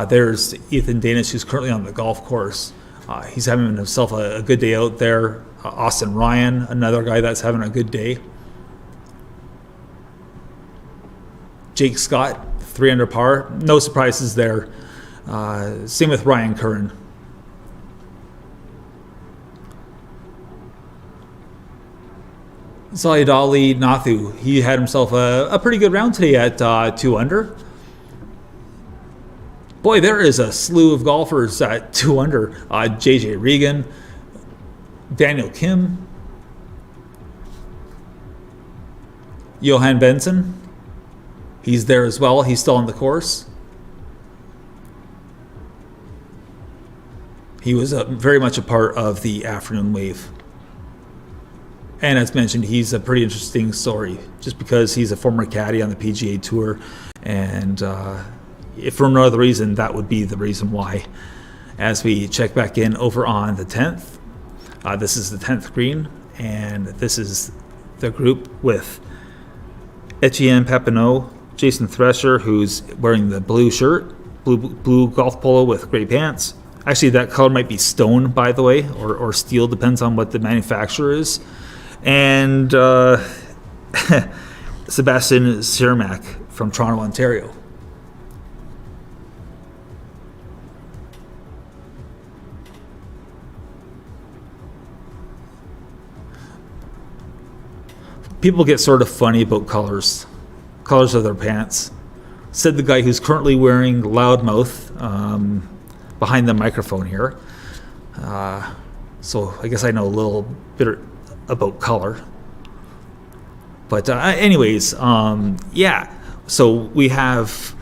There's Ethan Danish, who's currently on the golf course. He's having himself a good day out there. Austin Ryan, another guy that's having a good day. Jake Scott, 3 under par. No surprises there. Same with Ryan Curran. Zayed Ali Nathu, he had himself a pretty good round today at 2 under. Boy, there is a slew of golfers at 2 under. JJ Regan, Daniel Kim, Johan Benson, he's there as well. He's still on the course. He was very much a part of the afternoon wave. And as mentioned, he's a pretty interesting story just because he's a former caddy on the PGA Tour. And if for no other reason, that would be the reason why. As we check back in over on the 10th, this is the 10th green, and this is the group with Etienne Papineau, Jason Thresher, who's wearing the blue shirt, blue golf polo with gray pants. Actually, that color might be stone, by the way, or steel, depends on what the manufacturer is. And Sebastian Sani-Marc from Toronto, Ontario. People get sort of funny about colors of their pants. Said the guy who's currently wearing loudmouth behind the microphone here. So I guess I know a little bit about color. But anyways, yeah. So we have,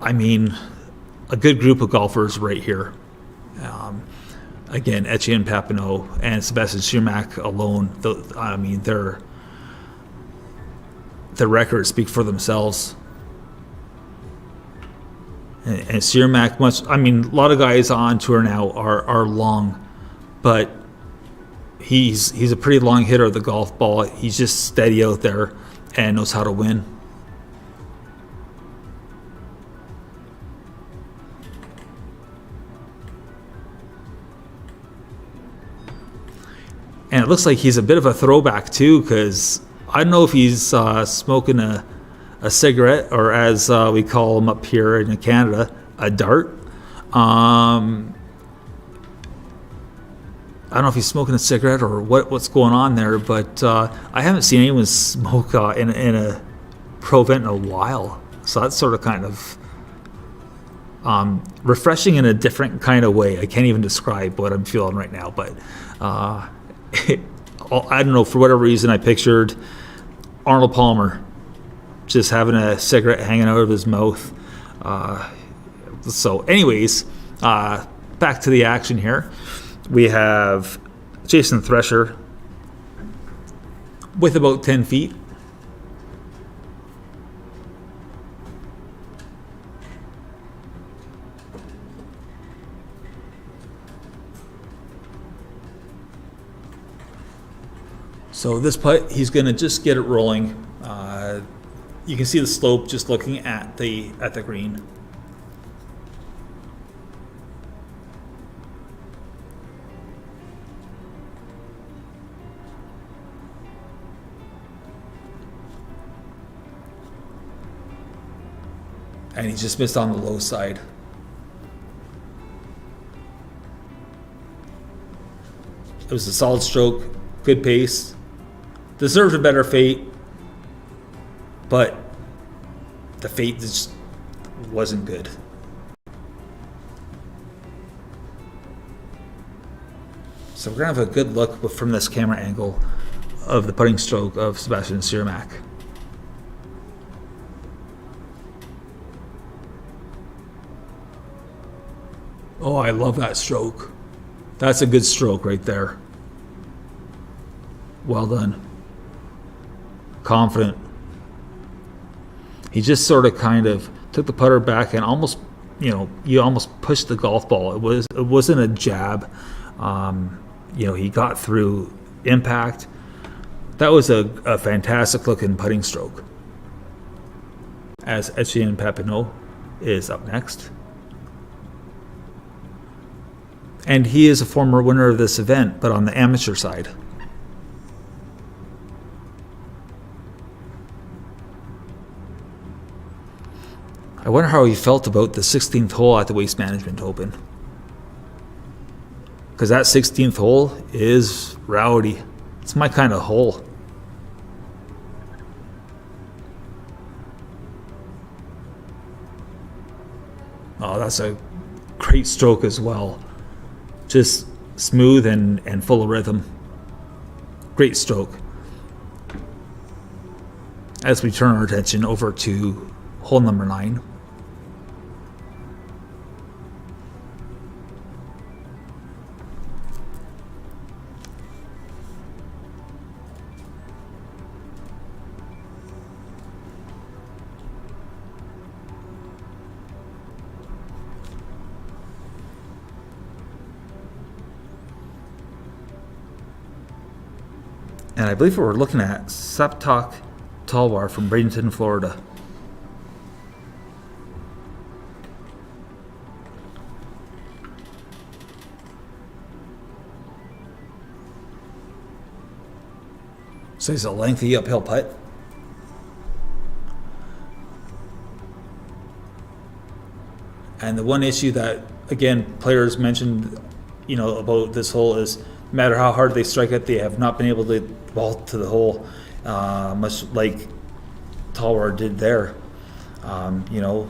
a good group of golfers right here. Again, Etienne Papineau and Sebastian Sani-Marc alone. Their records speak for themselves. And Sani-Marc, a lot of guys on tour now are long, but he's a pretty long hitter of the golf ball. He's just steady out there and knows how to win. And it looks like he's a bit of a throwback too, because I don't know if he's smoking a cigarette, or as we call them up here in Canada, a dart. I don't know if he's smoking a cigarette or what's going on there, but I haven't seen anyone smoke in a pro event in a while. So that's sort of kind of refreshing in a different kind of way. I can't even describe what I'm feeling right now, but I don't know, for whatever reason, I pictured Arnold Palmer just having a cigarette hanging out of his mouth. So anyways, back to the action here. We have Jason Thresher with about 10 feet. So this putt, he's going to just get it rolling. You can see the slope just looking at the green. And he just missed on the low side. It was a solid stroke, good pace. Deserved a better fate, but the fate just wasn't good. So we're gonna have a good look from this camera angle of the putting stroke of Sebastian Sani-Marc. Oh, I love that stroke. That's a good stroke right there. Well done. Confident. He just sort of kind of took the putter back and almost, you almost pushed the golf ball. It wasn't a jab. He got through impact. That was a fantastic looking putting stroke. As Etienne Papineau is up next. And he is a former winner of this event, but on the amateur side. I wonder how he felt about the 16th hole at the Waste Management Open. Because that 16th hole is rowdy. It's my kind of hole. Oh, that's a great stroke as well. Just smooth and full of rhythm. Great stroke. As we turn our attention over to hole number 9. And I believe we're looking at Saptak Talwar from Bradenton, Florida. So it's a lengthy uphill putt. And the one issue that, again, players mentioned, about this hole is no matter how hard they strike it, they have not been able to ball to the hole, much like Talwar did there. The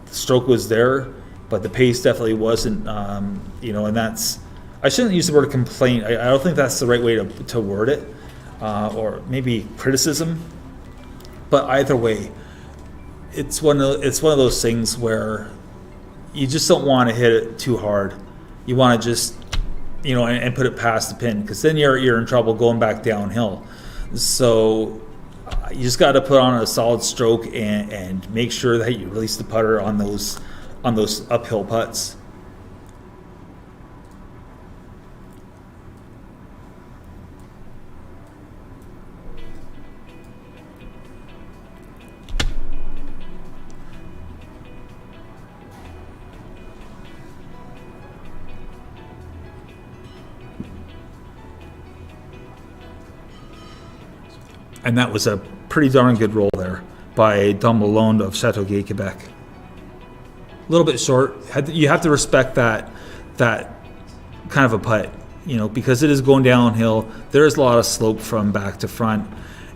stroke was there, but the pace definitely wasn't, and that's, I shouldn't use the word complaint. I don't think that's the right way to word it, or maybe criticism. But either way, it's one of those things where you just don't want to hit it too hard. You want to just, and put it past the pin, because then you're in trouble going back downhill. So you just got to put on a solid stroke and make sure that you release the putter on those uphill putts. And that was a pretty darn good roll there by Dom Lalonde of Chateauguay, Quebec. A little bit short. You have to respect that kind of a putt, because it is going downhill. There is a lot of slope from back to front,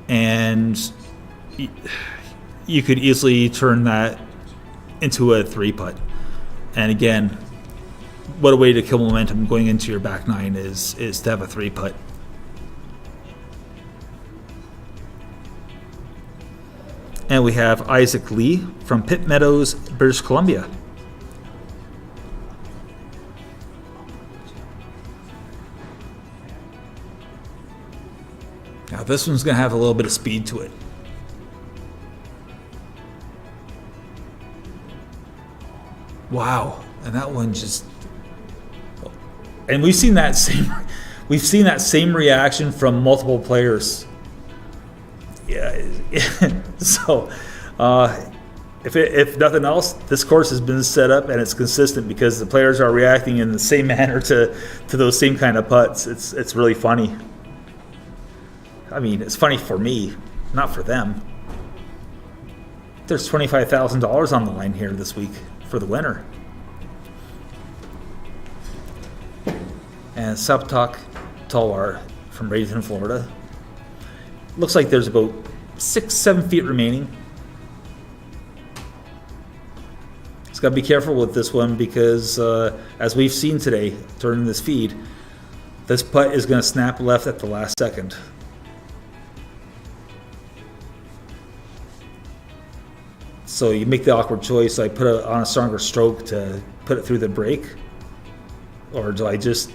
and you could easily turn that into a 3 putt. And again, what a way to kill momentum going into your back nine is to have a 3-putt. And we have Isaac Lee from Pitt Meadows, British Columbia. Now this one's going to have a little bit of speed to it. Wow, and that one just, and we've seen that same reaction from multiple players. Yeah, so if nothing else, this course has been set up and it's consistent because the players are reacting in the same manner to those same kind of putts. It's really funny. I mean, it's funny for me, not for them. There's $25,000 on the line here this week for the winner. And Saptak Talwar from Bradenton, Florida. Looks like there's about 6-7 feet remaining. Just got to be careful with this one because as we've seen today during this feed, this putt is going to snap left at the last second. So you make the awkward choice. I put it on a stronger stroke to put it through the break, or do I just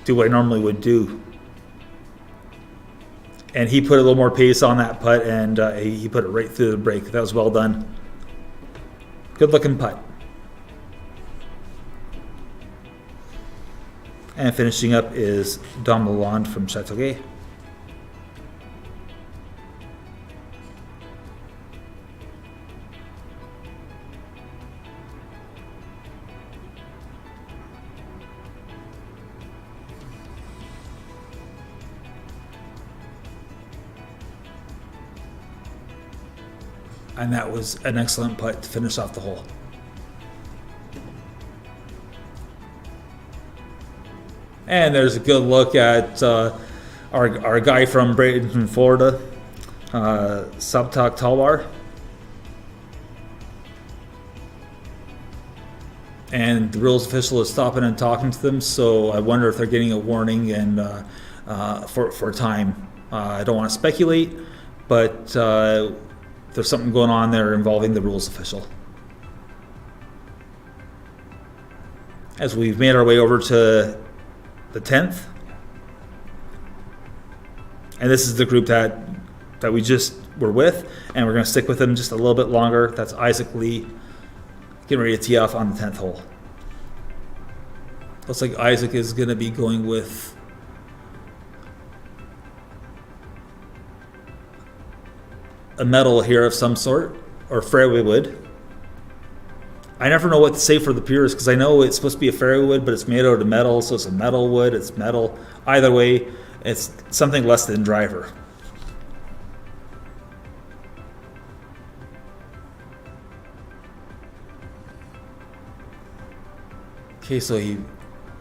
do what I normally would do? And he put a little more pace on that putt, and he put it right through the break. That was well done. Good looking putt. And finishing up is Dom Lalonde from Chateauguay. And that was an excellent putt to finish off the hole. And there's a good look at our guy from Bradenton, Florida, Saptak Talwar. And the rules official is stopping and talking to them, so I wonder if they're getting a warning and for time. I don't want to speculate, but there's something going on there involving the rules official. As we've made our way over to the 10th. And this is the group that we just were with, and we're going to stick with them just a little bit longer. That's Isaac Lee getting ready to tee off on the 10th hole. Looks like Isaac is going to be going with a metal here of some sort, or fairway wood. I never know what to say for the purists because I know it's supposed to be a fairway wood, but it's made out of metal, so it's a metal wood, it's metal. Either way, it's something less than driver. Okay, so I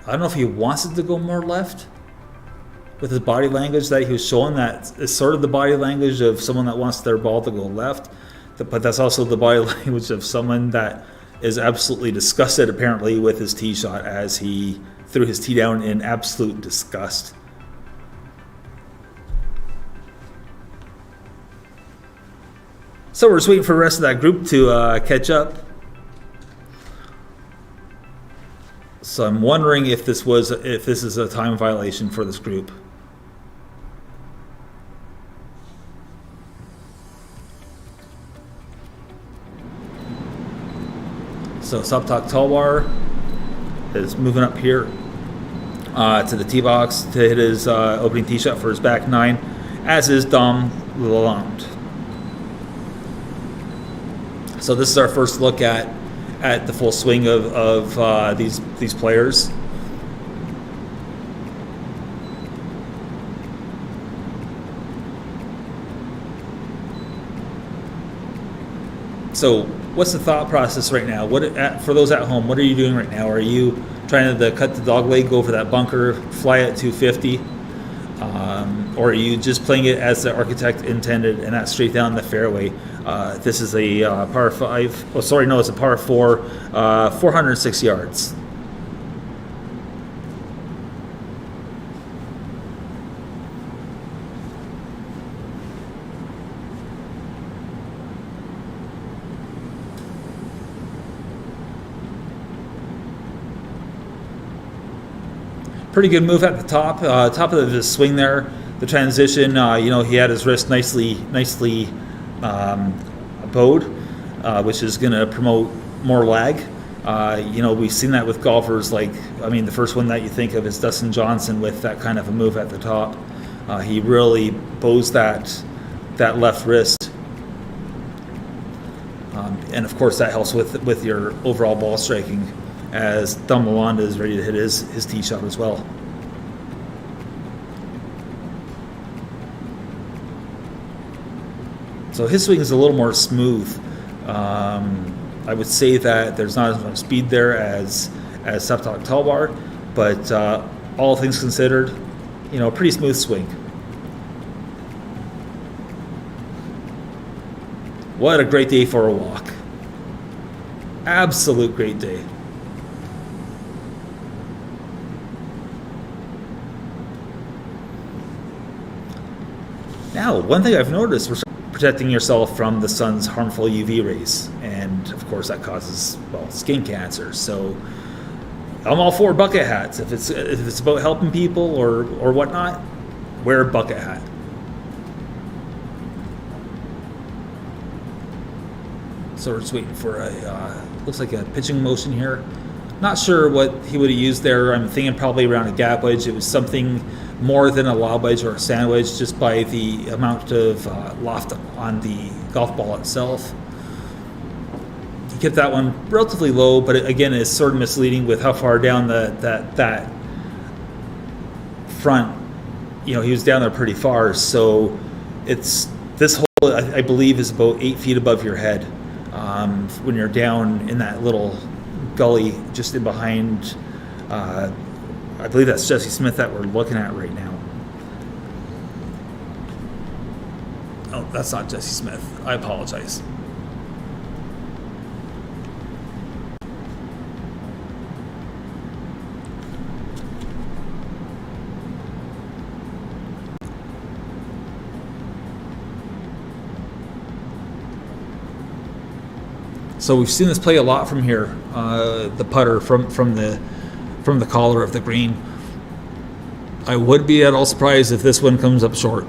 don't know if he wants it to go more left with his body language that he was showing. That is sort of the body language of someone that wants their ball to go left, but that's also the body language of someone that is absolutely disgusted apparently with his tee shot as he threw his tee down in absolute disgust. So we're just waiting for the rest of that group to catch up. So I'm wondering if this is a time violation for this group. So Saptak Talwar is moving up here to the tee box to hit his opening tee shot for his back nine, as is Dom Lalonde. So this is our first look at the full swing of these players. So what's the thought process right now? For those at home, what are you doing right now? Are you trying to cut the dog leg, go for that bunker, fly at 250? or are you just playing it as the architect intended, and that's straight down the fairway? This is a par 5. Oh, sorry, no, it's a par 4, 406 yards. Pretty good move at the top of the swing there. The transition, he had his wrist nicely bowed, which is going to promote more lag. We've seen that with golfers the first one that you think of is Dustin Johnson with that kind of a move at the top. He really bows that left wrist. And of course that helps with your overall ball striking, as Thumb Lalonde is ready to hit his tee shot as well. So his swing is a little more smooth. I would say that there's not as much speed there as Septak Talbar, but all things considered, pretty smooth swing. What a great day for a walk. Absolute great day. Now, one thing I've noticed, we're protecting yourself from the sun's harmful UV rays, and of course that causes skin cancer. So I'm all for bucket hats. If it's about helping people or whatnot, wear a bucket hat. So we're just waiting for looks like a pitching motion here. Not sure what he would have used there. I'm thinking probably around a gap wedge. It was something more than a lob wedge or a sand wedge, just by the amount of loft on the golf ball itself. He kept that one relatively low, but again, it's sort of misleading with how far down that front. He was down there pretty far. So this hole, I believe, is about 8 feet above your head when you're down in that little gully just in behind. I believe that's Jesse Smith that we're looking at right now. Oh, that's not Jesse Smith. I apologize. So we've seen this play a lot from here. The putter from the collar of the green. I would be at all surprised if this one comes up short.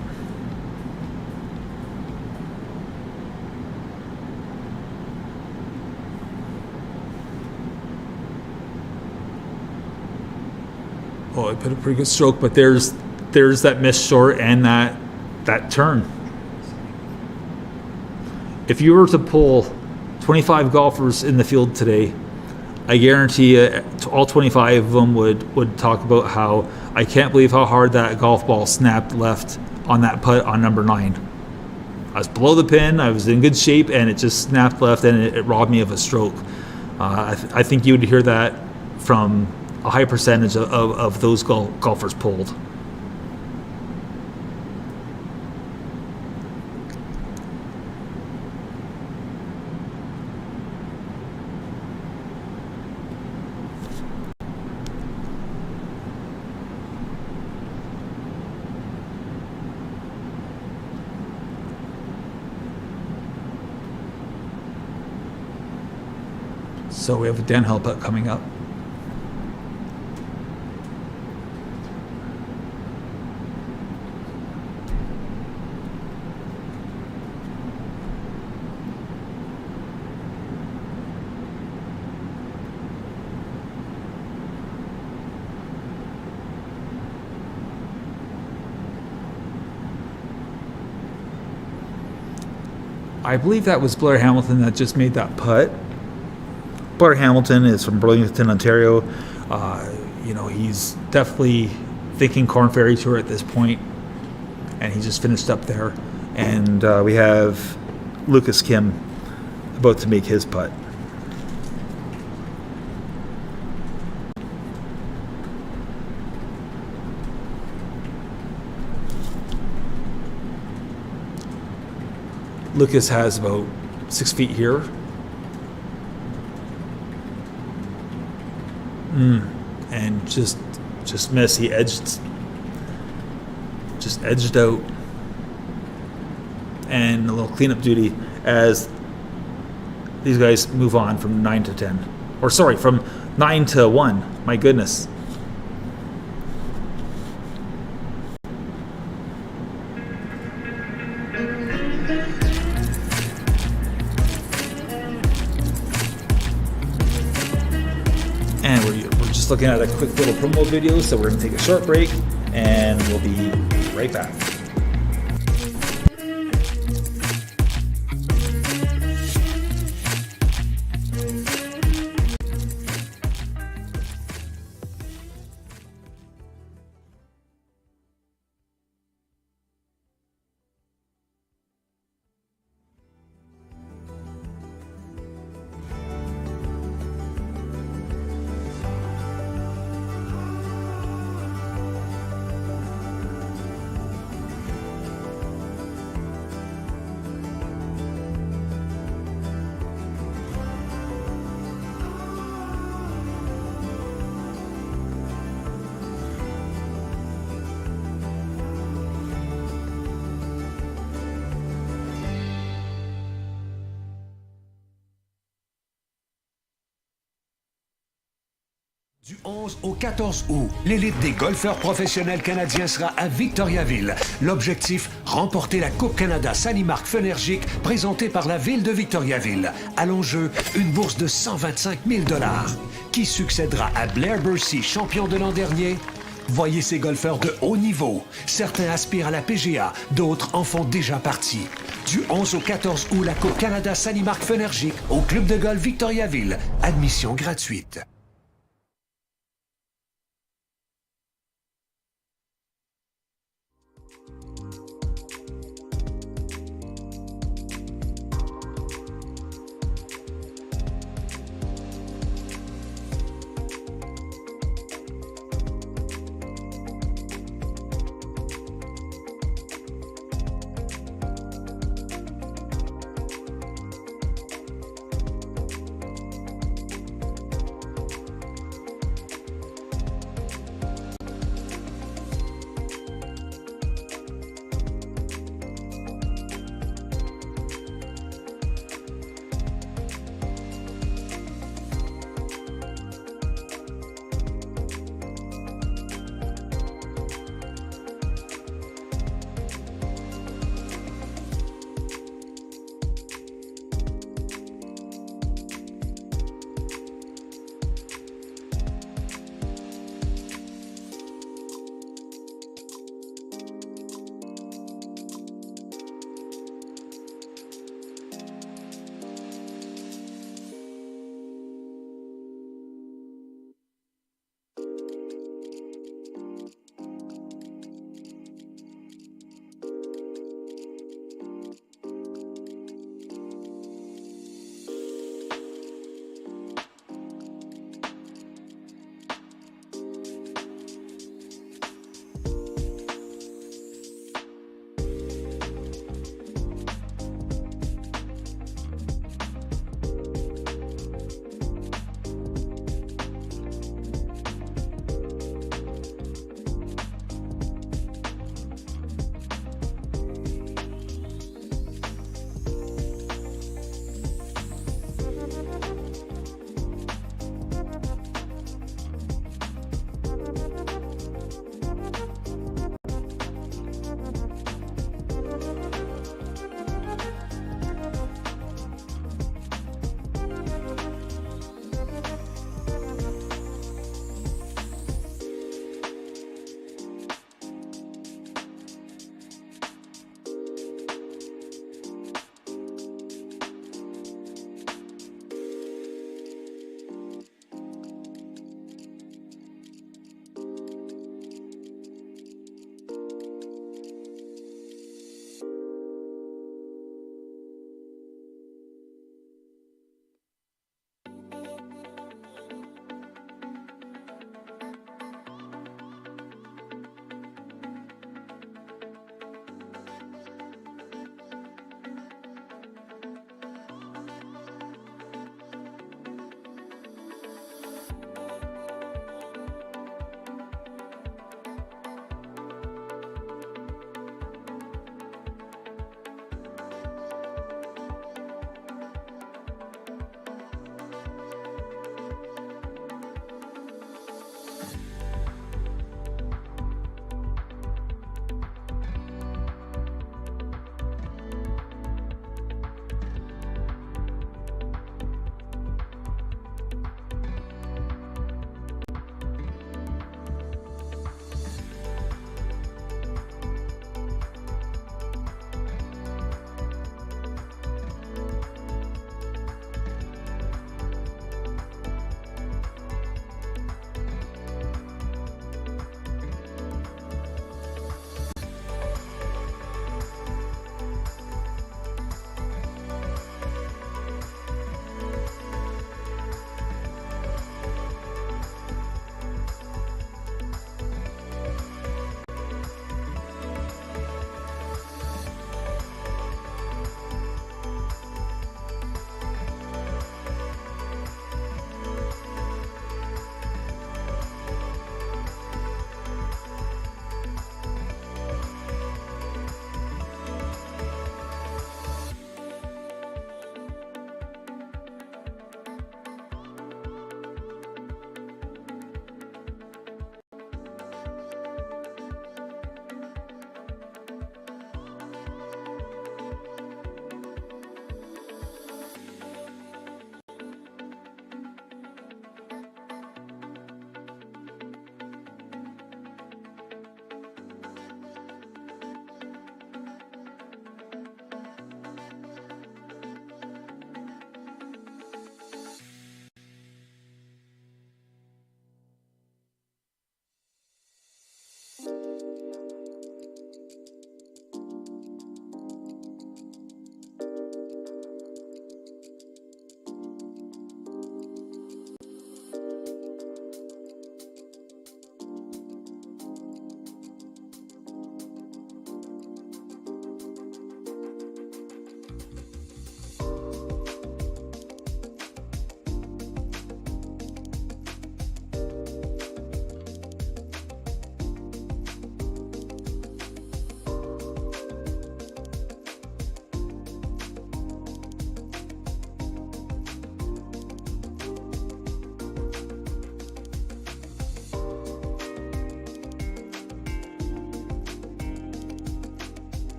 Oh, I put a pretty good stroke, but there's that missed short and that turn. If you were to pull 25 golfers in the field today, I guarantee all 25 of them would talk about how I can't believe how hard that golf ball snapped left on that putt on number 9. I was below the pin, I was in good shape, and it just snapped left, and it robbed me of a stroke. I think you would hear that from a high percentage of those golfers pulled. So we have a downhill putt coming up. I believe that was Blair Hamilton that just made that putt. Blair Hamilton is from Burlington, Ontario. He's definitely thinking Corn Ferry Tour at this point, and he just finished up there. And we have Lucas Kim about to make his putt. Lucas has about 6 feet here. And just missed. He edged out. And a little cleanup duty as these guys move on from 9 to 10. Or sorry, from 9 to 1. My goodness. And we're just looking at a quick little promo video, so we're going to take a short break, and we'll be right back. Du 11 au 14 août, l'élite des golfeurs professionnels canadiens sera à Victoriaville. L'objectif, remporter la Coupe Canada Sani-Marc Fenergic présentée par la ville de Victoriaville. À l'enjeu, une bourse de 125 000 $. Qui succédera à Blair Bursey, champion de l'an dernier? Voyez ces golfeurs de haut niveau. Certains aspirent à la PGA, d'autres en font déjà partie. Du 11 au 14 août, la Coupe Canada Sani-Marc Fenergic au club de golf Victoriaville. Admission gratuite.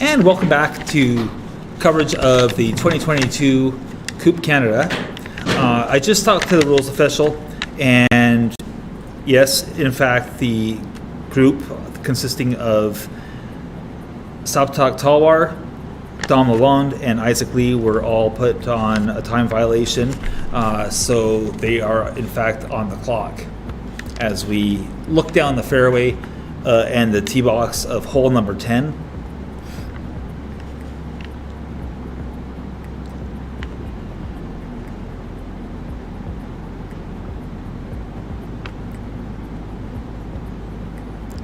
And welcome back to coverage of the 2022 Coupe Canada. I just talked to the rules official, and yes, in fact, the group consisting of Sabtak Talwar, Dom Lalonde, and Isaac Lee were all put on a time violation, so they are in fact on the clock as we look down the fairway and the tee box of hole number 10.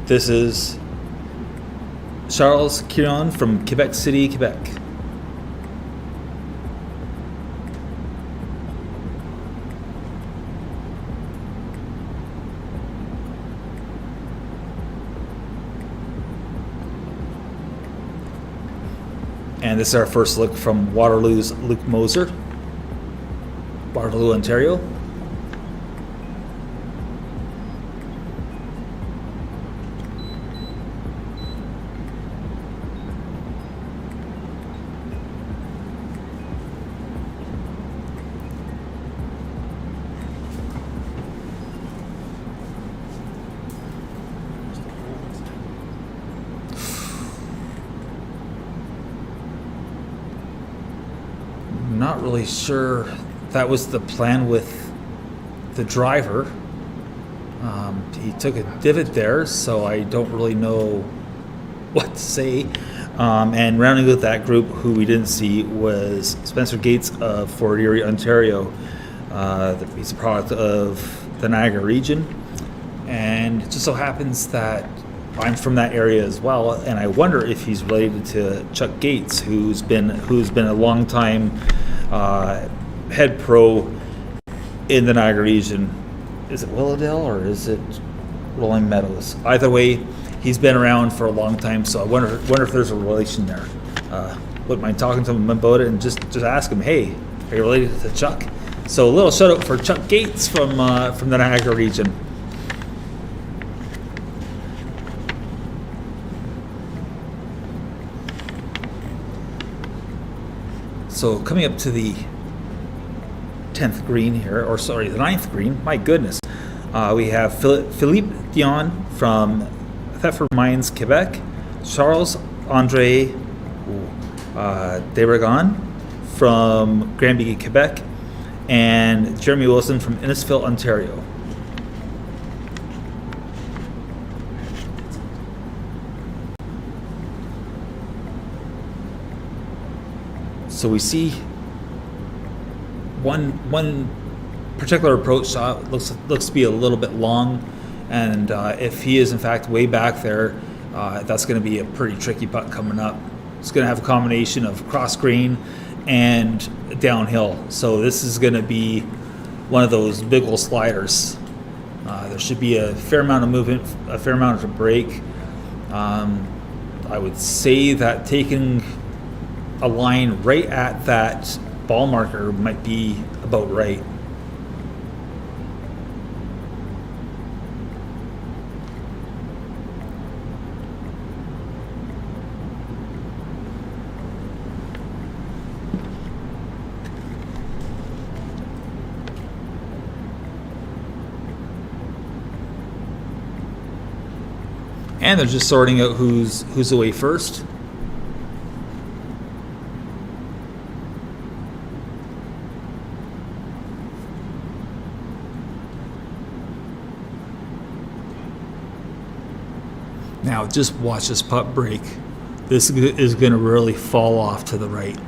This is Charles Kiron from Quebec City, Quebec. And this is our first look from Waterloo's Luke Moser, Waterloo, Ontario. Not really sure that was the plan with the driver. He took a divot there, so I don't really know what to say. And rounding out that group, who we didn't see, was Spencer Gates of Fort Erie, Ontario. He's a product of the Niagara region, and it just so happens that I'm from that area as well, and I wonder if he's related to Chuck Gates, who's been a long time head pro in the Niagara region. Is it Willowdale or is it Rolling Meadows? Either way, he's been around for a long time, so I wonder if there's a relation there. Wouldn't mind talking to him about it and just ask him, hey, are you related to Chuck? So a little shout out for Chuck Gates from the Niagara region. So coming up to the 10th green here, or sorry, the 9th green, my goodness. We have Philippe Dion from Thetford Mines, Quebec, Charles-Andre Desragon from Granby, Quebec, and Jeremy Wilson from Innisfil, Ontario. So we see one particular approach shot looks to be a little bit long, and if he is in fact way back there, that's going to be a pretty tricky putt coming up. It's going to have a combination of cross green and downhill. So this is going to be one of those big old sliders. There should be a fair amount of movement, a fair amount of break. I would say that taking a line right at that ball marker might be about right. And they're just sorting out who's away first. Now just watch this putt break. This is going to really fall off to the right.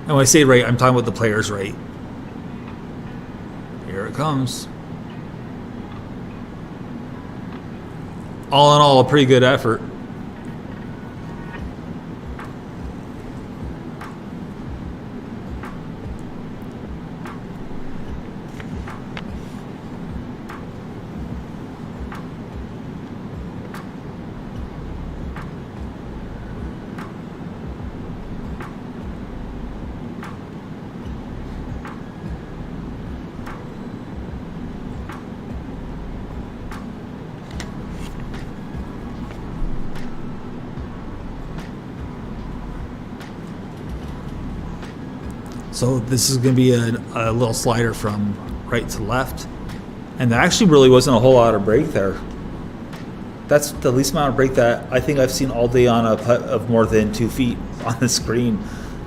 And when I say right, I'm talking about the player's right. Here it comes. All in all, a pretty good effort. So this is going to be a little slider from right to left. And there actually really wasn't a whole lot of break there. That's the least amount of break that I think I've seen all day on a putt of more than 2 feet on the screen.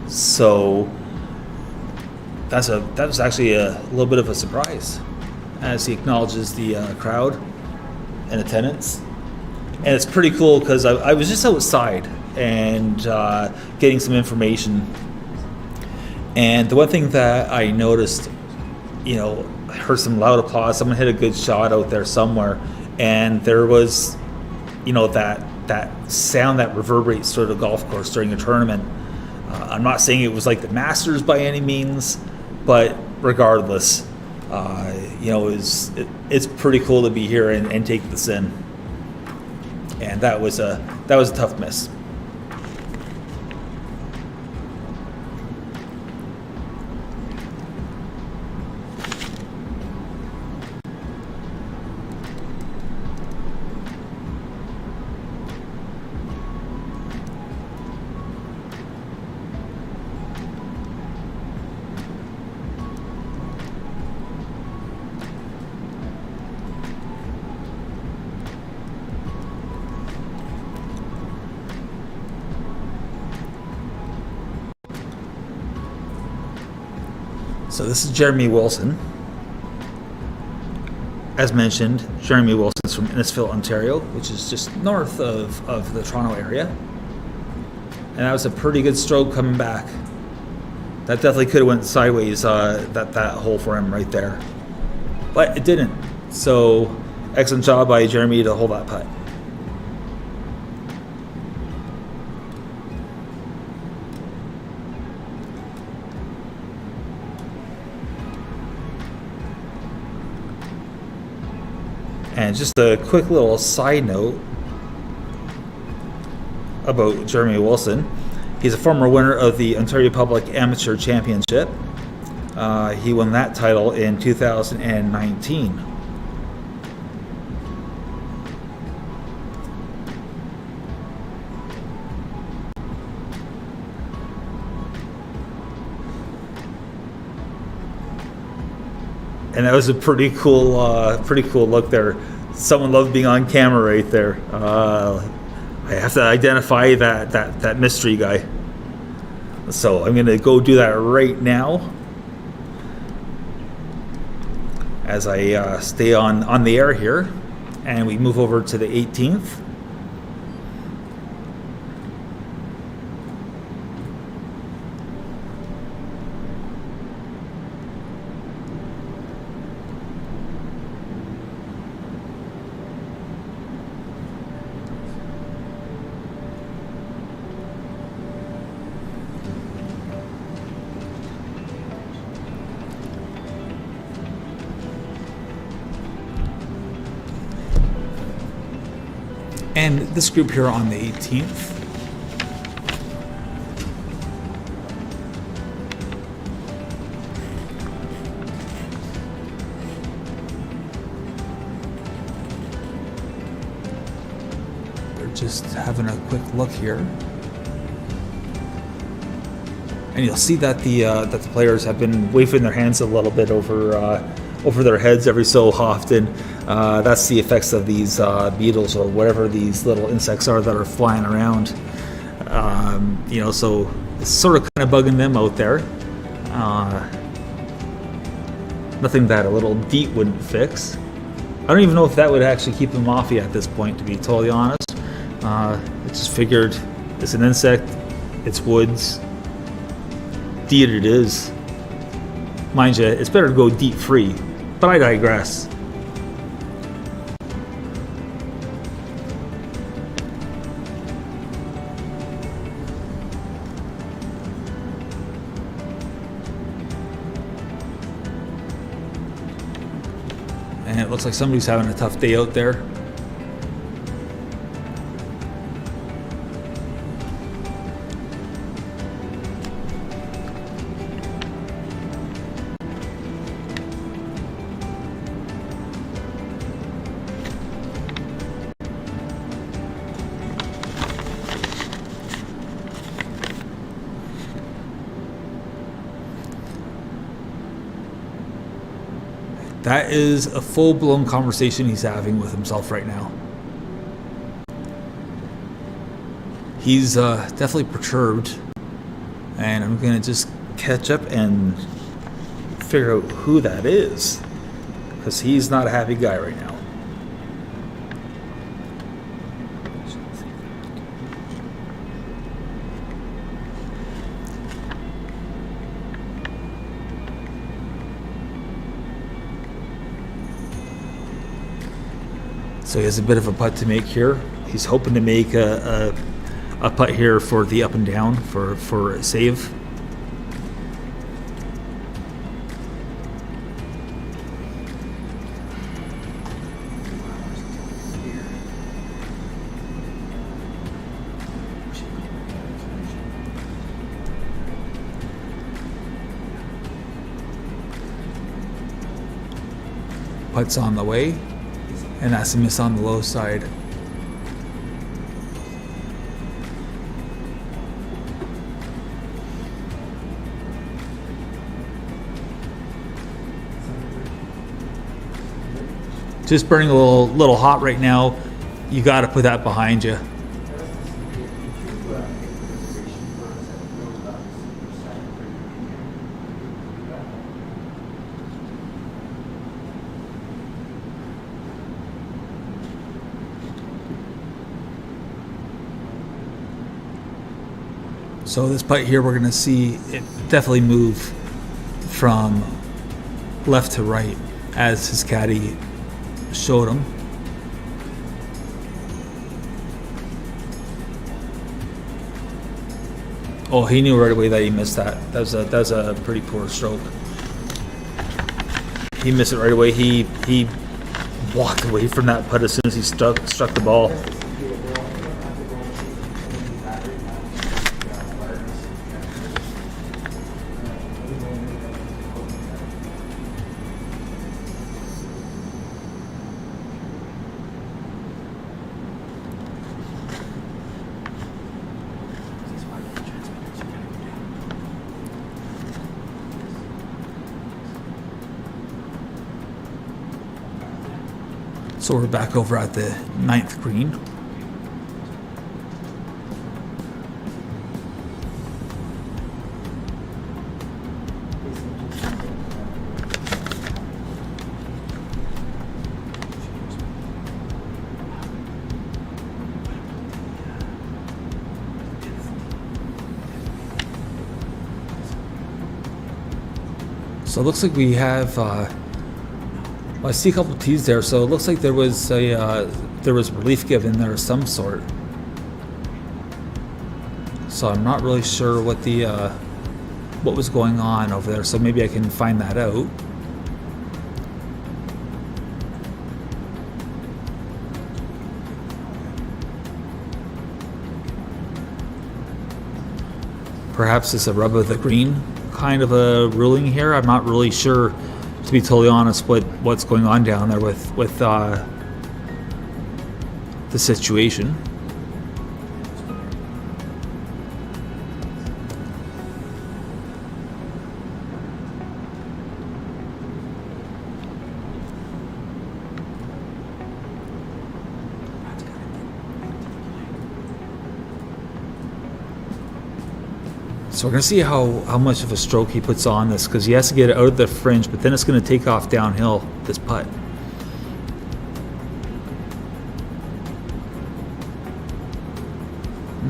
So that was actually a little bit of a surprise as he acknowledges the crowd and attendance. And it's pretty cool because I was just outside and getting some information. And the one thing that I noticed, I heard some loud applause. Someone hit a good shot out there somewhere, and there was, that sound that reverberates through the golf course during a tournament. I'm not saying it was like the Masters by any means, but regardless, it's pretty cool to be here and take this in. And that was a tough miss. So this is Jeremy Wilson. As mentioned, Jeremy Wilson's from Innisfil, Ontario, which is just north of the Toronto area. And that was a pretty good stroke coming back. That definitely could have went sideways, that hole for him right there. But it didn't. So excellent job by Jeremy to hold that putt. And just a quick little side note about Jeremy Wilson. He's a former winner of the Ontario Public Amateur Championship. He won that title in 2019. And that was a pretty cool look there. Someone loved being on camera right there. I have to identify that mystery guy. So I'm going to go do that right now as I stay on the air here, and we move over to the 18th. And this group here on the 18th, we're just having a quick look here. And you'll see that the players have been waving their hands a little bit over their heads every so often. That's the effects of these beetles or whatever these little insects are that are flying around. So it's sort of kind of bugging them out there. Nothing that a little DEET wouldn't fix. I don't even know if that would actually keep them off you at this point, to be totally honest. I just figured it's an insect, it's woods. DEET it is. Mind you, it's better to go DEET free, but I digress. And it looks like somebody's having a tough day out there. That is a full-blown conversation he's having with himself right now. He's definitely perturbed, and I'm gonna just catch up and figure out who that is, because he's not a happy guy right now. So he has a bit of a putt to make here. He's hoping to make a putt here for the up and down for a save. Putt's on the way, and that's a miss on the low side. Just burning a little hot right now. You got to put that behind you. So this putt here, we're going to see it definitely move from left to right as his caddy showed him. Oh, he knew right away that he missed that. That was a pretty poor stroke. He missed it right away. He walked away from that putt as soon as he struck the ball. So we're back over at the 9th green. So it looks like we have I see a couple of tees there, so it looks like there was relief given there of some sort. So I'm not really sure what what was going on over there. So maybe I can find that out. Perhaps it's a rub of the green kind of a ruling here. I'm not really sure, to be totally honest, what's going on down there with the situation. So we're going to see how much of a stroke he puts on this, because he has to get it out of the fringe, but then it's going to take off downhill, this putt.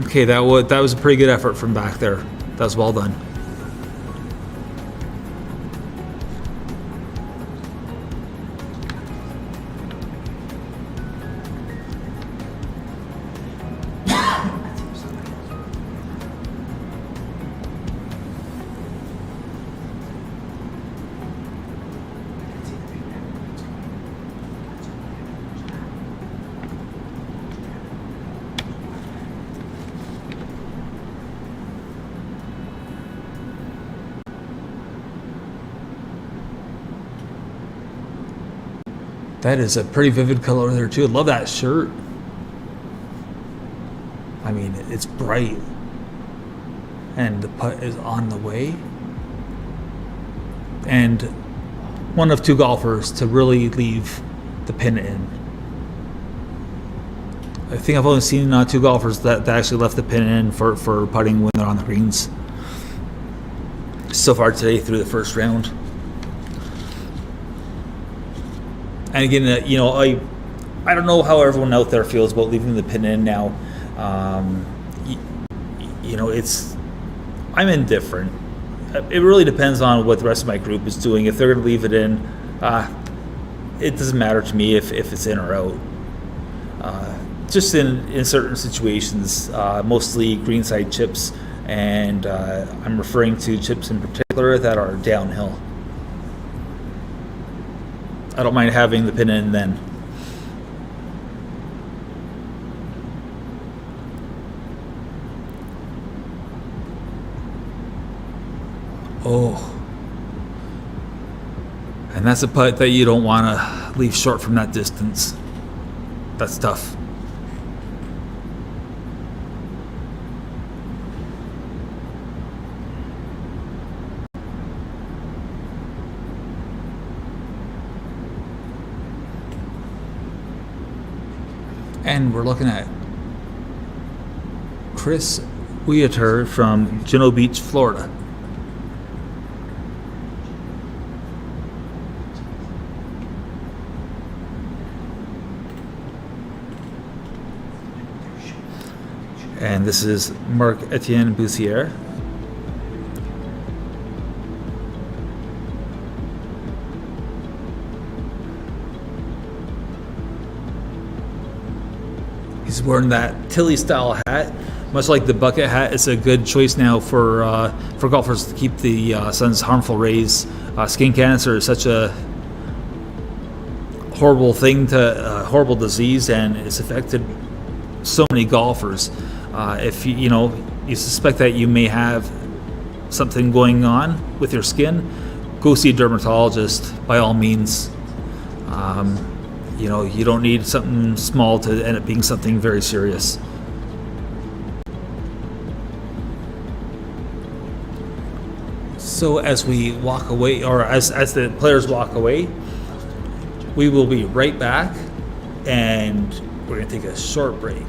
Okay, that was a pretty good effort from back there. That was well done. That is a pretty vivid color there too. I love that shirt. I mean, it's bright. And the putt is on the way. And one of two golfers to really leave the pin in. I think I've only seen two golfers that actually left the pin in for putting when they're on the greens so far today through the first round. And again, I don't know how everyone out there feels about leaving the pin in now. I'm indifferent. It really depends on what the rest of my group is doing. If they're going to leave it in, it doesn't matter to me if it's in or out. Just in certain situations, mostly greenside chips, and I'm referring to chips in particular that are downhill. I don't mind having the pin in then. Oh. And that's a putt that you don't want to leave short from that distance. That's tough. And we're looking at Chris Weater from Juno Beach, Florida. And this is Marc-Etienne Boussière. He's wearing that Tilly style hat, much like the bucket hat. It's a good choice now for golfers to keep the sun's harmful rays. Skin cancer is such a horrible thing, horrible disease, and it's affected so many golfers. If you suspect that you may have something going on with your skin, go see a dermatologist by all means. You don't need something small to end up being something very serious. So as we walk away, or as the players walk away, we will be right back, and we're going to take a short break.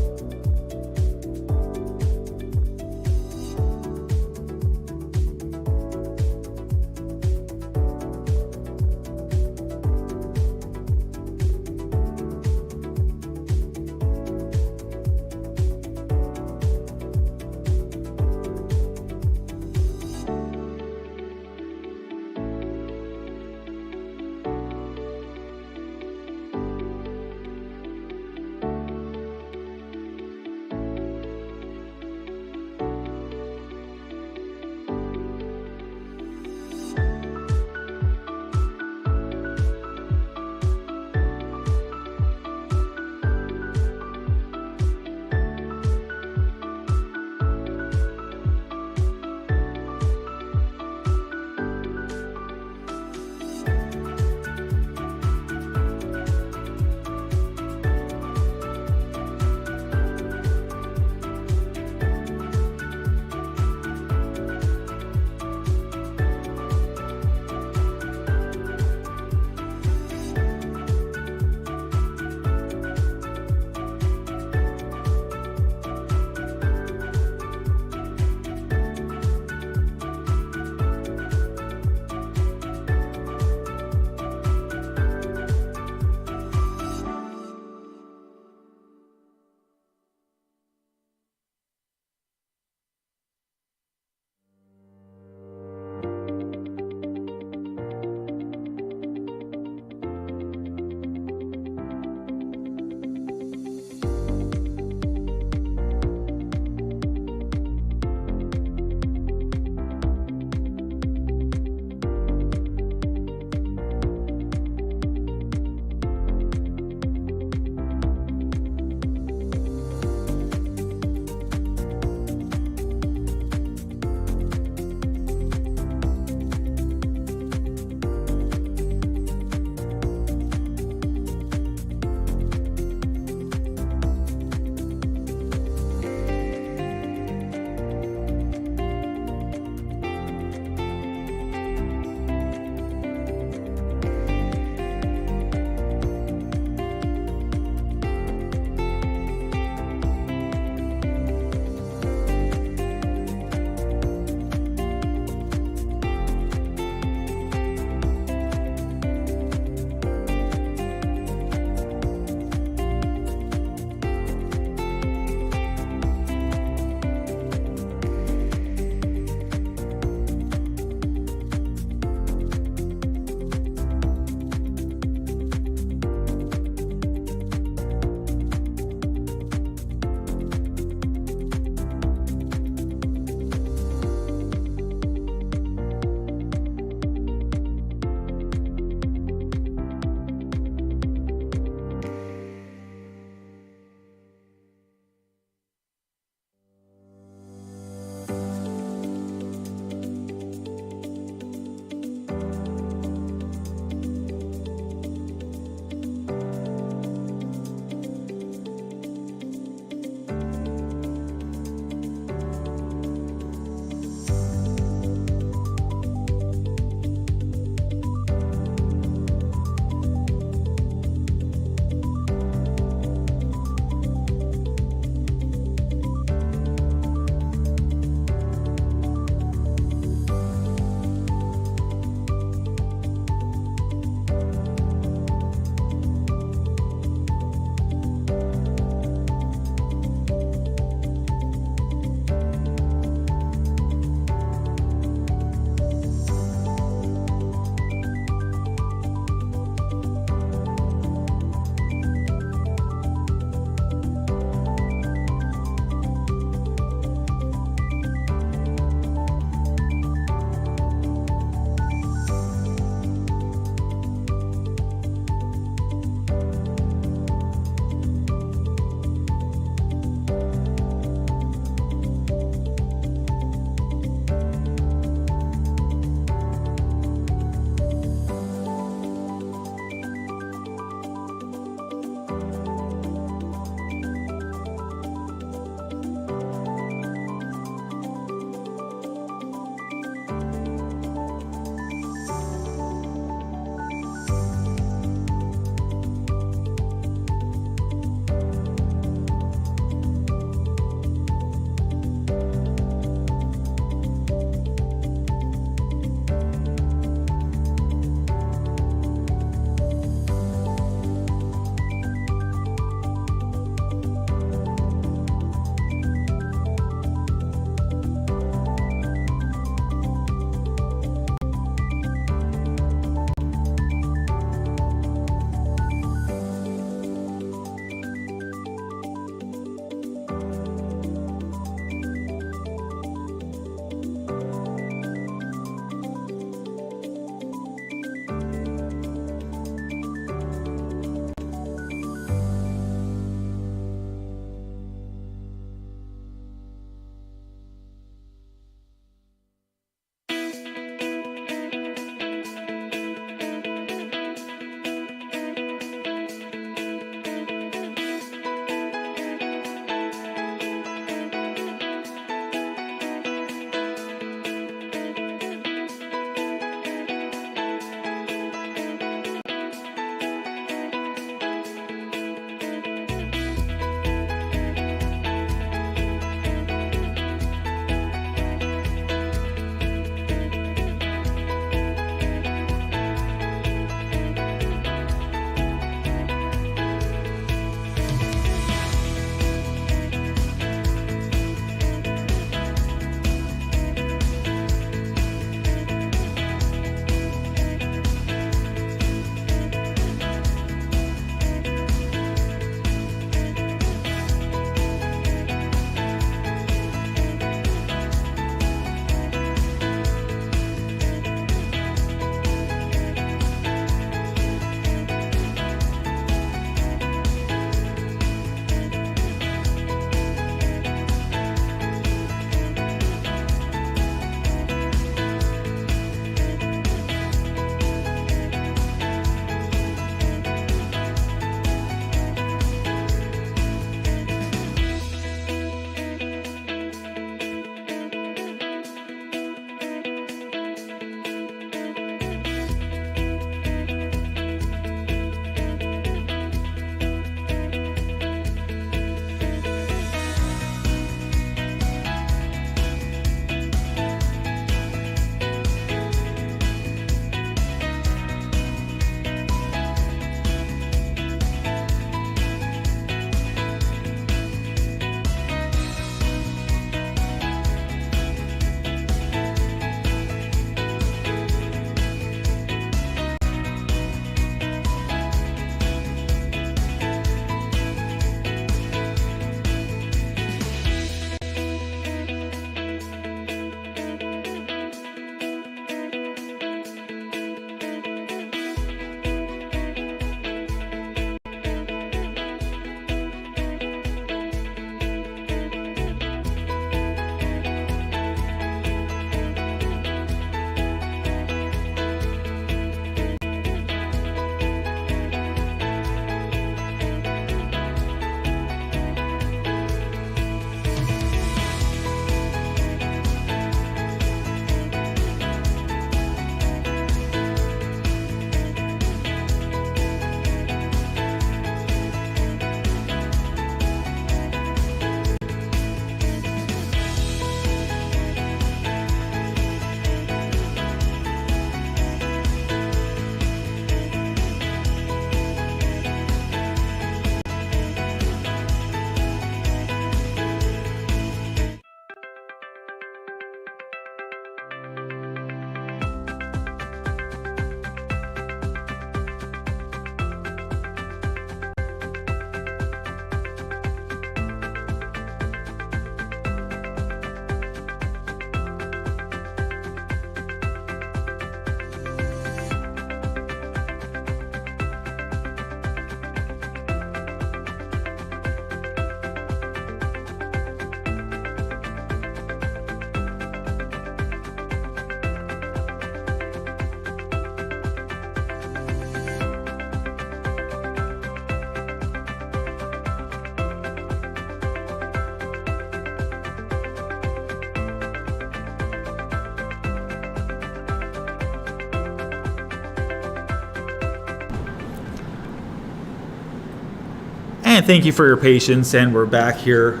And thank you for your patience, and we're back here.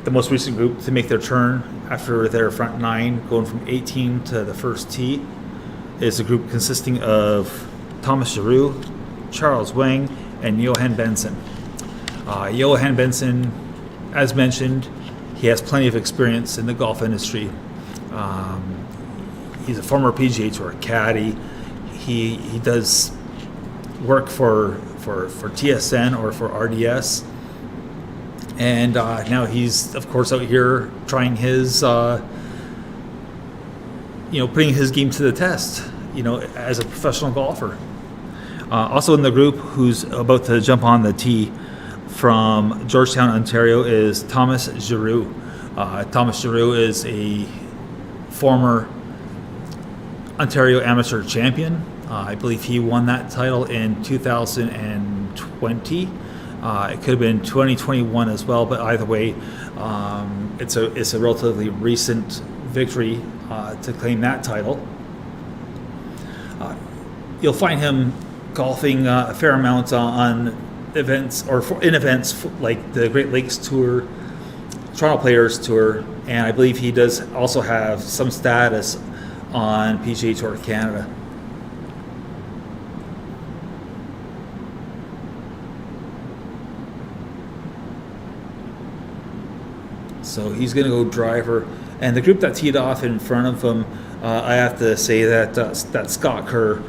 The most recent group to make their turn after their front 9, going from 18 to the first tee, is a group consisting of Thomas Giroux, Charles Wang, and Johan Benson. Johan Benson, as mentioned, he has plenty of experience in the golf industry. He's a former PGA Tour caddy. He does work for TSN or for RDS, and now he's of course out here trying his putting his game to the test, as a professional golfer. Also in the group who's about to jump on the tee from Georgetown, Ontario, is Thomas Giroux. Thomas Giroux is a former Ontario amateur champion. I believe he won that title in 2020. It could have been 2021 as well, but either way, it's a relatively recent victory to claim that title. You'll find him golfing a fair amount on events in events like the Great Lakes Tour, Toronto Players Tour, and I believe he does also have some status on PGA Tour Canada. So he's going to go driver, and the group that teed off in front of him, I have to say that Scott Kerr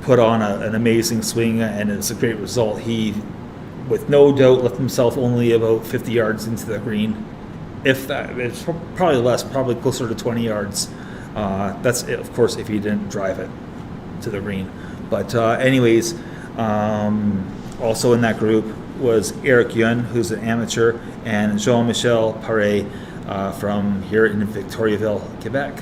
put on an amazing swing, and it's a great result. He, with no doubt, left himself only about 50 yards into the green. If that, it's probably less, probably closer to 20 yards. That's, of course, if he didn't drive it to the green. But anyways, also in that group was Eric Yun, who's an amateur, and Jean-Michel Paré from here in Victoriaville, Quebec.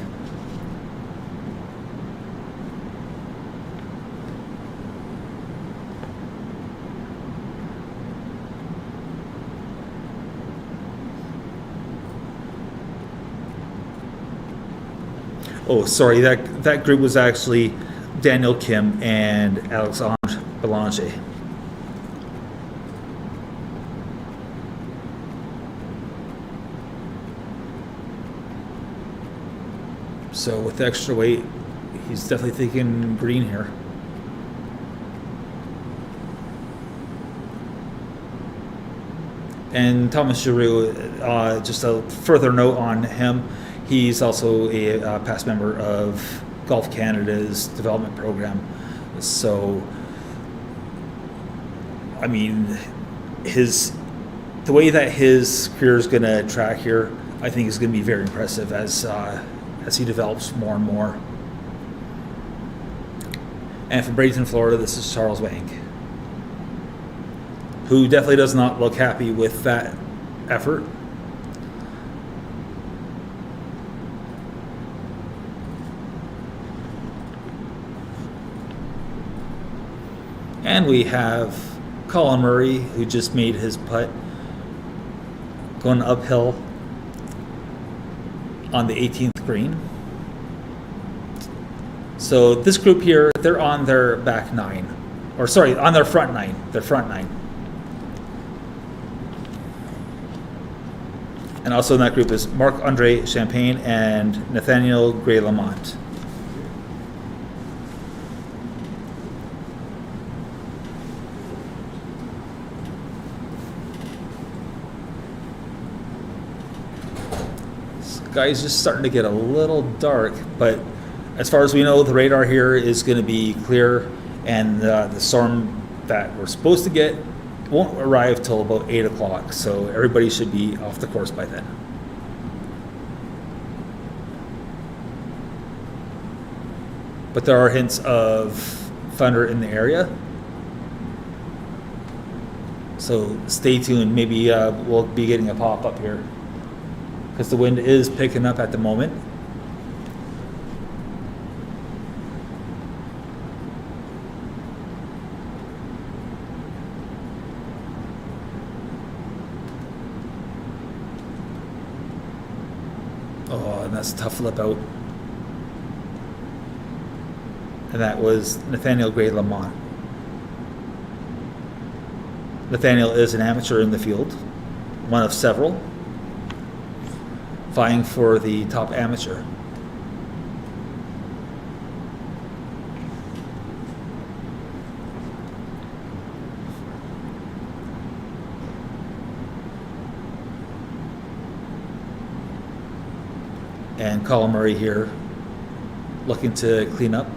Oh, sorry, that group was actually Daniel Kim and Alexandre Belanger. So with the extra weight, he's definitely thinking green here. And Thomas Giroux, just a further note on him, he's also a past member of Golf Canada's development program. So, I mean, the way that his career is going to track here, I think is going to be very impressive as he develops more and more. And from Bradenton, Florida, this is Charles Wang, who definitely does not look happy with that effort. And we have Colin Murray, who just made his putt, going uphill on the 18th green. So this group here, they're on their back 9. Or sorry, on their front 9. Their front 9. And also in that group is Marc-Andre Champagne and Nathaniel Gray-Lamont. Guys, just starting to get a little dark, but as far as we know, the radar here is going to be clear, and the storm that we're supposed to get won't arrive till about 8 o'clock, so everybody should be off the course by then. But there are hints of thunder in the area, so stay tuned. Maybe we'll be getting a pop-up here, because the wind is picking up at the moment. Oh, and that's a tough flip out. And that was Nathaniel Gray-Lamont. Nathaniel is an amateur in the field, one of several, vying for the top amateur. And Colin Murray here looking to clean up.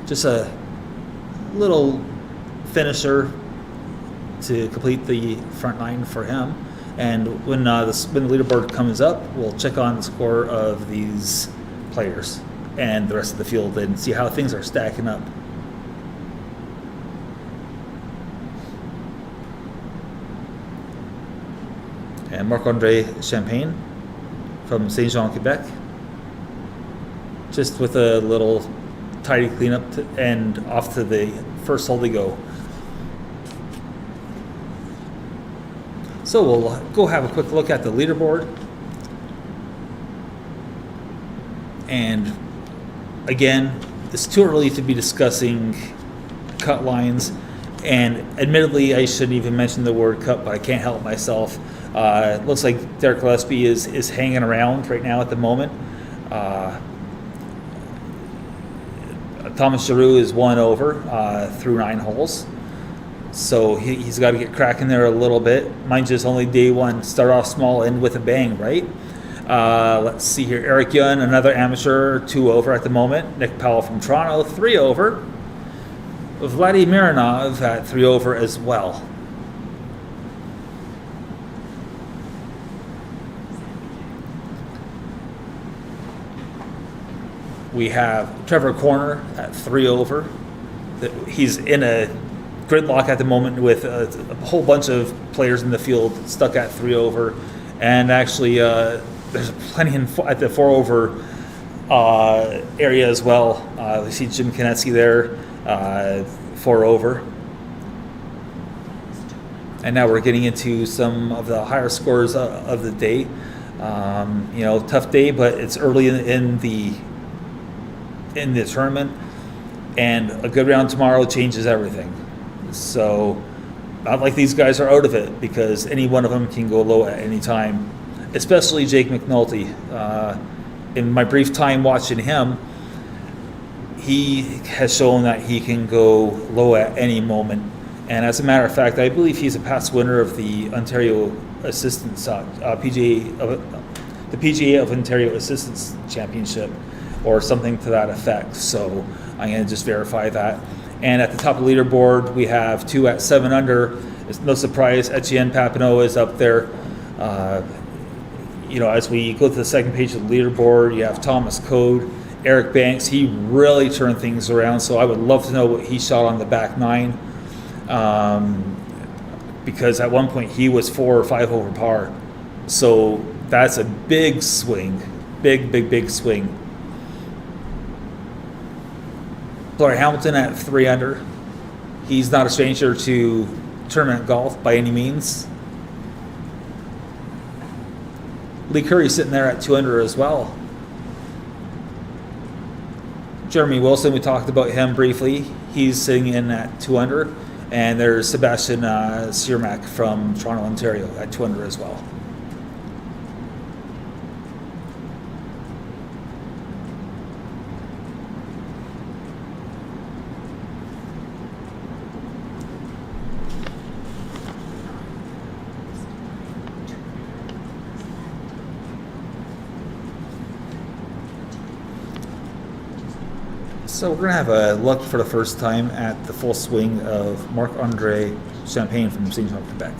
Just a little finisher to complete the front line for him. And when the leaderboard comes up, we'll check on the score of these players and the rest of the field and see how things are stacking up. And Marc-Andre Champagne from Saint Jean, Quebec, just with a little tidy cleanup and off to the first hole they go. So we'll go have a quick look at the leaderboard. And again, it's too early to be discussing cut lines. And admittedly, I shouldn't even mention the word cut, but I can't help myself. It looks like Derek Gillespie is hanging around right now at the moment. Thomas Giroux is one over through 9 holes. So he's got to get cracking there a little bit. Mind you, it's only day one. Start off small, end with a bang, right? Let's see here. Eric Yun, another amateur, 2 over at the moment. Nick Powell from Toronto, 3 over. Vladimir Mironov at 3 over as well. We have Trevor Corner at 3 over. He's in a gridlock at the moment with a whole bunch of players in the field stuck at 3 over. And actually, there's plenty at the 4 over area as well. We see Jim Konetsky there, 4 over. And now we're getting into some of the higher scores of the day. Tough day, but it's early in the tournament, and a good round tomorrow changes everything. So not like these guys are out of it, because any one of them can go low at any time, especially Jake McNulty. In my brief time watching him, he has shown that he can go low at any moment. And as a matter of fact, I believe he's a past winner of the Ontario Assistants the PGA of Ontario Assistants Championship, or something to that effect. So I'm going to just verify that. And at the top of the leaderboard, we have 2 at 7 under. It's no surprise, Etienne Papineau is up there. As we go to the second page of the leaderboard, you have Thomas Code, Eric Banks. He really turned things around, so I would love to know what he shot on the back 9. Because at one point he was 4 or 5 over par. So that's a big swing. Big swing. Blair Hamilton at 3 under. He's not a stranger to tournament golf by any means. Lee Curry sitting there at 2 under as well. Jeremy Wilson, we talked about him briefly. He's sitting in at 2 under. And there's Sebastian Sani-Marc from Toronto, Ontario at 2 under as well. So we're going to have a look for the first time at the full swing of Marc-Andre Champagne from Saint Jean, Quebec.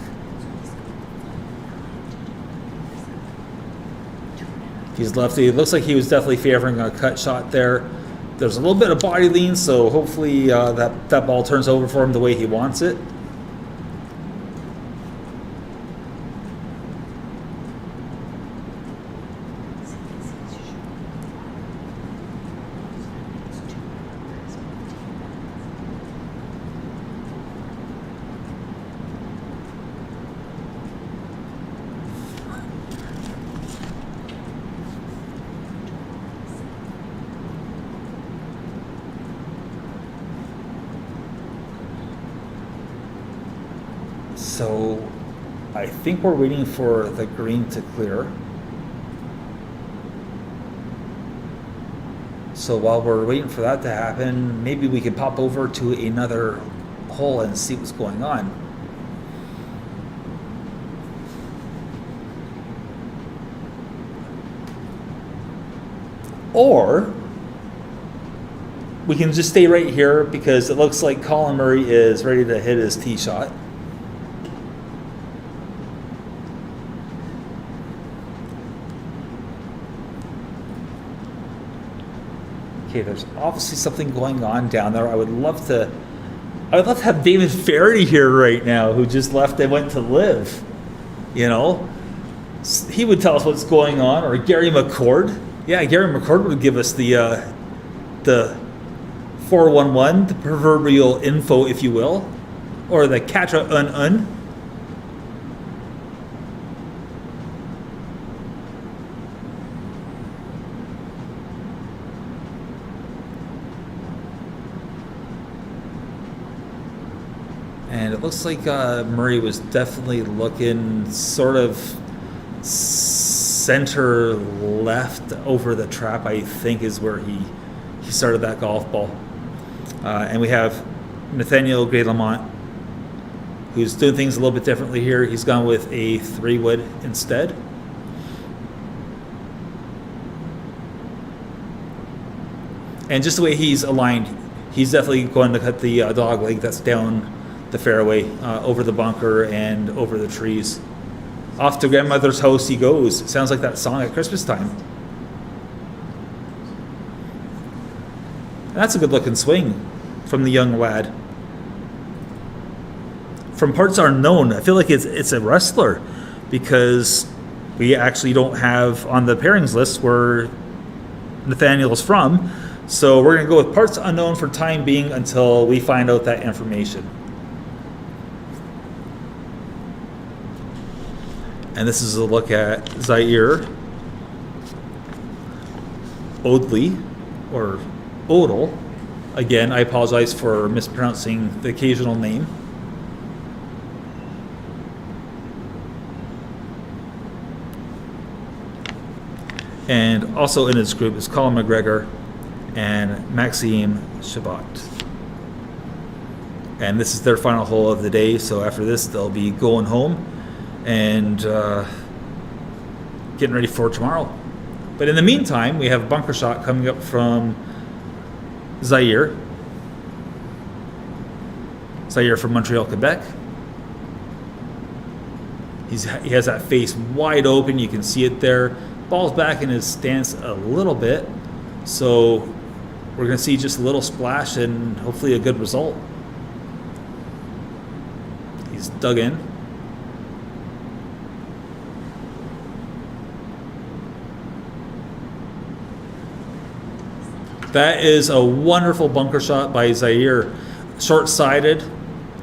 He's lefty. It looks like he was definitely favoring a cut shot there. There's a little bit of body lean, so hopefully that ball turns over for him the way he wants it. So I think we're waiting for the green to clear. So while we're waiting for that to happen, maybe we could pop over to another hole and see what's going on. Or we can just stay right here because it looks like Colin Murray is ready to hit his tee shot. Okay, there's obviously something going on down there. I would love to have David Ferry here right now, who just left and went to live. You know, he would tell us what's going on, or Gary McCord. Yeah, Gary McCord would give us the 411, the proverbial info, if you will, or the catcha un. And it looks like Murray was definitely looking sort of center left over the trap, I think is where he started that golf ball. And we have Nathaniel Gray Lamont, who's doing things a little bit differently here. He's gone with a 3-wood instead. And just the way he's aligned, he's definitely going to cut the dog leg that's down the fairway, over the bunker and over the trees. Off to grandmother's house he goes. Sounds like that song at Christmas time. And that's a good looking swing from the young lad. From parts unknown, I feel like it's a wrestler, because we actually don't have on the pairings list where Nathaniel's from. So we're going to go with parts unknown for time being until we find out that information. And this is a look at Zaire Odley, or Odell. Again, I apologize for mispronouncing the occasional name. And also in his group is Colin McGregor and Maxime Chabot. And this is their final hole of the day, so after this they'll be going home and getting ready for tomorrow. But in the meantime, we have a bunker shot coming up from Zaire from Montreal, Quebec. He has that face wide open. You can see it there. Ball's back in his stance a little bit. So we're going to see just a little splash and hopefully a good result. He's dug in. That is a wonderful bunker shot by Zaire. Short-sided.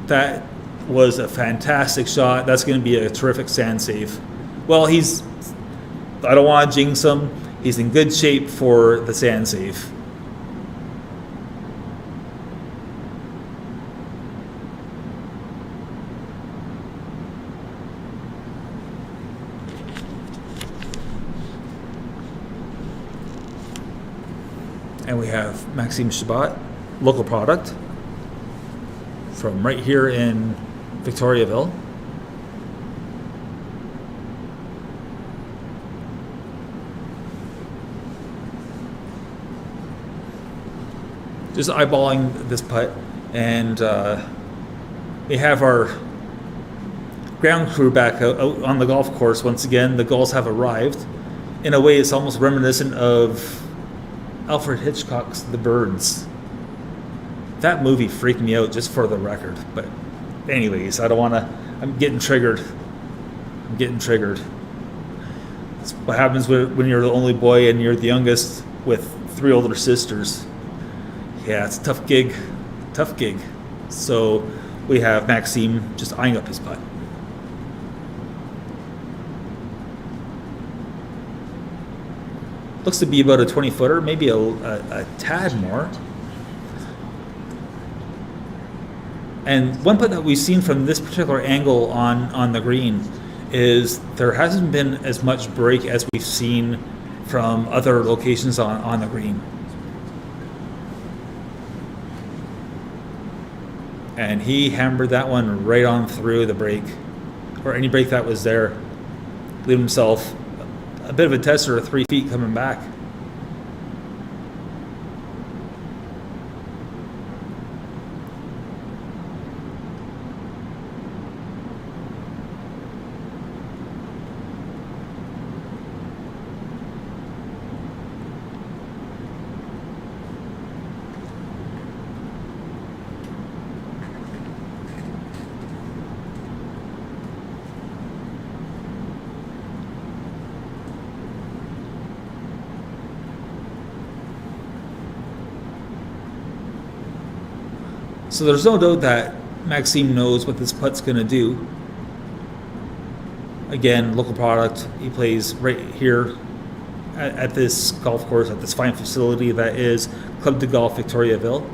That was a fantastic shot. That's going to be a terrific sand save. Well, I don't want to jinx him. He's in good shape for the sand save. And we have Maxime Chabot, local product from right here in Victoriaville. Just eyeballing this putt, and we have our ground crew back out on the golf course once again. The gulls have arrived. In a way, it's almost reminiscent of Alfred Hitchcock's The Birds. That movie freaked me out, just for the record. But anyways, I'm getting triggered. That's what happens when you're the only boy and you're the youngest with 3 older sisters. Yeah, it's a tough gig. So we have Maxime just eyeing up his putt. Looks to be about a 20-footer, maybe a tad more. And one putt that we've seen from this particular angle on the green is there hasn't been as much break as we've seen from other locations on the green. And he hammered that one right on through the break, or any break that was there. Leave himself a bit of a tester of 3 feet coming back. So there's no doubt that Maxime knows what this putt's going to do. Again, local product. He plays right here at this golf course, at this fine facility that is Club de Golf Victoriaville.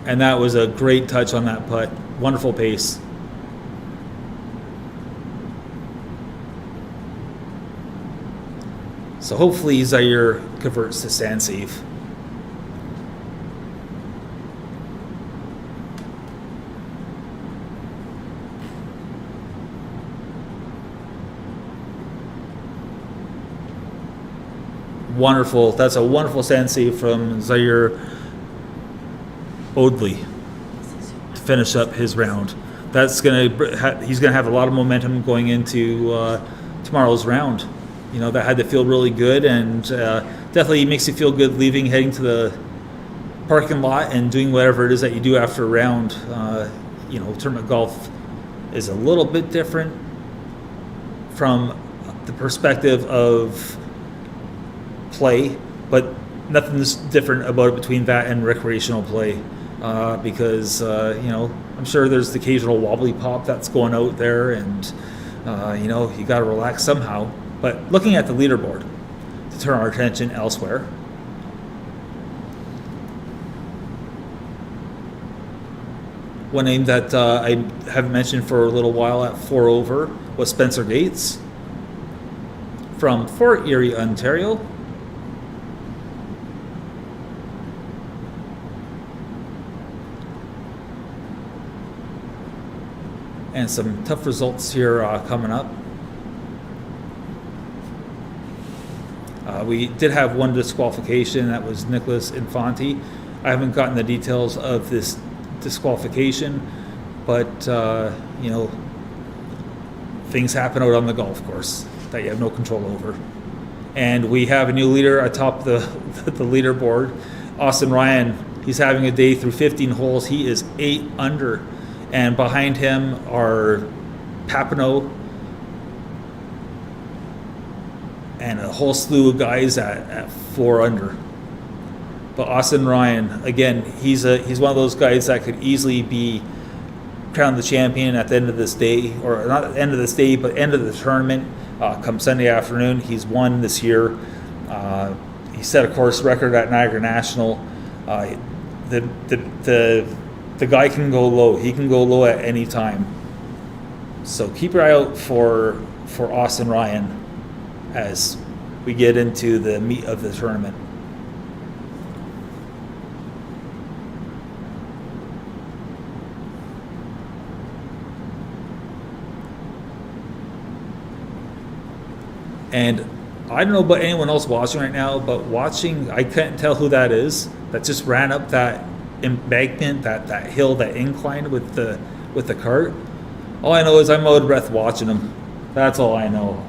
And that was a great touch on that putt. Wonderful pace. So hopefully Zaire converts to stand safe. Wonderful. That's a wonderful stand save from Zaire Odley to finish up his round. He's gonna have a lot of momentum going into tomorrow's round. You know, that had to feel really good, and definitely makes you feel good heading to the parking lot and doing whatever it is that you do after a round. You know, tournament golf is a little bit different from the perspective of play, but nothing's different about it between that and recreational play, because you know, I'm sure there's the occasional wobbly pop that's going out there, and you know, you got to relax somehow. But looking at the leaderboard to turn our attention elsewhere, one name that I haven't mentioned for a little while at 4 over was Spencer Gates from Fort Erie, Ontario. And some tough results here coming up. We did have one disqualification. That was Nicholas Infanti. I haven't gotten the details of this disqualification, but you know, things happen out on the golf course that you have no control over. And we have a new leader atop the leaderboard, Austin Ryan. He's having a day through 15 holes. He is 8 under. And behind him are Papineau and a whole slew of guys at 4 under. But Austin Ryan, again, he's one of those guys that could easily be crowned the champion at the end of this day, or not at the end of this day, but end of the tournament. Come Sunday afternoon, he's won this year. He set a course record at Niagara National. The guy can go low. He can go low at any time. So keep your eye out for Austin Ryan as we get into the meat of the tournament. And I don't know about anyone else watching right now, but I can't tell who that is that just ran up that embankment, that hill, that incline with the cart. All I know is I'm out of breath watching him. That's all I know.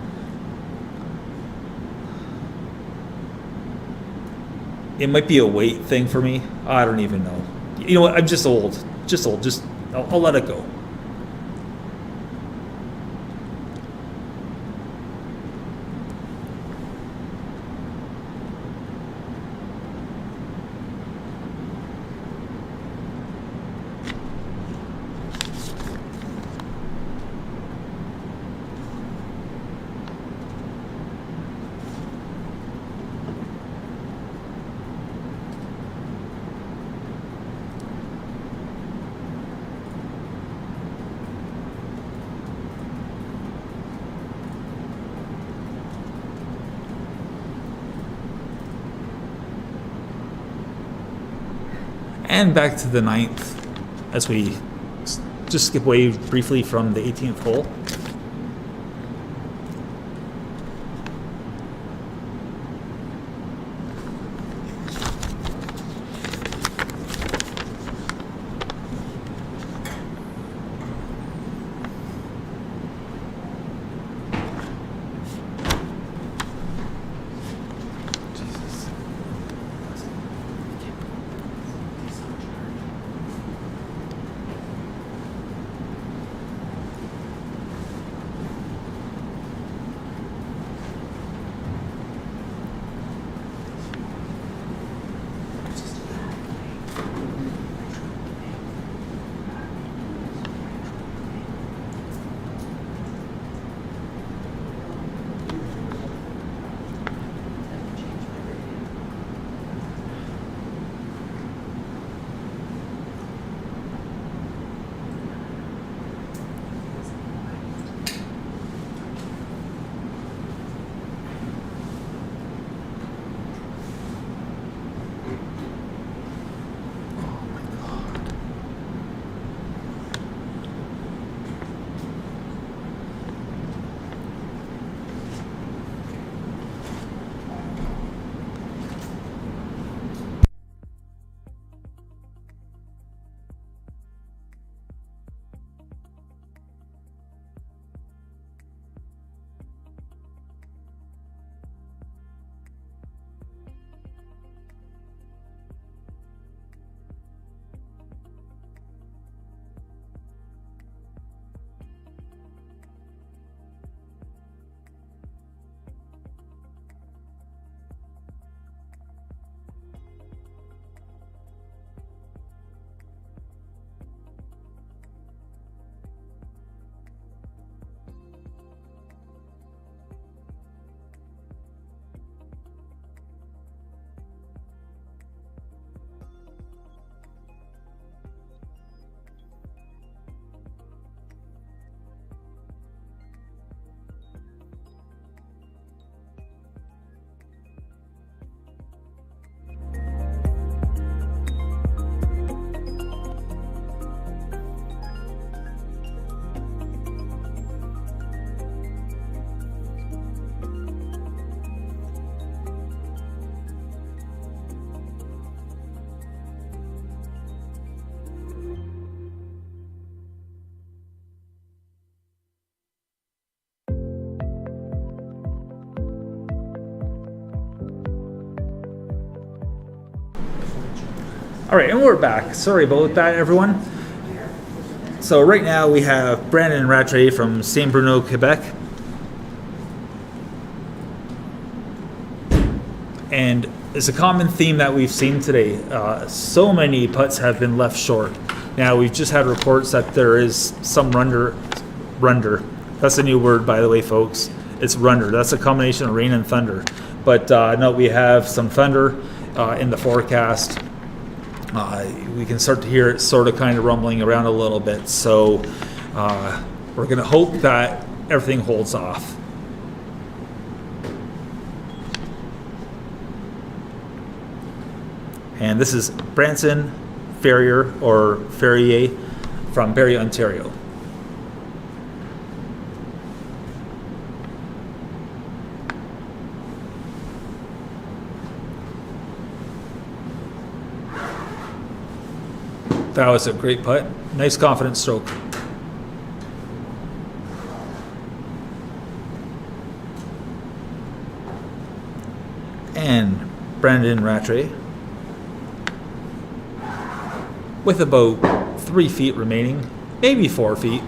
It might be a weight thing for me. I don't even know. You know what? I'm just old. I'll let it go. And back to the 9th as we just skip away briefly from the 18th hole. All right, and we're back. Sorry about that, everyone. So right now we have Brandon Rattray from Saint Bruno, Quebec. And it's a common theme that we've seen today. So many putts have been left short. Now, we've just had reports that there is some runder. That's a new word, by the way, folks. It's runder. That's a combination of rain and thunder. But no, we have some thunder in the forecast. We can start to hear it sort of kind of rumbling around a little bit. So we're going to hope that everything holds off. And this is Branson Ferrier from Barrie, Ontario. That was a great putt. Nice confident stroke. And Brandon Rattray, with about 3 feet remaining, maybe 4 feet.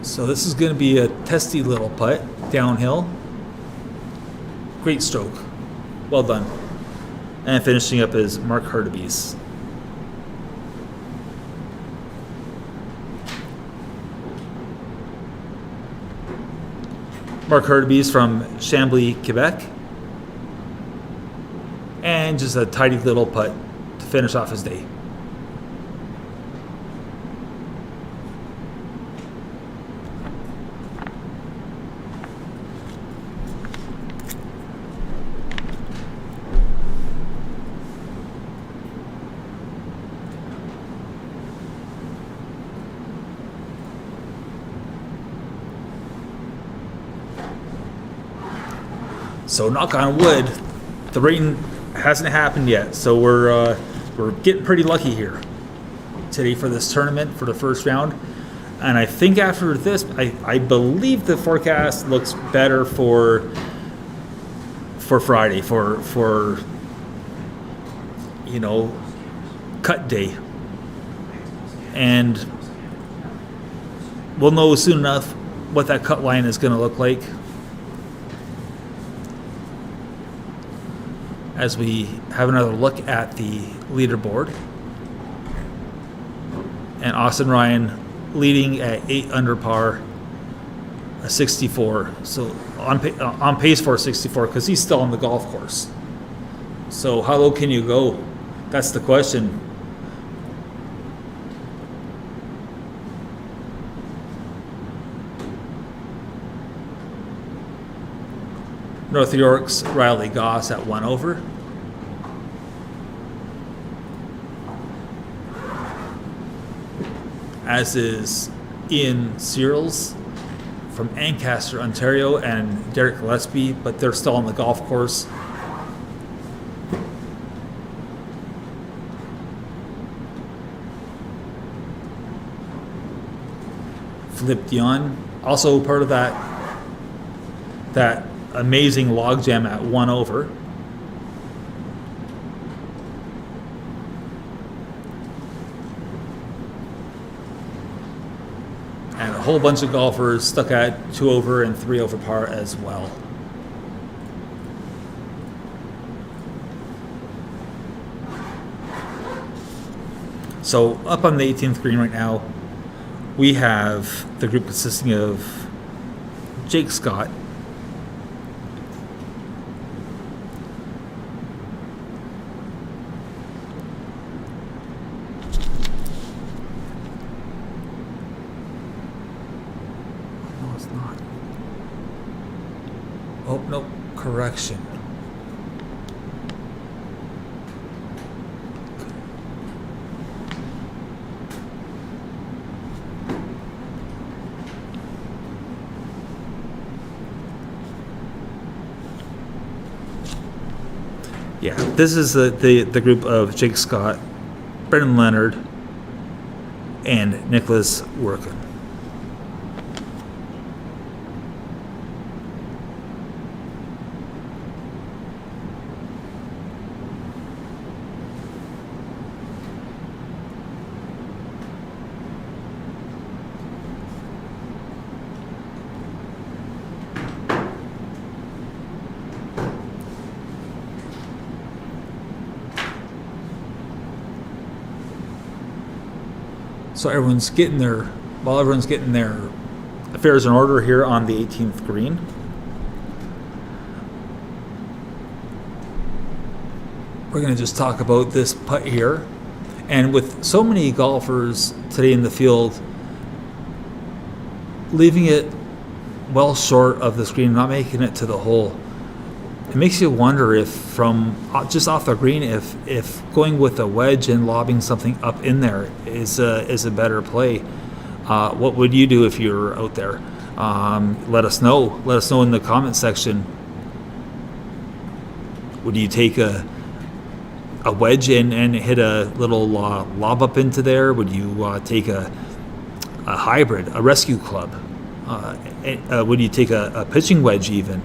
So this is going to be a testy little putt downhill. Great stroke. Well done. And finishing up is Mark Hardebeest. Mark Hardebeest from Chambly, Quebec. And just a tidy little putt to finish off his day. So knock on wood, the rain hasn't happened yet. So we're getting pretty lucky here today for this tournament for the first round. And I think after this, I believe the forecast looks better for Friday, for cut day. And we'll know soon enough what that cut line is going to look like as we have another look at the leaderboard. And Austin Ryan leading at 8 under par, a 64. So on pace for a 64 because he's still on the golf course. So how low can you go? That's the question. North York's Riley Goss at 1 over. As is Ian Searles from Ancaster, Ontario, and Derek Gillespie, but they're still on the golf course. Philippe Dion, also part of that amazing logjam at 1 over. And a whole bunch of golfers stuck at 2 over and 3 over par as well. So up on the 18th green right now, we have the group consisting of Jake Scott, correction. Yeah, this is the group of Jake Scott, Brendan Leonard, and Nicholas Workin. So everyone's getting their affairs in order here on the 18th green. We're going to just talk about this putt here. And with so many golfers today in the field, leaving it well short of the screen, not making it to the hole, it makes you wonder if from just off the green, if going with a wedge and lobbing something up in there is a better play. What would you do if you were out there? Let us know. Let us know in the comment section. Would you take a wedge and hit a little lob up into there? Would you take a hybrid, a rescue club? Would you take a pitching wedge even?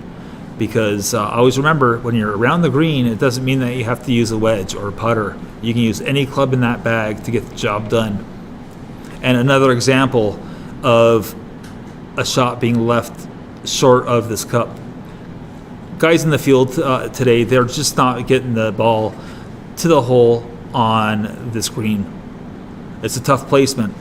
Because always remember, when you're around the green, it doesn't mean that you have to use a wedge or a putter. You can use any club in that bag to get the job done. And another example of a shot being left short of this cup. Guys in the field today, they're just not getting the ball to the hole on this green. It's a tough placement.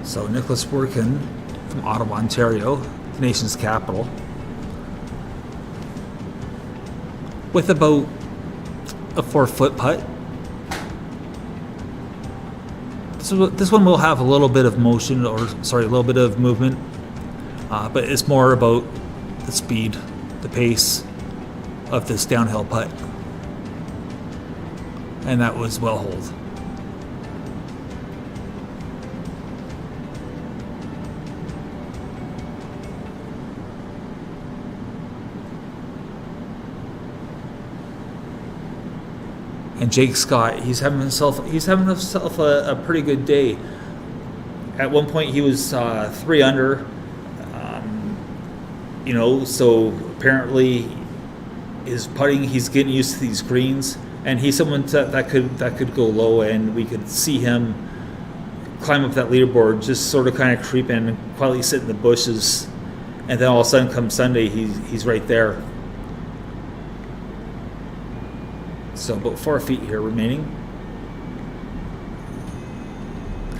So Nicholas Workin from Ottawa, Ontario, the nation's capital, with about a 4-foot putt. So this one will have a little bit of motion, a little bit of movement, but it's more about the speed, the pace of this downhill putt. And that was well holed. And Jake Scott, he's having himself a pretty good day. At one point, he was 3 under. So apparently, his putting, he's getting used to these greens, and he's someone that could go low, and we could see him climb up that leaderboard, just sort of kind of creep in and quietly sit in the bushes, and then all of a sudden, come Sunday, he's right there. So about 4 feet here remaining.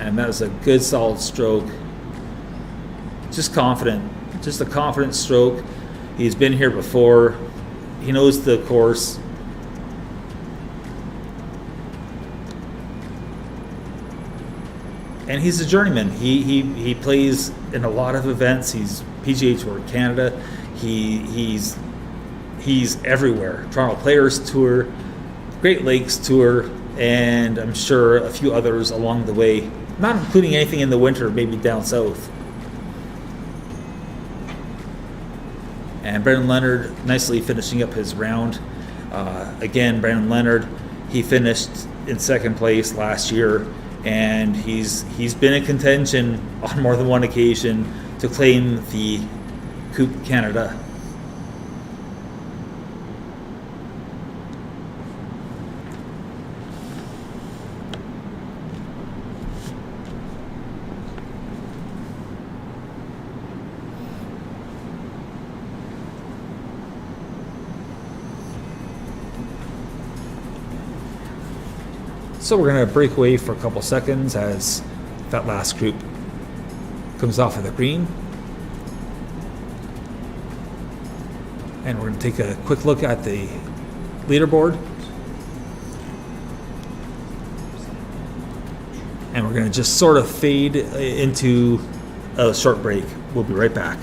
And that was a good solid stroke. Just confident. Just a confident stroke. He's been here before. He knows the course. And he's a journeyman. He plays in a lot of events. He's PGA Tour Canada. He's everywhere. Toronto Players Tour, Great Lakes Tour, and I'm sure a few others along the way, not including anything in the winter, maybe down south. And Brendan Leonard nicely finishing up his round. Again, Brendan Leonard, he finished in second place last year, and he's been in contention on more than one occasion to claim the Coupe Canada. So we're going to break away for a couple seconds as that last group comes off of the green. And we're going to take a quick look at the leaderboard. And we're going to just sort of fade into a short break. We'll be right back.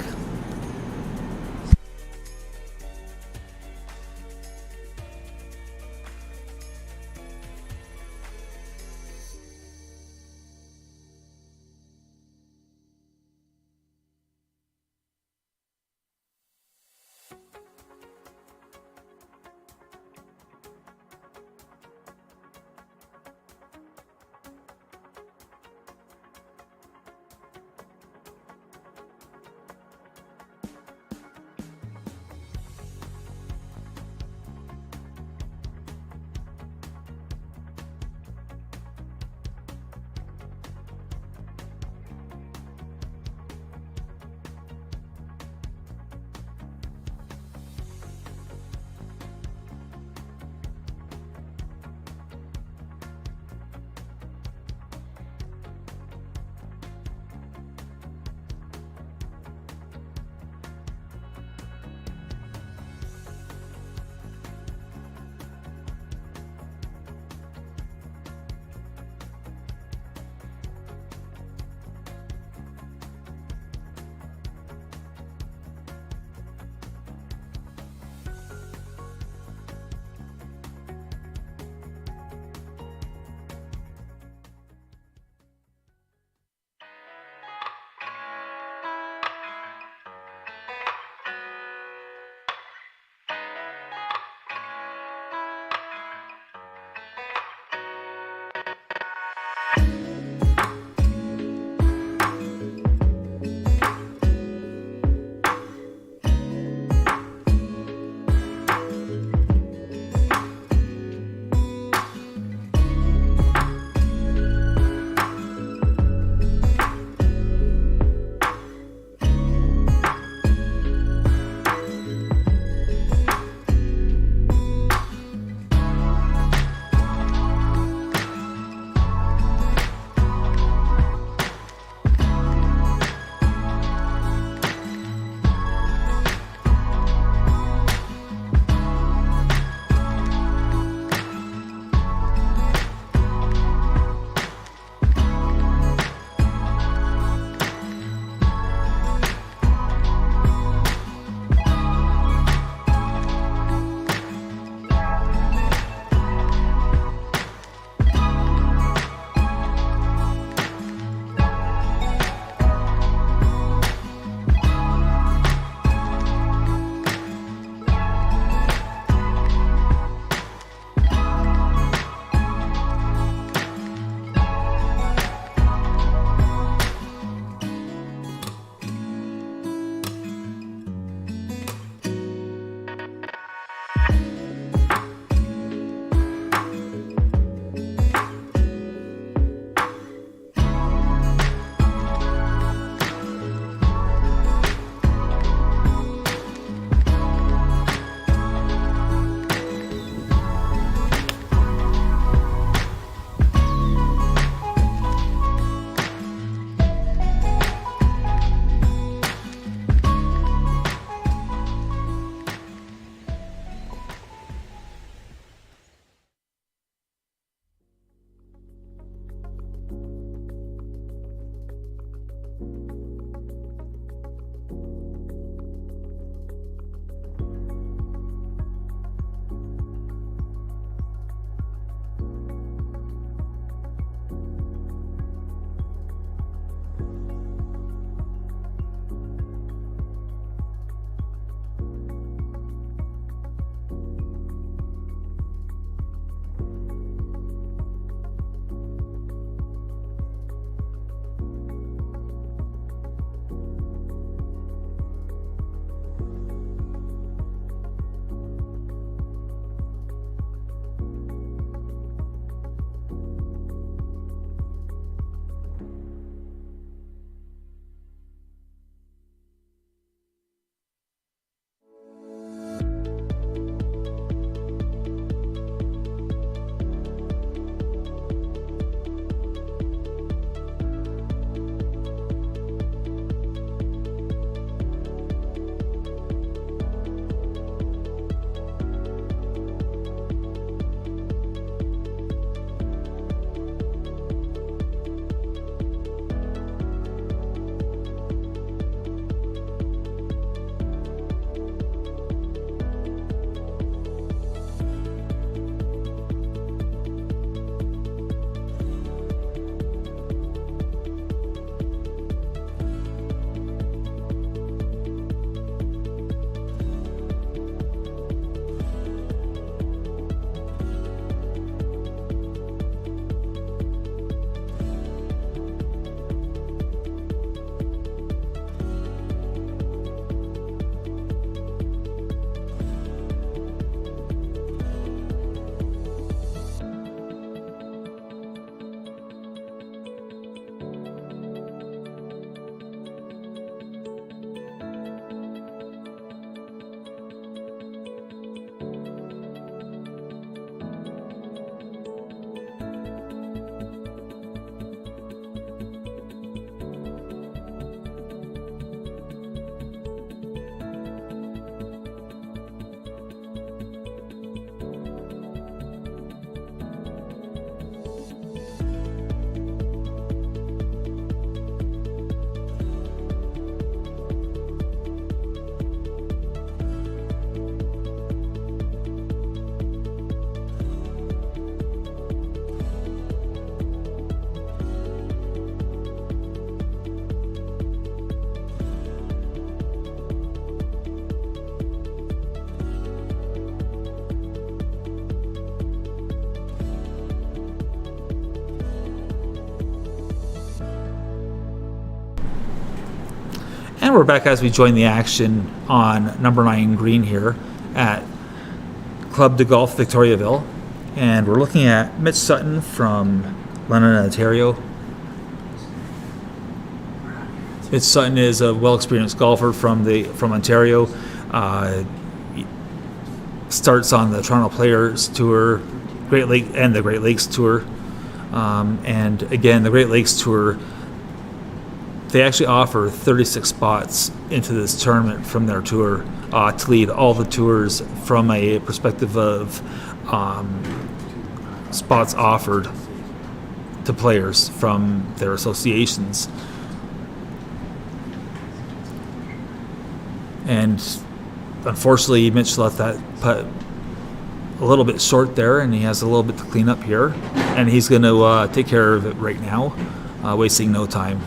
And we're back as we join the action on number 9 green here at Club de Golf Victoriaville. And we're looking at Mitch Sutton from London, Ontario. Mitch Sutton is a well-experienced golfer from Ontario. Starts on the Toronto Players Tour, the Great Lakes Tour. And again, the Great Lakes Tour, they actually offer 36 spots into this tournament from their tour to lead all the tours from a perspective of spots offered to players from their associations. And unfortunately, Mitch left that putt a little bit short there, and he has a little bit to clean up here. And he's going to take care of it right now, wasting no time.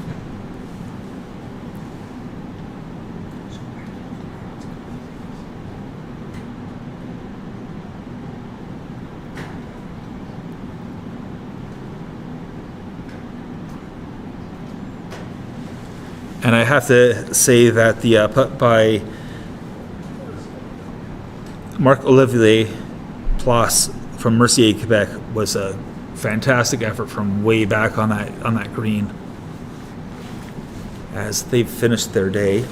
And I have to say that the putt by Marc-Olivier Plas from Mercier, Quebec was a fantastic effort from way back on that green as they've finished their day.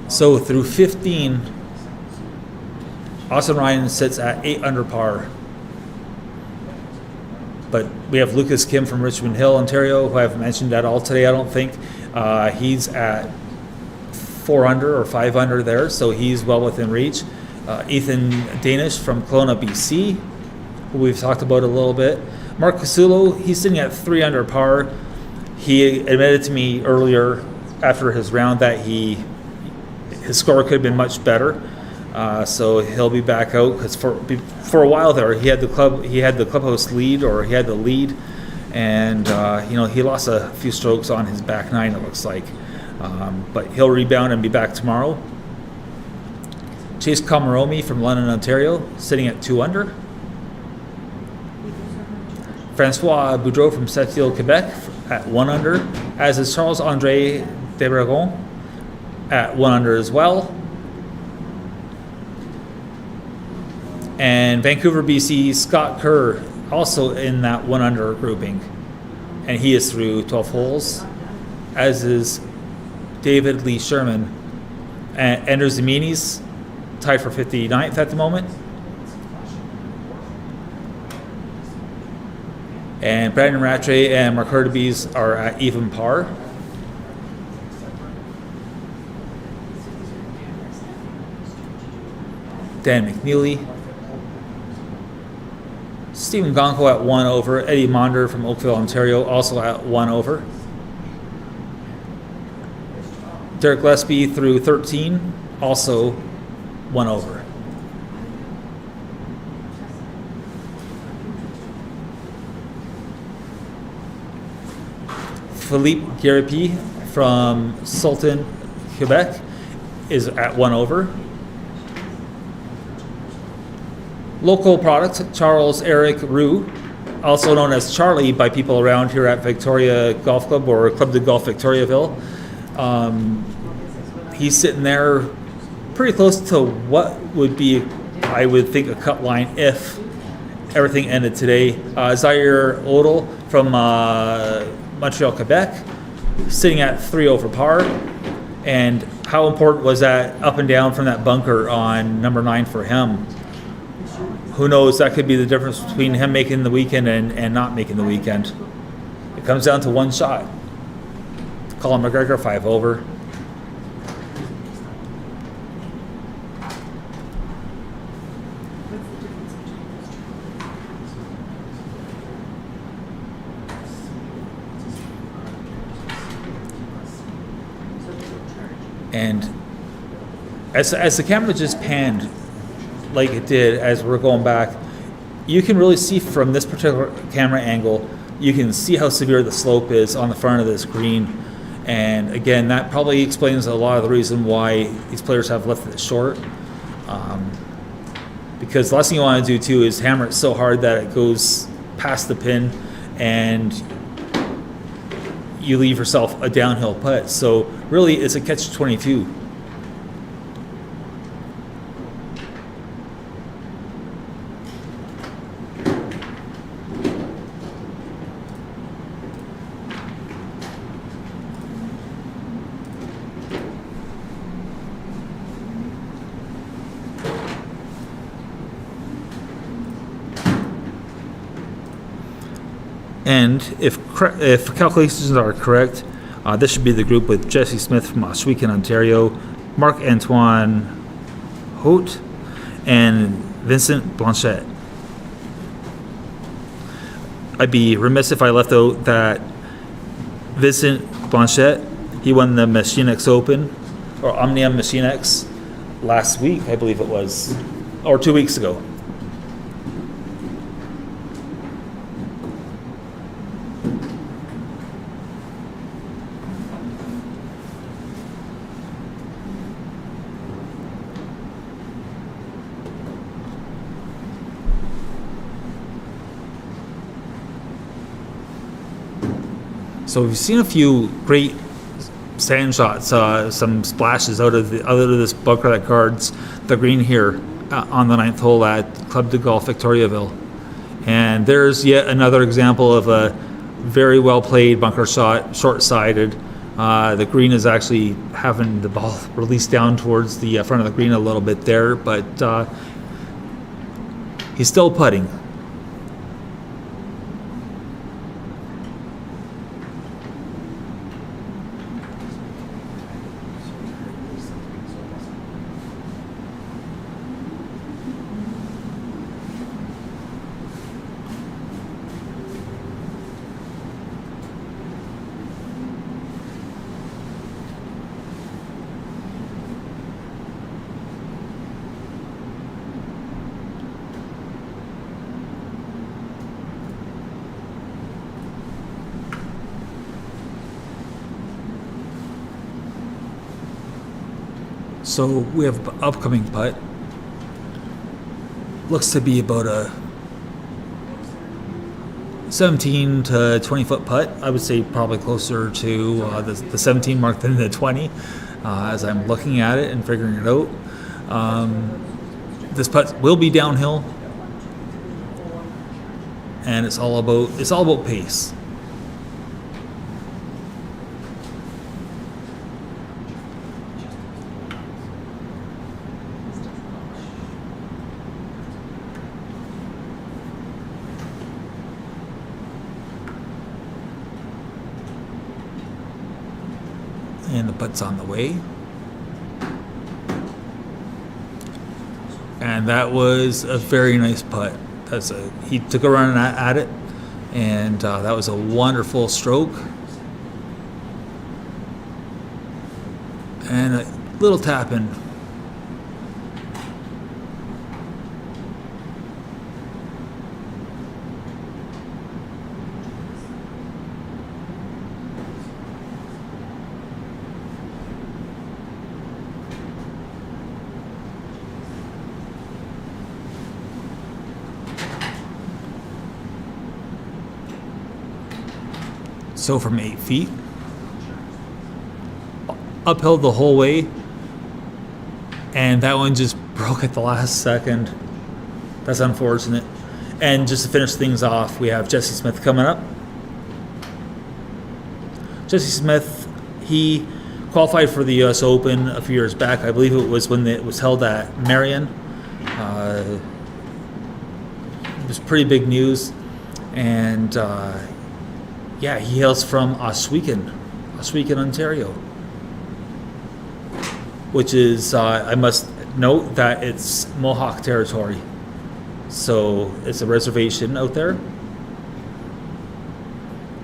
So through 15, Austin Ryan sits at 8 under par. But we have Lucas Kim from Richmond Hill, Ontario, who I haven't mentioned at all today, I don't think. He's at 4 under or 5 under there, so he's well within reach. Ethan Danish from Kelowna, BC, who we've talked about a little bit. Mark Casulo, he's sitting at 3 under par. He admitted to me earlier after his round that his score could have been much better. So he'll be back out because for a while there he had the clubhouse lead, or he had the lead, and he lost a few strokes on his back nine, it looks like, but he'll rebound and be back tomorrow. Chase Komaromi from London, Ontario, sitting at 2 under. Francois Boudreau from Sept-Îles, Quebec, at 1 under, as is Charles-André Desbragon at 1 under as well. And Vancouver, BC, Scott Kerr also in that 1 under grouping, and he is through 12 holes, as is David Lee Sherman. And Anders Zamini's tied for 59th at the moment. And Brandon Rattray and Mark Hurtubise are at even par. Dan McNeely. Stephen Gonko at 1 over. Eddie Monder from Oakville, Ontario, also at 1 over. Derek Gillespie through 13, also 1 over. Philippe Guéripi from Sultan, Quebec, is at 1 over. Local product, Charles Eric Roux, also known as Charlie by people around here at Victoria Golf Club or Club de Golf Victoriaville. He's sitting there pretty close to what would be, I would think, a cut line if everything ended today. Zaire Odell from Montreal, Quebec, sitting at 3 over par. And how important was that up and down from that bunker on number 9 for him? Who knows, that could be the difference between him making the weekend and not making the weekend. It comes down to one shot. Colin McGregor, 5 over. And as the camera just panned like it did as we're going back, you can really see from this particular camera angle, you can see how severe the slope is on the front of this green. And again, that probably explains a lot of the reason why these players have left it short. Because the last thing you want to do too is hammer it so hard that it goes past the pin and you leave yourself a downhill putt. So really it's a catch-22. And if calculations are correct, this should be the group with Jesse Smith from Ohsweken, Ontario, Marc-Antoine Haute, and Vincent Blanchette. I'd be remiss if I left out that Vincent Blanchette, he won the Machine X Open, or Omnium Machine X, last week, I believe it was, or 2 weeks ago. So we've seen a few great sand shots, some splashes out of this bunker that guards the green here on the 9th hole at Club de Golf Victoriaville. And there's yet another example of a very well played bunker shot, short-sided. The green is actually having the ball released down towards the front of the green a little bit there, but he's still putting. So we have an upcoming putt. Looks to be about a 17 to 20 foot putt. I would say probably closer to the 17 mark than the 20 as I'm looking at it and figuring it out. This putt will be downhill, and it's all about pace. And the putt's on the way. And that was a very nice putt. He took a run at it, and that was a wonderful stroke. And a little tap in. So from 8 feet, uphill the whole way, and that one just broke at the last second. That's unfortunate. And just to finish things off, we have Jesse Smith coming up. Jesse Smith, he qualified for the U.S. Open a few years back. I believe it was when it was held at Marion. It was pretty big news, and yeah, he hails from Oswego, Ontario, which is, I must note that it's Mohawk territory. So it's a reservation out there.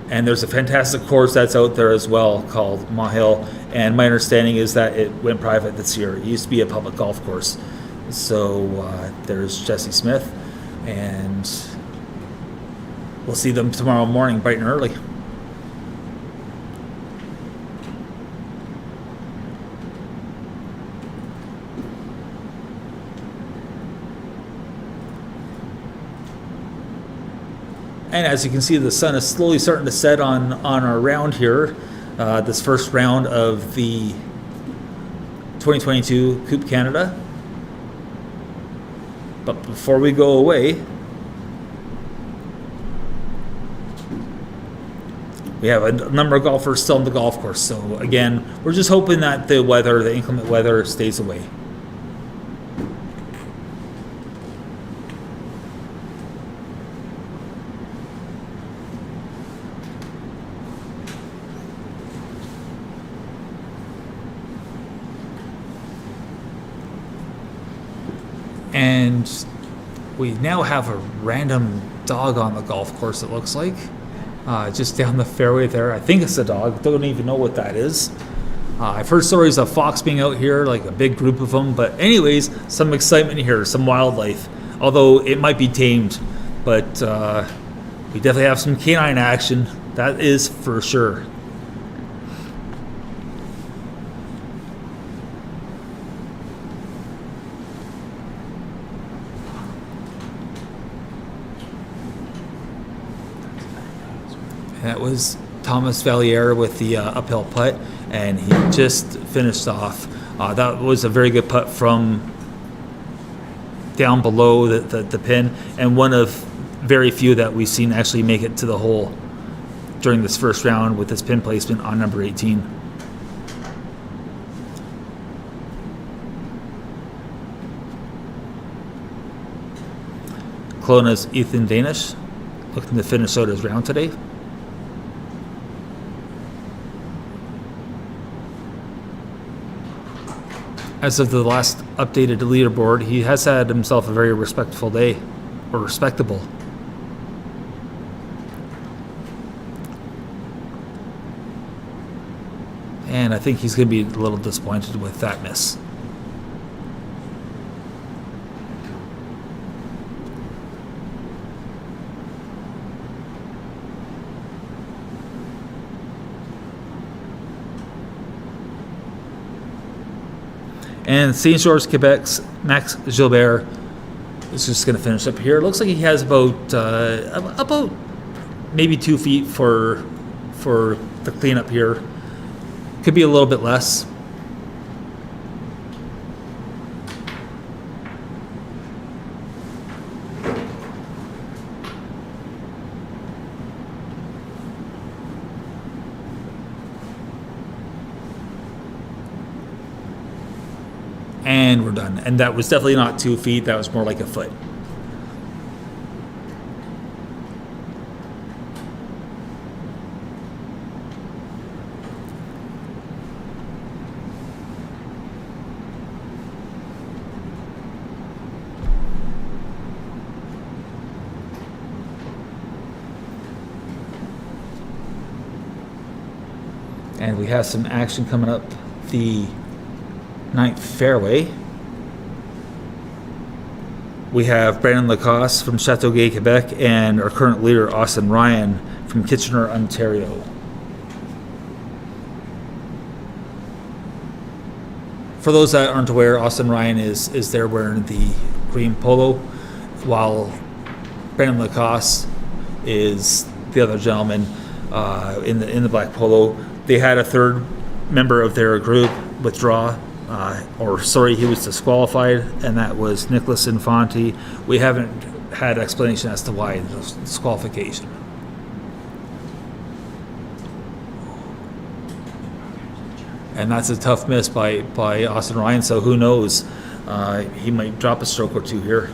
And there's a fantastic course that's out there as well called Mahill. And my understanding is that it went private this year. It used to be a public golf course. So there's Jesse Smith, and we'll see them tomorrow morning, bright and early. And as you can see, the sun is slowly starting to set on our round here. This first round of the 2022 Coupe Canada. But before we go away, we have a number of golfers still on the golf course. So again, we're just hoping that the inclement weather stays away. And we now have a random dog on the golf course, it looks like. Just down the fairway there. I think it's a dog. Don't even know what that is. I've heard stories of fox being out here, like a big group of them. But anyways, some excitement here, some wildlife. Although it might be tamed. But we definitely have some canine action. That is for sure. That was Thomas Valliere with the uphill putt, and he just finished off. That was a very good putt from down below the pin, and one of very few that we've seen actually make it to the hole during this first round with this pin placement on number 18. Kelowna's Ethan Danish looking to finish out his round today. As of the last updated leaderboard, he has had himself a very respectful day, or respectable. And I think he's going to be a little disappointed with that miss. And St. George, Quebec's Max Gilbert is just going to finish up here. It looks like he has about maybe 2 feet for the cleanup here. Could be a little bit less. And we're done. And that was definitely not 2 feet. That was more like a foot. And we have some action coming up the 9th fairway. We have Brandon Lacoste from Chateauguay, Quebec, and our current leader, Austin Ryan, from Kitchener, Ontario. For those that aren't aware, Austin Ryan is there wearing the green polo, while Brandon Lacoste is the other gentleman in the black polo. They had a third member of their group withdraw. He was disqualified, and that was Nicholas Infanti. We haven't had explanation as to why the disqualification. And that's a tough miss by Austin Ryan, so who knows? He might drop a stroke or two here.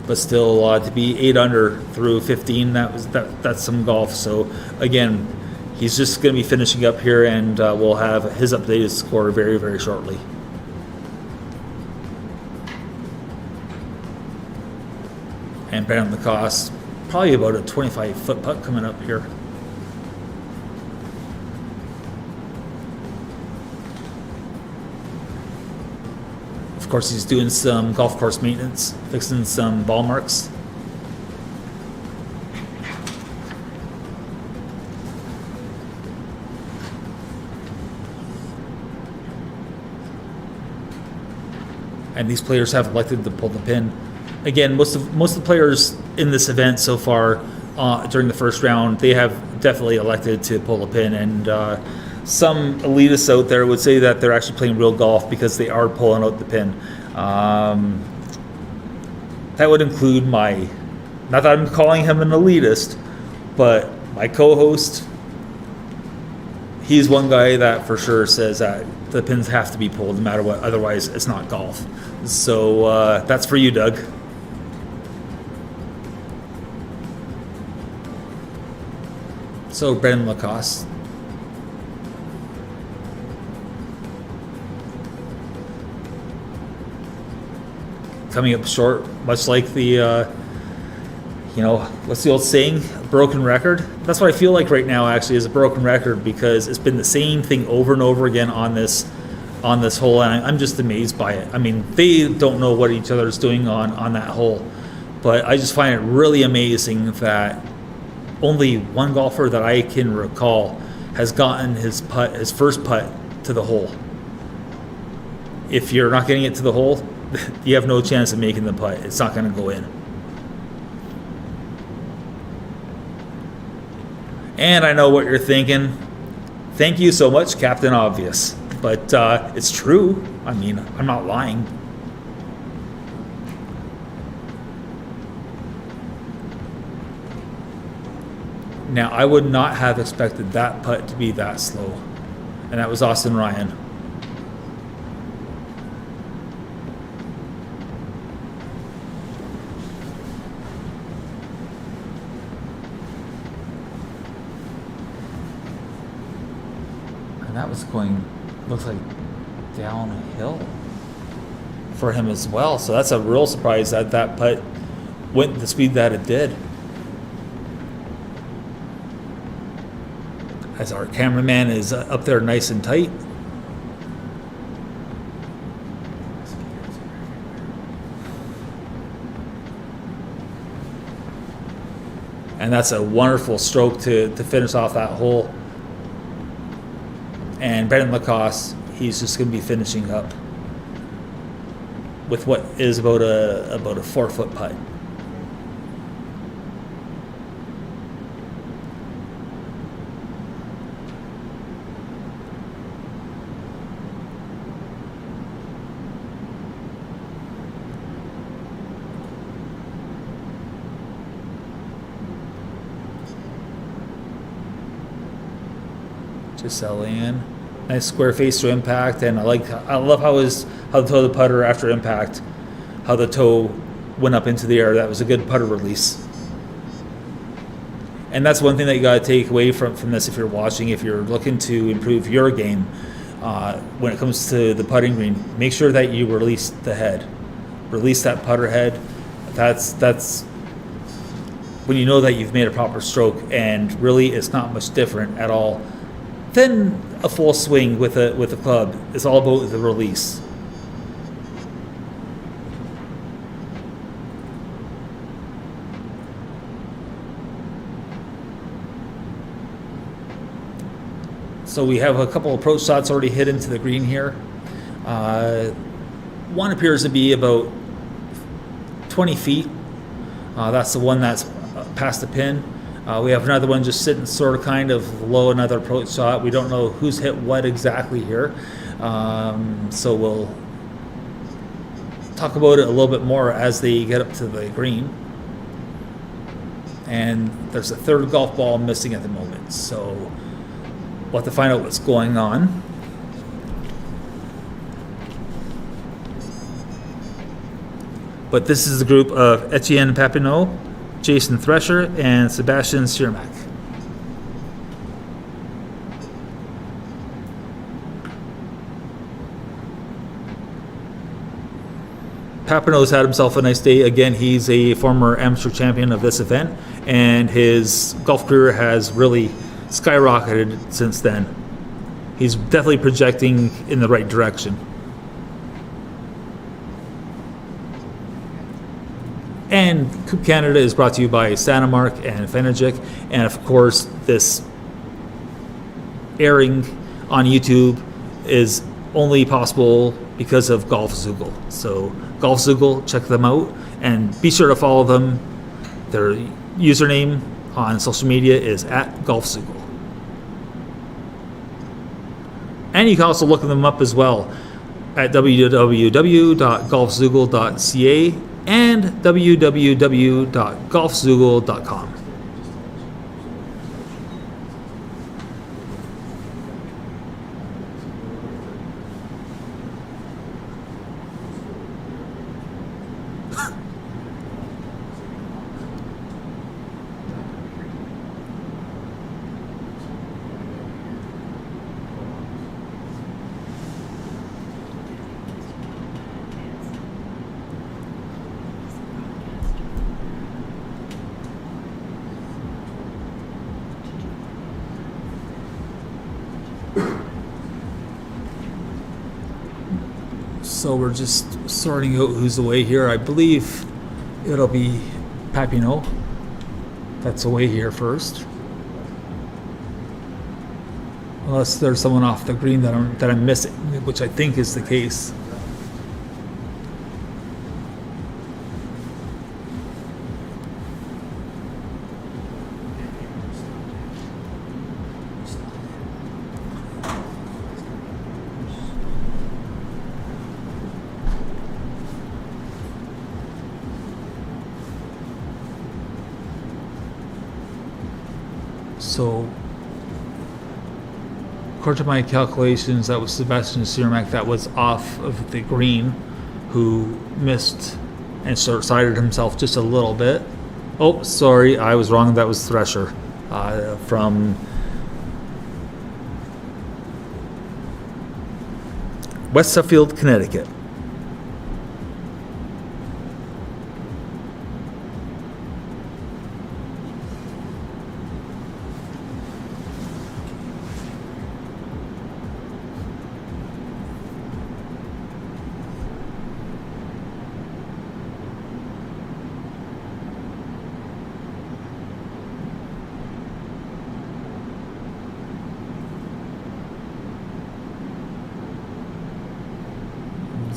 But still, to be 8 under through 15, that's some golf. So again, he's just going to be finishing up here, and we'll have his updated score very, very shortly. And Brandon Lacoste, probably about a 25-foot putt coming up here. Of course, he's doing some golf course maintenance, fixing some ball marks. And these players have elected to pull the pin. Again, most of the players in this event so far during the first round, they have definitely elected to pull the pin, and some elitists out there would say that they're actually playing real golf because they are pulling out the pin. That would include not that I'm calling him an elitist, but my co-host. He's one guy that for sure says that the pins have to be pulled no matter what, otherwise it's not golf. So that's for you, Doug. So Brandon Lacoste. Coming up short, much like the, what's the old saying? A broken record. That's what I feel like right now, actually, is a broken record, because it's been the same thing over and over again on this hole, and I'm just amazed by it. I mean, they don't know what each other is doing on that hole, but I just find it really amazing that only one golfer that I can recall has gotten his first putt to the hole. If you're not getting it to the hole, you have no chance of making the putt. It's not going to go in. And I know what you're thinking. Thank you so much, Captain Obvious. But it's true. I mean, I'm not lying. Now, I would not have expected that putt to be that slow. And that was Austin Ryan. That was going, looks like, downhill for him as well. So that's a real surprise that that putt went the speed that it did. As our cameraman is up there nice and tight. And that's a wonderful stroke to finish off that hole. And Brendan Lacoste, he's just going to be finishing up with what is about a 4-foot putt. Just settling in. Nice square face to impact, and I love how the toe of the putter after impact, how the toe went up into the air. That was a good putter release. And that's one thing that you got to take away from this if you're watching, if you're looking to improve your game when it comes to the putting green. Make sure that you release the head, release that putter head. That's when you know that you've made a proper stroke, and really it's not much different at all than a full swing with a club. It's all about the release. So we have a couple approach shots already hit into the green here. One appears to be about 20 feet. That's the one that's past the pin. We have another one just sitting sort of kind of low, another approach shot. We don't know who's hit what exactly here. So we'll talk about it a little bit more as they get up to the green. And there's a third golf ball missing at the moment. So we'll have to find out what's going on. But this is the group of Etienne Papineau, Jason Thresher, and Sebastian Sani-Marc. Papineau's had himself a nice day. Again, he's a former amateur champion of this event, and his golf career has really skyrocketed since then. He's definitely projecting in the right direction. And Coupe Canada is brought to you by Sani-Marc and Fenergic, and of course this airing on YouTube is only possible because of GolfZoogle. So GolfZoogle, check them out, and be sure to follow them. Their username on social media is @GolfZoogle. And you can also look them up as well at www.golfzoogle.ca and www.golfzoogle.com. So we're just sorting out who's away here. I believe it'll be Papineau that's away here first. Unless there's someone off the green that I'm missing, which I think is the case. So, according to my calculations, that was Sebastian Sani-Marc that was off of the green, who missed and short-sighted himself just a little bit. Oh, sorry, I was wrong. That was Thresher from West Suffield, Connecticut.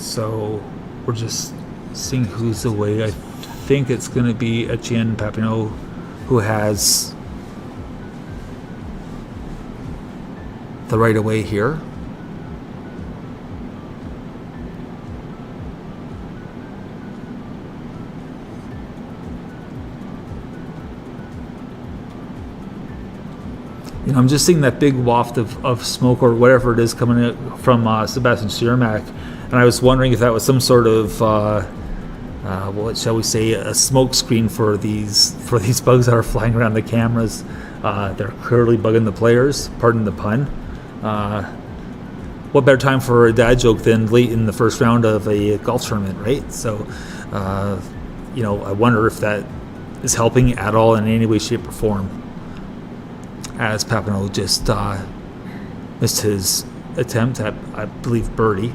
So we're just seeing who's away. I think it's going to be Etienne Papineau who has the right of way here. You know, I'm just seeing that big waft of smoke or whatever it is coming out from Sebastian Sani-Marc, and I was wondering if that was some sort of what shall we say, a smoke screen for these bugs that are flying around the cameras. They're clearly bugging the players. Pardon the pun. What better time for a dad joke than late in the first round of a golf tournament, right? So, you know, I wonder if that is helping at all in any way, shape, or form. As Papineau just missed his attempt at, I believe, birdie.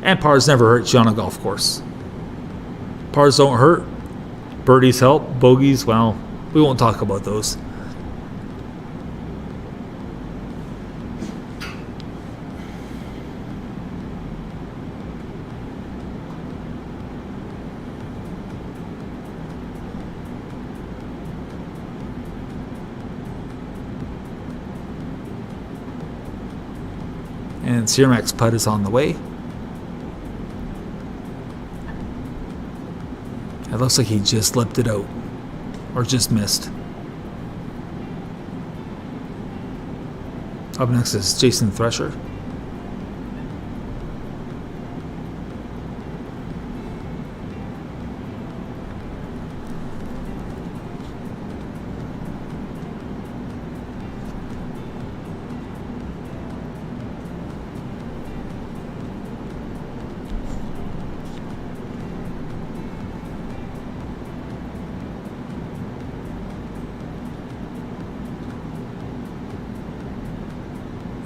And pars never hurt you on a golf course. Pars don't hurt. Birdies help. Bogeys, well, we won't talk about those. And Sani-Marc's putt is on the way. It looks like he just lipped it out. Or just missed. Up next is Jason Thresher.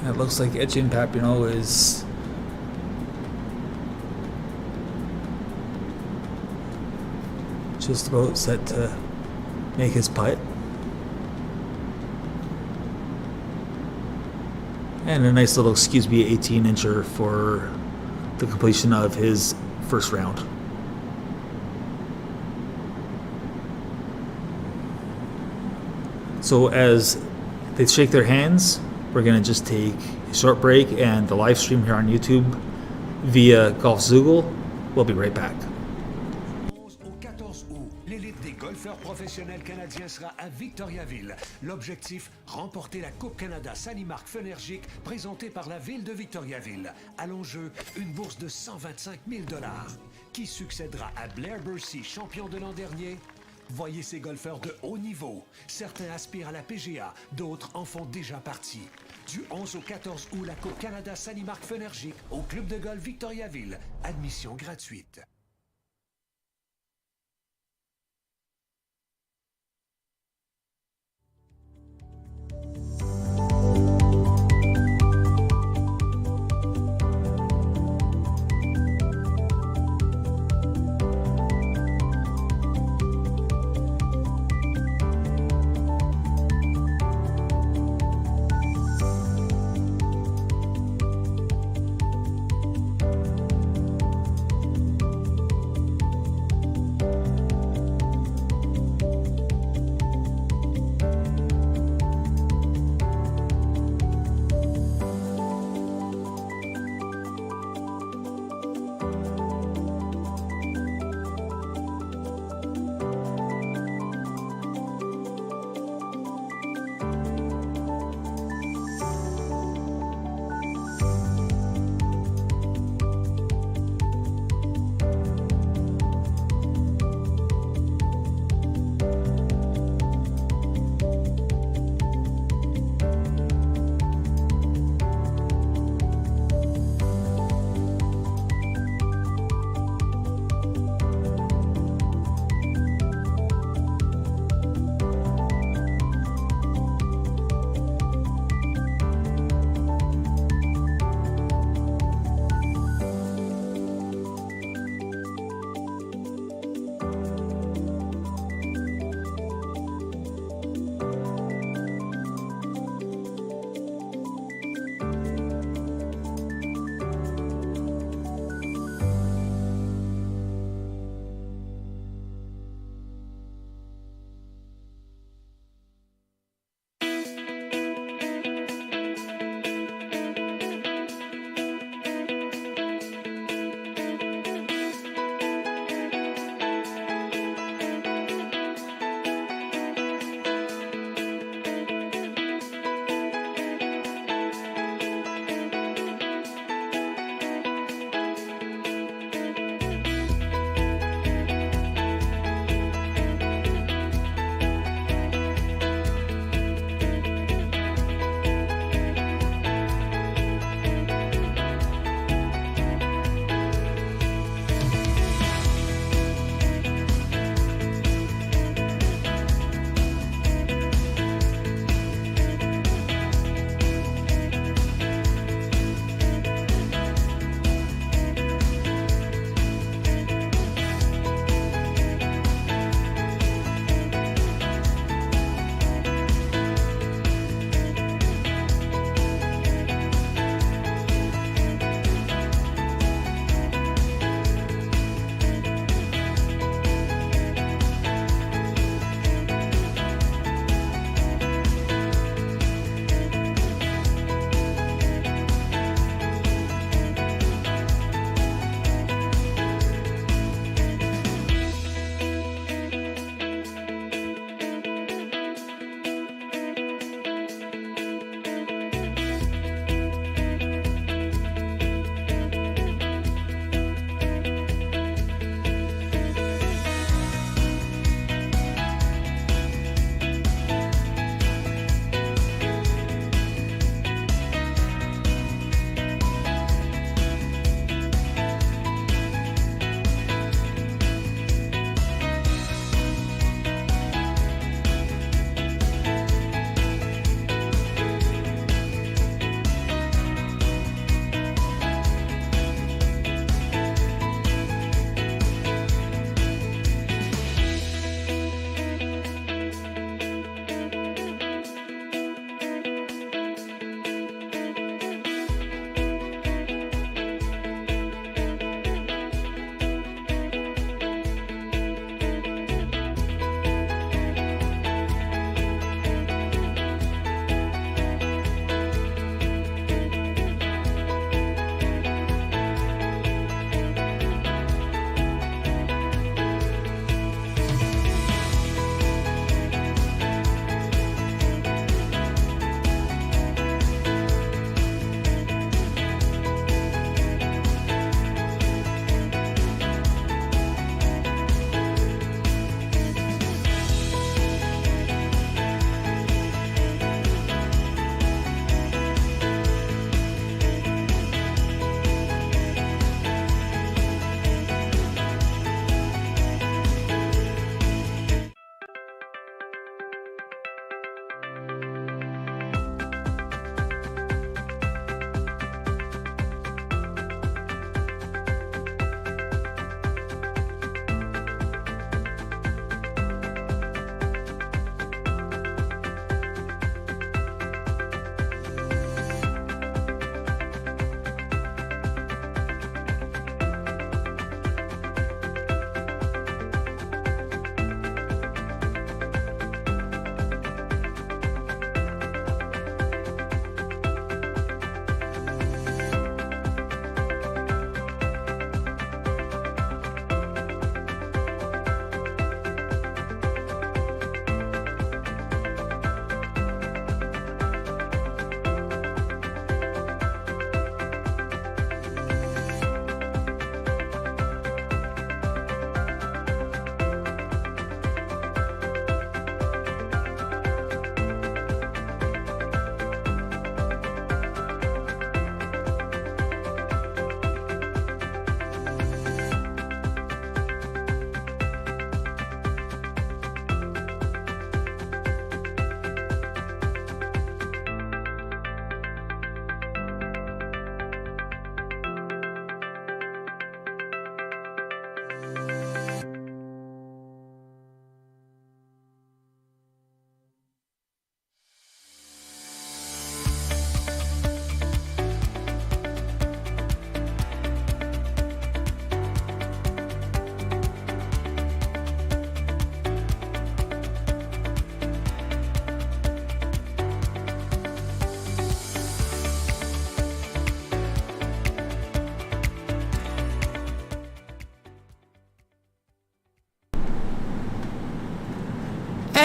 It looks like Etienne Papineau is just about set to make his putt. And a nice little, 18-incher for the completion of his first round. So as they shake their hands, we're going to just take a short break and the live stream here on YouTube via GolfZoogle. We'll be right back. 11 au 14 août, l'élite des golfeurs professionnels canadiens sera à Victoriaville. L'objectif, remporter la Coupe Canada Sani-Marc Fenergic présentée par la ville de Victoriaville. À l'enjeu, une bourse de 125 000 $. Qui succédera à Blair Bursey, champion de l'an dernier? Voyez ces golfeurs de haut niveau. Certains aspirent à la PGA, d'autres en font déjà partie. Du 11 au 14 août, la Coupe Canada Sani-Marc Fenergic au club de golf Victoriaville. Admission gratuite.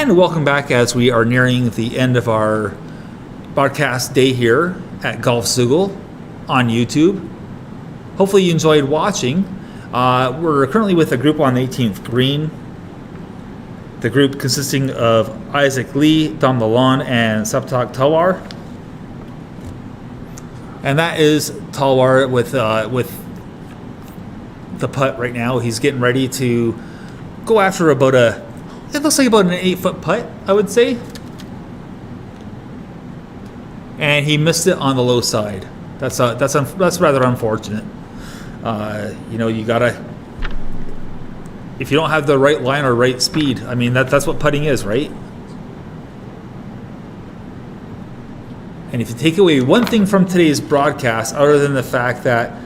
And welcome back as we are nearing the end of our broadcast day here at Golf Zoogle on YouTube. Hopefully you enjoyed watching. We're currently with a group on the 18th green. The group consisting of Isaac Lee, Dom Lalonde, and Saptak Talwar. And that is Talwar with the putt right now. He's getting ready to go after it looks like about an 8-foot putt, I would say. And he missed it on the low side. That's rather unfortunate. You gotta, if you don't have the right line or right speed, I mean that's what putting is, right? And if you take away one thing from today's broadcast, other than the fact that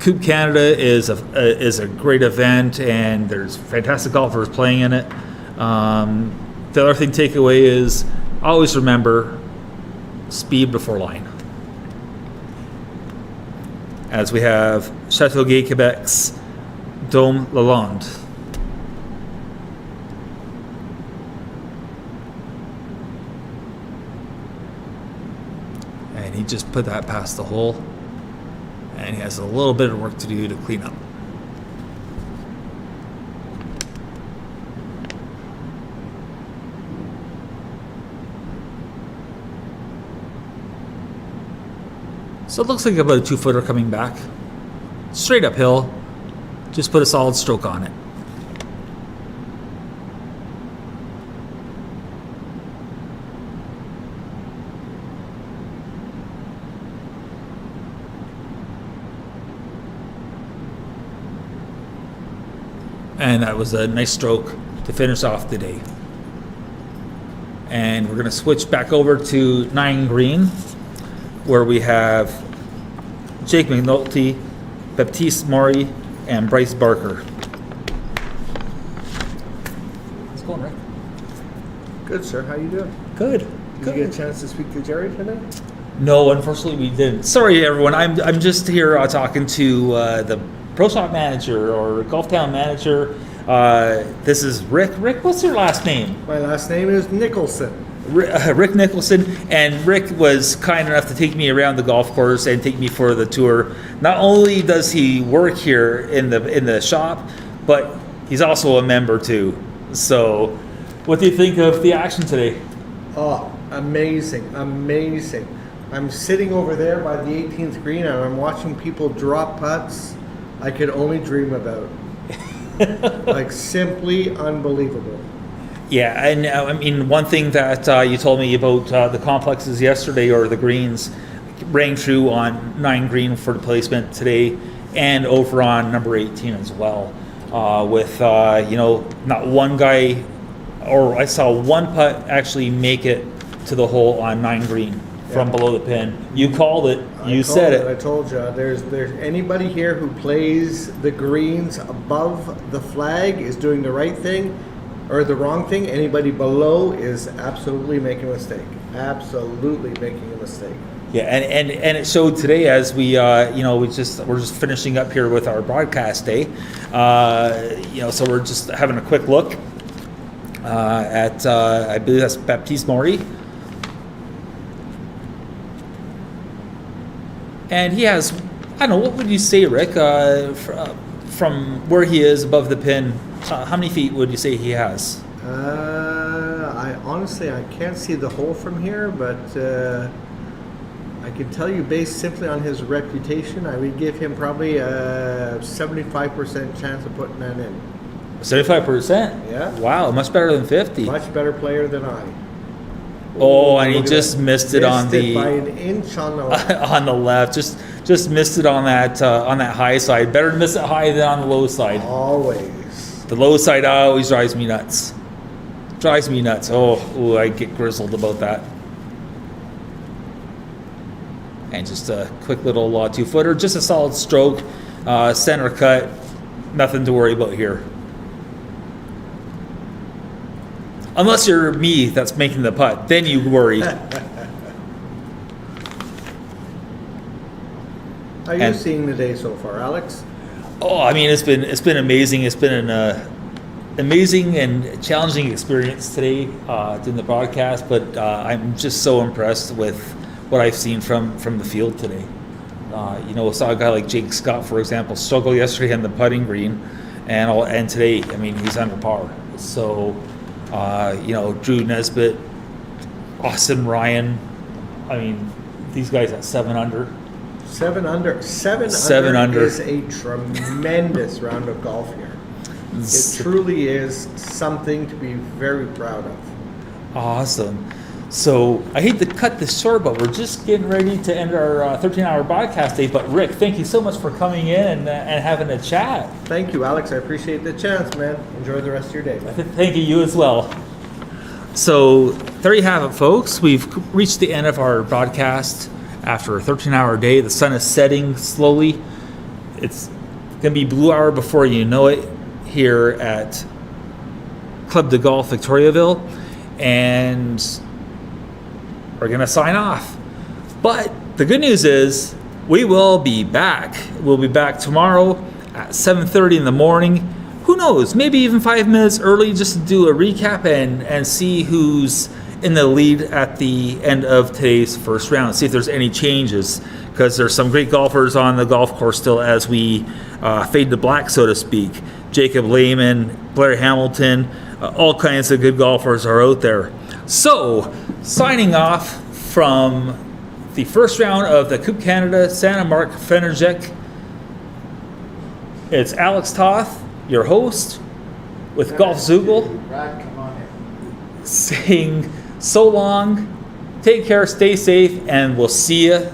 Coupe Canada is a great event and there's fantastic golfers playing in it, the other thing to take away is always remember speed before line. As we have Chateauguay, Quebec's Dom Lalonde. And he just put that past the hole. And he has a little bit of work to do to clean up. So it looks like about a 2-footer coming back. Straight uphill. Just put a solid stroke on it. And that was a nice stroke to finish off the day. And we're going to switch back over to 9 green, where we have Jake McNulty, Baptiste Maury, and Bryce Barker. How's it going, Rick? Good, sir. How you doing? Good. Did you get a chance to speak to Jerry today? No, unfortunately we didn't. Sorry, everyone. I'm just here talking to the Pro Shop manager or Golf Town manager. This is Rick. Rick, what's your last name? My last name is Nicholson. Rick Nicholson. And Rick was kind enough to take me around the golf course and take me for the tour. Not only does he work here in the shop, but he's also a member too. So, what do you think of the action today? Oh, amazing, amazing. I'm sitting over there by the 18th green and I'm watching people drop putts I could only dream about. Like, simply unbelievable. Yeah, and I mean, one thing that you told me about the complexes yesterday, or the greens, rang true on 9 green for the placement today, and over on number 18 as well. With not one guy, or I saw one putt actually make it to the hole on 9 green from below the pin. You called it. You said it. I told you. There's anybody here who plays the greens above the flag is doing the right thing or the wrong thing. Anybody below is absolutely making a mistake. Absolutely making a mistake. Yeah, and it showed today as we we're just finishing up here with our broadcast day. So we're just having a quick look at I believe that's Baptiste Maury. And he has, I don't know, what would you say, Rick, from where he is above the pin, how many feet would you say he has? I honestly can't see the hole from here, but I can tell you based simply on his reputation, I would give him probably a 75% chance of putting that in. 75%? Yeah. Wow, much better than 50. Much better player than I. Oh, and he just missed it on the by an inch on the on the left. Just missed it on that high side. Better to miss it high than on the low side. Always. The low side always drives me nuts. Drives me nuts. Oh, I get grizzled about that. And just a quick little 2-footer, just a solid stroke, center cut. Nothing to worry about here. Unless you're me that's making the putt, then you worry. How are you seeing the day so far, Alex? Oh, I mean, it's been amazing. It's been amazing and challenging experience today doing the broadcast, but I'm just so impressed with what I've seen from the field today. Saw a guy like Jake Scott, for example, struggle yesterday on the putting green, and today, I mean, he's under par. So, Drew Nesbitt, Austin Ryan, I mean, these guys at 7 under. 7 under is a tremendous round of golf here. It truly is something to be very proud of. Awesome. So I hate to cut this short, but we're just getting ready to end our 13-hour broadcast day. But Rick, thank you so much for coming in and having a chat. Thank you, Alex. I appreciate the chance, man. Enjoy the rest of your day. Thank you as well. So there you have it, folks. We've reached the end of our broadcast after a 13-hour day. The sun is setting slowly. It's going to be blue hour before you know it here at Club de Golf Victoriaville. And we're going to sign off. But the good news is we will be back. We'll be back tomorrow at 7:30 in the morning. Who knows, maybe even 5 minutes early, just to do a recap and see who's in the lead at the end of today's first round. See if there's any changes, because there's some great golfers on the golf course still as we fade to black, so to speak. Jacob Lehman, Blair Hamilton, all kinds of good golfers are out there. So, signing off from the first round of the Coupe Canada Sani-Marc Fenergic, it's Alex Toth, your host, with Golf Zoogle, saying so long, take care, stay safe, and we'll see you